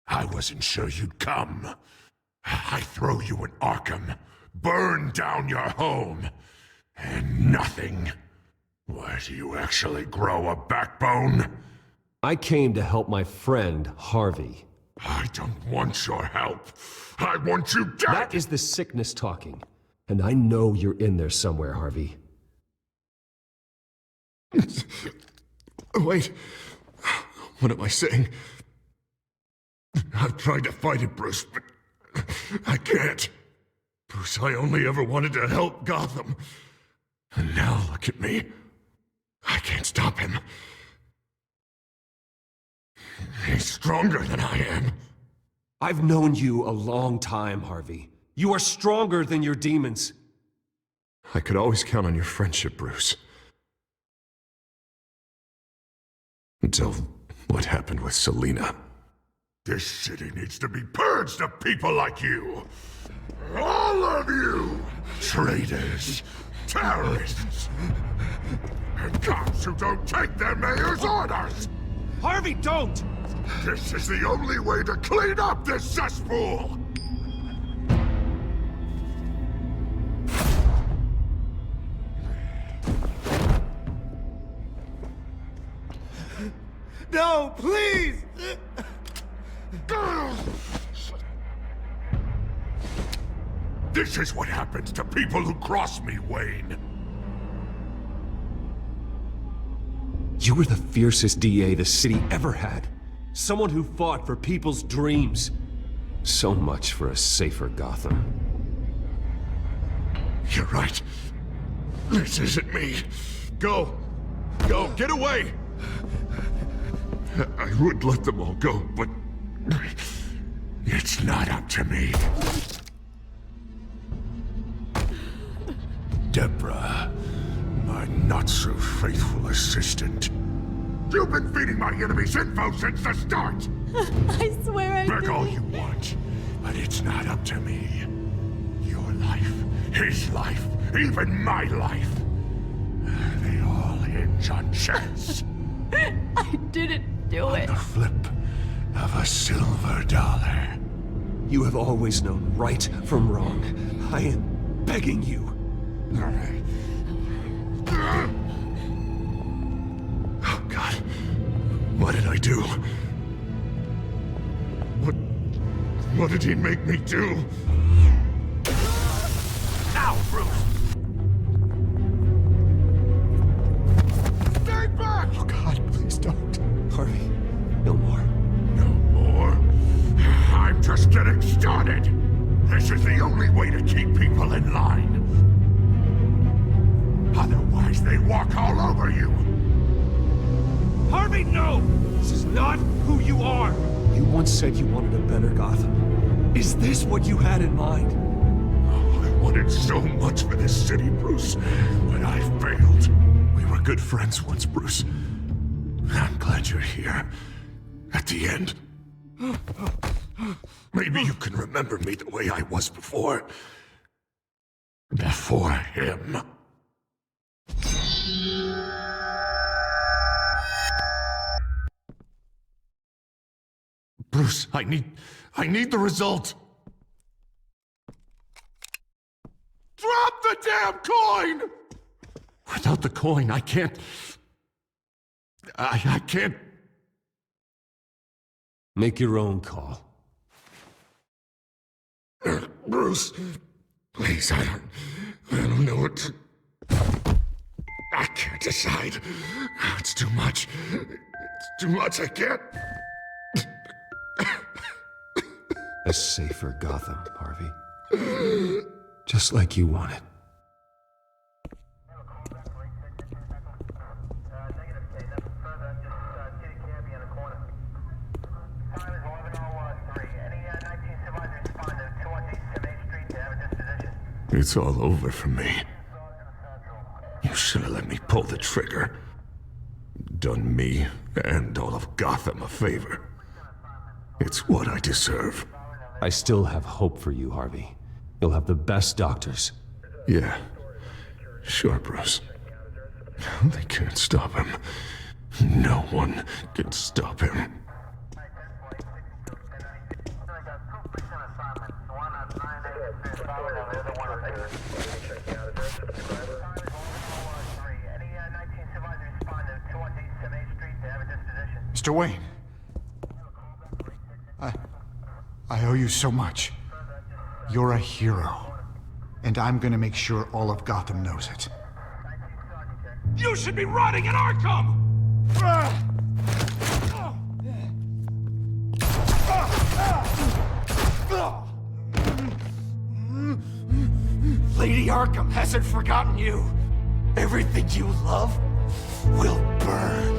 I wasn't sure you'd come. I throw you in Arkham, burn down your home, and nothing. Why, do you actually grow a backbone? I came to help my friend, Harvey. I don't want your help. I want you dead! That is the sickness talking. And I know you're in there somewhere, Harvey. Wait. What am I saying? I've tried to fight it, Bruce, but I can't. Bruce, I only ever wanted to help Gotham. And now look at me. I can't stop him. He's stronger than I am. I've known you a long time, Harvey. You are stronger than your demons. I could always count on your friendship, Bruce. Until what happened with Selina. This city needs to be purged of people like you. All of you! Traitors, terrorists, and cops who don't take their mayor's orders! Harvey, don't! This is the only way to clean up this cesspool! No, please! This is what happens to people who cross me, Wayne. You were the fiercest DA the city ever had. Someone who fought for people's dreams. So much for a safer Gotham. You're right. This isn't me. Go! Go! Get away! I would let them all go, but it's not up to me. Deborah, my not-so-faithful assistant. You've been feeding my enemies info since the start! I swear I Beg didn't. all you want, but it's not up to me. Your life, his life, even my life. They all hinge on chance. I didn't do it. The flip of a silver dollar. You have always known right from wrong. I am begging you. Oh, God. What did I do? What did he make me do? Ow, Bruce! Stay back! Oh God, please don't. Harvey, no more. No more? I'm just getting started. This is the only way to keep people in line. Otherwise, they walk all over you. Harvey, no! This is not who you are! You once said you wanted a better Gotham. Is this what you had in mind? Oh, I wanted so much for this city, Bruce, but I failed. We were good friends once, Bruce. I'm glad you're here. At the end. Maybe you can remember me the way I was before. Before him. Bruce, I need the result. Drop the damn coin! Without the coin, I can't... I can't... Make your own call. Bruce, please, I don't know what to... I can't decide. It's too much. It's too much, I can't... A safer Gotham, Harvey. Just like you wanted. It's all over for me. You should have let me pull the trigger. Done me and all of Gotham a favor. It's what I deserve. I still have hope for you, Harvey. You'll have the best doctors. Yeah. Sure, Bruce. They can't stop him. No one can stop him. Mr. Wayne. I owe you so much. You're a hero. And I'm gonna make sure all of Gotham knows it. You should be rotting in Arkham! Lady Arkham hasn't forgotten you. Everything you love will burn.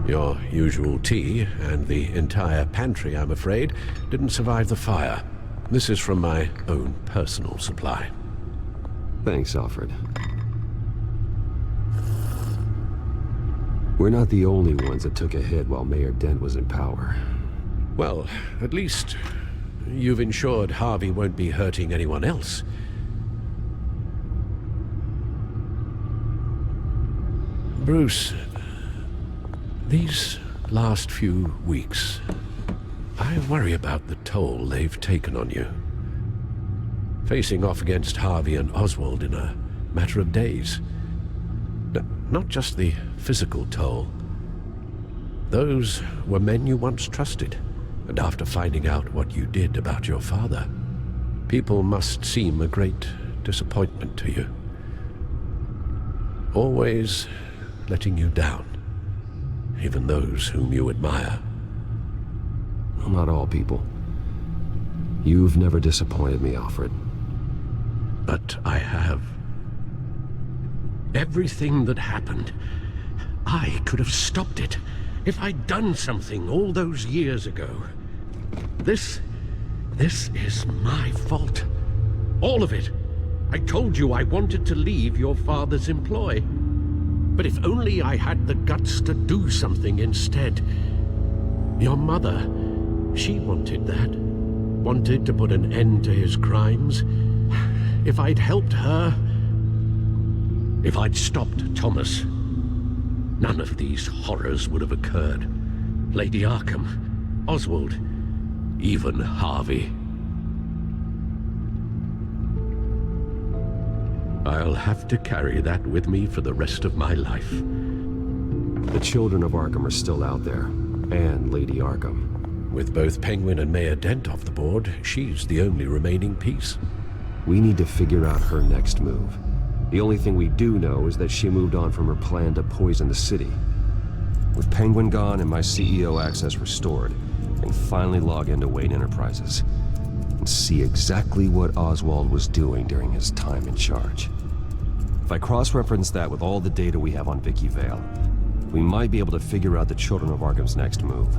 Your usual tea and the entire pantry, I'm afraid, didn't survive the fire. This is from my own personal supply. Thanks, Alfred. We're not the only ones that took a hit while Mayor Dent was in power. Well, at least you've ensured Harvey won't be hurting anyone else. Bruce, these last few weeks, I worry about the toll they've taken on you. Facing off against Harvey and Oswald in a matter of days. Not just the physical toll. Those were men you once trusted, and after finding out what you did about your father, people must seem a great disappointment to you. Always letting you down. Even those whom you admire. Well, not all people. You've never disappointed me, Alfred. But I have. Everything that happened, I could have stopped it if I'd done something all those years ago. This is my fault. All of it. I told you I wanted to leave your father's employ. But if only I had the guts to do something instead. Your mother, she wanted that. Wanted to put an end to his crimes. If I'd helped her, if I'd stopped Thomas, none of these horrors would have occurred. Lady Arkham, Oswald, even Harvey. I'll have to carry that with me for the rest of my life. The children of Arkham are still out there, and Lady Arkham. With both Penguin and Mayor Dent off the board, she's the only remaining piece. We need to figure out her next move. The only thing we do know is that she moved on from her plan to poison the city. With Penguin gone and my CEO access restored, I can finally log into Wayne Enterprises and see exactly what Oswald was doing during his time in charge. If I cross-reference that with all the data we have on Vicky Vale, we might be able to figure out the Children of Arkham's next move.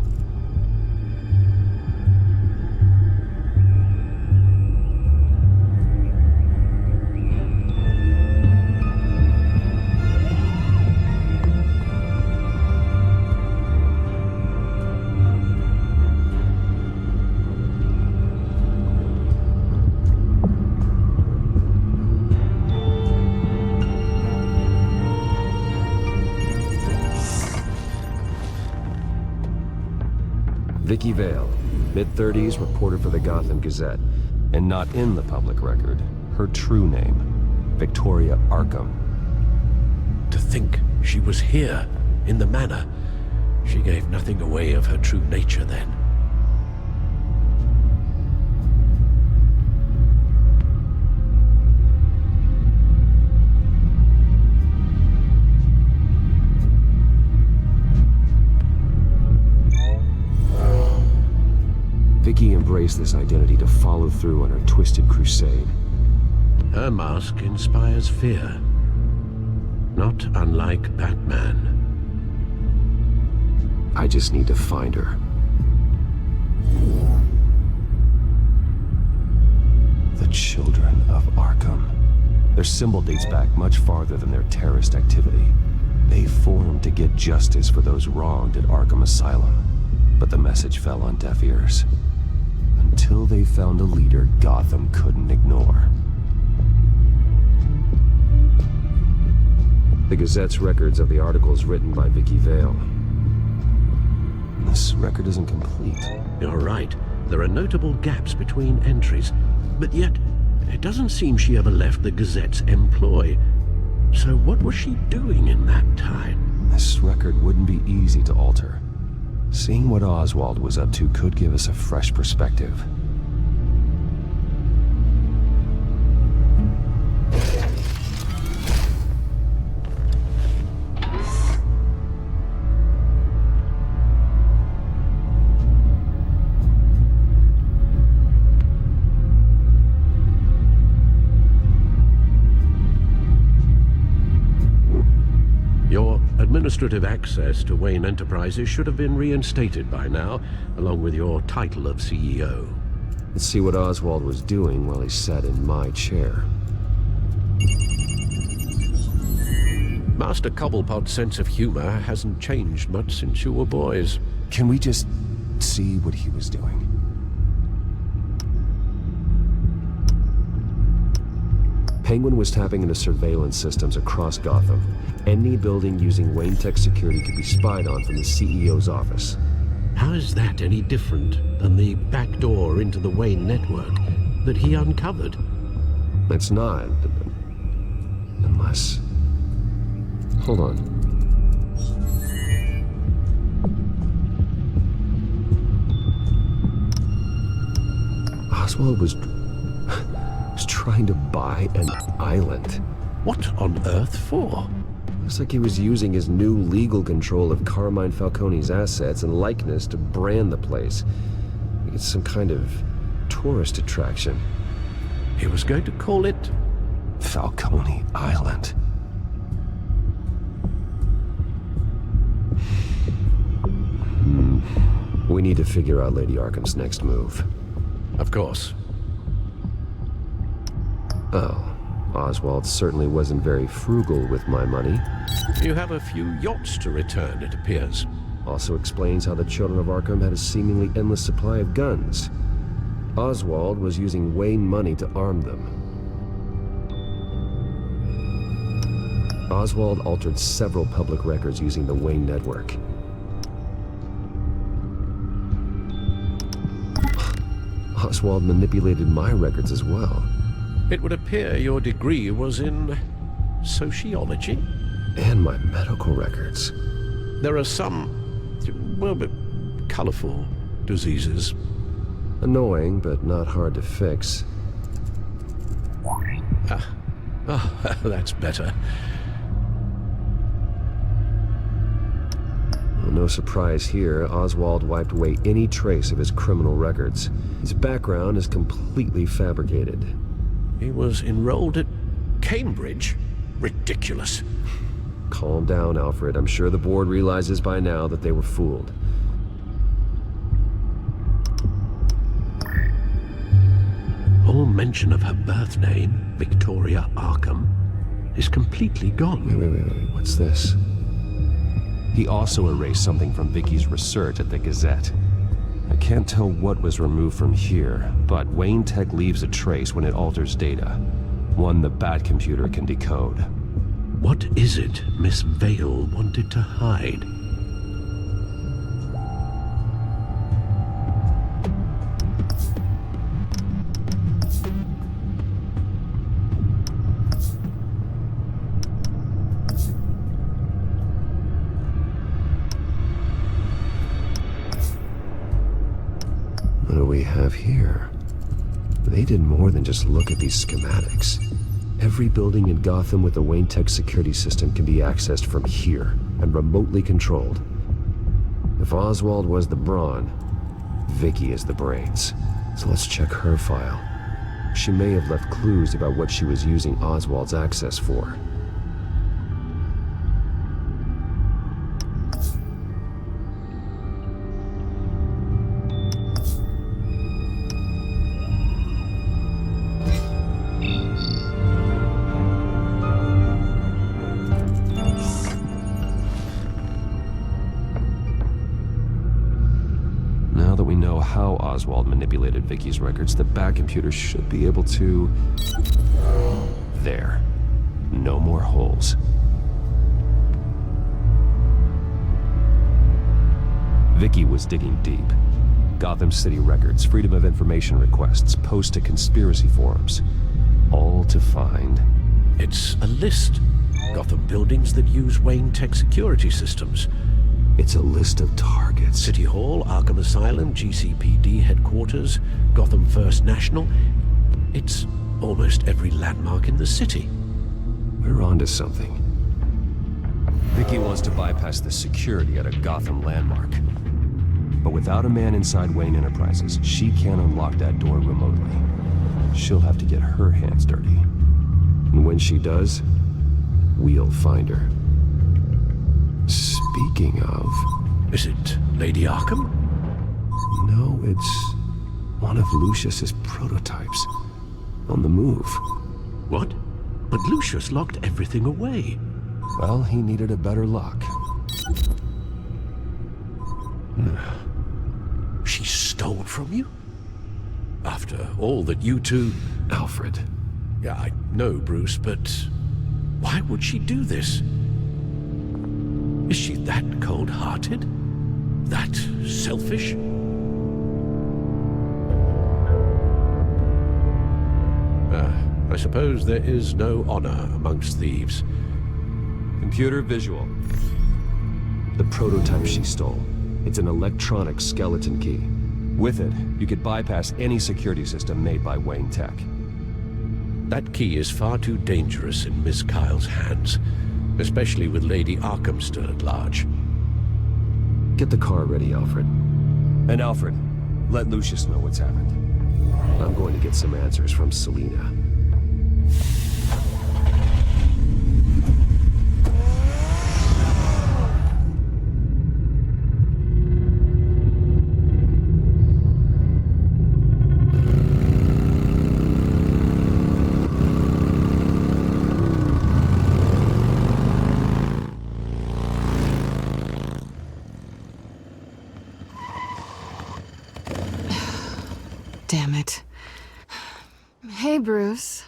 Vicky Vale, mid-30s, reporter for the Gotham Gazette, and not in the public record. Her true name, Victoria Arkham. To think she was here, in the manor. She gave nothing away of her true nature then. Vicky embraced this identity to follow through on her twisted crusade. Her mask inspires fear. Not unlike Batman. I just need to find her. The Children of Arkham. Their symbol dates back much farther than their terrorist activity. They formed to get justice for those wronged at Arkham Asylum. But the message fell on deaf ears. Until they found a leader Gotham couldn't ignore. The Gazette's records of the articles written by Vicky Vale. This record isn't complete. You're right. There are notable gaps between entries. But yet, it doesn't seem she ever left the Gazette's employ. So what was she doing in that time? This record wouldn't be easy to alter. Seeing what Oswald was up to could give us a fresh perspective. Your administrative access to Wayne Enterprises should have been reinstated by now, along with your title of CEO. Let's see what Oswald was doing while he sat in my chair. Master Cobblepot's sense of humor hasn't changed much since you were boys. Can we just see what he was doing? Penguin was tapping into surveillance systems across Gotham. Any building using Wayne Tech security could be spied on from the CEO's office. How is that any different than the back door into the Wayne network that he uncovered? It's not. Unless... Hold on. Oswald was trying to buy an island. What on earth for? Looks like he was using his new legal control of Carmine Falcone's assets and likeness to brand the place. It's some kind of tourist attraction. He was going to call it... Falcone Island. We need to figure out Lady Arkham's next move. Of course. Oh, Oswald certainly wasn't very frugal with my money. You have a few yachts to return, it appears. Also explains how the children of Arkham had a seemingly endless supply of guns. Oswald was using Wayne money to arm them. Oswald altered several public records using the Wayne network. Oswald manipulated my records as well. It would appear your degree was in sociology? And my medical records. There are some, well, but colorful diseases. Annoying, but not hard to fix. That's better. Well, no surprise here, Oswald wiped away any trace of his criminal records. His background is completely fabricated. He was enrolled at Cambridge? Ridiculous. Calm down, Alfred. I'm sure the board realizes by now that they were fooled. All mention of her birth name, Victoria Arkham, is completely gone. Wait. What's this? He also erased something from Vicky's research at the Gazette. I can't tell what was removed from here, but Wayne Tech leaves a trace when it alters data. One the Bat computer can decode. What is it Miss Vale wanted to hide? What do we have here? They did more than just look at these schematics. Every building in Gotham with the Wayne Tech security system can be accessed from here and remotely controlled. If Oswald was the brawn, Vicky is the brains. So let's check her file. She may have left clues about what she was using Oswald's access for. Now that we know how Oswald manipulated Vicky's records, the Bat computer should be able to... There. No more holes. Vicky was digging deep. Gotham City records, Freedom of Information requests, posts to conspiracy forums. All to find... It's a list. Gotham buildings that use Wayne Tech security systems. It's a list of targets. City Hall, Arkham Asylum, GCPD headquarters, Gotham First National. It's almost every landmark in the city. We're onto something. Vicky wants to bypass the security at a Gotham landmark. But without a man inside Wayne Enterprises, she can't unlock that door remotely. She'll have to get her hands dirty. And when she does, we'll find her. Speaking of... Is it Lady Arkham? No, it's one of Lucius's prototypes. On the move. What? But Lucius locked everything away. Well, he needed a better lock. She stole from you? After all that you two... Alfred. Yeah, I know, Bruce, but why would she do this? Is she that cold-hearted? That selfish? I suppose there is no honor amongst thieves. Computer visual. The prototype she stole. It's an electronic skeleton key. With it, you could bypass any security system made by Wayne Tech. That key is far too dangerous in Miss Kyle's hands, especially with Lady Arkham still at large. Get the car ready, Alfred. And Alfred, let Lucius know what's happened. I'm going to get some answers from Selina. Damn it. Hey, Bruce.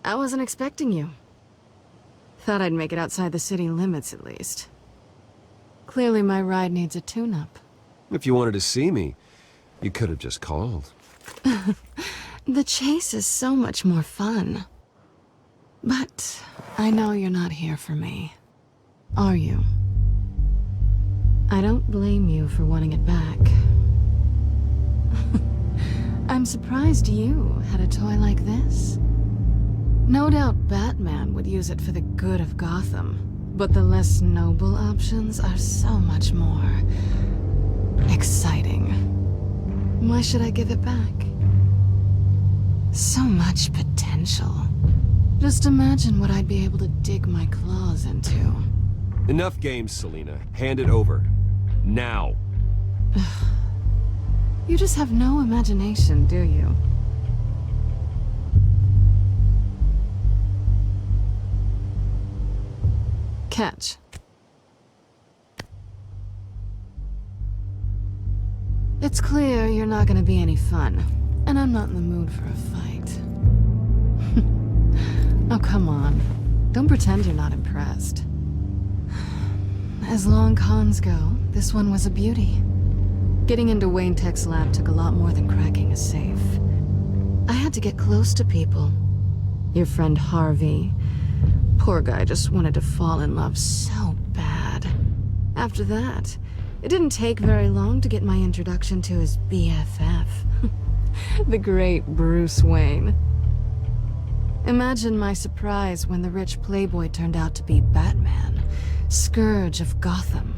I wasn't expecting you. Thought I'd make it outside the city limits, at least. Clearly my ride needs a tune-up. If you wanted to see me, you could have just called. The chase is so much more fun. But I know you're not here for me. Are you? I don't blame you for wanting it back. I'm surprised you had a toy like this. No doubt Batman would use it for the good of Gotham, but the less noble options are so much more exciting. Why should I give it back? So much potential. Just imagine what I'd be able to dig my claws into. Enough games, Selina. Hand it over. Now. You just have no imagination, do you? Catch. It's clear you're not gonna be any fun, and I'm not in the mood for a fight. Oh, come on. Don't pretend you're not impressed. As long cons go, this one was a beauty. Getting into Wayne Tech's lab took a lot more than cracking a safe. I had to get close to people. Your friend Harvey. Poor guy just wanted to fall in love so bad. After that, it didn't take very long to get my introduction to his BFF. The great Bruce Wayne. Imagine my surprise when the rich playboy turned out to be Batman, Scourge of Gotham.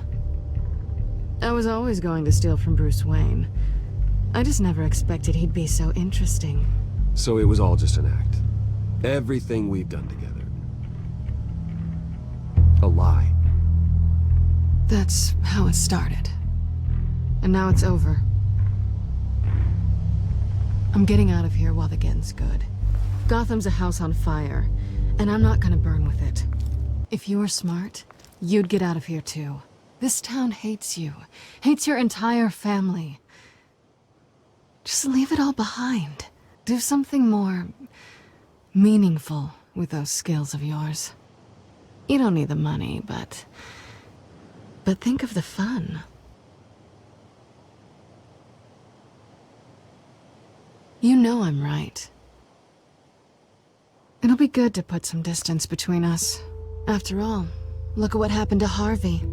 I was always going to steal from Bruce Wayne. I just never expected he'd be so interesting. So it was all just an act. Everything we've done together. A lie. That's how it started. And now it's over. I'm getting out of here while the getting's good. Gotham's a house on fire, and I'm not gonna burn with it. If you were smart, you'd get out of here too. This town hates you. Hates your entire family. Just leave it all behind. Do something more meaningful with those skills of yours. You don't need the money, but think of the fun. You know I'm right. It'll be good to put some distance between us. After all, look at what happened to Harvey.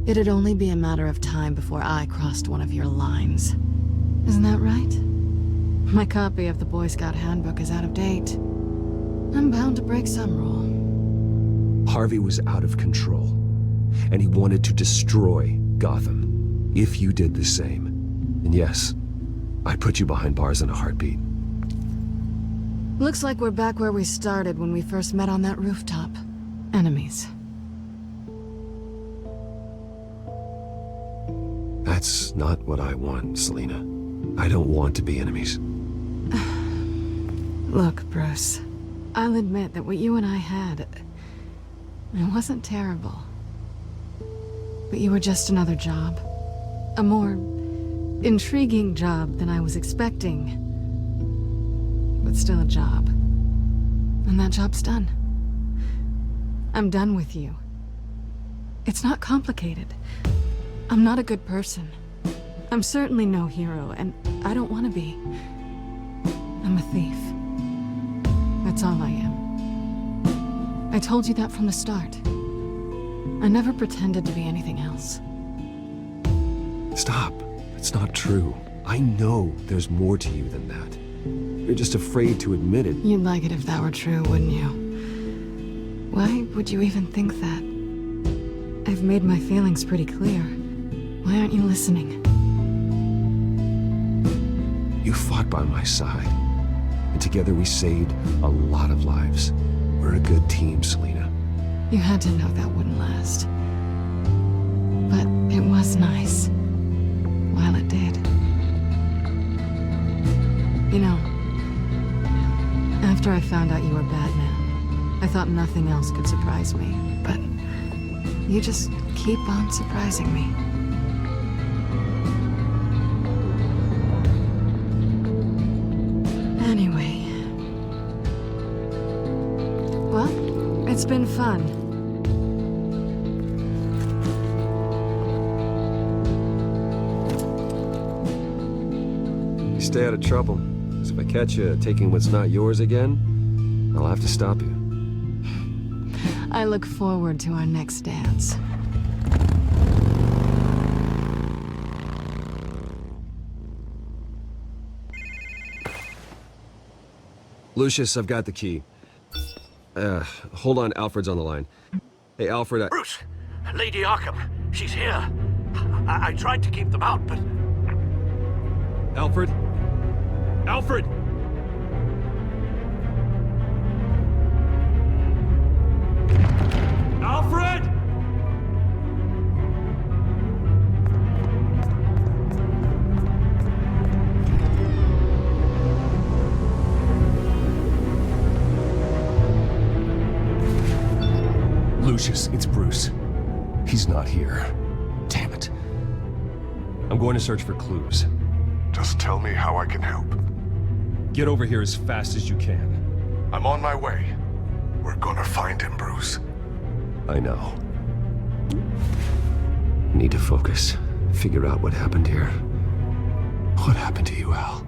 It'd only be a matter of time before I crossed one of your lines. Isn't that right? My copy of the Boy Scout Handbook is out of date. I'm bound to break some rule. Harvey was out of control, and he wanted to destroy Gotham. If you did the same, and yes, I'd put you behind bars in a heartbeat. Looks like we're back where we started when we first met on that rooftop. Enemies. That's not what I want, Selina. I don't want to be enemies. Look, Bruce. I'll admit that what you and I had... it wasn't terrible. But you were just another job. A more intriguing job than I was expecting. But still a job. And that job's done. I'm done with you. It's not complicated. I'm not a good person. I'm certainly no hero, and I don't want to be. I'm a thief. That's all I am. I told you that from the start. I never pretended to be anything else. Stop. It's not true. I know there's more to you than that. You're just afraid to admit it. You'd like it if that were true, wouldn't you? Why would you even think that? I've made my feelings pretty clear. Why aren't you listening? You fought by my side, and together we saved a lot of lives. We're a good team, Selina. You had to know that wouldn't last. But it was nice. While it did. You know, after I found out you were Batman, I thought nothing else could surprise me. But you just keep on surprising me. been fun. Stay out of trouble, because if I catch you taking what's not yours again, I'll have to stop you. I look forward to our next dance. Lucius, I've got the key. Hold on, Alfred's on the line. Hey, Alfred, Bruce! Lady Arkham, she's here. I tried to keep them out, but... Alfred? Alfred! Alfred! Lucius, it's Bruce. He's not here. Damn it. I'm going to search for clues. Just tell me how I can help. Get over here as fast as you can. I'm on my way. We're gonna find him, Bruce. I know. Need to focus. Figure out what happened here. What happened to you, Al?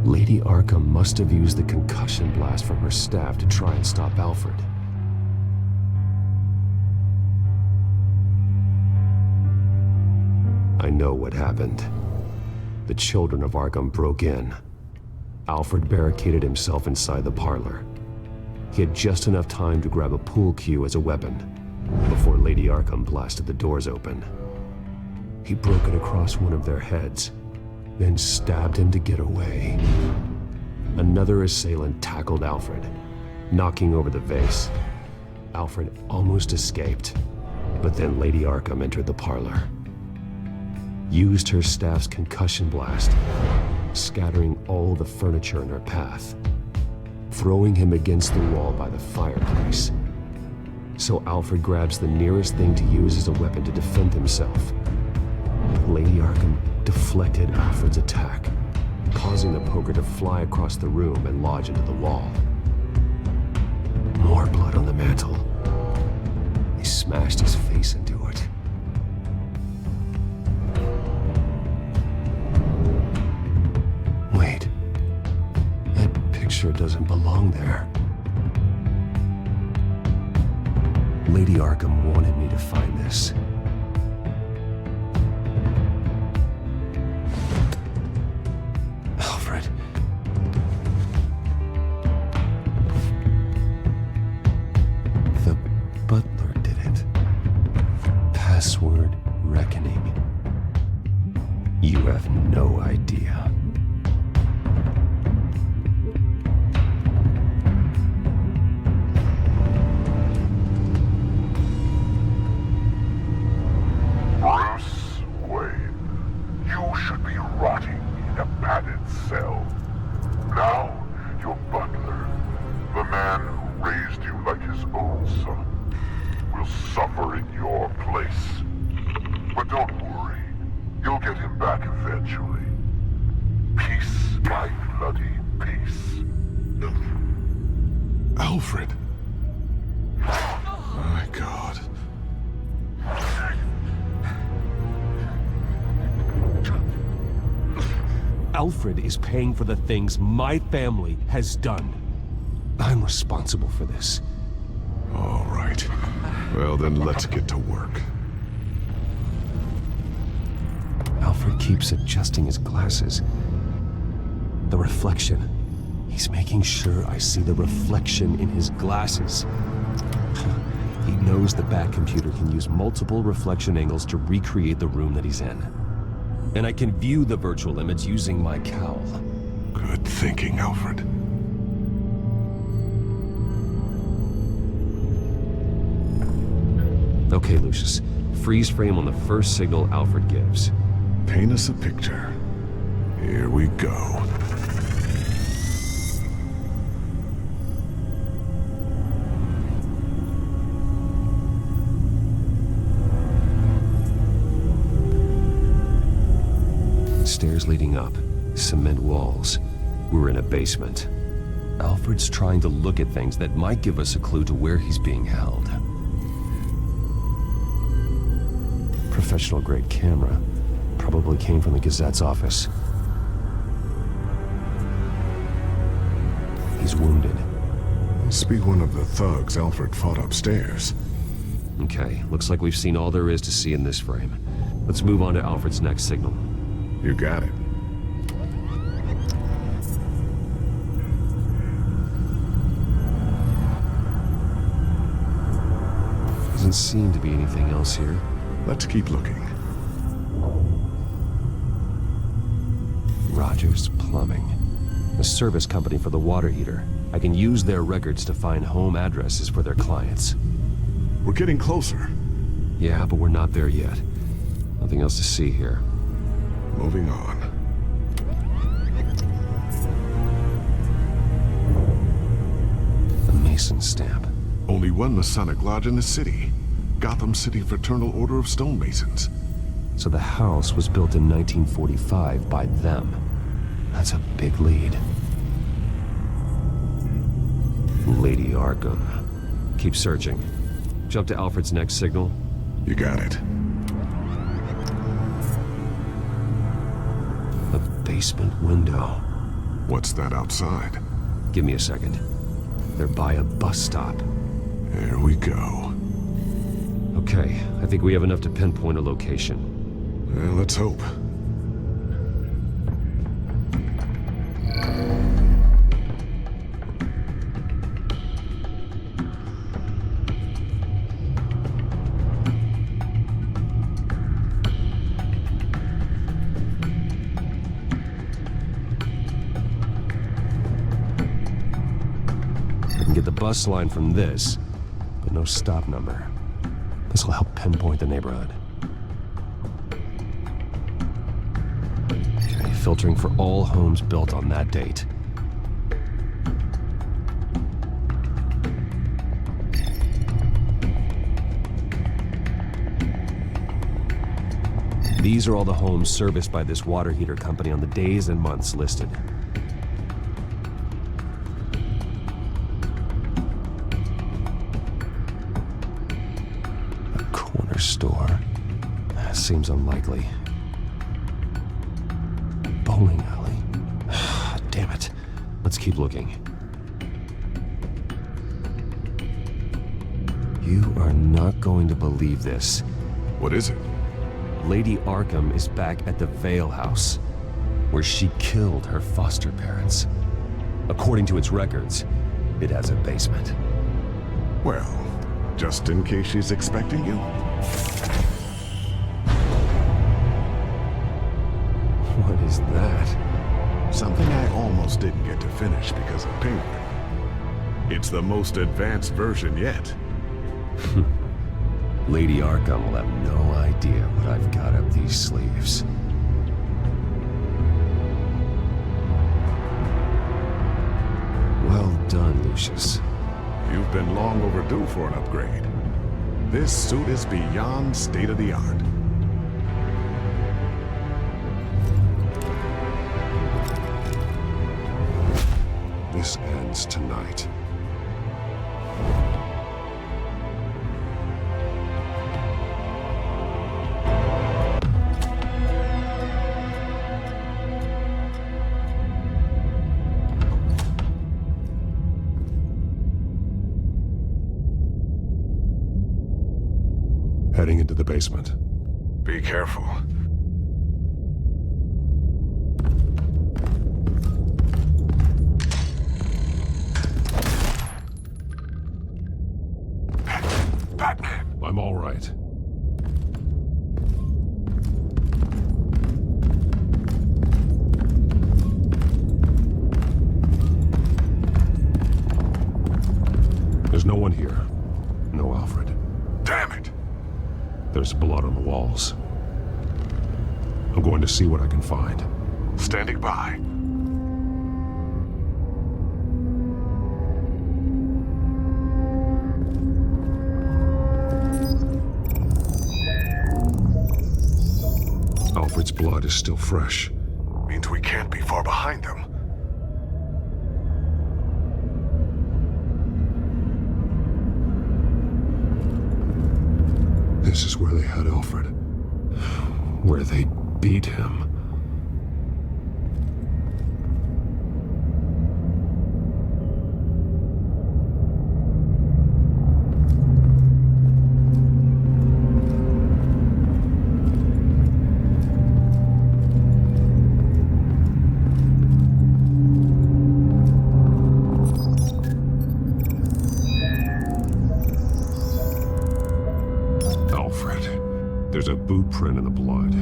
Lady Arkham must have used the concussion blast from her staff to try and stop Alfred. I know what happened. The children of Arkham broke in. Alfred barricaded himself inside the parlor. He had just enough time to grab a pool cue as a weapon before Lady Arkham blasted the doors open. He broke it across one of their heads, then stabbed him to get away. Another assailant tackled Alfred, knocking over the vase. Alfred almost escaped, but then Lady Arkham entered the parlor. Used her staff's concussion blast, scattering all the furniture in her path, throwing him against the wall by the fireplace. So Alfred grabs the nearest thing to use as a weapon to defend himself. Lady Arkham deflected Alfred's attack, causing the poker to fly across the room and lodge into the wall. More blood on the mantle. He smashed his face into it. Wait. That picture doesn't belong there. Lady Arkham wanted me to find this. Alfred. The butler did it. Password reckoning. You have no idea. Bruce Wayne, you should be rotting in a padded cell. Now, your butler, the man who raised you like his own son, will suffer in your place. But don't worry, you'll get him back eventually. Peace, my bloody peace. Alfred. My God. Alfred is paying for the things my family has done. I'm responsible for this. All right. Well, then let's get to work. Alfred keeps adjusting his glasses. The reflection. He's making sure I see the reflection in his glasses. He knows the Batcomputer can use multiple reflection angles to recreate the room that he's in. And I can view the virtual image using my cowl. Good thinking, Alfred. Okay, Lucius. Freeze frame on the first signal Alfred gives. Paint us a picture. Here we go. Stairs leading up, cement walls. We're in a basement. Alfred's trying to look at things that might give us a clue to where he's being held. Professional-grade camera. Probably came from the Gazette's office. He's wounded. Must be one of the thugs Alfred fought upstairs. Okay, looks like we've seen all there is to see in this frame. Let's move on to Alfred's next signal. You got it. Doesn't seem to be anything else here. Let's keep looking. Rogers Plumbing. A service company for the water heater. I can use their records to find home addresses for their clients. We're getting closer. Yeah, but we're not there yet. Nothing else to see here. Moving on. The Mason stamp. Only one Masonic lodge in the city. Gotham City Fraternal Order of Stonemasons. So the house was built in 1945 by them. That's a big lead. Lady Arkham. Keep searching. Jump to Alfred's next signal. You got it. A basement window. What's that outside? Give me a second. They're by a bus stop. There we go. Okay, I think we have enough to pinpoint a location. Well, let's hope. We can get the bus line from this, but no stop number. This will help pinpoint the neighborhood. Okay, filtering for all homes built on that date. These are all the homes serviced by this water heater company on the days and months listed. Store. That seems unlikely. Bowling alley. Damn it. Let's keep looking. You are not going to believe this. What is it? Lady Arkham is back at the Vale House, where she killed her foster parents. According to its records, it has a basement. Well, just in case she's expecting you. What is that? Something I almost didn't get to finish because of Penguin. It's the most advanced version yet. Lady Arkham will have no idea what I've got up these sleeves. Well done, Lucius. You've been long overdue for an upgrade. This suit is beyond state-of-the-art. This ends tonight. Heading into the basement. Be careful. Batman! I'm all right. There's no one here. No Alfred. Damn it! There's blood on the walls. I'm going to see what I can find. Standing by. Alfred's blood is still fresh. Means we can't be far behind them. This is where they had Alfred. Where they beat him. There's a boot print in the blood.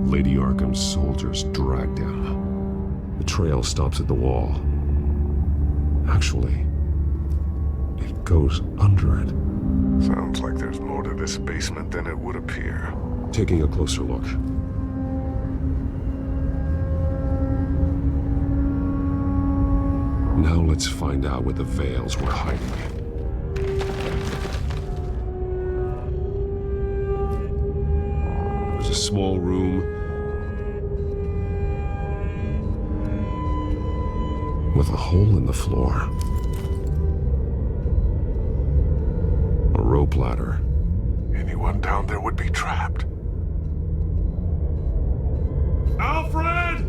Lady Arkham's soldiers dragged him. The trail stops at the wall. Actually, it goes under it. Sounds like there's more to this basement than it would appear. Taking a closer look. Now let's find out what the Veils were hiding. A small room with a hole in the floor. A rope ladder. Anyone down there would be trapped. Alfred!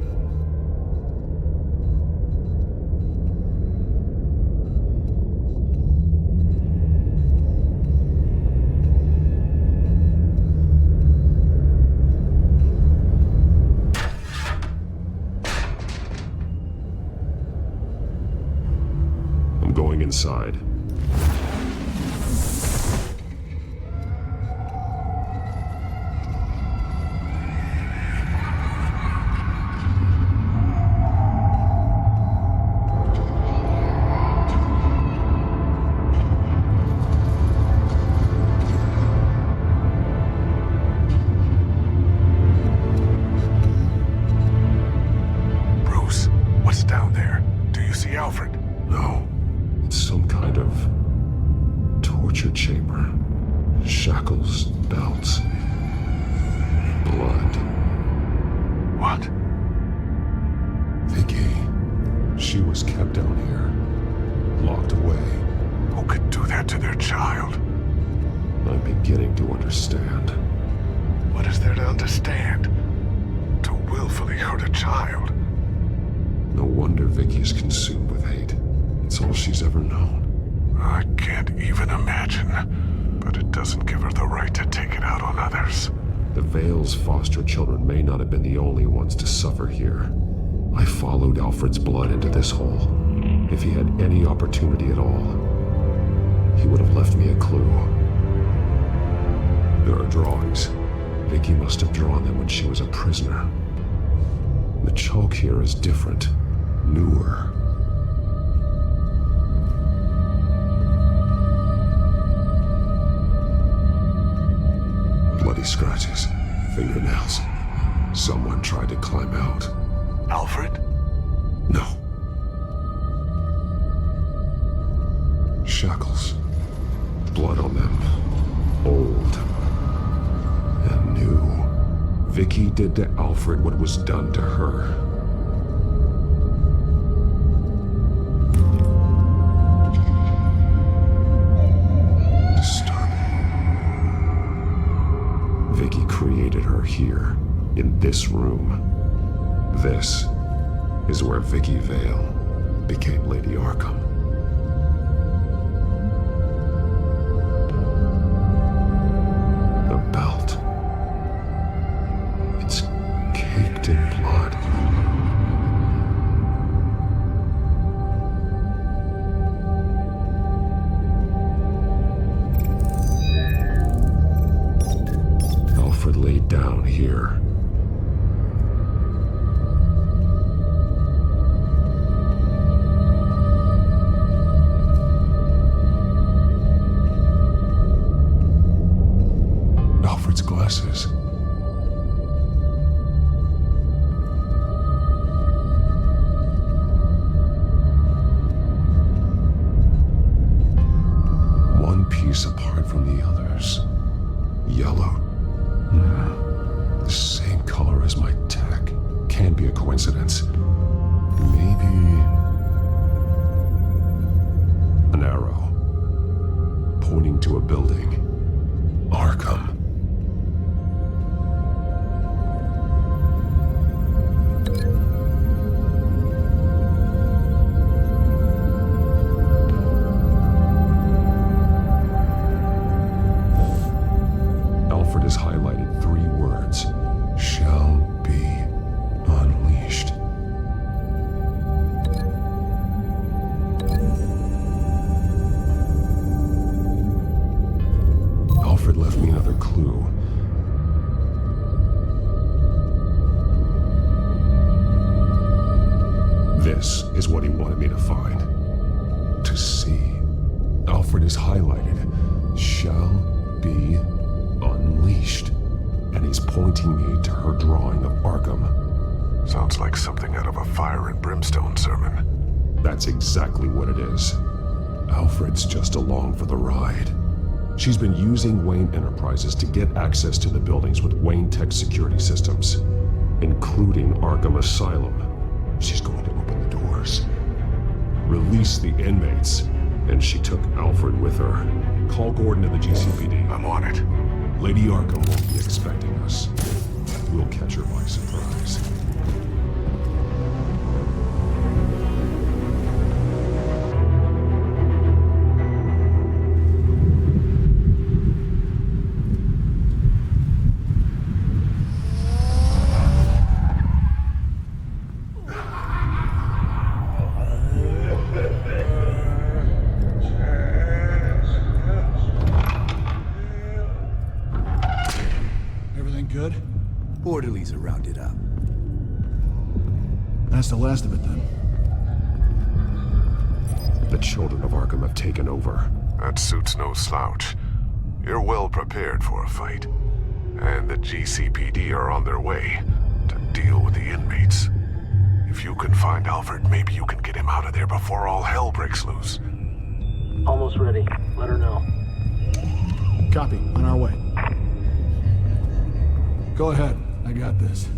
Going inside. Bruce, what's down there? Do you see Alfred? No. Some kind of torture chamber. Shackles, belts, blood. What? Vicky. She was kept down here, locked away. Who could do that to their child? I'm beginning to understand. What is there to understand? To willfully hurt a child? No wonder Vicky is consumed with hate. It's all she's ever known. I can't even imagine, but it doesn't give her the right to take it out on others. The Veil's foster children may not have been the only ones to suffer here. I followed Alfred's blood into this hole. If he had any opportunity at all, he would have left me a clue. There are drawings. Vicky must have drawn them when she was a prisoner. The chalk here is different, newer. Bloody scratches, fingernails. Someone tried to climb out. Alfred? No. Shackles. Blood on them. Old. And new. Vicky did to Alfred what was done to her. Vicky created her here, in this room. This is where Vicky Vale became Lady Arkham. The belt. It's caked in blood. Alfred laid down here. Alfred's glasses. One piece apart from the others. Yellow. The same color as my tech. Can't be a coincidence. Maybe an arrow pointing to a building. Arkham. highlighted 3 words. Shall be unleashed. Alfred left me another clue. This is what he wanted me to find. To see. Alfred is highlighted. Shall be unleashed. And he's pointing me to her drawing of Arkham. Sounds like something out of a fire and brimstone sermon. That's exactly what it is. Alfred's just along for the ride. She's been using Wayne Enterprises to get access to the buildings with Wayne Tech security systems, including Arkham Asylum. She's going to open the doors, release the inmates, and she took Alfred with her. Call Gordon at the GCPD. I'm on it. Lady Arkham won't be expecting us. We'll catch her by surprise. Good? Orderlies are rounded up. That's the last of it, then. The children of Arkham have taken over. That suit's no slouch. You're well prepared for a fight. And the GCPD are on their way to deal with the inmates. If you can find Alfred, maybe you can get him out of there before all hell breaks loose. Almost ready. Let her know. Copy. On our way. Go ahead. I got this.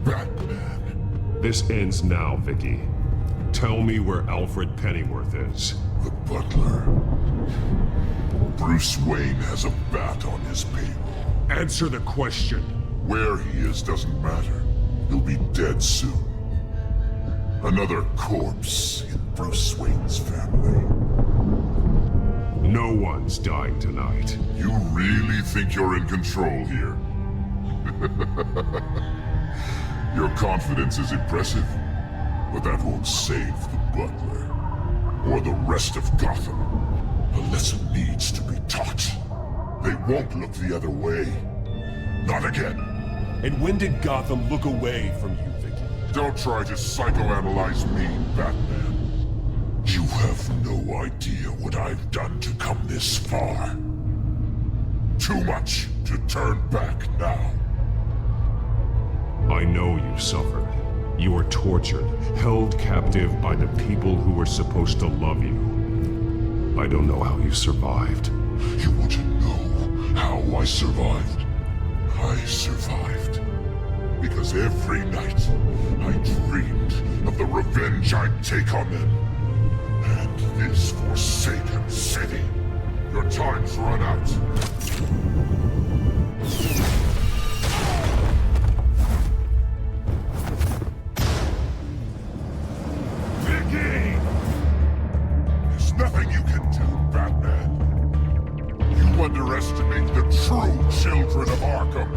Batman. This ends now, Vicky. Tell me where Alfred Pennyworth is. The butler. Bruce Wayne has a bat on his payroll. Answer the question. Where he is doesn't matter. He'll be dead soon. Another corpse in Bruce Wayne's family. No one's dying tonight. You really think you're in control here? Your confidence is impressive, but that won't save the butler. Or the rest of Gotham. A lesson needs to be taught. They won't look the other way. Not again. And when did Gotham look away from you, Vicky? Don't try to psychoanalyze me, Batman. You have no idea what I've done to come this far. Too much to turn back now. I know you suffered. You were tortured, held captive by the people who were supposed to love you. I don't know how you survived. You want to know how I survived? I survived because every night I dreamed of the revenge I'd take on them. And this forsaken city. Your time's run out. Vicky! There's nothing you can do, Batman. You underestimate the true children of Arkham.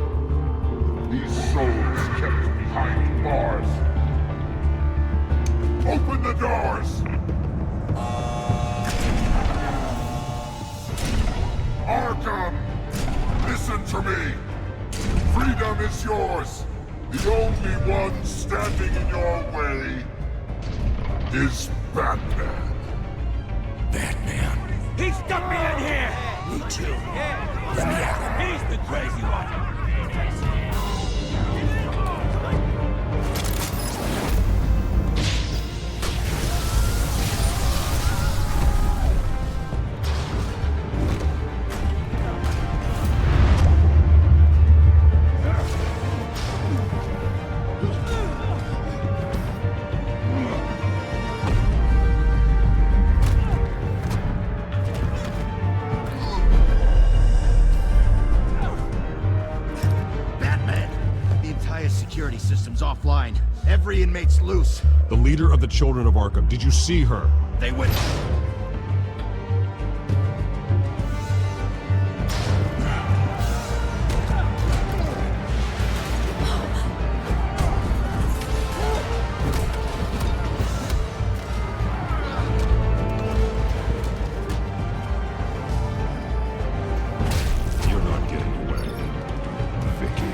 These souls kept behind bars. Open the doors! Arkham! Listen to me! Freedom is yours! The only one standing in your way is Batman. Batman. He stuck me in here! Me too. Let me out. He's the crazy one. security system's offline. Every inmate's loose. The leader of the Children of Arkham, did you see her? They went... You're not getting away, Vicky.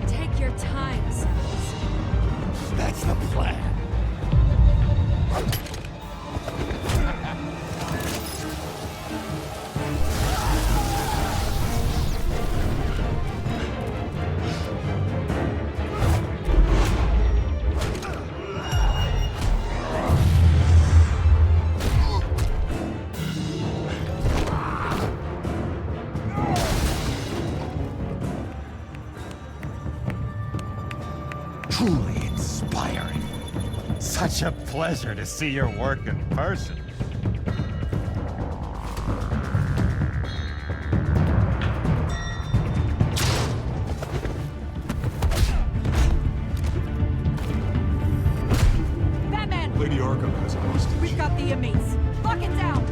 Take your time, Sims. That's the plan. Truly inspiring. Such a pleasure to see your work in person. Batman! Lady Arkham has a hostage. We've got the inmates. Lock it down!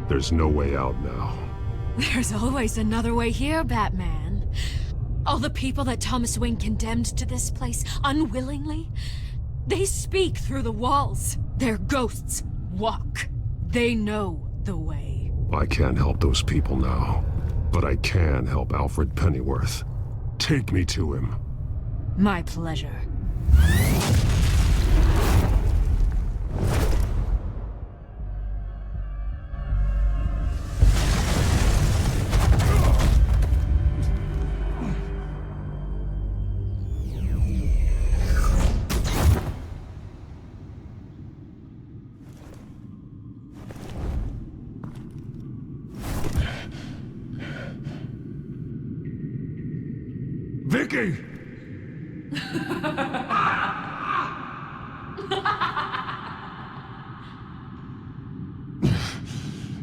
There's no way out now. There's always another way here, Batman. All the people that Thomas Wayne condemned to this place unwillingly, they speak through the walls. Their ghosts walk. They know the way. I can't help those people now, but I can help Alfred Pennyworth. Take me to him. My pleasure. Vicky!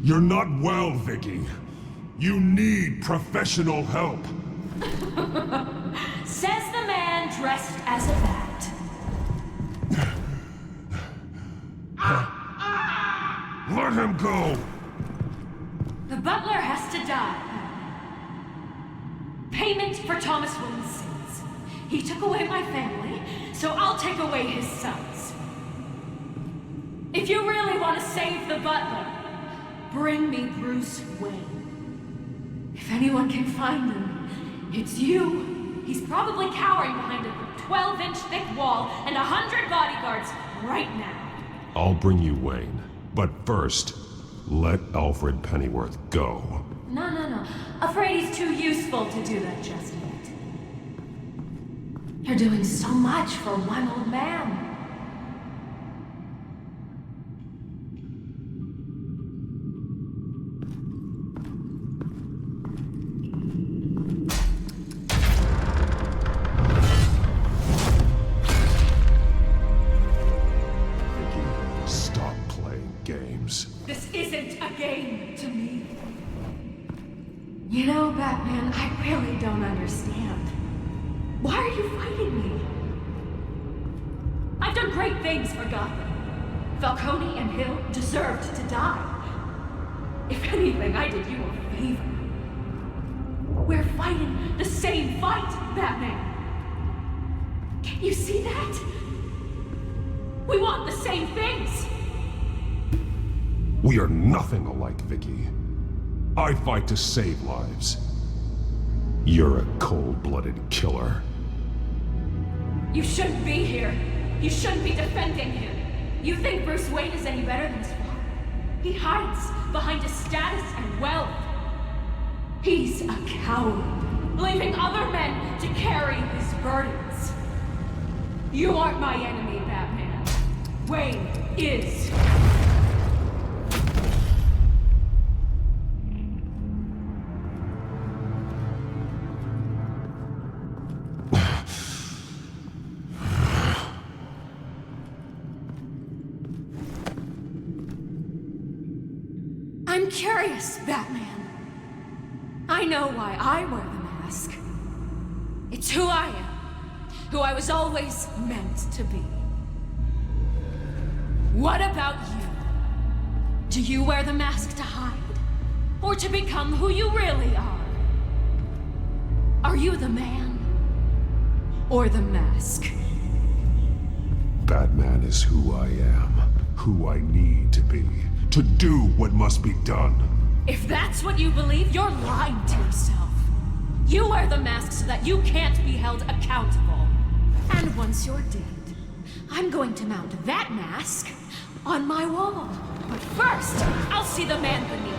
You're not well, Vicky. You need professional help. Says the man dressed as a bat. Let him go! The butler has to die. Payment for Thomas Wayne's sins. He took away my family, so I'll take away his sons. If you really want to save the butler, bring me Bruce Wayne. If anyone can find him, it's you. He's probably cowering behind a 12-inch thick wall and 100 bodyguards right now. I'll bring you Wayne, but first, let Alfred Pennyworth go. No. Afraid he's too useful to do that just yet. You're doing so much for one old man. Stop playing games. This isn't a game to me. You know, Batman, I really don't understand. Why are you fighting me? I've done great things for Gotham. Falcone and Hill deserved to die. If anything, I did you a favor. We're fighting the same fight, Batman. Can you see that? We want the same things. We are nothing alike, Vicky. I fight to save lives. You're a cold-blooded killer. You shouldn't be here. You shouldn't be defending him. You think Bruce Wayne is any better than his father? He hides behind his status and wealth. He's a coward, leaving other men to carry his burdens. You aren't my enemy, Batman. Wayne is. I'm curious, Batman. I know why I wear the mask. It's who I am, who I was always meant to be. What about you? Do you wear the mask to hide? Or to become who you really are? Are you the man? Or the mask? Batman is who I am, who I need to be, to do what must be done. If that's what you believe, you're lying to yourself. You wear the mask so that you can't be held accountable. And once you're dead, I'm going to mount that mask on my wall. But first, I'll see the man beneath.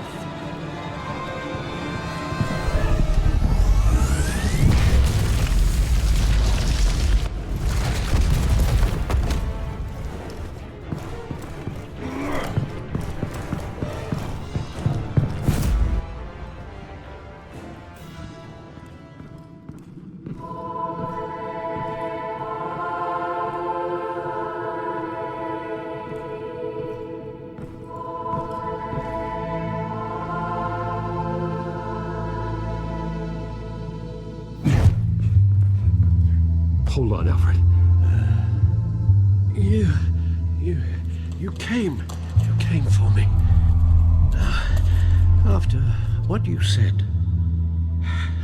Hold on, Alfred. You came for me. After what you said,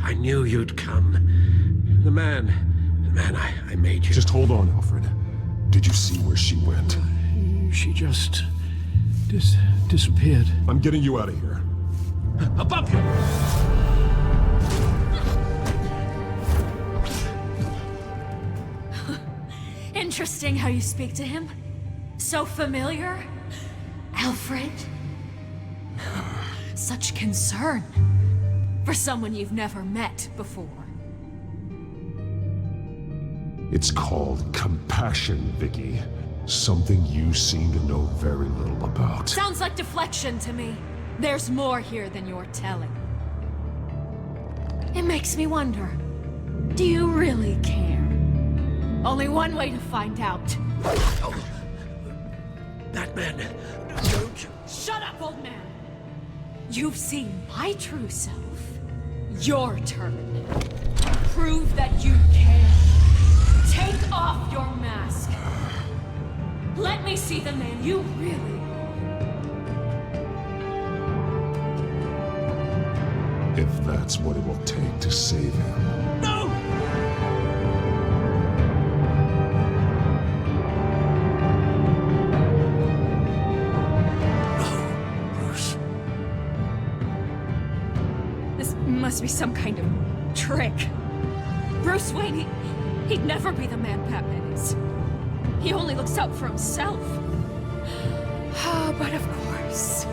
I knew you'd come. The man I made you. Just hold on, Alfred. Did you see where she went? She just disappeared. I'm getting you out of here. Above you! Interesting how you speak to him. So familiar. Alfred. Such concern for someone you've never met before. It's called compassion, Vicky. Something you seem to know very little about. Sounds like deflection to me. There's more here than you're telling. It makes me wonder, do you really care? Only one way to find out. Oh. Batman, don't you... Shut up, old man! You've seen my true self. Your turn. Prove that you care. Take off your mask. Let me see the man you really are. If that's what it will take to save him. No! must be some kind of trick. Bruce Wayne, he'd never be the man Batman is. He only looks out for himself. But of course,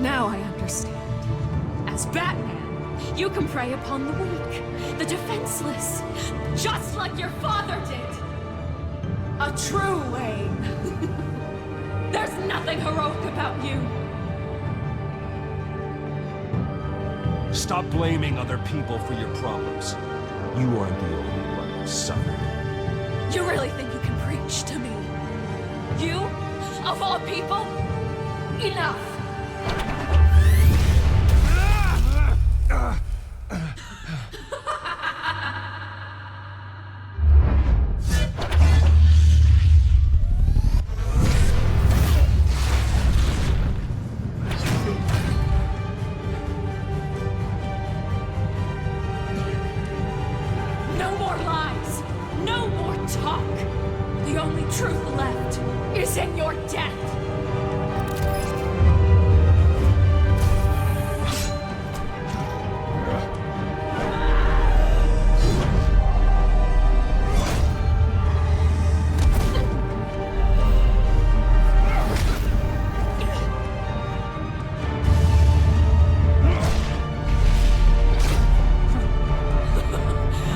now I understand. As Batman, you can prey upon the weak, the defenseless, just like your father did. A true Wayne. There's nothing heroic about you. Stop blaming other people for your problems. You aren't the only one who's suffered. You really think you can preach to me? You? Of all people? Enough! No more lies! No more talk! The only truth left is in your death!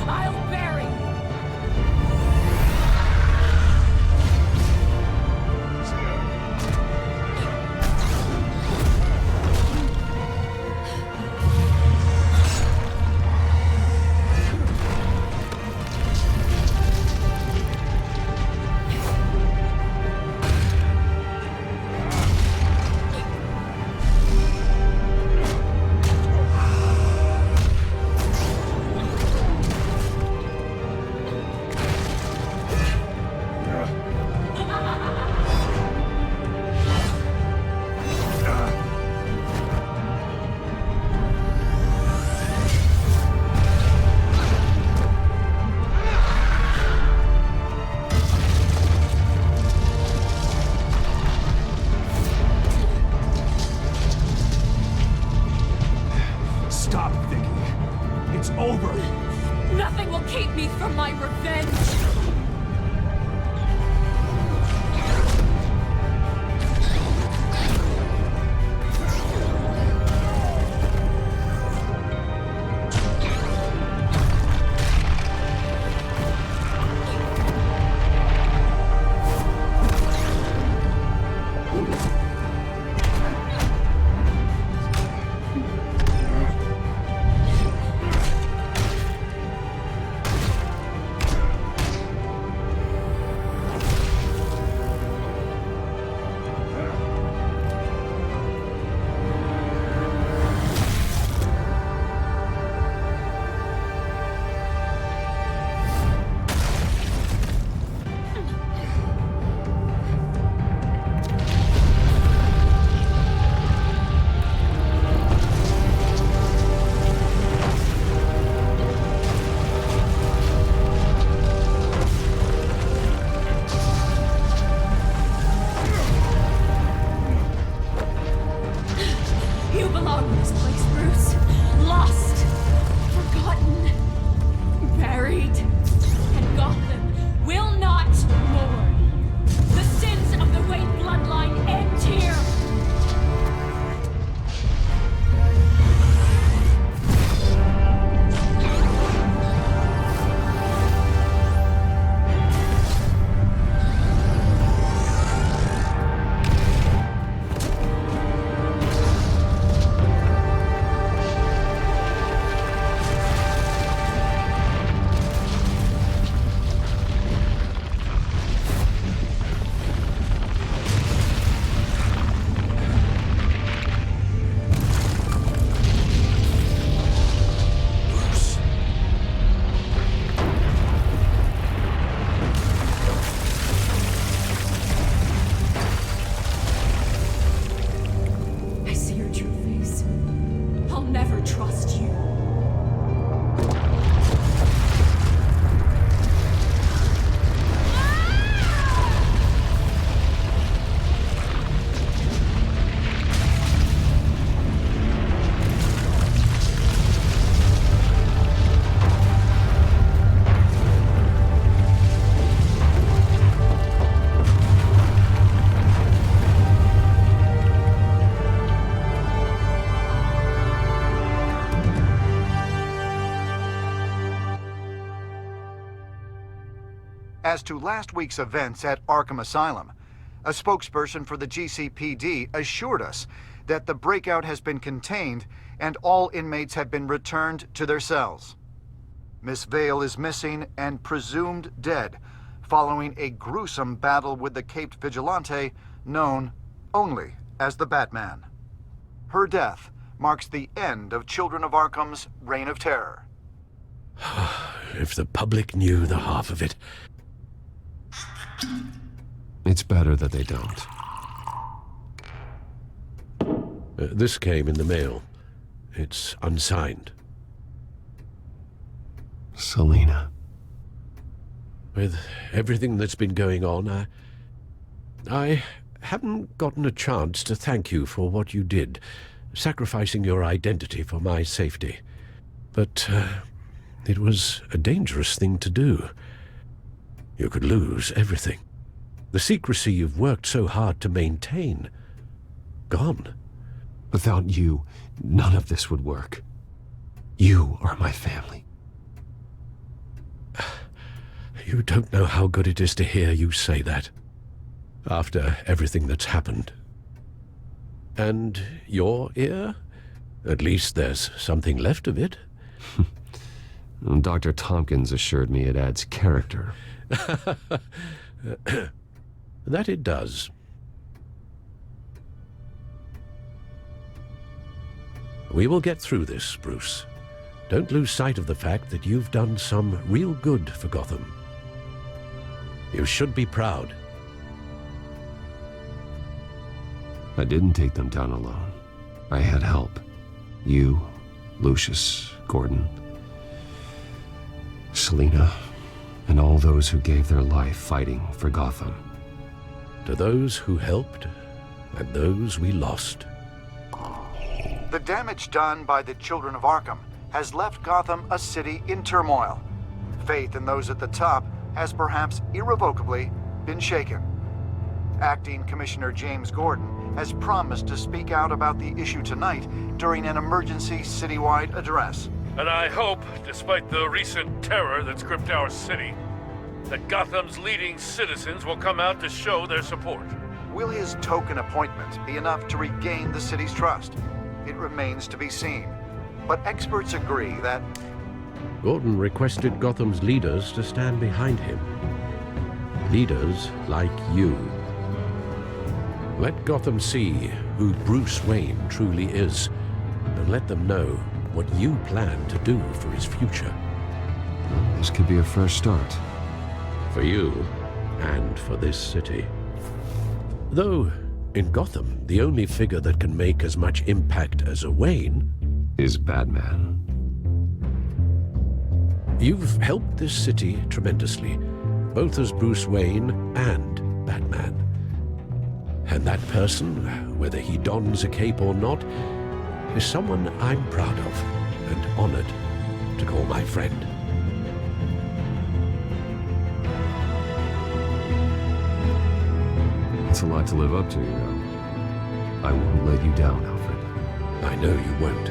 I'll bury you! Stop, Vicky. It's over. Nothing will keep me from my revenge! As to last week's events at Arkham Asylum, a spokesperson for the GCPD assured us that the breakout has been contained and all inmates have been returned to their cells. Miss Vale is missing and presumed dead, following a gruesome battle with the caped vigilante known only as the Batman. Her death marks the end of Children of Arkham's reign of terror. If the public knew the half of it. It's better that they don't. This came in the mail. It's unsigned. Selina. With everything that's been going on, I haven't gotten a chance to thank you for what you did, sacrificing your identity for my safety. But it was a dangerous thing to do. You could lose everything. The secrecy you've worked so hard to maintain. Gone. Without you, none of this would work. You are my family. You don't know how good it is to hear you say that. After everything that's happened. And your ear? At least there's something left of it. Dr. Tompkins assured me it adds character. That it does. We will get through this, Bruce. Don't lose sight of the fact that you've done some real good for Gotham. You should be proud. I didn't take them down alone. I had help. You, Lucius, Gordon, Selina, and all those who gave their life fighting for Gotham. To those who helped, and those we lost. The damage done by the Children of Arkham has left Gotham a city in turmoil. Faith in those at the top has perhaps irrevocably been shaken. Acting Commissioner James Gordon has promised to speak out about the issue tonight during an emergency citywide address. And I hope, despite the recent terror that's gripped our city, that Gotham's leading citizens will come out to show their support. Will his token appointment be enough to regain the city's trust? It remains to be seen. But experts agree that Gordon requested Gotham's leaders to stand behind him. Leaders like you. Let Gotham see who Bruce Wayne truly is, and let them know what you plan to do for his future. This could be a fresh start. For you, and for this city. Though, in Gotham, the only figure that can make as much impact as a Wayne is Batman. You've helped this city tremendously, both as Bruce Wayne and Batman. And that person, whether he dons a cape or not, is someone I'm proud of and honored to call my friend. It's a lot to live up to, you know. I won't let you down, Alfred. I know you won't.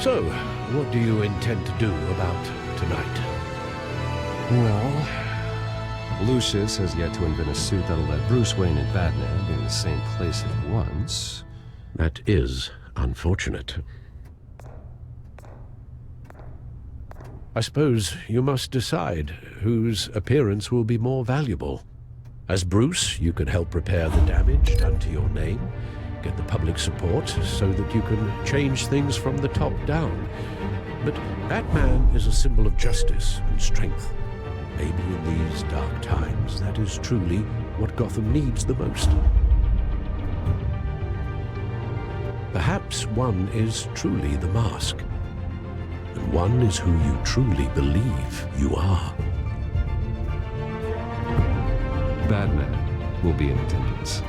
So, what do you intend to do about tonight? Well, Lucius has yet to invent a suit that'll let Bruce Wayne and Batman be in the same place at once. That is unfortunate. I suppose you must decide whose appearance will be more valuable. As Bruce, you can help repair the damage done to your name, get the public support so that you can change things from the top down. But Batman is a symbol of justice and strength. Maybe in these dark times, that is truly what Gotham needs the most. Perhaps one is truly the mask, and one is who you truly believe you are. Batman will be in attendance.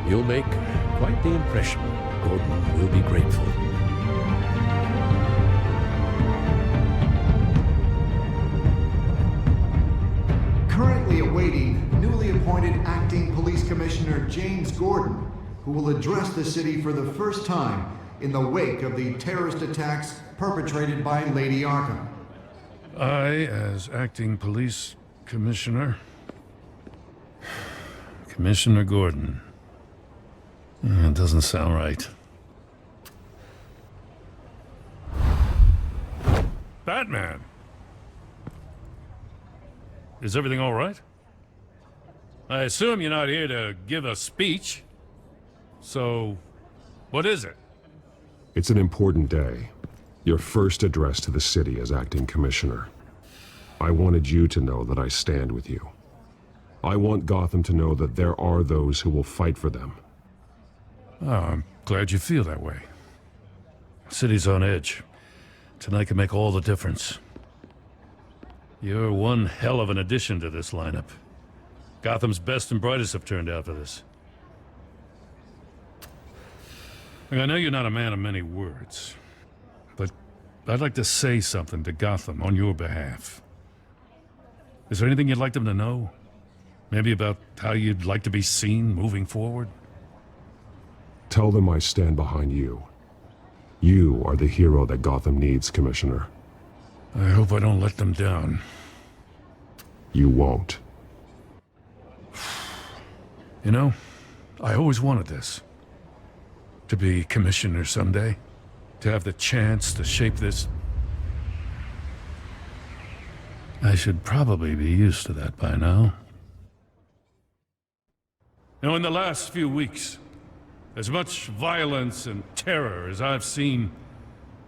You'll make quite the impression. Gordon will be grateful. currently awaiting newly appointed Acting Police Commissioner James Gordon, who will address the city for the first time in the wake of the terrorist attacks perpetrated by Lady Arkham. I, as Acting Police Commissioner. Commissioner Gordon. It doesn't sound right. Batman! Is everything all right? I assume you're not here to give a speech. So, what is it? It's an important day. Your first address to the city as acting commissioner. I wanted you to know that I stand with you. I want Gotham to know that there are those who will fight for them. Oh, I'm glad you feel that way. The city's on edge. Tonight can make all the difference. You're one hell of an addition to this lineup. Gotham's best and brightest have turned out for this. I know you're not a man of many words, but I'd like to say something to Gotham on your behalf. Is there anything you'd like them to know? Maybe about how you'd like to be seen moving forward? Tell them I stand behind you. You are the hero that Gotham needs, Commissioner. I hope I don't let them down. You won't. You know, I always wanted this. To be commissioner someday. To have the chance to shape this. I should probably be used to that by now. Now, in the last few weeks, as much violence and terror as I've seen,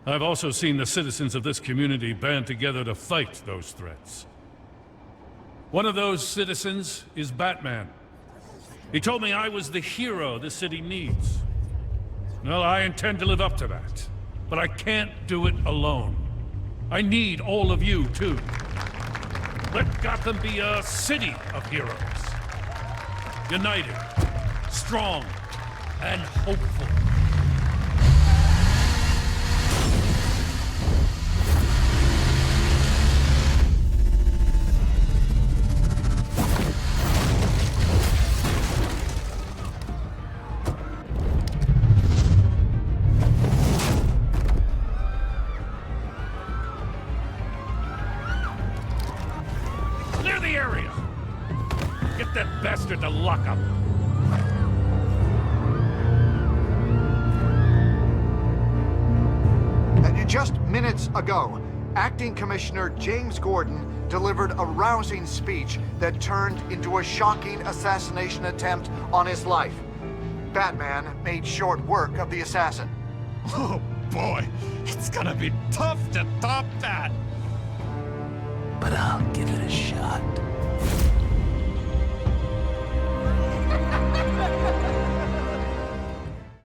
I've also seen the citizens of this community band together to fight those threats. One of those citizens is Batman. He told me I was the hero this city needs. Well, I intend to live up to that. But I can't do it alone. I need all of you, too. Let Gotham be a city of heroes. United, strong, and hopeful. Clear the area! Get that bastard to lock up! Just minutes ago, Acting Commissioner James Gordon delivered a rousing speech that turned into a shocking assassination attempt on his life. Batman made short work of the assassin. Oh boy, it's gonna be tough to top that. But I'll get